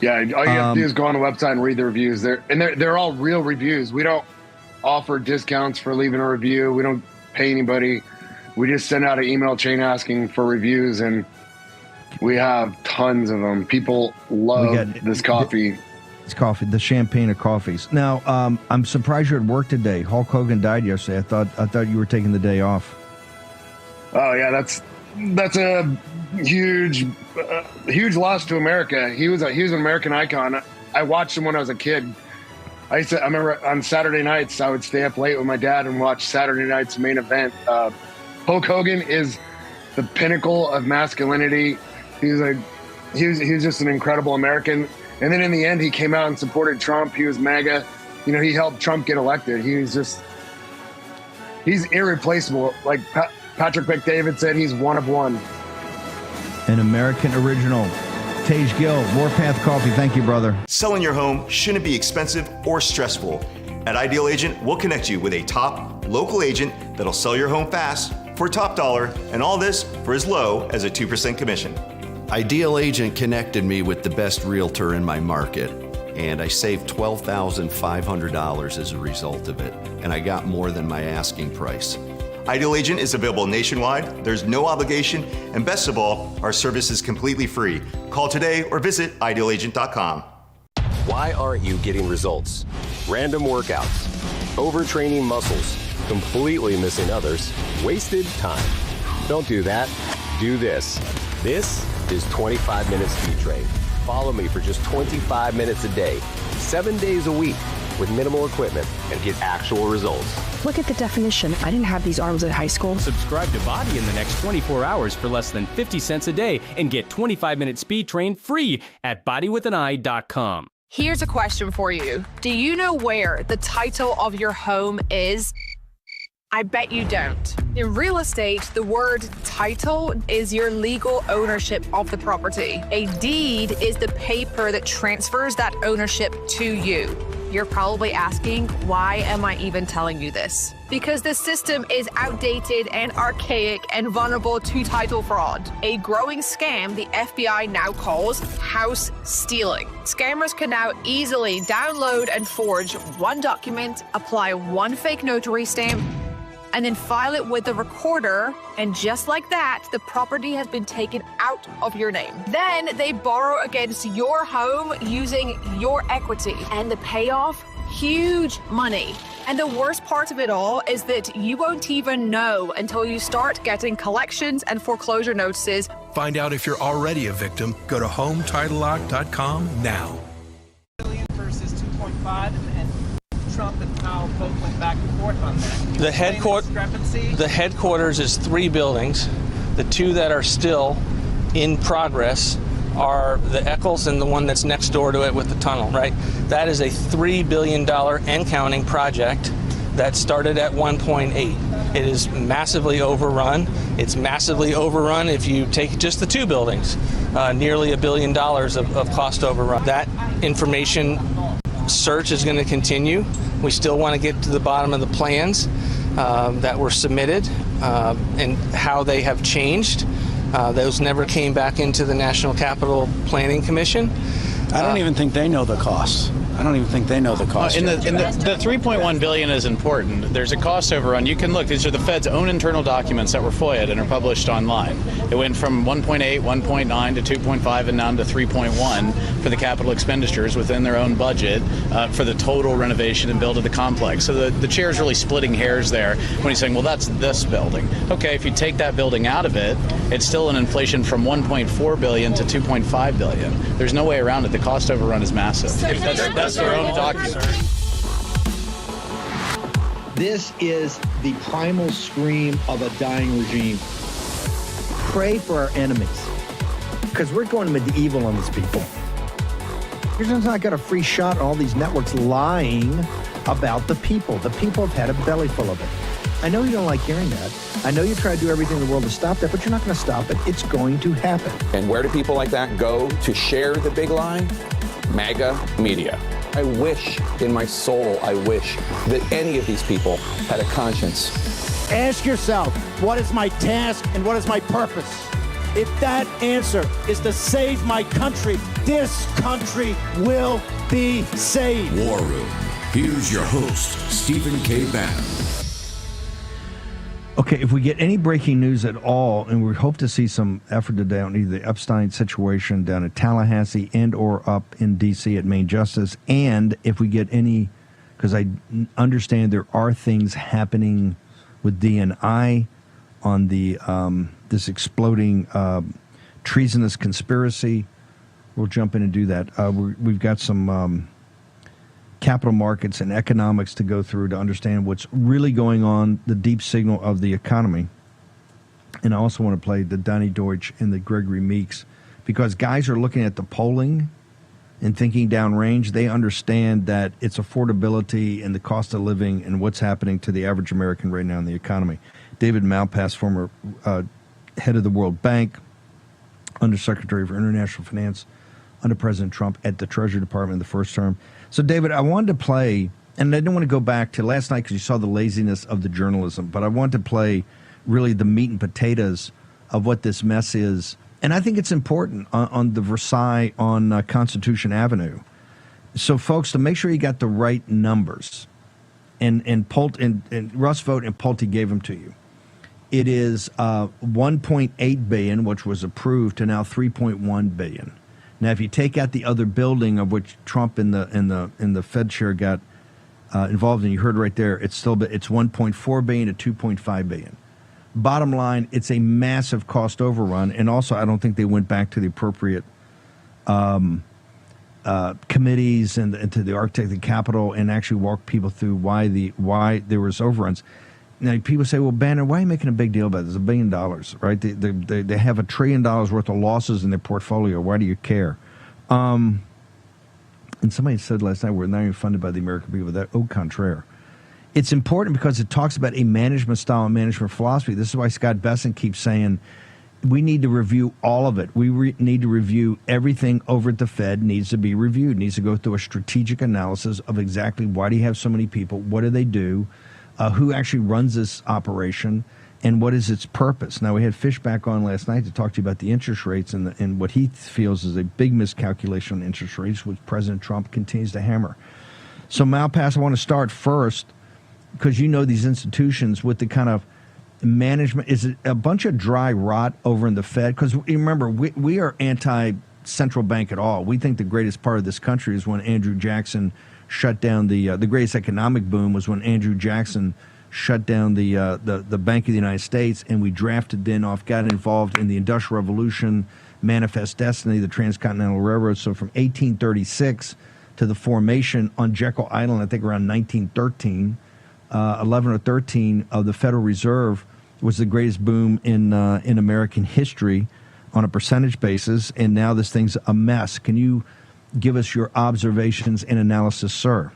Yeah, all you have to do is go on the website and read the reviews. They're all real reviews. We don't offer discounts for leaving a review. We don't pay anybody. We just send out an email chain asking for reviews, and we have tons of them. People love this coffee. It's coffee, the champagne of coffees. Now, I'm surprised you're at work today. Hulk Hogan died yesterday. I thought you were taking the day off. Oh yeah, that's a huge loss to America. He was an American icon. I watched him when I was a kid. I remember on Saturday nights I would stay up late with my dad and watch Saturday night's main event. Hulk Hogan is the pinnacle of masculinity. He was just an incredible American. And then in the end, he came out and supported Trump. He was MAGA. He helped Trump get elected. He's irreplaceable. Like Patrick Bet-David said, he's one of one. An American original. Tage Gill, Warpath Coffee. Thank you, brother. Selling your home shouldn't be expensive or stressful. At Ideal Agent, we'll connect you with a top local agent that'll sell your home fast for top dollar, and all this for as low as a 2% commission. Ideal Agent connected me with the best realtor in my market, and I saved $12,500 as a result of it, and I got more than my asking price. Ideal Agent is available nationwide, there's no obligation, and best of all, our service is completely free. Call today or visit idealagent.com. Why aren't you getting results? Random workouts, overtraining muscles, completely missing others, wasted time. Don't do that. Do this. This is 25 Minute Speed Train. Follow me for just 25 minutes a day, 7 days a week, with minimal equipment, and get actual results. Look at the definition. I didn't have these arms at high school. Subscribe to Body in the next 24 hours for less than 50 cents a day and get 25 Minute Speed Train free at bodywithaneye.com. Here's a question for you. Do you know where the title of your home is? I bet you don't. In real estate, the word title is your legal ownership of the property. A deed is the paper that transfers that ownership to you. You're probably asking, why am I even telling you this? Because the system is outdated and archaic and vulnerable to title fraud. A growing scam the FBI now calls house stealing. Scammers can now easily download and forge one document, apply one fake notary stamp, and then file it with the recorder, and just like that, the property has been taken out of your name. Then they borrow against your home using your equity, and the payoff, huge money. And the worst part of it all is that you won't even know until you start getting collections and foreclosure notices. Find out if you're already a victim. Go to HomeTitleLock.com now. Versus 2.5 and Trump and Powell both went back and forth on that. The headquarters is 3 buildings. The 2 that are still in progress are the Eccles and the one that's next door to it with the tunnel, right? That is a $3 billion and counting project that started at 1.8. It is massively overrun. It's massively overrun if you take just the 2 buildings, nearly $1 billion of cost overrun. That information search is going to continue. We still want to get to the bottom of the plans that were submitted and how they have changed. Those never came back into the National Capital Planning Commission. I don't even think they know the costs. I don't even think they know the cost. The $3.1 billion is important. There's a cost overrun. You can look. These are the Fed's own internal documents that were FOIA'd and are published online. It went from 1.8, 1.9 to 2.5, and down to 3.1 for the capital expenditures within their own budget for the total renovation and build of the complex. So the chair's really splitting hairs there when he's saying, well, that's this building. Okay, if you take that building out of it, it's still an inflation from 1.4 billion to 2.5 billion. There's no way around it. The cost overrun is massive. That's their own document. This is the primal scream of a dying regime. Pray for our enemies, because we're going medieval on these people. Here's not got a free shot on all these networks lying about the people. The people have had a belly full of it. I know you don't like hearing that. I know you try to do everything in the world to stop that, but you're not going to stop it. It's going to happen. And where do people like that go to share the big lie? MAGA media. I wish in my soul, I wish that any of these people had a conscience. Ask yourself, what is my task and what is my purpose? If that answer is to save my country, this country will be saved. War Room. Here's your host, Stephen K. Bannon. Okay, if we get any breaking news at all, and we hope to see some effort today on either the Epstein situation down at Tallahassee and or up in D.C. at Main Justice, and if we get any, because I understand there are things happening with D&I on the this exploding treasonous conspiracy, we'll jump in and do that. We've got some capital markets and economics to go through to understand what's really going on, the deep signal of the economy. And I also want to play the Donnie Deutsch and the Gregory Meeks, because guys are looking at the polling and thinking downrange. They understand that it's affordability and the cost of living and what's happening to the average American right now in the economy. David Malpass, former head of the World Bank, Undersecretary for International Finance, under President Trump at the Treasury Department in the first term. So, David, I wanted to play, and I didn't want to go back to last night because you saw the laziness of the journalism, but I wanted to play really the meat and potatoes of what this mess is. And I think it's important on the Versailles on Constitution Avenue. So, folks, to make sure you got the right numbers, and Russ Vought and Pulte gave them to you. It is 1.8 billion, which was approved, to now 3.1 billion. Now, if you take out the other building of which Trump in the Fed chair got involved in, you heard right there, it's 1.4 billion to 2.5 billion. Bottom line, it's a massive cost overrun, and also I don't think they went back to the appropriate committees and to the architect of the Capitol and actually walked people through why there was overruns. Now, people say, well, Banner, why are you making a big deal about this? $1 billion, right? They have $1 trillion worth of losses in their portfolio. Why do you care? And somebody said last night, we're not even funded by the American people. That au contraire. It's important because it talks about a management style and management philosophy. This is why Scott Bessent keeps saying we need to review all of it. We need to review everything over at the Fed needs to be reviewed, needs to go through a strategic analysis of exactly why do you have so many people, what do they do, who actually runs this operation, and what is its purpose. Now, we had Fish back on last night to talk to you about the interest rates and what he feels is a big miscalculation on interest rates, which President Trump continues to hammer. So, Malpass, I want to start first, because you know these institutions with the kind of management. Is it a bunch of dry rot over in the Fed? Because remember, we are anti-central bank at all. We think the greatest part of this country is when Andrew Jackson shut down the greatest economic boom was when Andrew Jackson shut down the Bank of the United States, and we got involved in the Industrial Revolution, Manifest Destiny, the Transcontinental Railroad. So from 1836 to the formation on Jekyll Island, I think around 1913, 11 or 13 of the Federal Reserve was the greatest boom in American history on a percentage basis, and now this thing's a mess. Can you give us your observations and analysis, sir?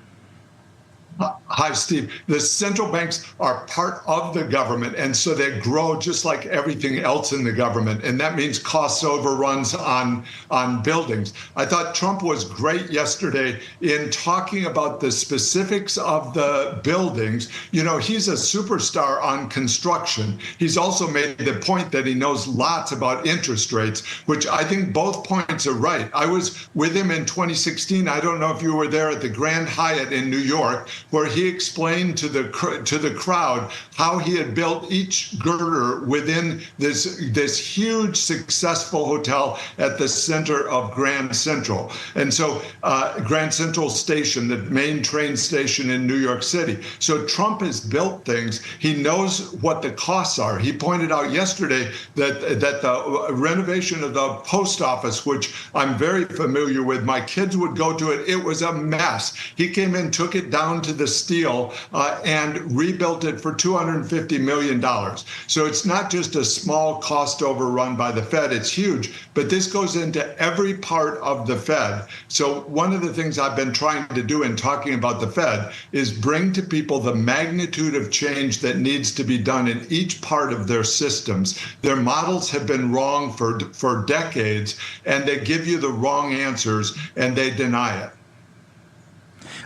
Hi, Steve. The central banks are part of the government, and so they grow just like everything else in the government, and that means cost overruns on buildings. I thought Trump was great yesterday in talking about the specifics of the buildings. You know, he's a superstar on construction. He's also made the point that he knows lots about interest rates, which I think both points are right. I was with him in 2016. I don't know if you were there at the Grand Hyatt in New York, where he explained to the crowd how he had built each girder within this huge successful hotel at the center of Grand Central. And so Grand Central Station, the main train station in New York City. So Trump has built things. He knows what the costs are. He pointed out yesterday that the renovation of the post office, which I'm very familiar with, my kids would go to it. It was a mess. He came in, took it down to the steel and rebuilt it for $250 million. So it's not just a small cost overrun by the Fed, it's huge, but this goes into every part of the Fed. So one of the things I've been trying to do in talking about the Fed is bring to people the magnitude of change that needs to be done in each part of their systems. Their models have been wrong for decades, and they give you the wrong answers and they deny it.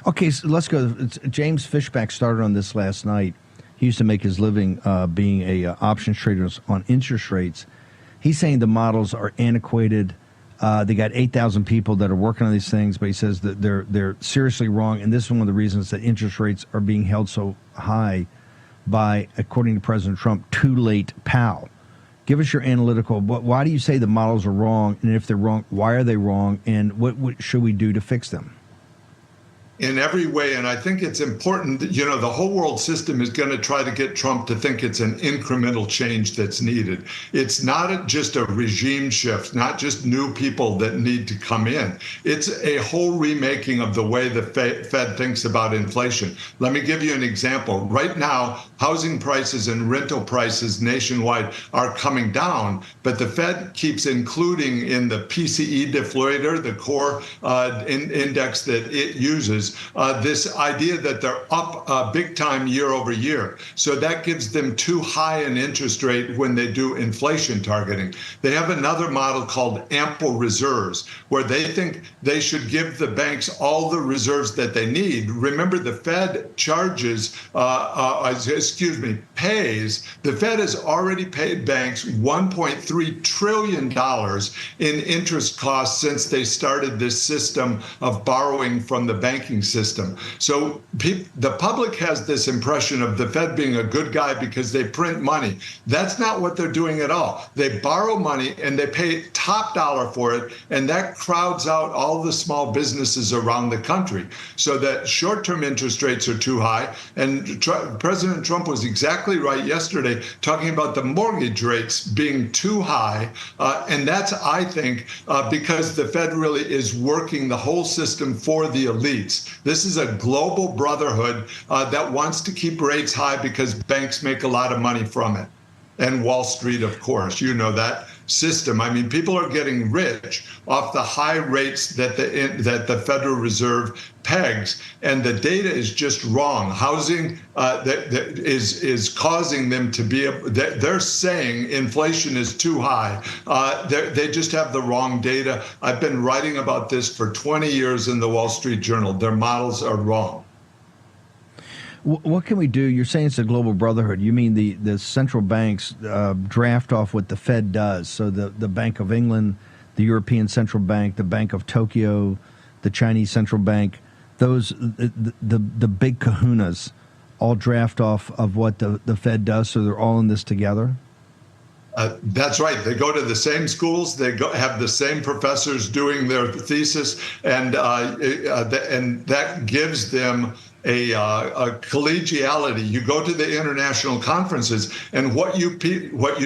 Okay, so let's go. James Fishback started on this last night. He used to make his living being a options trader on interest rates. He's saying the models are antiquated. They got 8,000 people that are working on these things, but he says that they're seriously wrong. And this is one of the reasons that interest rates are being held so high by, according to President Trump, too late pal. Give us your analytical. Why do you say the models are wrong? And if they're wrong, why are they wrong? And what should we do to fix them? In every way, and I think it's important, you know, the whole world system is going to try to get Trump to think it's an incremental change that's needed. It's not just a regime shift, not just new people that need to come in. It's a whole remaking of the way the Fed thinks about inflation. Let me give you an example. Right now, housing prices and rental prices nationwide are coming down, but the Fed keeps including in the PCE deflator, the core index that it uses, mortgages, this idea that they're up big time year over year. So that gives them too high an interest rate when they do inflation targeting. They have another model called ample reserves, where they think they should give the banks all the reserves that they need. Remember, the Fed pays. The Fed has already paid banks $1.3 trillion in interest costs since they started this system of borrowing from the banking system. So the public has this impression of the Fed being a good guy because they print money. That's not what they're doing at all. They borrow money and they pay top dollar for it, and that crowds out all the small businesses around the country. So that short-term interest rates are too high. And President Trump was exactly right yesterday talking about the mortgage rates being too high. And that's, I think, because the Fed really is working the whole system for the elites. This is a global brotherhood that wants to keep rates high because banks make a lot of money from it. And Wall Street, of course, you know that system. I mean, people are getting rich off the high rates that the Federal Reserve pegs, and the data is just wrong. Housing that is causing them to be. They're saying inflation is too high. They just have the wrong data. I've been writing about this for 20 years in the Wall Street Journal. Their models are wrong. What can we do? You're saying it's a global brotherhood. You mean the central banks draft off what the Fed does? So the Bank of England, the European Central Bank, the Bank of Tokyo, the Chinese Central Bank, those the big kahunas all draft off of what the Fed does, so they're all in this together? That's right. They go to the same schools. They have the same professors doing their thesis, and that gives them a collegiality. You go to the international conferences, and what you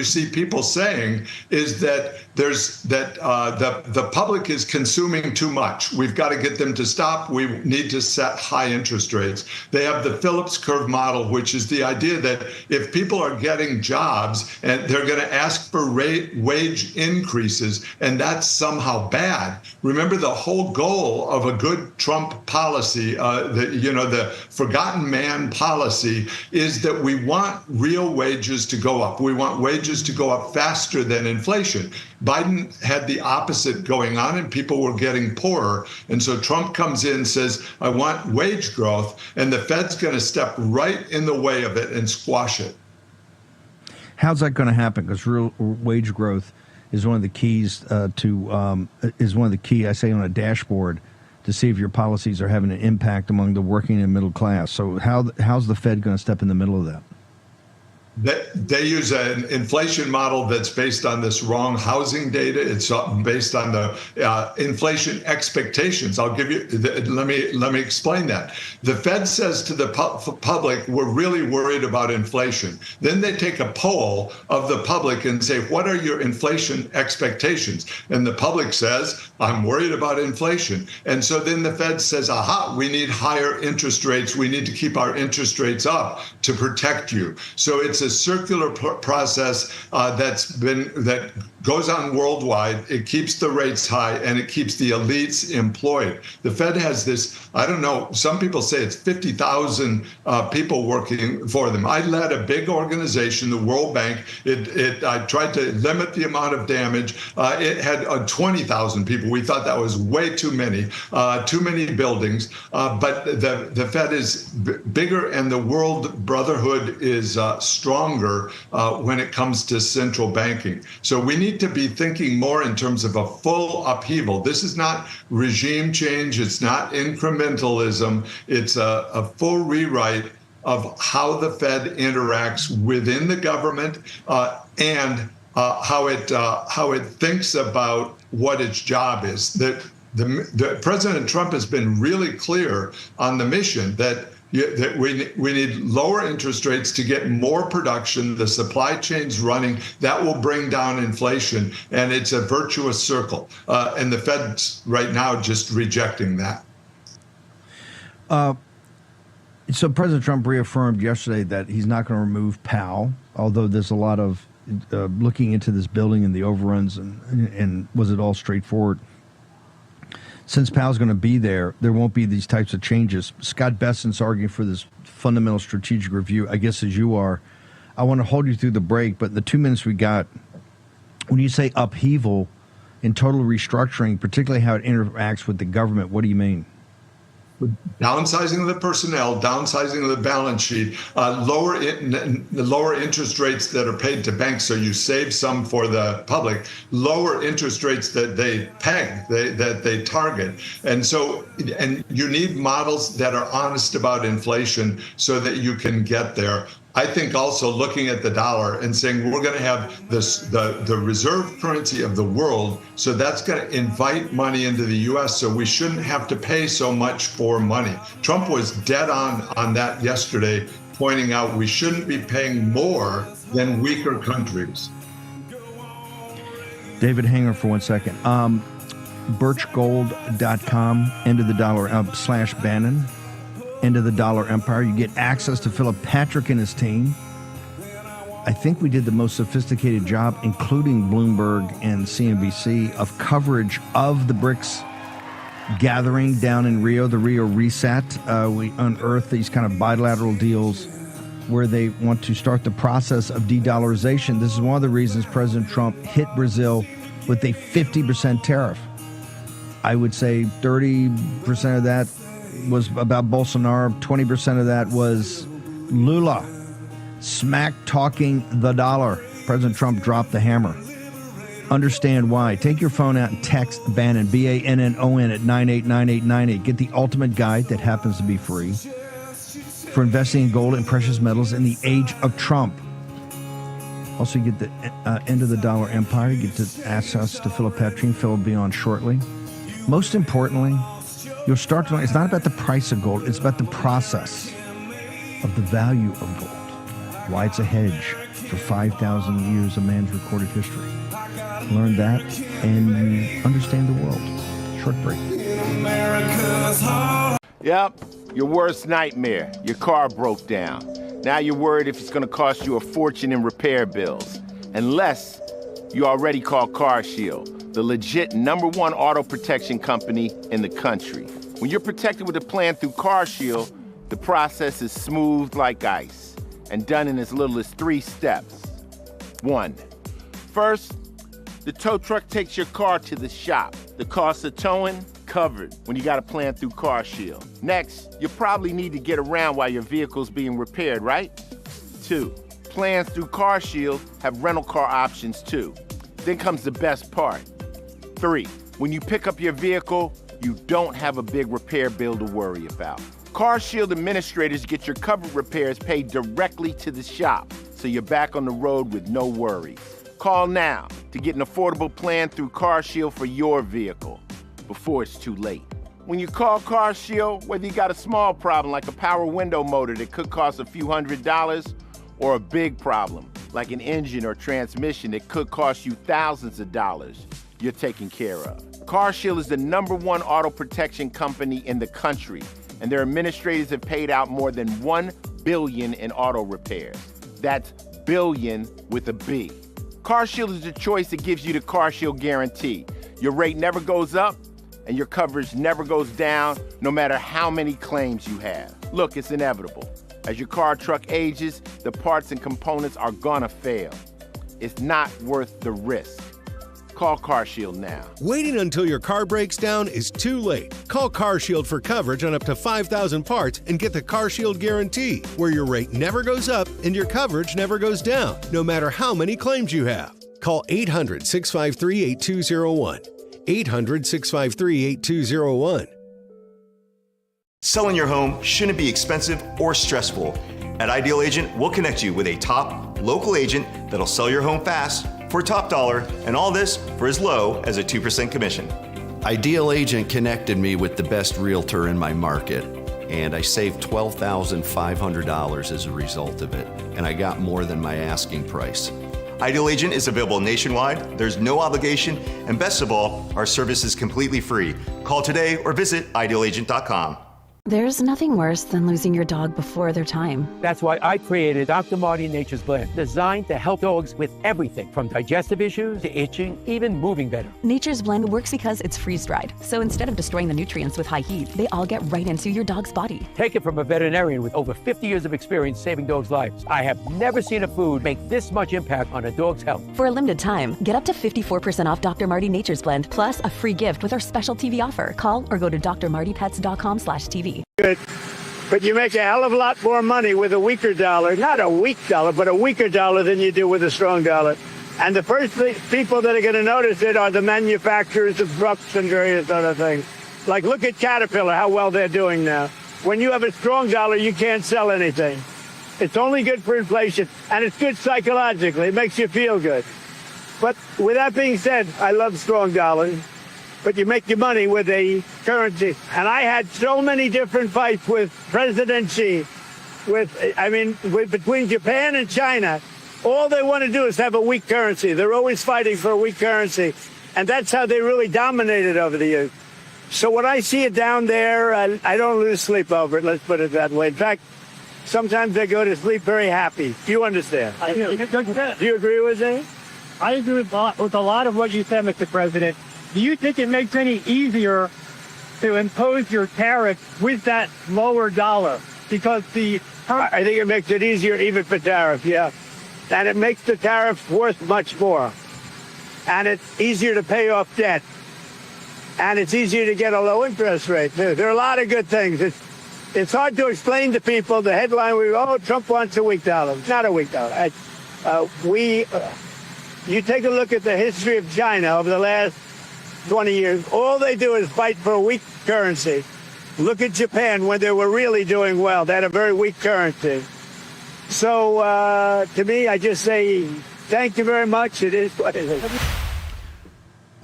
see people saying is that the public is consuming too much. We've got to get them to stop. We need to set high interest rates. They have the Phillips curve model, which is the idea that if people are getting jobs and they're going to ask for wage increases, and that's somehow bad. Remember, the whole goal of a good Trump policy, the forgotten man policy, is that we want real wages to go up. We want wages to go up faster than inflation. Biden had the opposite going on, and people were getting poorer. And so Trump comes in and says, I want wage growth, and the Fed's going to step right in the way of it and squash it. How's that going to happen? Because real wage growth is one of the keys I say on a dashboard to see if your policies are having an impact among the working and middle class. So how's the Fed going to step in the middle of that? They use an inflation model that's based on this wrong housing data. It's based on the inflation expectations. I'll give you. Let me explain that. The Fed says to the public, "We're really worried about inflation." Then they take a poll of the public and say, "What are your inflation expectations?" And the public says, "I'm worried about inflation." And so then the Fed says, "Aha, we need higher interest rates. We need to keep our interest rates up to protect you." So it's a circular process that goes on worldwide. It keeps the rates high and it keeps the elites employed. The Fed has this, I don't know, some people say it's 50,000 people working for them. I led a big organization, the World Bank. I tried to limit the amount of damage. It had 20,000 people. We thought that was way too many buildings. But the Fed is bigger, and the world brotherhood is stronger when it comes to central banking. So we need to be thinking more in terms of a full upheaval. This is not regime change. It's not incrementalism. It's a full rewrite of how the Fed interacts within the government and how it thinks about what its job is. The President Trump has been really clear on the mission that we need lower interest rates to get more production. The supply chain's running. That will bring down inflation, and it's a virtuous circle. And the Fed's right now just rejecting that. So President Trump reaffirmed yesterday that he's not going to remove Powell, although there's a lot of looking into this building and the overruns and was it all straightforward? since Powell's going to be there, there won't be these types of changes. Scott Bessent's arguing for this fundamental strategic review, I guess, as you are. I want to hold you through the break, but the 2 minutes we got, when you say upheaval and total restructuring, particularly how it interacts with the government, what do you mean? Downsizing the personnel, downsizing the balance sheet, the lower interest rates that are paid to banks, so you save some for the public, lower interest rates that they peg, that they target. And you need models that are honest about inflation so that you can get there. I think also looking at the dollar and saying we're going to have the reserve currency of the world, so that's going to invite money into the U.S. So we shouldn't have to pay so much for money. Trump was dead on that yesterday, pointing out we shouldn't be paying more than weaker countries. David, hang on for 1 second. Birchgold.com, end of the dollar /Bannon. End of the dollar empire. You get access to Philip Patrick and his team. I think we did the most sophisticated job, including Bloomberg and CNBC, of coverage of the BRICS gathering down in Rio, the Rio Reset. We unearthed these kind of bilateral deals where they want to start the process of de-dollarization. This is one of the reasons President Trump hit Brazil with a 50% tariff. I would say 30% of that was about Bolsonaro. 20% of that was Lula smack talking the dollar. President Trump dropped the hammer. Understand why. Take your phone out and text Bannon, Bannon, at 989898. Get the ultimate guide that happens to be free for investing in gold and precious metals in the age of Trump. Also, you get the end of the dollar empire. You get to access to Philip Patrick. Phil will be on shortly. Most importantly, you'll start to learn it's not about the price of gold, it's about the process of the value of gold. Why it's a hedge for 5,000 years of man's recorded history. Learn that and you understand the world. Short break. Yep, your worst nightmare. Your car broke down. Now you're worried if it's going to cost you a fortune in repair bills. Unless you already called CarShield, the legit #1 auto protection company in the country. When you're protected with a plan through CarShield, the process is smooth like ice and done in as little as 3 steps. 1. First, the tow truck takes your car to the shop. The cost of towing, covered when you got a plan through CarShield. Next, you probably need to get around while your vehicle's being repaired, right? 2. Plans through CarShield have rental car options too. Then comes the best part. 3. When you pick up your vehicle, you don't have a big repair bill to worry about. CarShield administrators get your covered repairs paid directly to the shop, so you're back on the road with no worries. Call now to get an affordable plan through CarShield for your vehicle before it's too late. When you call CarShield, whether you got a small problem like a power window motor that could cost a few $100s, or a big problem like an engine or transmission that could cost you thousands of dollars, you're taken care of. CarShield is the #1 auto protection company in the country, and their administrators have paid out more than $1 billion in auto repairs. That's billion with a B. CarShield is the choice that gives you the CarShield guarantee. Your rate never goes up, and your coverage never goes down, no matter how many claims you have. Look, it's inevitable. As your car or truck ages, the parts and components are gonna fail. It's not worth the risk. Call CarShield now. Waiting until your car breaks down is too late. Call CarShield for coverage on up to 5,000 parts and get the CarShield guarantee, where your rate never goes up and your coverage never goes down, no matter how many claims you have. Call 800-653-8201. 800-653-8201. Selling your home shouldn't be expensive or stressful. At Ideal Agent, we'll connect you with a top local agent that'll sell your home fast for top dollar, and all this for as low as a 2% commission. Ideal Agent connected me with the best realtor in my market, and I saved $12,500 as a result of it, and I got more than my asking price. Ideal Agent is available nationwide, there's no obligation, and best of all, our service is completely free. Call today or visit idealagent.com. There's nothing worse than losing your dog before their time. That's why I created Dr. Marty Nature's Blend, designed to help dogs with everything from digestive issues to itching, even moving better. Nature's Blend works because it's freeze-dried. So instead of destroying the nutrients with high heat, they all get right into your dog's body. Take it from a veterinarian with over 50 years of experience saving dogs' lives. I have never seen a food make this much impact on a dog's health. For a limited time, get up to 54% off Dr. Marty Nature's Blend, plus a free gift with our special TV offer. Call or go to drmartypets.com/TV. Good. But you make a hell of a lot more money with a weaker dollar. Not a weak dollar, but a weaker dollar than you do with a strong dollar. And the first people that are going to notice it are the manufacturers of trucks and various other things. Like, look at Caterpillar, how well they're doing now. When you have a strong dollar, you can't sell anything. It's only good for inflation, and it's good psychologically. It makes you feel good. But with that being said, I love strong dollars. But you make your money with a currency. And I had so many different fights with President Xi, between Japan and China. All they want to do is have a weak currency. They're always fighting for a weak currency. And that's how they really dominated over the years. So when I see it down there, I don't lose sleep over it, let's put it that way. In fact, sometimes I go to sleep very happy. Do you understand? I do. Do you agree with me? I agree with a lot of what you said, Mr. President. Do you think it makes any easier to impose your tariffs with that lower dollar? Because I think it makes it easier even for tariffs, yeah. And it makes the tariffs worth much more. And it's easier to pay off debt. And it's easier to get a low interest rate, too. There are a lot of good things. It's hard to explain to people the headline, Trump wants a weak dollar. It's not a weak dollar. You take a look at the history of China over the last 20 years, all they do is fight for a weak currency. Look at Japan when they were really doing well. They had a very weak currency. So to me, I just say, thank you very much. It is what it is.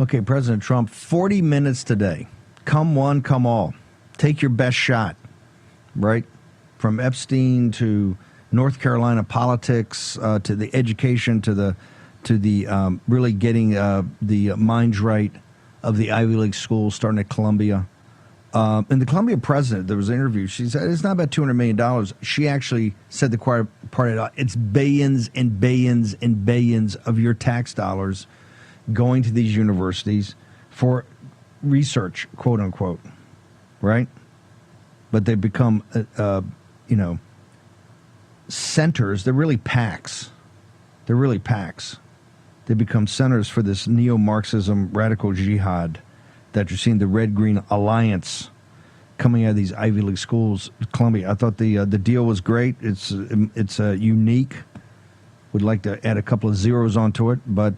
Okay, President Trump, 40 minutes today. Come one, come all. Take your best shot, right? From Epstein to North Carolina politics, to the education, to the really getting the minds right of the Ivy League schools, starting at Columbia. And the Columbia president, there was an interview. She said it's not about $200 million. She actually said the quiet part out. It's billions and billions and billions of your tax dollars going to these universities for research, quote unquote, right? But they become, centers. They're really PACs. They become centers for this neo-Marxism radical jihad that you're seeing, the Red-Green Alliance coming out of these Ivy League schools. Columbia, I thought the deal was great. It's unique. Would like to add a couple of zeros onto it, but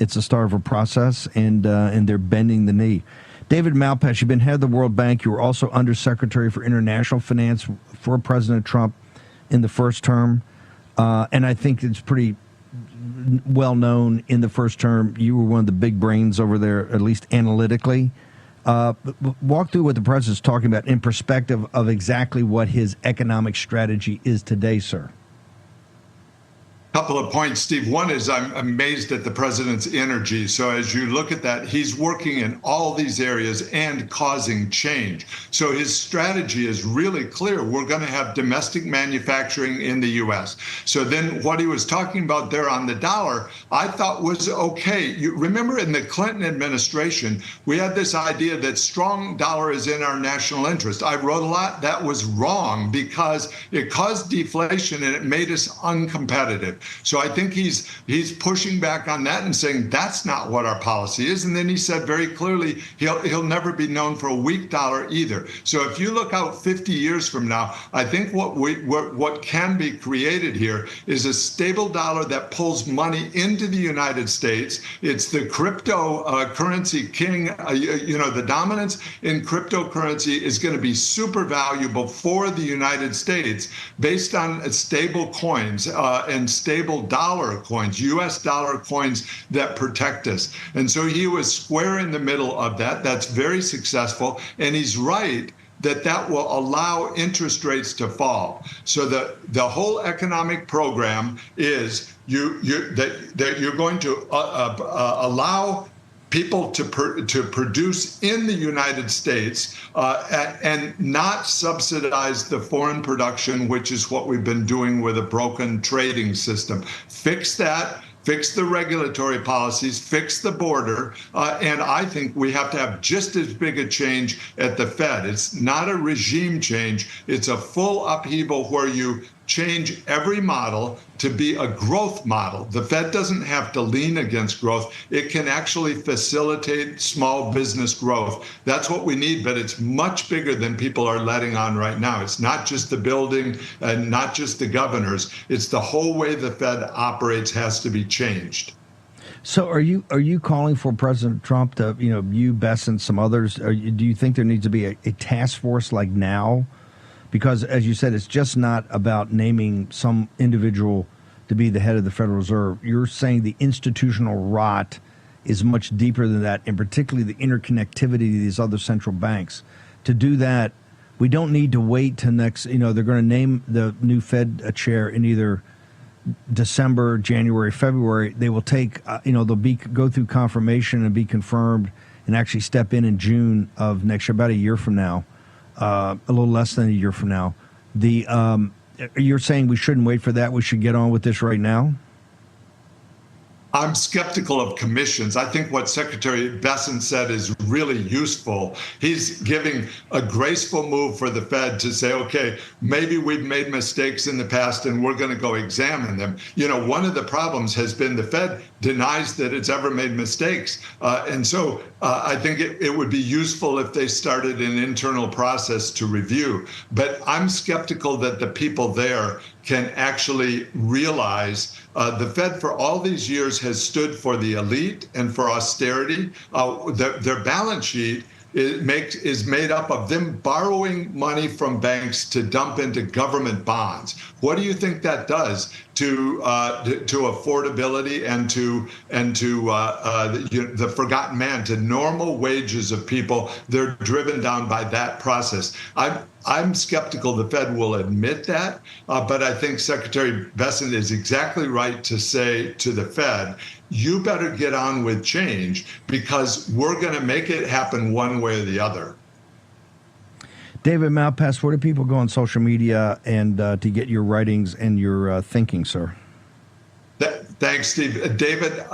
it's the start of a process, and they're bending the knee. David Malpass, you've been head of the World Bank. You were also Undersecretary for International Finance for President Trump in the first term, and I think it's pretty well known in the first term. You were one of the big brains over there, at least analytically. Walk through what the president's talking about in perspective of exactly what his economic strategy is today, sir. Couple of points, Steve. One is I'm amazed at the president's energy. So as you look at that, he's working in all these areas and causing change. So his strategy is really clear. We're going to have domestic manufacturing in the U.S. So then what he was talking about there on the dollar, I thought was okay. You remember in the Clinton administration, we had this idea that strong dollar is in our national interest. I wrote a lot. That was wrong because it caused deflation and it made us uncompetitive. So I think he's pushing back on that and saying that's not what our policy is. And then he said very clearly he'll never be known for a weak dollar either. So if you look out 50 years from now, I think what can be created here is a stable dollar that pulls money into the United States. It's the cryptocurrency king. The dominance in cryptocurrency is going to be super valuable for the United States based on stable coins and stable dollar coins, U.S. dollar coins that protect us. And so he was square in the middle of that. That's very successful. And he's right that will allow interest rates to fall. So the whole economic program is that you're going to allow people to produce in the United States and not subsidize the foreign production, which is what we've been doing with a broken trading system. Fix that. Fix the regulatory policies, fix the border, and I think we have to have just as big a change at the Fed. It's not a regime change, it's a full upheaval where you change every model to be a growth model. The Fed doesn't have to lean against growth. It can actually facilitate small business growth. That's what we need, but it's much bigger than people are letting on right now. It's not just the building and not just the governors. It's the whole way the Fed operates has to be changed. So are you calling for President Trump to, you, Bess, and some others, do you think there needs to be a task force like now? Because, as you said, it's just not about naming some individual to be the head of the Federal Reserve. You're saying the institutional rot is much deeper than that, and particularly the interconnectivity of these other central banks. To do that, we don't need to wait till next, they're going to name the new Fed chair in either December, January, February. They will take, they'll go through confirmation and be confirmed and actually step in June of next year, about a year from now. A little less than a year from now. You're saying we shouldn't wait for that. We should get on with this right now? I'm skeptical of commissions. I think what Secretary Bessent said is really useful. He's giving a graceful move for the Fed to say, okay, maybe we've made mistakes in the past and we're going to go examine them. One of the problems has been the Fed denies that it's ever made mistakes. And so I think it would be useful if they started an internal process to review. But I'm skeptical that the people there can actually realize the Fed for all these years has stood for the elite and for austerity. Their balance sheet is made up of them borrowing money from banks to dump into government bonds. What do you think that does to affordability and to the forgotten man, to normal wages of people? They're driven down by that process. I'm skeptical the Fed will admit that, but I think Secretary Bessent is exactly right to say to the Fed, you better get on with change because we're going to make it happen one way or the other. David Malpass, where do people go on social media and to get your writings and your thinking, sir? Thanks, Steve. David,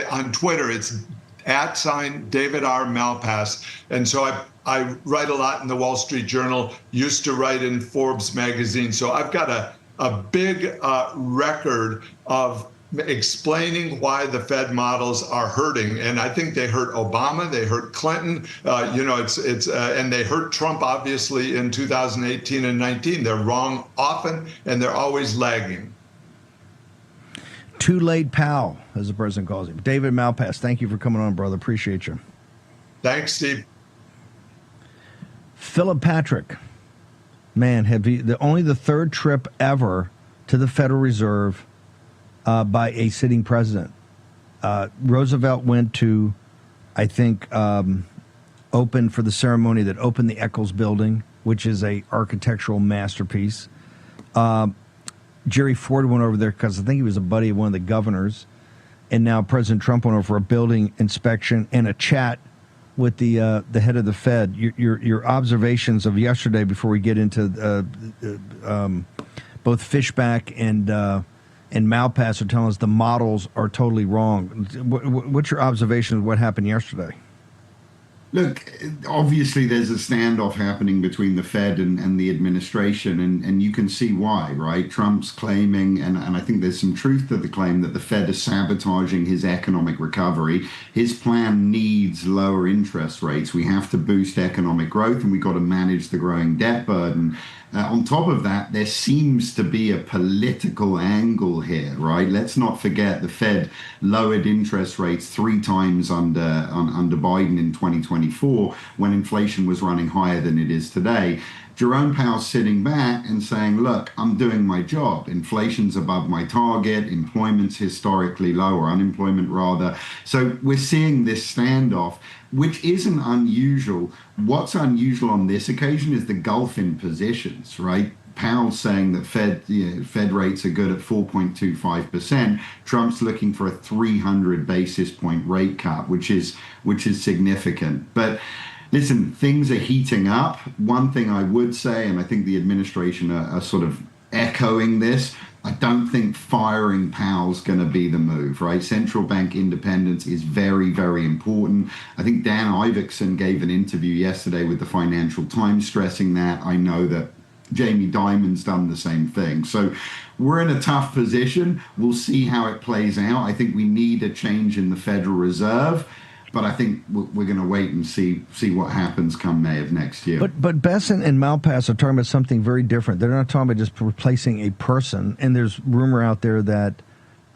on Twitter, it's @David R. Malpass. And so I write a lot in the Wall Street Journal, used to write in Forbes magazine. So I've got a big record of explaining why the Fed models are hurting, and I think they hurt Obama, they hurt Clinton, and they hurt Trump obviously in 2018 and 19. They're wrong often, and they're always lagging. Too late, pal, as the president calls him. David Malpass, thank you for coming on, brother. Appreciate you. Thanks, Steve. Philip Patrick, man, only the third trip ever to the Federal Reserve by a sitting president. Roosevelt went to, I think, open for the ceremony that opened the Eccles Building, which is a architectural masterpiece. Jerry Ford went over there because I think he was a buddy of one of the governors. And now President Trump went over for a building inspection and a chat with the head of the Fed. Your observations of yesterday before we get into both Fishback and Malpass are telling us the models are totally wrong. What's your observation of what happened yesterday? Look, obviously there's a standoff happening between the Fed and the administration, and you can see why, right? Trump's claiming, and I think there's some truth to the claim, that the Fed is sabotaging his economic recovery. His plan needs lower interest rates. We have to boost economic growth, and we've got to manage the growing debt burden. On top of that, there seems to be a political angle here, right? Let's not forget the Fed lowered interest rates 3 times under Biden in 2024 when inflation was running higher than it is today. Jerome Powell's sitting back and saying, look, I'm doing my job. Inflation's above my target. Employment's historically low, or unemployment rather. So we're seeing this standoff, which isn't unusual. What's unusual on this occasion is the gulf in positions, right? Powell's saying that Fed rates are good at 4.25%. Trump's looking for a 300 basis point rate cut, which is significant. But listen, things are heating up. One thing I would say, and I think the administration are sort of echoing this, I don't think firing Powell's going to be the move, right? Central bank independence is very, very important. I think Dan Iverson gave an interview yesterday with the Financial Times stressing that. I know that Jamie Dimon's done the same thing. So we're in a tough position. We'll see how it plays out. I think we need a change in the Federal Reserve. But I think we're going to wait and see what happens come May of next year. But Bessent and Malpass are talking about something very different. They're not talking about just replacing a person. And there's rumor out there that,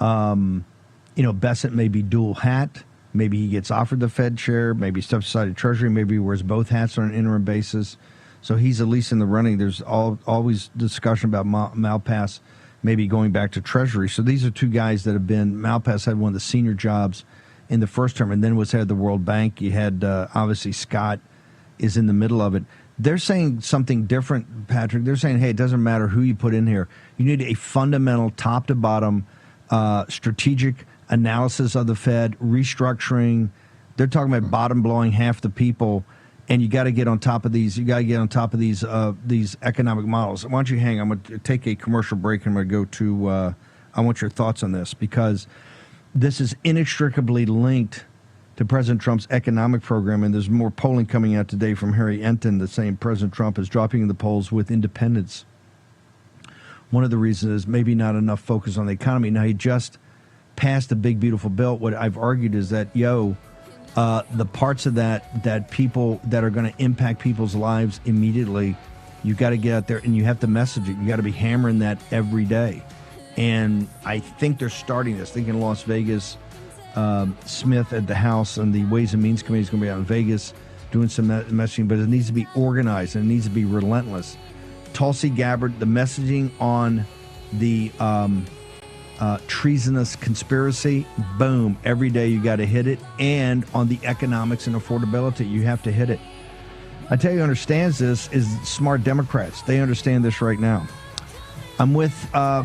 Bessent may be dual hat. Maybe he gets offered the Fed chair. Maybe steps aside of Treasury. Maybe he wears both hats on an interim basis. So he's at least in the running. There's always discussion about Malpass maybe going back to Treasury. So these are two guys that have been. Malpass had one of the senior jobs in the first term, and then was head of the World Bank. You had, obviously, Scott is in the middle of it. They're saying something different, Patrick. They're saying, hey, it doesn't matter who you put in here. You need a fundamental, top-to-bottom, strategic analysis of the Fed, restructuring. They're talking about bottom-blowing half the people, and you got to get on top of these. You got to get on top of these economic models. Why don't you hang? I'm going to take a commercial break, and I'm going to go to I want your thoughts on this, because this is inextricably linked to President Trump's economic program, and there's more polling coming out today from Harry Enton that's saying President Trump is dropping in the polls with independents. One of the reasons is maybe not enough focus on the economy. Now, he just passed a big, beautiful bill. What I've argued is that, the parts of that people that are going to impact people's lives immediately, you've got to get out there and you have to message it. You got to be hammering that every day. And I think they're starting this. I think in Las Vegas, Smith at the House and the Ways and Means Committee is going to be out in Vegas doing some messaging, but it needs to be organized and it needs to be relentless. Tulsi Gabbard, the messaging on the treasonous conspiracy, boom, every day you got to hit it. And on the economics and affordability, you have to hit it. I tell you who understands this is smart Democrats. They understand this right now. I'm with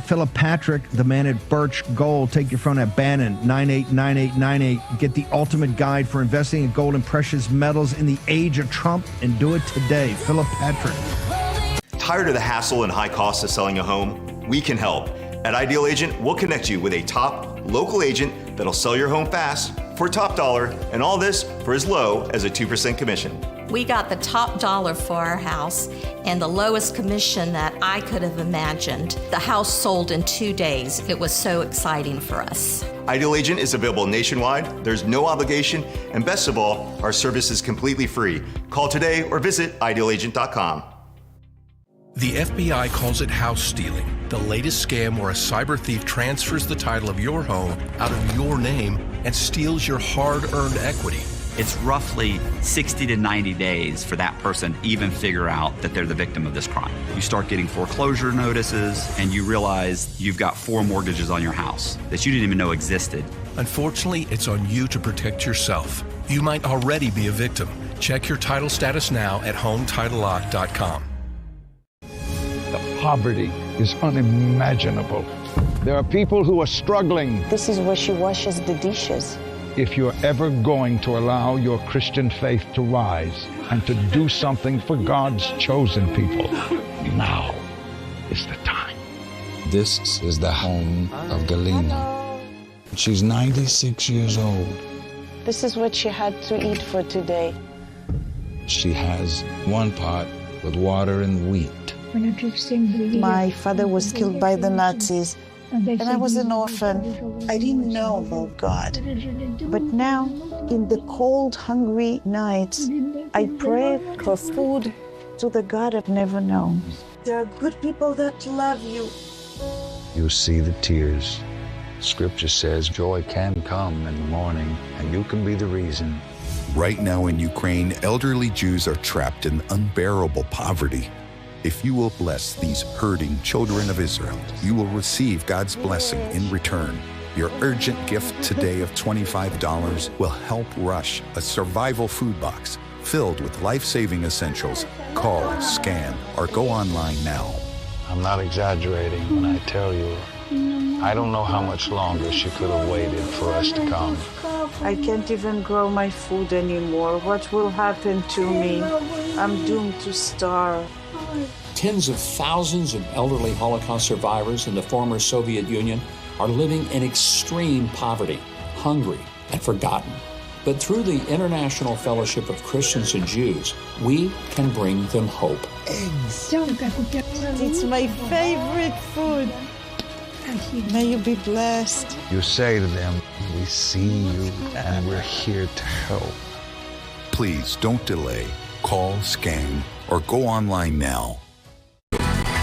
Philip Patrick, the man at Birch Gold. Take your phone at Bannon, 989898. Get the ultimate guide for investing in gold and precious metals in the age of Trump, and do it today. Philip Patrick. Tired of the hassle and high costs of selling a home? We can help. At Ideal Agent, we'll connect you with a top local agent that'll sell your home fast for top dollar, and all this for as low as a 2% commission. We got the top dollar for our house and the lowest commission that I could have imagined. The house sold in 2 days. It was so exciting for us. Ideal Agent is available nationwide. There's no obligation. And best of all, our service is completely free. Call today or visit idealagent.com. The FBI calls it house stealing, the latest scam where a cyber thief transfers the title of your home out of your name and steals your hard-earned equity. It's roughly 60 to 90 days for that person to even figure out that they're the victim of this crime. You start getting foreclosure notices and you realize you've got 4 mortgages on your house that you didn't even know existed. Unfortunately, it's on you to protect yourself. You might already be a victim. Check your title status now at HomeTitleLock.com. The poverty is unimaginable. There are people who are struggling. This is where she washes the dishes. If you're ever going to allow your Christian faith to rise and to do something for God's chosen people, now is the time. This is the home of Galena. She's 96 years old. This is what she had to eat for today. She has 1 pot with water and wheat. My father was killed by the Nazis, and I was an orphan. I didn't know about God. But now, in the cold, hungry nights, I pray for food to the God I've never known. There are good people that love you. You see the tears. Scripture says joy can come in the morning, and you can be the reason. Right now in Ukraine, elderly Jews are trapped in unbearable poverty. If you will bless these hurting children of Israel, you will receive God's blessing in return. Your urgent gift today of $25 will help rush a survival food box filled with life-saving essentials. Call, scan, or go online now. I'm not exaggerating when I tell you, I don't know how much longer she could have waited for us to come. I can't even grow my food anymore. What will happen to me? I'm doomed to starve. Tens of thousands of elderly Holocaust survivors in the former Soviet Union are living in extreme poverty, hungry, and forgotten. But through the International Fellowship of Christians and Jews, we can bring them hope. Eggs. It's my favorite food. May you be blessed. You say to them, we see you and we're here to help. Please don't delay. Call, scan, or go online now.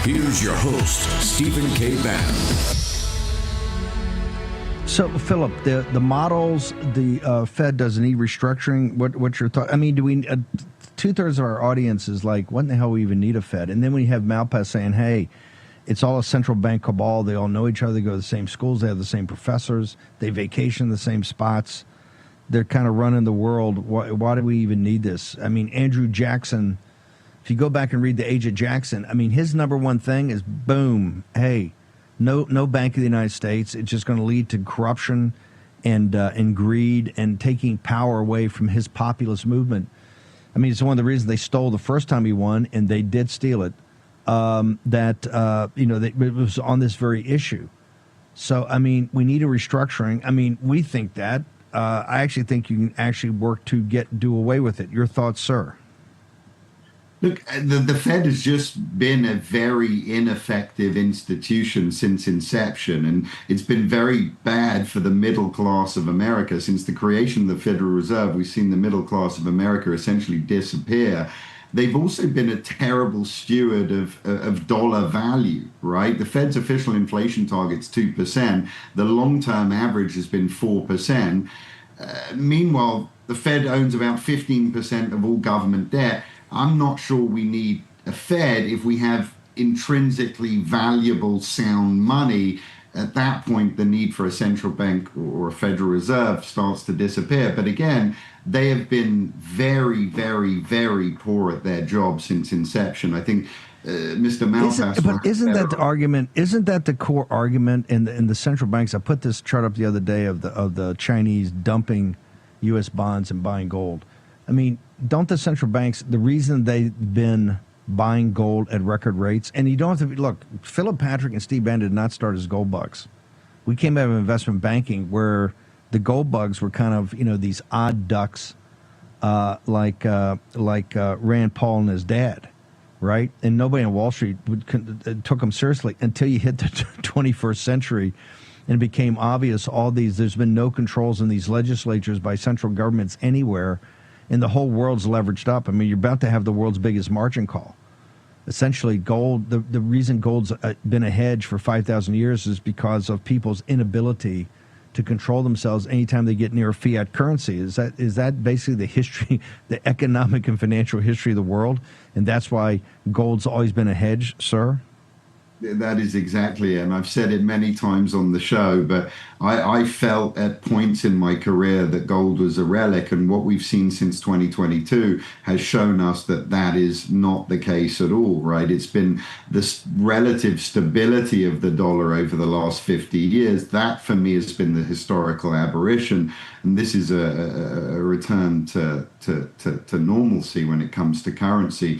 Here's your host, Stephen K. Bannon. So, Philip, the models, the Fed doesn't need restructuring. What's your thought? I mean, do we? 2/3 of our audience is like, what in the hell we even need a Fed? And then we have Malpass saying, hey, it's all a central bank cabal. They all know each other. They go to the same schools. They have the same professors. They vacation in the same spots. They're kind of running the world. Why do we even need this? I mean, Andrew Jackson, if you go back and read The Age of Jackson, I mean, his number one thing is, boom, hey, no Bank of the United States. It's just going to lead to corruption and greed and taking power away from his populist movement. I mean, it's one of the reasons they stole the first time he won, and they did steal it. It was on this very issue. So, I mean, we need a restructuring. I mean, we think that. I actually think you can actually work to do away with it. Your thoughts, sir? Look, the Fed has just been a very ineffective institution since inception, and it's been very bad for the middle class of America. Since the creation of the Federal Reserve, we've seen the middle class of America essentially disappear. They've also been a terrible steward of dollar value, right? The Fed's official inflation target's 2%. The long-term average has been 4%. Meanwhile, the Fed owns about 15% of all government debt. I'm not sure we need a Fed if we have intrinsically valuable, sound money. At that point, the need for a central bank or a Federal Reserve starts to disappear. But again, they have been very, very, very poor at their job since inception. I think Mr. Malpass. But isn't that the argument? Isn't that the core argument in the central banks? I put this chart up the other day of the Chinese dumping U.S. bonds and buying gold. I mean, don't the central banks, the reason they've been buying gold at record rates, and you don't have to look, Philip Patrick and Steve Bannon did not start as gold bugs. We came out of investment banking where the gold bugs were kind of, these odd ducks like Rand Paul and his dad, right? And nobody on Wall Street took them seriously until you hit the 21st century and it became obvious there's been no controls in these legislatures by central governments anywhere. And the whole world's leveraged up. I mean, you're about to have the world's biggest margin call. Essentially, gold, the reason gold's been a hedge for 5,000 years is because of people's inability to control themselves anytime they get near a fiat currency. Is that basically the history, the economic and financial history of the world? And that's why gold's always been a hedge, sir? That is exactly it. And I've said it many times on the show, but I felt at points in my career that gold was a relic. And what we've seen since 2022 has shown us that that is not the case at all, right? It's been this relative stability of the dollar over the last 50 years. That, for me, has been the historical aberration. And this is a return to normalcy when it comes to currency.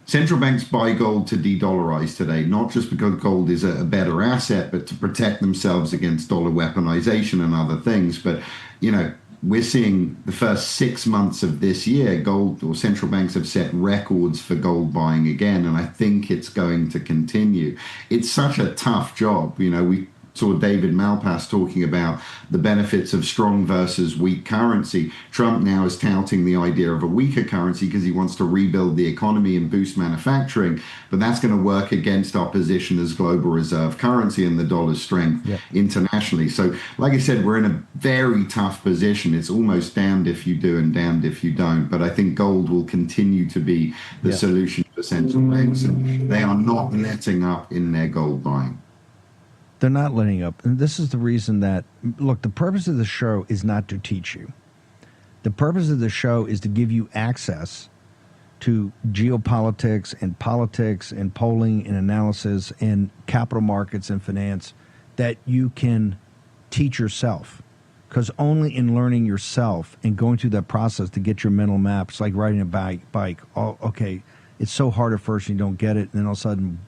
Central banks buy gold to de-dollarize today, not just because gold is a better asset, but to protect themselves against dollar weaponization and other things. But, we're seeing the first 6 months of this year, gold or central banks have set records for gold buying again. And I think it's going to continue. It's such a tough job. We saw David Malpass talking about the benefits of strong versus weak currency. Trump now is touting the idea of a weaker currency because he wants to rebuild the economy and boost manufacturing, but that's going to work against our position as global reserve currency and the dollar's strength internationally. So, like I said, we're in a very tough position. It's almost damned if you do and damned if you don't, but I think gold will continue to be the solution for central banks, and they are not letting up in their gold buying. They're not letting up. And this is the reason that, look, the purpose of the show is not to teach you. The purpose of the show is to give you access to geopolitics and politics and polling and analysis and capital markets and finance that you can teach yourself. Because only in learning yourself and going through that process to get your mental maps, like riding a bike. Oh, okay, it's so hard at first and you don't get it, and then all of a sudden,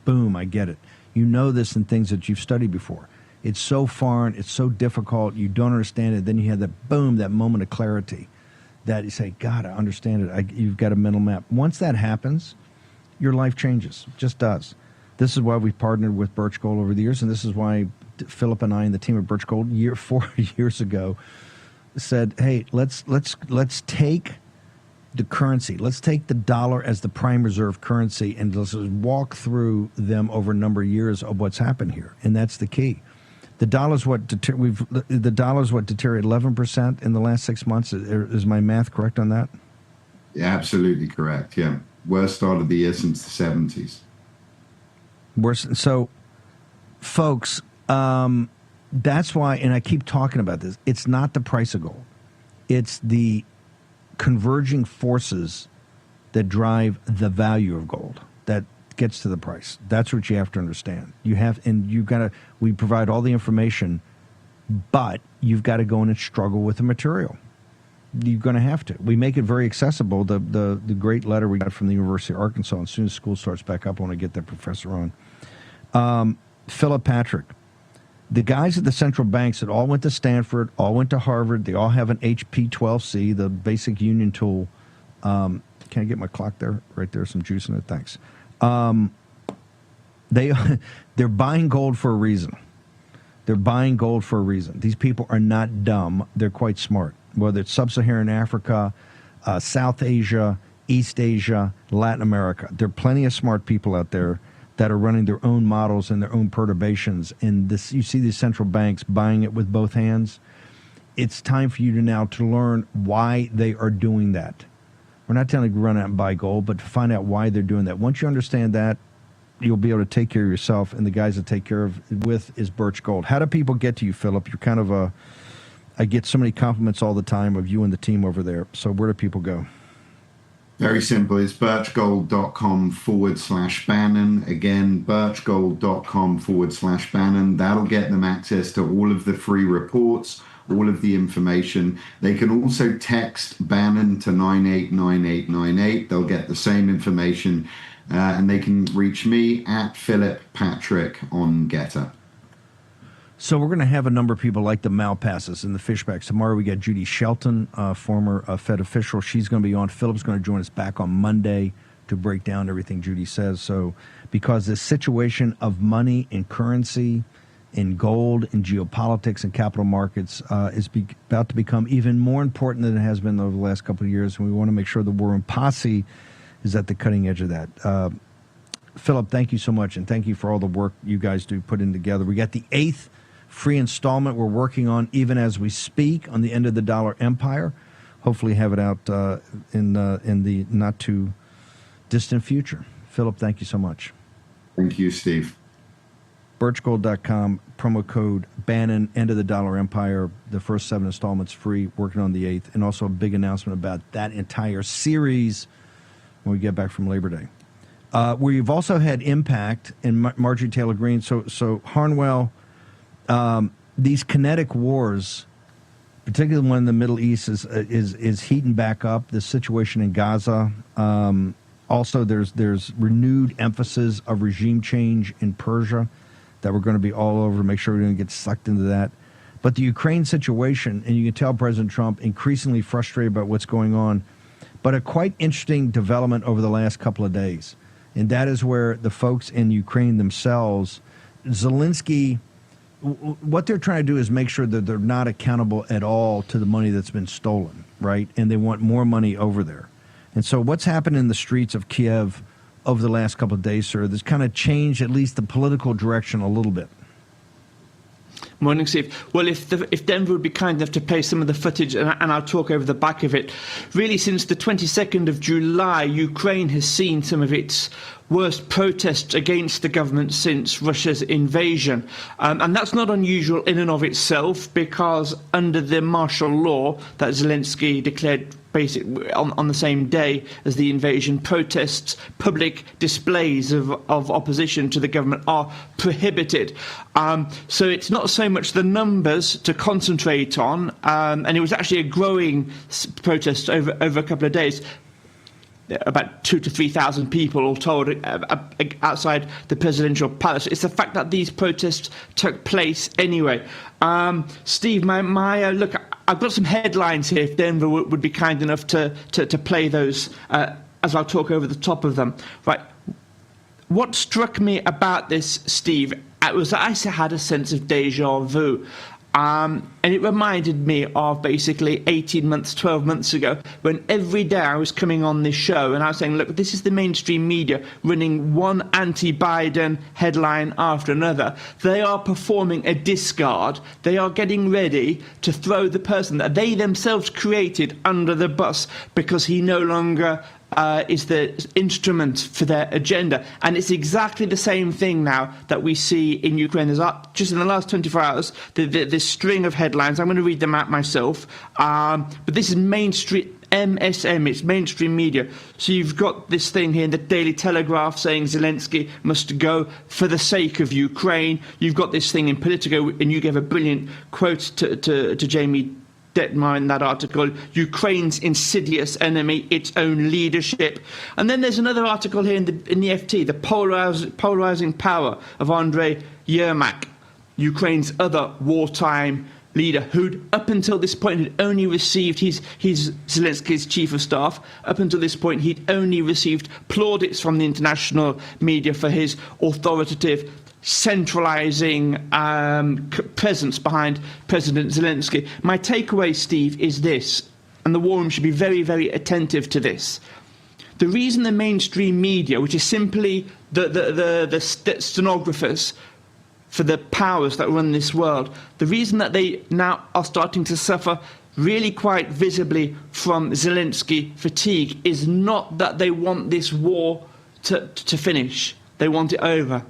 boom, I get it. You know this in things that you've studied before. It's so foreign, it's so difficult, you don't understand it. Then you have that boom, that moment of clarity that you say, God, I understand it. You've got a mental map. Once that happens, your life changes. It just does. This is why we've partnered with Birch Gold over the years, and this is why Philip and I and the team at Birch Gold 4 years ago said, hey, let's take the currency. Let's take the dollar as the prime reserve currency and let's walk through them over a number of years of what's happened here. And that's the key. The dollar's what deteriorated 11% in the last 6 months. Is my math correct on that? Yeah, absolutely correct. Yeah. Worst start of the year since the 70s. Worse. So, folks, that's why, and I keep talking about this, it's not the price of gold. It's the converging forces that drive the value of gold that gets to the price. That's what you have to understand. We provide all the information, but you've got to go in and struggle with the material. You're going to have to. We make it very accessible. The great letter we got from the University of Arkansas, and as soon as school starts back up, I want to get that professor on. Philip Patrick. The guys at the central banks that all went to Stanford, all went to Harvard, they all have an HP-12C, the basic union tool. Can I get my clock there? Right there, some juice in it. Thanks. They're buying gold for a reason. They're buying gold for a reason. These people are not dumb. They're quite smart. Whether it's sub-Saharan Africa, South Asia, East Asia, Latin America. There are plenty of smart people out there that are running their own models and their own perturbations. And this, you see these central banks buying it with both hands. It's time for you to now to learn why they are doing that. We're not telling you to run out and buy gold, but to find out why they're doing that. Once you understand that, you'll be able to take care of yourself, and the guys that take care of with is Birch Gold. How do people get to you, Philip? You're kind of I get so many compliments all the time of you and the team over there. So where do people go? Very simple. It's birchgold.com/Bannon. Again, birchgold.com/Bannon. That'll get them access to all of the free reports, all of the information. They can also text Bannon to 989898. They'll get the same information. And they can reach me at Philip Patrick on Getter. So we're going to have a number of people like the Malpasses and the Fishbacks. Tomorrow we got Judy Shelton, former Fed official. She's going to be on. Philip's going to join us back on Monday to break down everything Judy says. So because this situation of money and currency and gold and geopolitics and capital markets is about to become even more important than it has been over the last couple of years. And we want to make sure the War Room Posse is at the cutting edge of that. Philip, thank you so much, and thank you for all the work you guys do putting together. We got the 8th free installment we're working on even as we speak on the End of the Dollar Empire. Hopefully have it out in the not too distant future. Philip, thank you so much. Thank you, Steve. Birchgold.com, promo code Bannon, End of the Dollar Empire. The first 7 installments free, working on the 8th. And also a big announcement about that entire series when we get back from Labor Day. We've also had Impact and Marjorie Taylor Greene. So Harnwell, these kinetic wars, particularly the one in the Middle East, is heating back up. The situation in Gaza. Also, there's renewed emphasis of regime change in Persia that we're going to be all over to make sure we don't get sucked into that. But the Ukraine situation, and you can tell President Trump increasingly frustrated about what's going on, but a quite interesting development over the last couple of days. And that is where the folks in Ukraine themselves, Zelensky, what they're trying to do is make sure that they're not accountable at all to the money that's been stolen, right? And they want more money over there. And so what's happened in the streets of Kiev over the last couple of days, sir, that's kind of changed at least the political direction a little bit. Morning, Steve. Well, if Denver would be kind enough to play some of the footage, and I'll talk over the back of it. Really, since the 22nd of July, Ukraine has seen some of its worst protests against the government since Russia's invasion. And that's not unusual in and of itself, because under the martial law that Zelensky declared basically on the same day as the invasion, protests, public displays of opposition to the government are prohibited. So it's not so much the numbers to concentrate on, and it was actually a growing protest over a couple of days. About 2,000 to 3,000 people all told outside the presidential palace. It's the fact that these protests took place anyway. Steve, look, I've got some headlines here, if Denver would be kind enough to play those as I'll talk over the top of them. Right. What struck me about this, Steve, was that I had a sense of deja vu. And it reminded me of basically 18 months, 12 months ago, when every day I was coming on this show and I was saying, look, this is the mainstream media running one anti-Biden headline after another. They are performing a discard. They are getting ready to throw the person that they themselves created under the bus because he no longer is the instrument for their agenda. And it's exactly the same thing now that we see in Ukraine. There's just in the last 24 hours, this string of headlines. I'm going to read them out myself. But this is mainstream MSM, it's mainstream media. So you've got this thing here in the Daily Telegraph saying Zelensky must go for the sake of Ukraine. You've got this thing in Politico, and you gave a brilliant quote to Jamie Detmar in that article, Ukraine's insidious enemy, its own leadership. And then there's another article here in the FT, the polarizing power of Andrei Yermak, Ukraine's other wartime leader, who'd up until this point had only received, he's Zelensky's chief of staff, up until this point he'd only received plaudits from the international media for his authoritative, centralizing presence behind President Zelensky. My takeaway, Steve, is this, and the War Room should be very, very attentive to this. The reason the mainstream media, which is simply the stenographers for the powers that run this world, the reason that they now are starting to suffer really quite visibly from Zelensky fatigue is not that they want this war to finish. They want it over.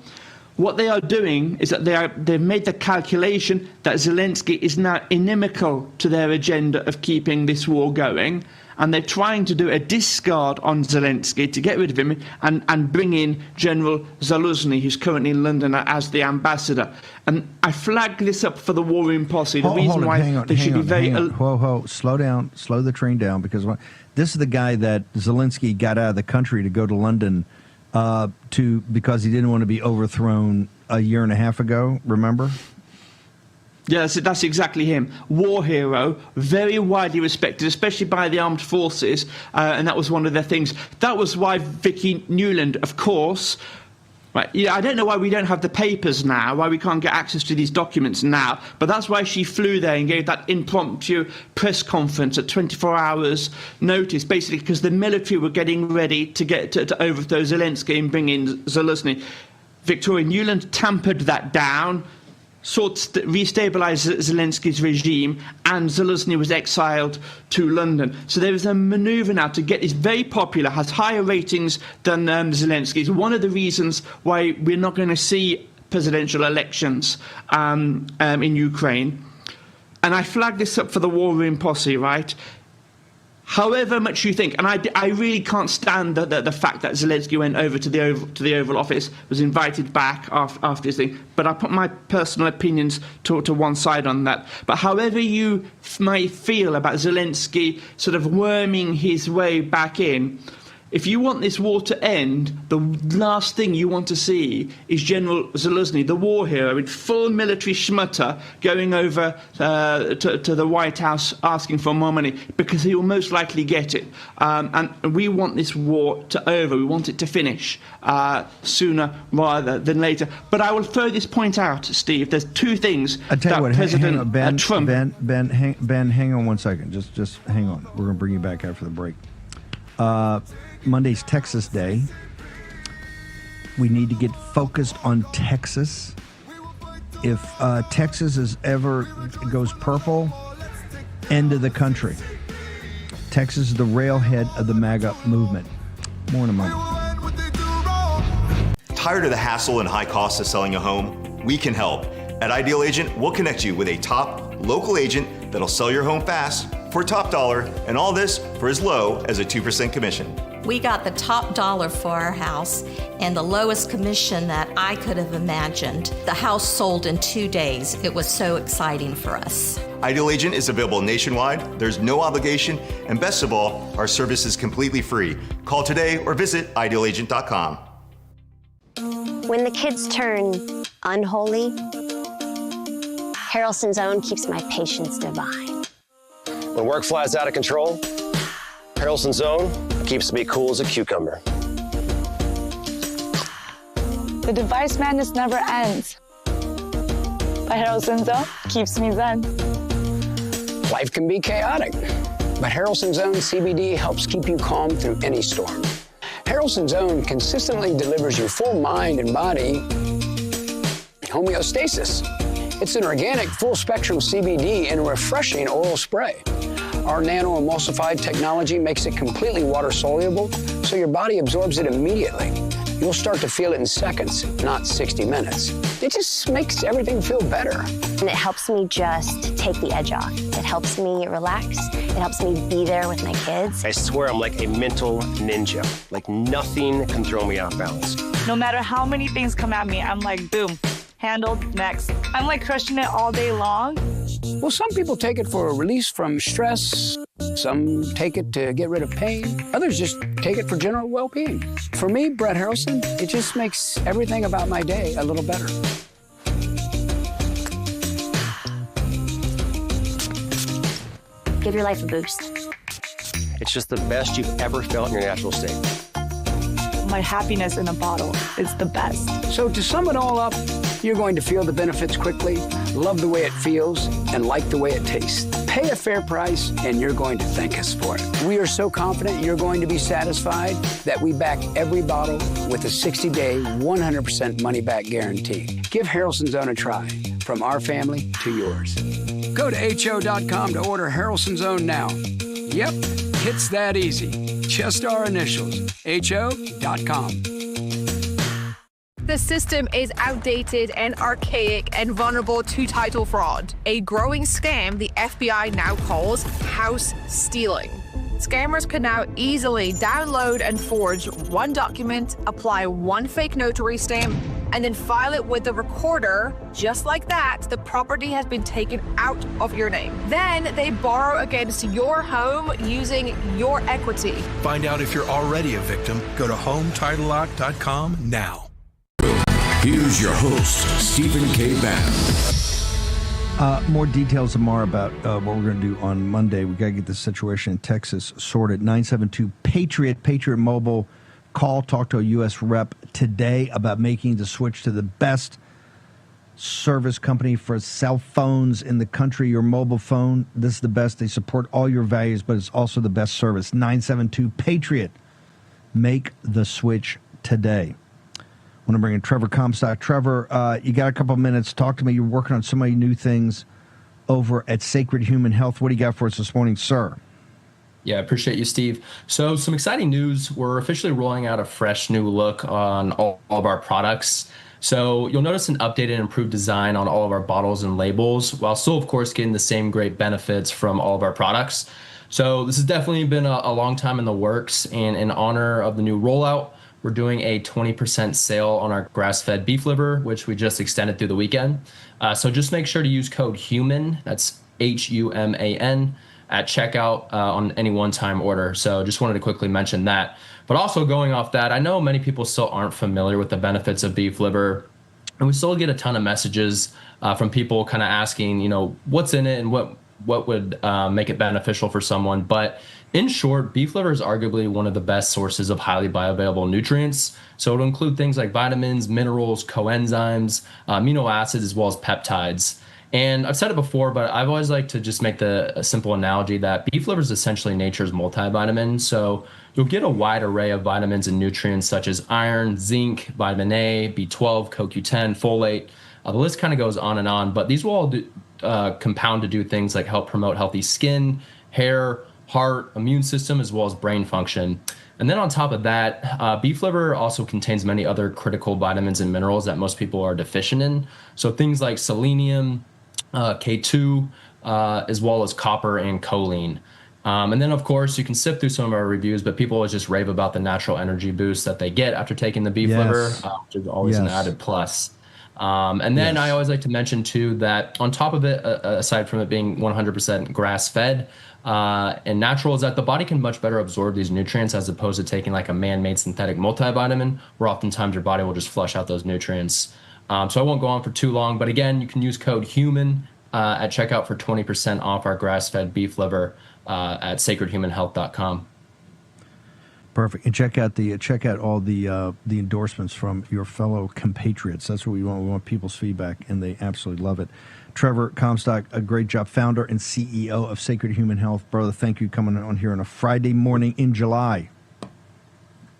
What they are doing is that they've made the calculation that Zelensky is now inimical to their agenda of keeping this war going, and they're trying to do a discard on Zelensky to get rid of him and bring in General Zaluzny, who's currently in London as the ambassador. And I flagged this up for the War Room posse. The reason why they should be very... Slow down. Slow the train down, because this is the guy that Zelensky got out of the country to go to London because he didn't want to be overthrown a year and a half ago, remember? Yes, that's exactly him. War hero, very widely respected, especially by the armed forces, and that was one of their things. That was why Vicky Newland, of course... Right, yeah, I don't know why we don't have the papers now, why we can't get access to these documents now, but that's why she flew there and gave that impromptu press conference at 24 hours notice, basically because the military were getting ready to overthrow Zelensky and bring in Zaluzny. Victoria Newland tampered that down, sought to restabilize Zelensky's regime, and Zaluzny was exiled to London. So there is a maneuver now to get this very popular, has higher ratings than Zelensky. It's one of the reasons why we're not going to see presidential elections in Ukraine. And I flagged this up for the War Room posse, right? However much you think, and I really can't stand the fact that Zelensky went over to the Oval Office, was invited back after his thing, but I put my personal opinions to one side on that. But however you might feel about Zelensky sort of worming his way back in, if you want this war to end, the last thing you want to see is General Zaluzny, the war hero, with full military schmutter, going over to the White House asking for more money, because he will most likely get it. And we want this war to over. We want it to finish sooner rather than later. But I will throw this point out, Steve. There's two things I tell you what, President Trump... Ben, hang on one second. Just hang on. We're going to bring you back after the break. Monday's Texas Day. We need to get focused on Texas. If Texas goes purple, end of the country. Texas is the railhead of the MAGA movement. More in a moment. Tired of the hassle and high costs of selling a home? We can help. At Ideal Agent, we'll connect you with a top local agent that'll sell your home fast for top dollar, and all this for as low as a 2% commission. We got the top dollar for our house and the lowest commission that I could have imagined. The house sold in 2 days. It was so exciting for us. Ideal Agent is available nationwide. There's no obligation, and best of all, our service is completely free. Call today or visit idealagent.com. When the kids turn unholy, Harrelson's Own keeps my patience divine. When work flies out of control, Harrelson's Own keeps me cool as a cucumber. The device madness never ends, but Harrelson's Own keeps me zen. Life can be chaotic, but Harrelson's Own CBD helps keep you calm through any storm. Harrelson's Own consistently delivers your full mind and body homeostasis. It's an organic, full-spectrum CBD in a refreshing oral spray. Our nano-emulsified technology makes it completely water-soluble, so your body absorbs it immediately. You'll start to feel it in seconds, not 60 minutes. It just makes everything feel better. And it helps me just take the edge off. It helps me relax. It helps me be there with my kids. I swear I'm like a mental ninja. Like nothing can throw me off balance. No matter how many things come at me, I'm like, boom, handled, next. I'm like crushing it all day long. Well, some people take it for a release from stress. Some take it to get rid of pain. Others just take it for general well-being. For me, Brett Harrelson, it just makes everything about my day a little better. Give your life a boost. It's just the best you've ever felt in your natural state. My happiness in a bottle is the best. So to sum it all up, you're going to feel the benefits quickly, love the way it feels, and like the way it tastes. Pay a fair price, and you're going to thank us for it. We are so confident you're going to be satisfied that we back every bottle with a 60-day, 100% money-back guarantee. Give Harrelson's Own a try, from our family to yours. Go to HO.com to order Harrelson's Own now. Yep, it's that easy. Just our initials, HO.com. The system is outdated and archaic and vulnerable to title fraud, a growing scam the FBI now calls house stealing. Scammers can now easily download and forge one document, apply one fake notary stamp, and then file it with the recorder. Just like that, the property has been taken out of your name. Then they borrow against your home using your equity. Find out if you're already a victim. Go to HomeTitleLock.com now. Here's your host, Stephen K. Bannon. More details tomorrow about what we're going to do on Monday. We got to get the situation in Texas sorted. 972-PATRIOT, Patriot Mobile. Call, talk to a U.S. rep today about making the switch to the best service company for cell phones in the country. Your mobile phone, this is the best. They support all your values, but it's also the best service. 972-PATRIOT. Make the switch today. I want to bring in Trevor Comstock. Trevor, you got a couple minutes. Talk to me. You're working on so many new things over at Sacred Human Health. What do you got for us this morning, sir? Yeah, I appreciate you, Steve. So some exciting news. We're officially rolling out a fresh new look on all of our products. So you'll notice an updated and improved design on all of our bottles and labels, while still, of course, getting the same great benefits from all of our products. So this has definitely been a long time in the works, and in honor of the new rollout, we're doing a 20% sale on our grass-fed beef liver, which we just extended through the weekend. So just make sure to use code HUMAN, that's HUMAN, at checkout on any one-time order. So just wanted to quickly mention that. But also going off that, I know many people still aren't familiar with the benefits of beef liver, and we still get a ton of messages from people kind of asking, you know, what's in it and what would make it beneficial for someone. But in short, beef liver is arguably one of the best sources of highly bioavailable nutrients. So it'll include things like vitamins, minerals, coenzymes, amino acids, as well as peptides. And I've said it before, but I've always liked to just make a simple analogy that beef liver is essentially nature's multivitamin. So you'll get a wide array of vitamins and nutrients such as iron, zinc, vitamin A, B12, CoQ10, folate. The list kind of goes on and on, but these will all compound to do things like help promote healthy skin, hair, heart, immune system, as well as brain function. And then on top of that, beef liver also contains many other critical vitamins and minerals that most people are deficient in. So things like selenium, K2, as well as copper and choline. And then, of course, you can sift through some of our reviews, but people always just rave about the natural energy boost that they get after taking the beef liver, which is always an added plus. And then I always like to mention, too, that on top of it, aside from it being 100% grass-fed and natural, is that the body can much better absorb these nutrients as opposed to taking like a man-made synthetic multivitamin, where oftentimes your body will just flush out those nutrients. So I won't go on for too long, but again, you can use code HUMAN at checkout for 20% off our grass-fed beef liver at sacredhumanhealth.com. Perfect. And check out all the endorsements from your fellow compatriots. That's what we want. We want people's feedback, and they absolutely love it. Trevor Comstock, a great job, founder and CEO of Sacred Human Health. Brother, thank you coming on here on a Friday morning in July.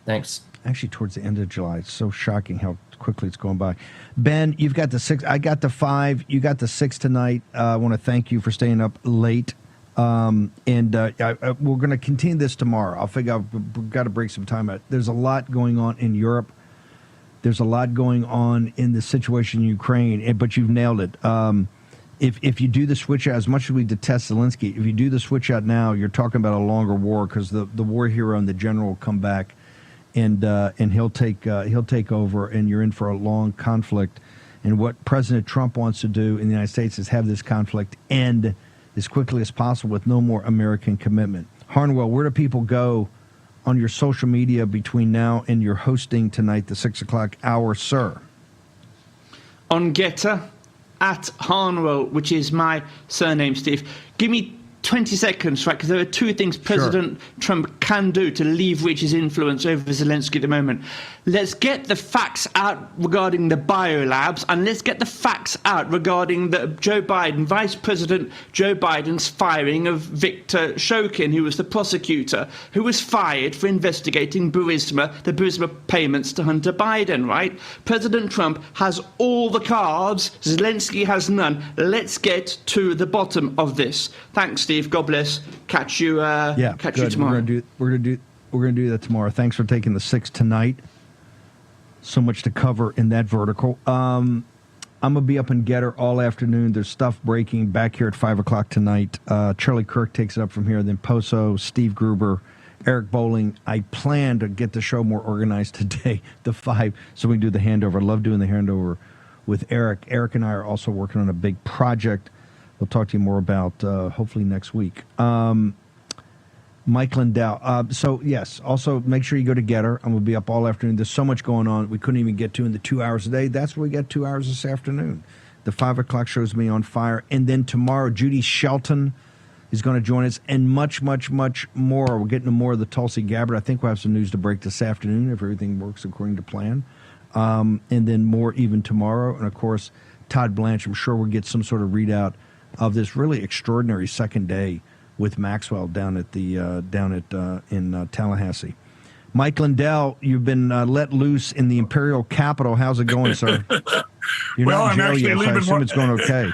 Thanks. Actually, towards the end of July. It's so shocking how quickly it's going by. Ben, you've got the 6. I got the 5. You got the 6 tonight. I want to thank you for staying up late. We're going to continue this tomorrow. I'll figure out, we've got to break some time out. There's a lot going on in Europe. There's a lot going on in the situation in Ukraine, but you've nailed it. If you do the switch out, as much as we detest Zelensky, if you do the switch out now, you're talking about a longer war, because the war hero and the general will come back, and he'll take over, and you're in for a long conflict. And what President Trump wants to do in the United States is have this conflict end as quickly as possible with no more American commitment. Harnwell, where do people go on your social media between now and your hosting tonight, the 6 o'clock hour, sir? On Getter, at Harnwell, which is my surname, Steve. Give me 20 seconds, right? Because there are two things President Trump can do to leverage his influence over Zelensky at the moment. Let's get the facts out regarding the biolabs, and let's get the facts out regarding the Vice President Joe Biden's firing of Viktor Shokin, who was the prosecutor, who was fired for investigating the Burisma payments to Hunter Biden, right? President Trump has all the cards. Zelensky has none. Let's get to the bottom of this. Thanks, Steve. God bless. Catch you tomorrow. We're gonna do that tomorrow. Thanks for taking the 6 tonight. So much to cover in that vertical. I'm gonna be up in Getter all afternoon. There's stuff breaking back here at 5 o'clock tonight. Charlie Kirk takes it up from here. Then Poso, Steve Gruber, Eric Bowling. I plan to get the show more organized today, the 5, so we can do the handover. I love doing the handover with Eric. Eric and I are also working on a big project we'll talk to you more about hopefully next week. Mike Lindell. So, yes, also make sure you go to Getter. I'm going to be up all afternoon. There's so much going on we couldn't even get to in the 2 hours a day. That's where we got 2 hours this afternoon. The 5 o'clock show's me on fire. And then tomorrow, Judy Shelton is going to join us, and much, much, much more. We're getting to more of the Tulsi Gabbard. I think we'll have some news to break this afternoon if everything works according to plan. And then more even tomorrow. And, of course, Todd Blanche. I'm sure we'll get some sort of readout of this really extraordinary second day with Maxwell down at in Tallahassee. Mike Lindell, you've been let loose in the Imperial Capital. How's it going, sir? You're well, not in I'm jail actually yet, so I leaving. assume it's going okay.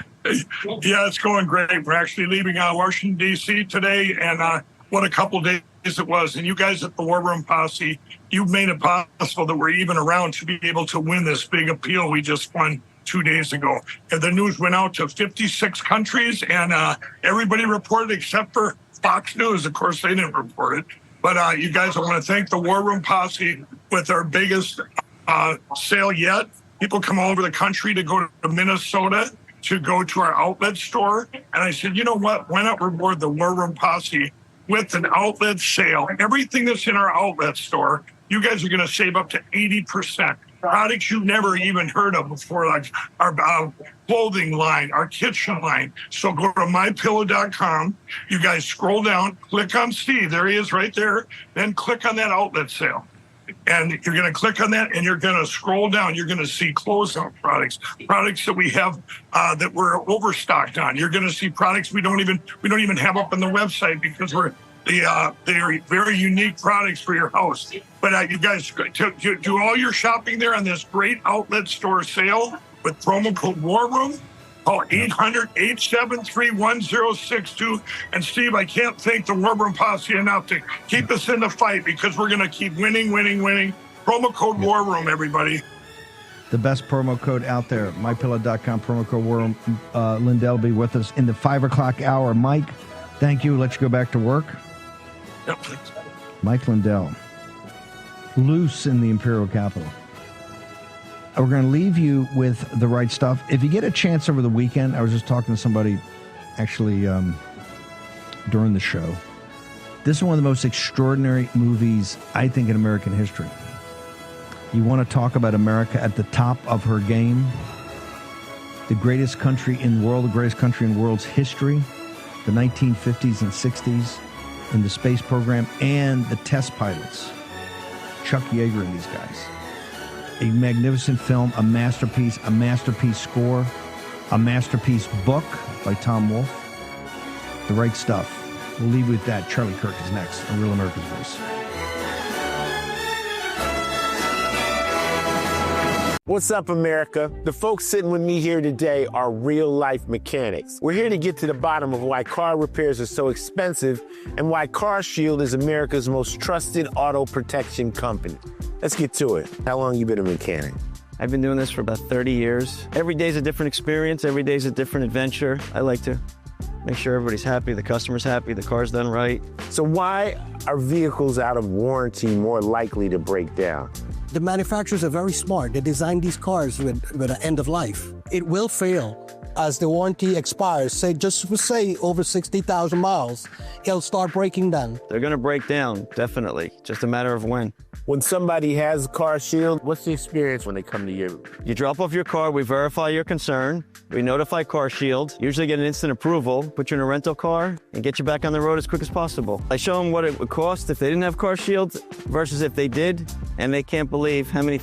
Yeah, it's going great. We're actually leaving Washington, D.C. today, and what a couple days it was. And you guys at the War Room Posse, you've made it possible that we're even around to be able to win this big appeal we just won 2 days ago. And the news went out to 56 countries, and everybody reported except for Fox News. Of course, they didn't report it. But you guys, I want to thank the War Room Posse with our biggest sale yet. People come all over the country to go to Minnesota to go to our outlet store. And I said, you know what? Why not reward the War Room Posse with an outlet sale? Everything that's in our outlet store, you guys are going to save up to 80%. Products you've never even heard of before, like our clothing line, our kitchen line. So go to mypillow.com. You guys scroll down, click on Steve. There he is right there. Then click on that outlet sale. And you're going to click on that, and you're going to scroll down. You're going to see closeout products that we have that we're overstocked on. You're going to see products we don't even have up on the website because they are very unique products for your house. But you guys do all your shopping there on this great outlet store sale with promo code War Room. Call 800-873-1062. And Steve, I can't thank the War Room Posse enough to keep us in the fight, because we're going to keep winning. Promo code War Room, everybody. The best promo code out there, mypillow.com, promo code War Room. Lindell will be with us in the 5 o'clock hour. Mike, thank you. Let you go back to work. Yep. Mike Lindell, loose in the Imperial Capital. We're going to leave you with the right stuff. If you get a chance over the weekend, I was just talking to somebody actually during the show. This is one of the most extraordinary movies, I think, in American history. You want to talk about America at the top of her game? The greatest country in the world, the greatest country in the world's history, the 1950s and 60s in the space program, and the test pilots, Chuck Yeager and these guys. A magnificent film, a masterpiece score, a masterpiece book by Tom Wolfe. The right stuff. We'll leave you with that. Charlie Kirk is next on Real America's Voice. What's up, America? The folks sitting with me here today are real-life mechanics. We're here to get to the bottom of why car repairs are so expensive and why CarShield is America's most trusted auto protection company. Let's get to it. How long you been a mechanic? I've been doing this for about 30 years. Every day's a different experience. Every day's a different adventure. I like to make sure everybody's happy, the customer's happy, the car's done right. So why are vehicles out of warranty more likely to break down? The manufacturers are very smart. They designed these cars with an end of life. It will fail as the warranty expires. Say over 60,000 miles, it'll start breaking down. They're going to break down, definitely. Just a matter of when. When somebody has CarShield, what's the experience when they come to you? You drop off your car, we verify your concern, we notify CarShield, usually get an instant approval, put you in a rental car, and get you back on the road as quick as possible. I show them what it would cost if they didn't have CarShield versus if they did, and they can't believe how many